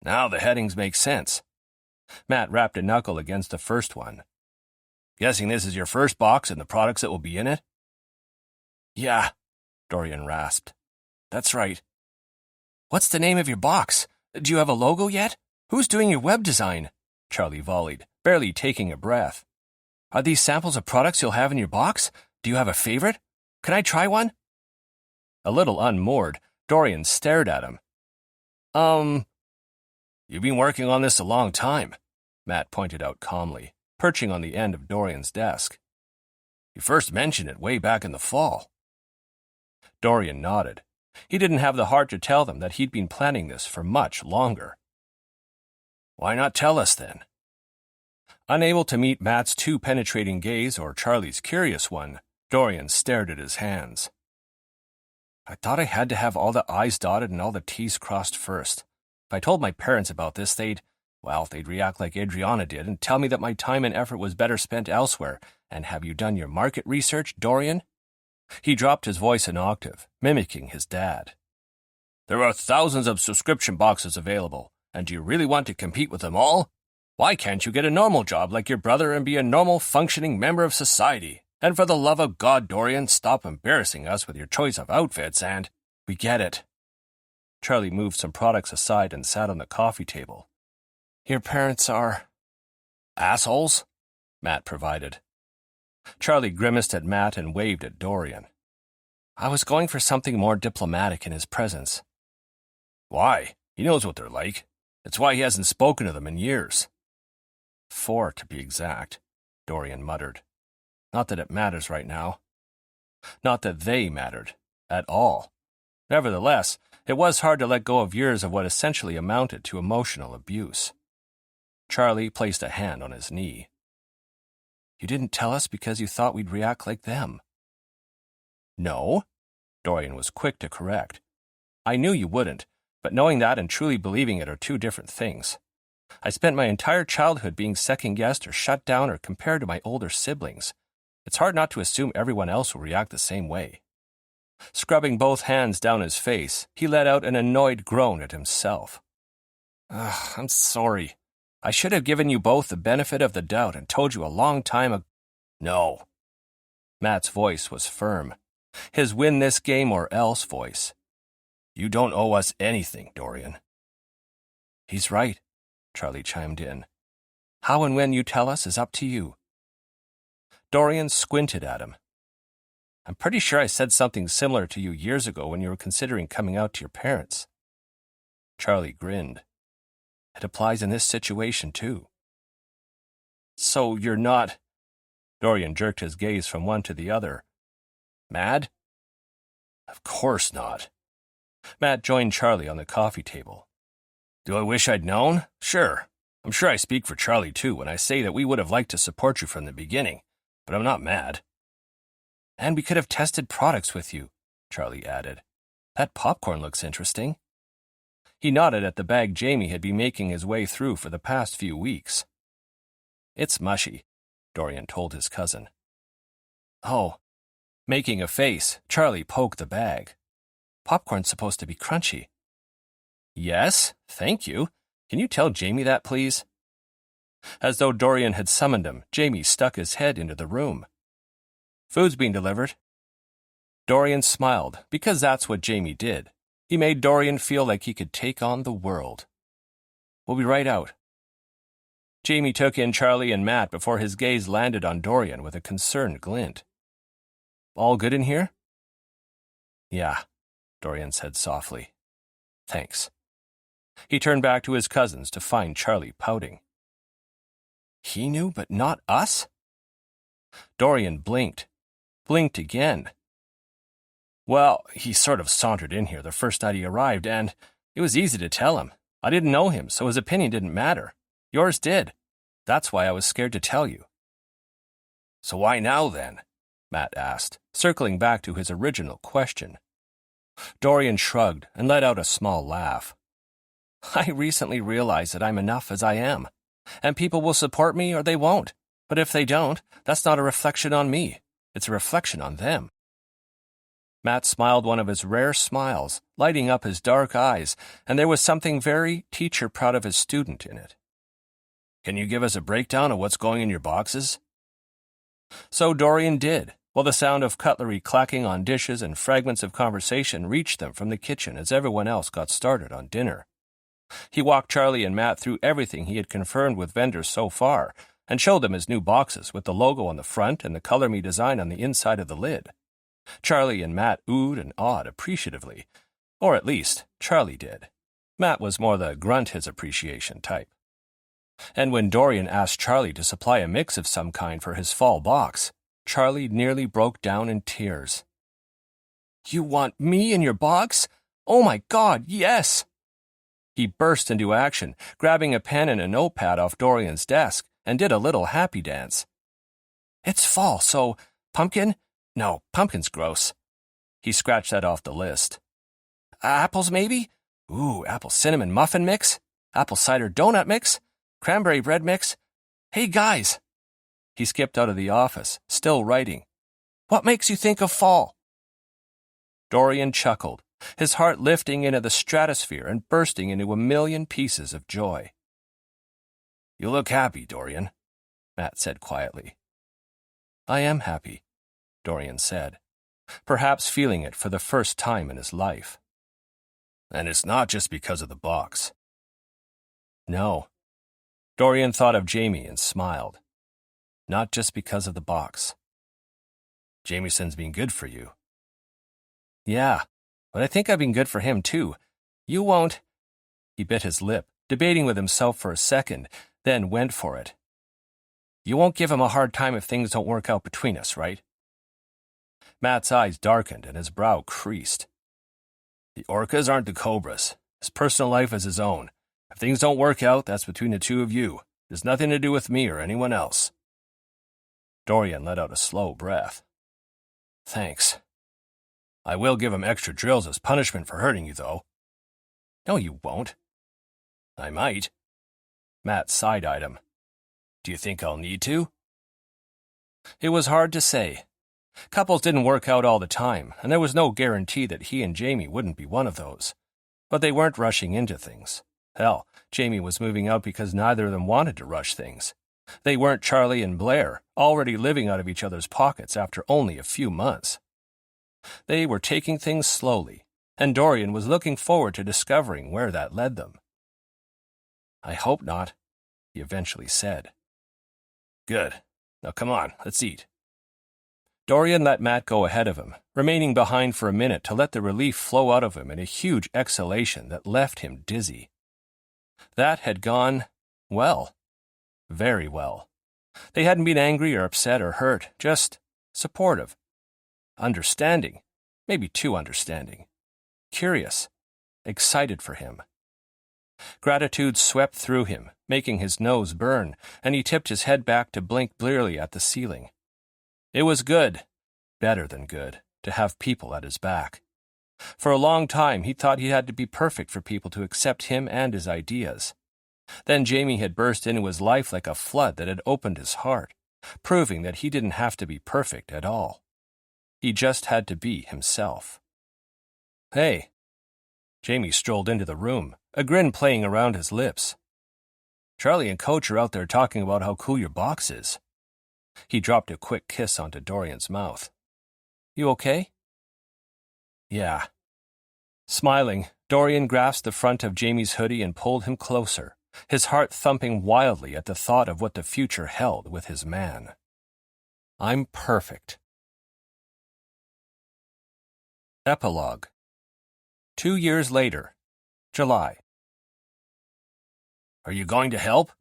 Now the headings make sense. Matt rapped a knuckle against the first one. Guessing this is your first box and the products that will be in it? Yeah, Dorian rasped. That's right. What's the name of your box? Do you have a logo yet? Who's doing your web design? Charlie volleyed, barely taking a breath. Are these samples of products you'll have in your box? Do you have a favorite? Can I try one? A little unmoored, Dorian stared at him. You've been working on this a long time, Matt pointed out calmly, perching on the end of Dorian's desk. You first mentioned it way back in the fall. Dorian nodded. He didn't have the heart to tell them that he'd been planning this for much longer. Why not tell us then? Unable to meet Matt's too penetrating gaze or Charlie's curious one, Dorian stared at his hands. I thought I had to have all the I's dotted and all the T's crossed first. If I told my parents about this, they'd react like Adriana did and tell me that my time and effort was better spent elsewhere. And have you done your market research, Dorian? He dropped his voice an octave, mimicking his dad. There are thousands of subscription boxes available, and do you really want to compete with them all? Why can't you get a normal job like your brother and be a normal, functioning member of society? And for the love of God, Dorian, stop embarrassing us with your choice of outfits and... We get it. Charlie moved some products aside and sat on the coffee table. Your parents are... assholes? Matt provided. Charlie grimaced at Matt and waved at Dorian. I was going for something more diplomatic in his presence. Why? He knows what they're like. It's why he hasn't spoken to them in years. 4, to be exact, Dorian muttered. Not that it matters right now. Not that they mattered, at all. Nevertheless, it was hard to let go of years of what essentially amounted to emotional abuse. Charlie placed a hand on his knee. You didn't tell us because you thought we'd react like them. No, Dorian was quick to correct. I knew you wouldn't, but knowing that and truly believing it are two different things. I spent my entire childhood being second-guessed or shut down or compared to my older siblings. It's hard not to assume everyone else will react the same way. Scrubbing both hands down his face, he let out an annoyed groan at himself. I'm sorry. I should have given you both the benefit of the doubt and told you a long time ago. No. Matt's voice was firm. His win this game or else voice. You don't owe us anything, Dorian. He's right, Charlie chimed in. How and when you tell us is up to you. Dorian squinted at him. I'm pretty sure I said something similar to you years ago when you were considering coming out to your parents. Charlie grinned. It applies in this situation, too. So you're not... Dorian jerked his gaze from one to the other. Mad? Of course not. Matt joined Charlie on the coffee table. Do I wish I'd known? Sure. I'm sure I speak for Charlie, too, when I say that we would have liked to support you from the beginning, but I'm not mad. And we could have tested products with you, Charlie added. That popcorn looks interesting. He nodded at the bag Jamie had been making his way through for the past few weeks. "It's mushy," Dorian told his cousin. "Oh." Making a face, Charlie poked the bag. "Popcorn's supposed to be crunchy." "Yes, thank you. Can you tell Jamie that, please?" As though Dorian had summoned him, Jamie stuck his head into the room. "Food's being delivered." Dorian smiled, because that's what Jamie did. He made Dorian feel like he could take on the world. "We'll be right out." Jamie took in Charlie and Matt before his gaze landed on Dorian with a concerned glint. "All good in here?" "Yeah," Dorian said softly. "Thanks." He turned back to his cousins to find Charlie pouting. "He knew, but not us?" Dorian blinked again. "Well, he sort of sauntered in here the first night he arrived, and it was easy to tell him. I didn't know him, so his opinion didn't matter. Yours did. That's why I was scared to tell you." "So why now, then?" Matt asked, circling back to his original question. Dorian shrugged and let out a small laugh. "I recently realized that I'm enough as I am, and people will support me or they won't. But if they don't, that's not a reflection on me. It's a reflection on them." Matt smiled one of his rare smiles, lighting up his dark eyes, and there was something very teacher proud of his student in it. "Can you give us a breakdown of what's going in your boxes?" So Dorian did, while the sound of cutlery clacking on dishes and fragments of conversation reached them from the kitchen as everyone else got started on dinner. He walked Charlie and Matt through everything he had confirmed with vendors so far, and showed them his new boxes with the logo on the front and the Color Me design on the inside of the lid. Charlie and Matt oohed and awed appreciatively, or at least Charlie did. Matt was more the grunt his appreciation type. And when Dorian asked Charlie to supply a mix of some kind for his fall box, Charlie nearly broke down in tears. "You want me in your box? Oh my God, yes!" He burst into action, grabbing a pen and a notepad off Dorian's desk, and did a little happy dance. "It's fall, so pumpkin? No, pumpkin's gross." He scratched that off the list. "Apples, maybe? Ooh, apple cinnamon muffin mix? Apple cider donut mix? Cranberry bread mix? Hey, guys!" He skipped out of the office, still writing. "What makes you think of fall?" Dorian chuckled, his heart lifting into the stratosphere and bursting into a million pieces of joy. "You look happy, Dorian," Matt said quietly. "I am happy," Dorian said, perhaps feeling it for the first time in his life. "And it's not just because of the box." "No." Dorian thought of Jamie and smiled. "Not just because of the box." "Jameson's been good for you." "Yeah, but I think I've been good for him, too. You won't—" He bit his lip, debating with himself for a second, then went for it. "You won't give him a hard time if things don't work out between us, right?" Matt's eyes darkened and his brow creased. "The Orcas aren't the Cobras. His personal life is his own. If things don't work out, that's between the two of you. It has nothing to do with me or anyone else." Dorian let out a slow breath. "Thanks. I will give him extra drills as punishment for hurting you, though." "No, you won't." "I might." Matt side-eyed him. "Do you think I'll need to?" It was hard to say. Couples didn't work out all the time, and there was no guarantee that he and Jamie wouldn't be one of those. But they weren't rushing into things. Hell, Jamie was moving out because neither of them wanted to rush things. They weren't Charlie and Blair, already living out of each other's pockets after only a few months. They were taking things slowly, and Dorian was looking forward to discovering where that led them. "I hope not," he eventually said. "Good. Now come on, let's eat." Dorian let Matt go ahead of him, remaining behind for a minute to let the relief flow out of him in a huge exhalation that left him dizzy. That had gone well. Very well. They hadn't been angry or upset or hurt, just supportive. Understanding, maybe too understanding. Curious, excited for him. Gratitude swept through him, making his nose burn, and he tipped his head back to blink blearily at the ceiling. It was good, better than good, to have people at his back. For a long time, he thought he had to be perfect for people to accept him and his ideas. Then Jamie had burst into his life like a flood that had opened his heart, proving that he didn't have to be perfect at all. He just had to be himself. "Hey." Jamie strolled into the room, a grin playing around his lips. "Charlie and Coach are out there talking about how cool your box is." He dropped a quick kiss onto Dorian's mouth. "You okay?" "Yeah." Smiling, Dorian grasped the front of Jamie's hoodie and pulled him closer, his heart thumping wildly at the thought of what the future held with his man. "I'm perfect." Epilogue. 2 years later, July. "Are you going to help?"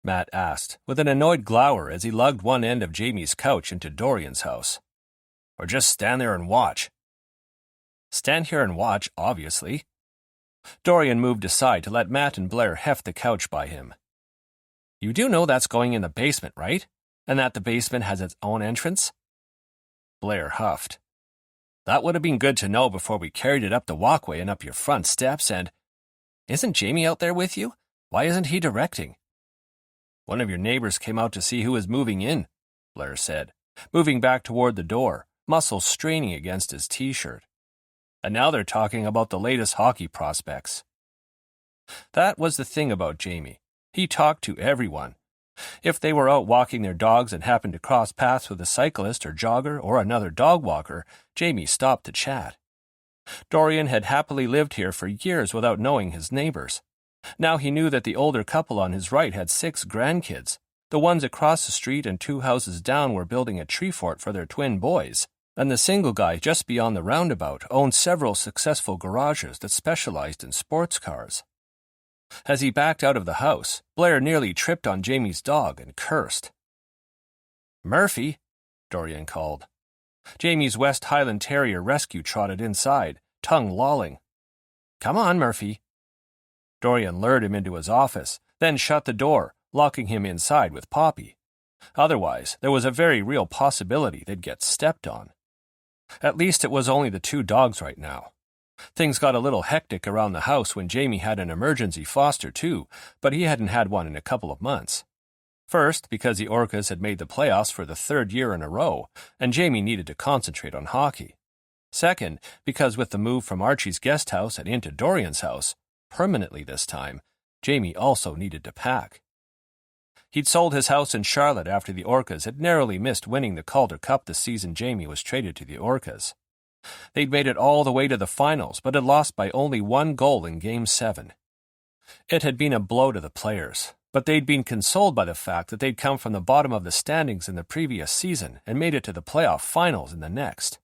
Matt asked, with an annoyed glower as he lugged one end of Jamie's couch into Dorian's house. "Or just stand there and watch?" "Stand here and watch, obviously." Dorian moved aside to let Matt and Blair heft the couch by him. "You do know that's going in the basement, right? And that the basement has its own entrance?" Blair huffed. "That would have been good to know before we carried it up the walkway and up your front steps and—" "Isn't Jamie out there with you? Why isn't he directing?" "One of your neighbors came out to see who was moving in," Blair said, moving back toward the door, muscles straining against his t-shirt. "And now they're talking about the latest hockey prospects." That was the thing about Jamie. He talked to everyone. If they were out walking their dogs and happened to cross paths with a cyclist or jogger or another dog walker, Jamie stopped to chat. Dorian had happily lived here for years without knowing his neighbors. Now he knew that the older couple on his right had 6 grandkids. The ones across the street and 2 houses down were building a tree fort for their twin boys. And the single guy just beyond the roundabout owned several successful garages that specialized in sports cars. As he backed out of the house, Blair nearly tripped on Jamie's dog and cursed. "Murphy," Dorian called. Jamie's West Highland Terrier rescue trotted inside, tongue lolling. "Come on, Murphy." Dorian lured him into his office, then shut the door, locking him inside with Poppy. Otherwise, there was a very real possibility they'd get stepped on. At least it was only the 2 dogs right now. Things got a little hectic around the house when Jamie had an emergency foster too, but he hadn't had one in a couple of months. First, because the Orcas had made the playoffs for the 3rd year in a row, and Jamie needed to concentrate on hockey. Second, because with the move from Archie's guest house and into Dorian's house, permanently this time, Jamie also needed to pack. He'd sold his house in Charlotte after the Orcas had narrowly missed winning the Calder Cup the season Jamie was traded to the Orcas. They'd made it all the way to the finals, but had lost by only 1 goal in Game 7. It had been a blow to the players, but they'd been consoled by the fact that they'd come from the bottom of the standings in the previous season and made it to the playoff finals in the next.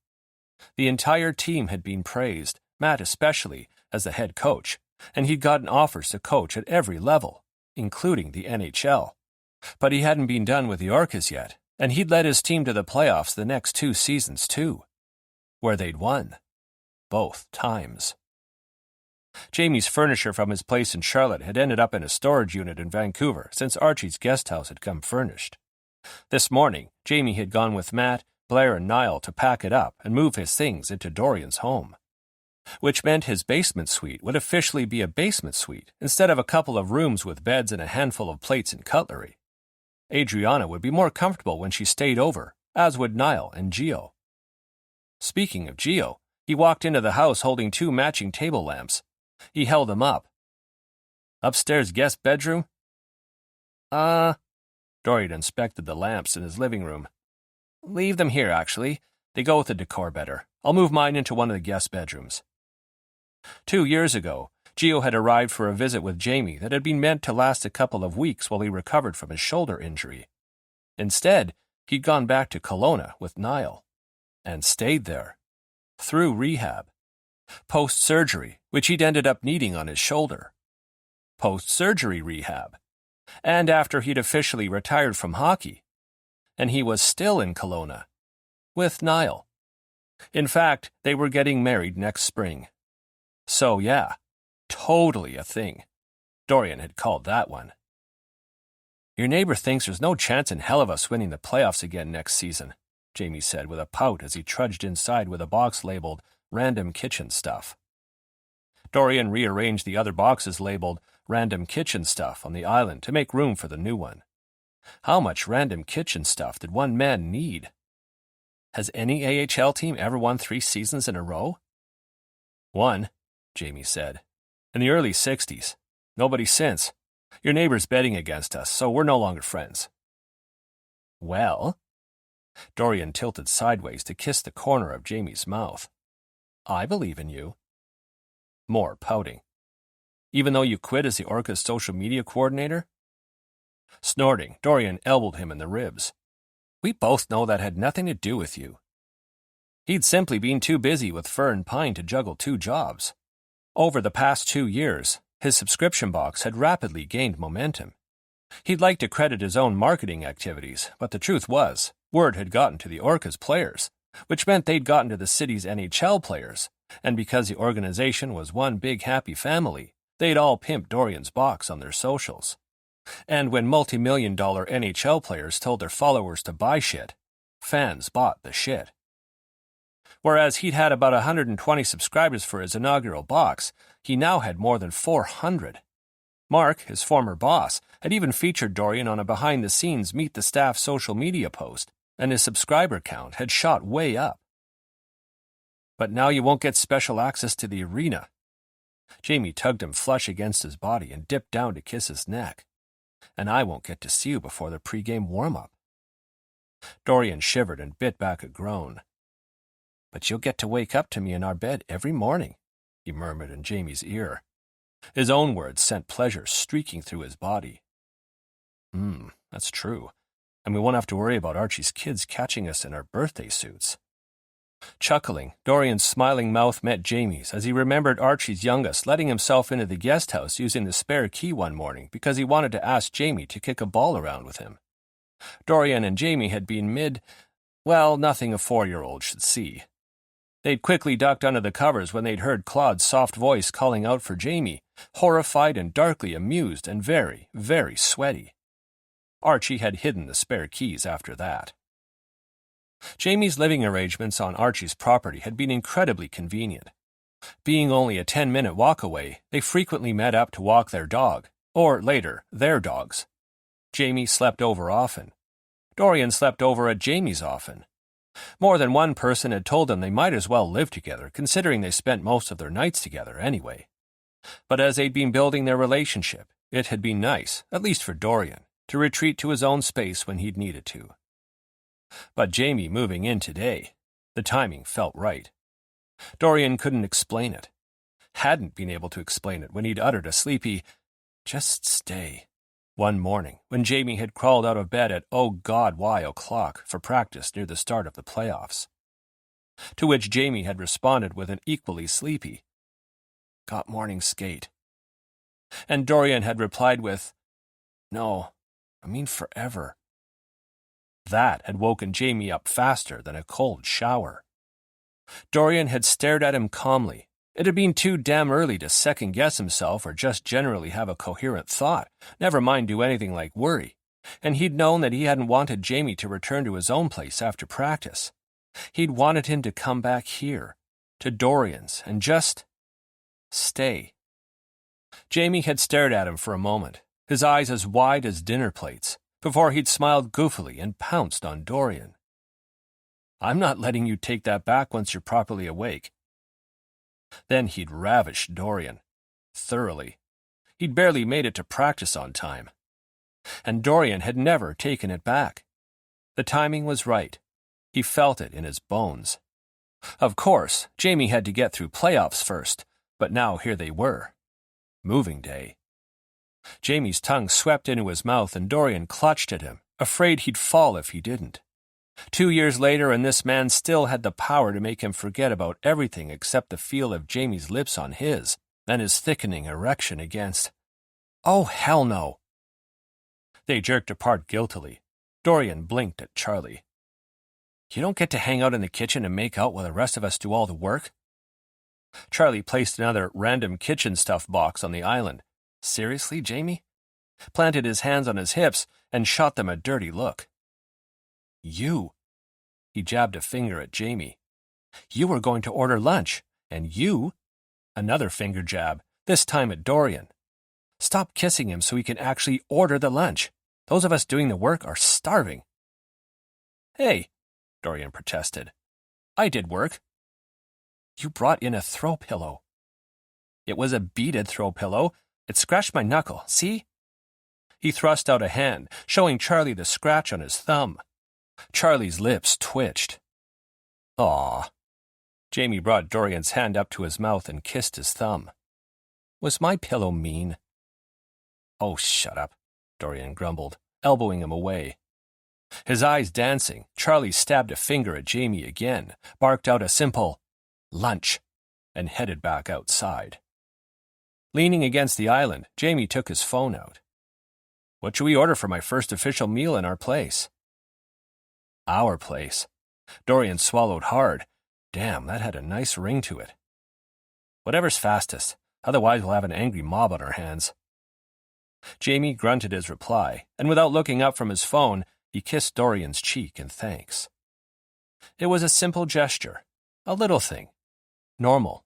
The entire team had been praised, Matt especially, as the head coach, and he'd gotten offers to coach at every level, including the NHL. But he hadn't been done with the Orcas yet, and he'd led his team to the playoffs the next 2 seasons too, where they'd won. Both times. Jamie's furniture from his place in Charlotte had ended up in a storage unit in Vancouver since Archie's guest house had come furnished. This morning, Jamie had gone with Matt, Blair, and Niall to pack it up and move his things into Dorian's home. Which meant his basement suite would officially be a basement suite instead of a couple of rooms with beds and a handful of plates and cutlery. Adriana would be more comfortable when she stayed over, as would Niall and Gio. Speaking of Gio, he walked into the house holding 2 matching table lamps. He held them up. "Upstairs guest bedroom?" Dorian inspected the lamps in his living room. "Leave them here, actually. They go with the decor better. I'll move mine into one of the guest bedrooms." 2 years ago, Gio had arrived for a visit with Jamie that had been meant to last a couple of weeks while he recovered from his shoulder injury. Instead, he'd gone back to Kelowna with Niall. And stayed there. Through rehab. Post-surgery, which he'd ended up needing on his shoulder. Post-surgery rehab. And after he'd officially retired from hockey. And he was still in Kelowna. With Niall. In fact, they were getting married next spring. So yeah, totally a thing. Dorian had called that one. "Your neighbor thinks there's no chance in hell of us winning the playoffs again next season," Jamie said with a pout as he trudged inside with a box labeled, random kitchen stuff. Dorian rearranged the other boxes labeled random kitchen stuff on the island to make room for the new one. How much random kitchen stuff did one man need? Has any AHL team ever won 3 seasons in a row? One, Jamie said. In the early 60s. Nobody since. Your neighbor's betting against us, so we're no longer friends. Well? Dorian tilted sideways to kiss the corner of Jamie's mouth. I believe in you. More pouting. Even though you quit as the Orcas' social media coordinator? Snorting, Dorian elbowed him in the ribs. We both know that had nothing to do with you. He'd simply been too busy with Fur and Pine to juggle 2 jobs. Over the past 2 years, his subscription box had rapidly gained momentum. He'd like to credit his own marketing activities, but the truth was, word had gotten to the Orcas players, which meant they'd gotten to the city's NHL players, and because the organization was one big happy family, they'd all pimped Dorian's box on their socials. And when multi-million-dollar NHL players told their followers to buy shit, fans bought the shit. Whereas he'd had about 120 subscribers for his inaugural box, he now had more than 400. Mark, his former boss, had even featured Dorian on a behind-the-scenes meet-the-staff social media post, and his subscriber count had shot way up. But now you won't get special access to the arena. Jamie tugged him flush against his body and dipped down to kiss his neck. And I won't get to see you before the pre-game warm-up. Dorian shivered and bit back a groan. But you'll get to wake up to me in our bed every morning, he murmured in Jamie's ear. His own words sent pleasure streaking through his body. That's true. And we won't have to worry about Archie's kids catching us in our birthday suits. Chuckling, Dorian's smiling mouth met Jamie's as he remembered Archie's youngest letting himself into the guest house using the spare key one morning because he wanted to ask Jamie to kick a ball around with him. Dorian and Jamie had been nothing a 4-year-old should see. They'd quickly ducked under the covers when they'd heard Claude's soft voice calling out for Jamie, horrified and darkly amused and very, very sweaty. Archie had hidden the spare keys after that. Jamie's living arrangements on Archie's property had been incredibly convenient. Being only a 10-minute walk away, they frequently met up to walk their dog, or later, their dogs. Jamie slept over often. Dorian slept over at Jamie's often. More than one person had told them they might as well live together, considering they spent most of their nights together anyway. But as they'd been building their relationship, it had been nice, at least for Dorian, to retreat to his own space when he'd needed to. But Jamie moving in today, the timing felt right. Dorian couldn't explain it. Hadn't been able to explain it when he'd uttered a sleepy, "Just stay," one morning when Jamie had crawled out of bed at oh God why o'clock for practice near the start of the playoffs. To which Jamie had responded with an equally sleepy, "Got morning skate." And Dorian had replied with, "No, I mean forever." That had woken Jamie up faster than a cold shower. Dorian had stared at him calmly. It had been too damn early to second-guess himself or just generally have a coherent thought, never mind do anything like worry, and he'd known that he hadn't wanted Jamie to return to his own place after practice. He'd wanted him to come back here, to Dorian's, and just stay. Jamie had stared at him for a moment, his eyes as wide as dinner plates, before he'd smiled goofily and pounced on Dorian. "I'm not letting you take that back once you're properly awake." Then he'd ravished Dorian. Thoroughly. He'd barely made it to practice on time. And Dorian had never taken it back. The timing was right. He felt it in his bones. Of course, Jamie had to get through playoffs first, but now here they were. Moving day. Jamie's tongue swept into his mouth and Dorian clutched at him, afraid he'd fall if he didn't. 2 years later, and this man still had the power to make him forget about everything except the feel of Jamie's lips on his, and his thickening erection against. Oh, hell no! They jerked apart guiltily. Dorian blinked at Charlie. "You don't get to hang out in the kitchen and make out while the rest of us do all the work?" Charlie placed another random kitchen stuff box on the island. "Seriously, Jamie?" Planted his hands on his hips and shot them a dirty look. "You." He jabbed a finger at Jamie. You were going to order lunch, and you... Another finger jab, this time at Dorian. Stop kissing him so he can actually order the lunch. Those of us doing the work are starving. Hey, Dorian protested. I did work. You brought in a throw pillow. It was a beaded throw pillow. It scratched my knuckle, see? He thrust out a hand, showing Charlie the scratch on his thumb. Charlie's lips twitched. Aw. Jamie brought Dorian's hand up to his mouth and kissed his thumb. Was my pillow mean? Oh, shut up, Dorian grumbled, elbowing him away. His eyes dancing, Charlie stabbed a finger at Jamie again, barked out a simple, lunch, and headed back outside. Leaning against the island, Jamie took his phone out. What should we order for my first official meal in our place? Our place. Dorian swallowed hard. Damn, that had a nice ring to it. Whatever's fastest, otherwise we'll have an angry mob on our hands. Jamie grunted his reply, and without looking up from his phone, he kissed Dorian's cheek in thanks. It was a simple gesture, a little thing, normal,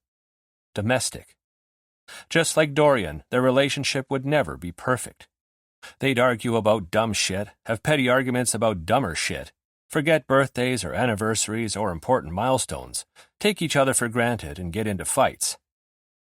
domestic. Just like Dorian, their relationship would never be perfect. They'd argue about dumb shit, have petty arguments about dumber shit, forget birthdays or anniversaries or important milestones, take each other for granted and get into fights.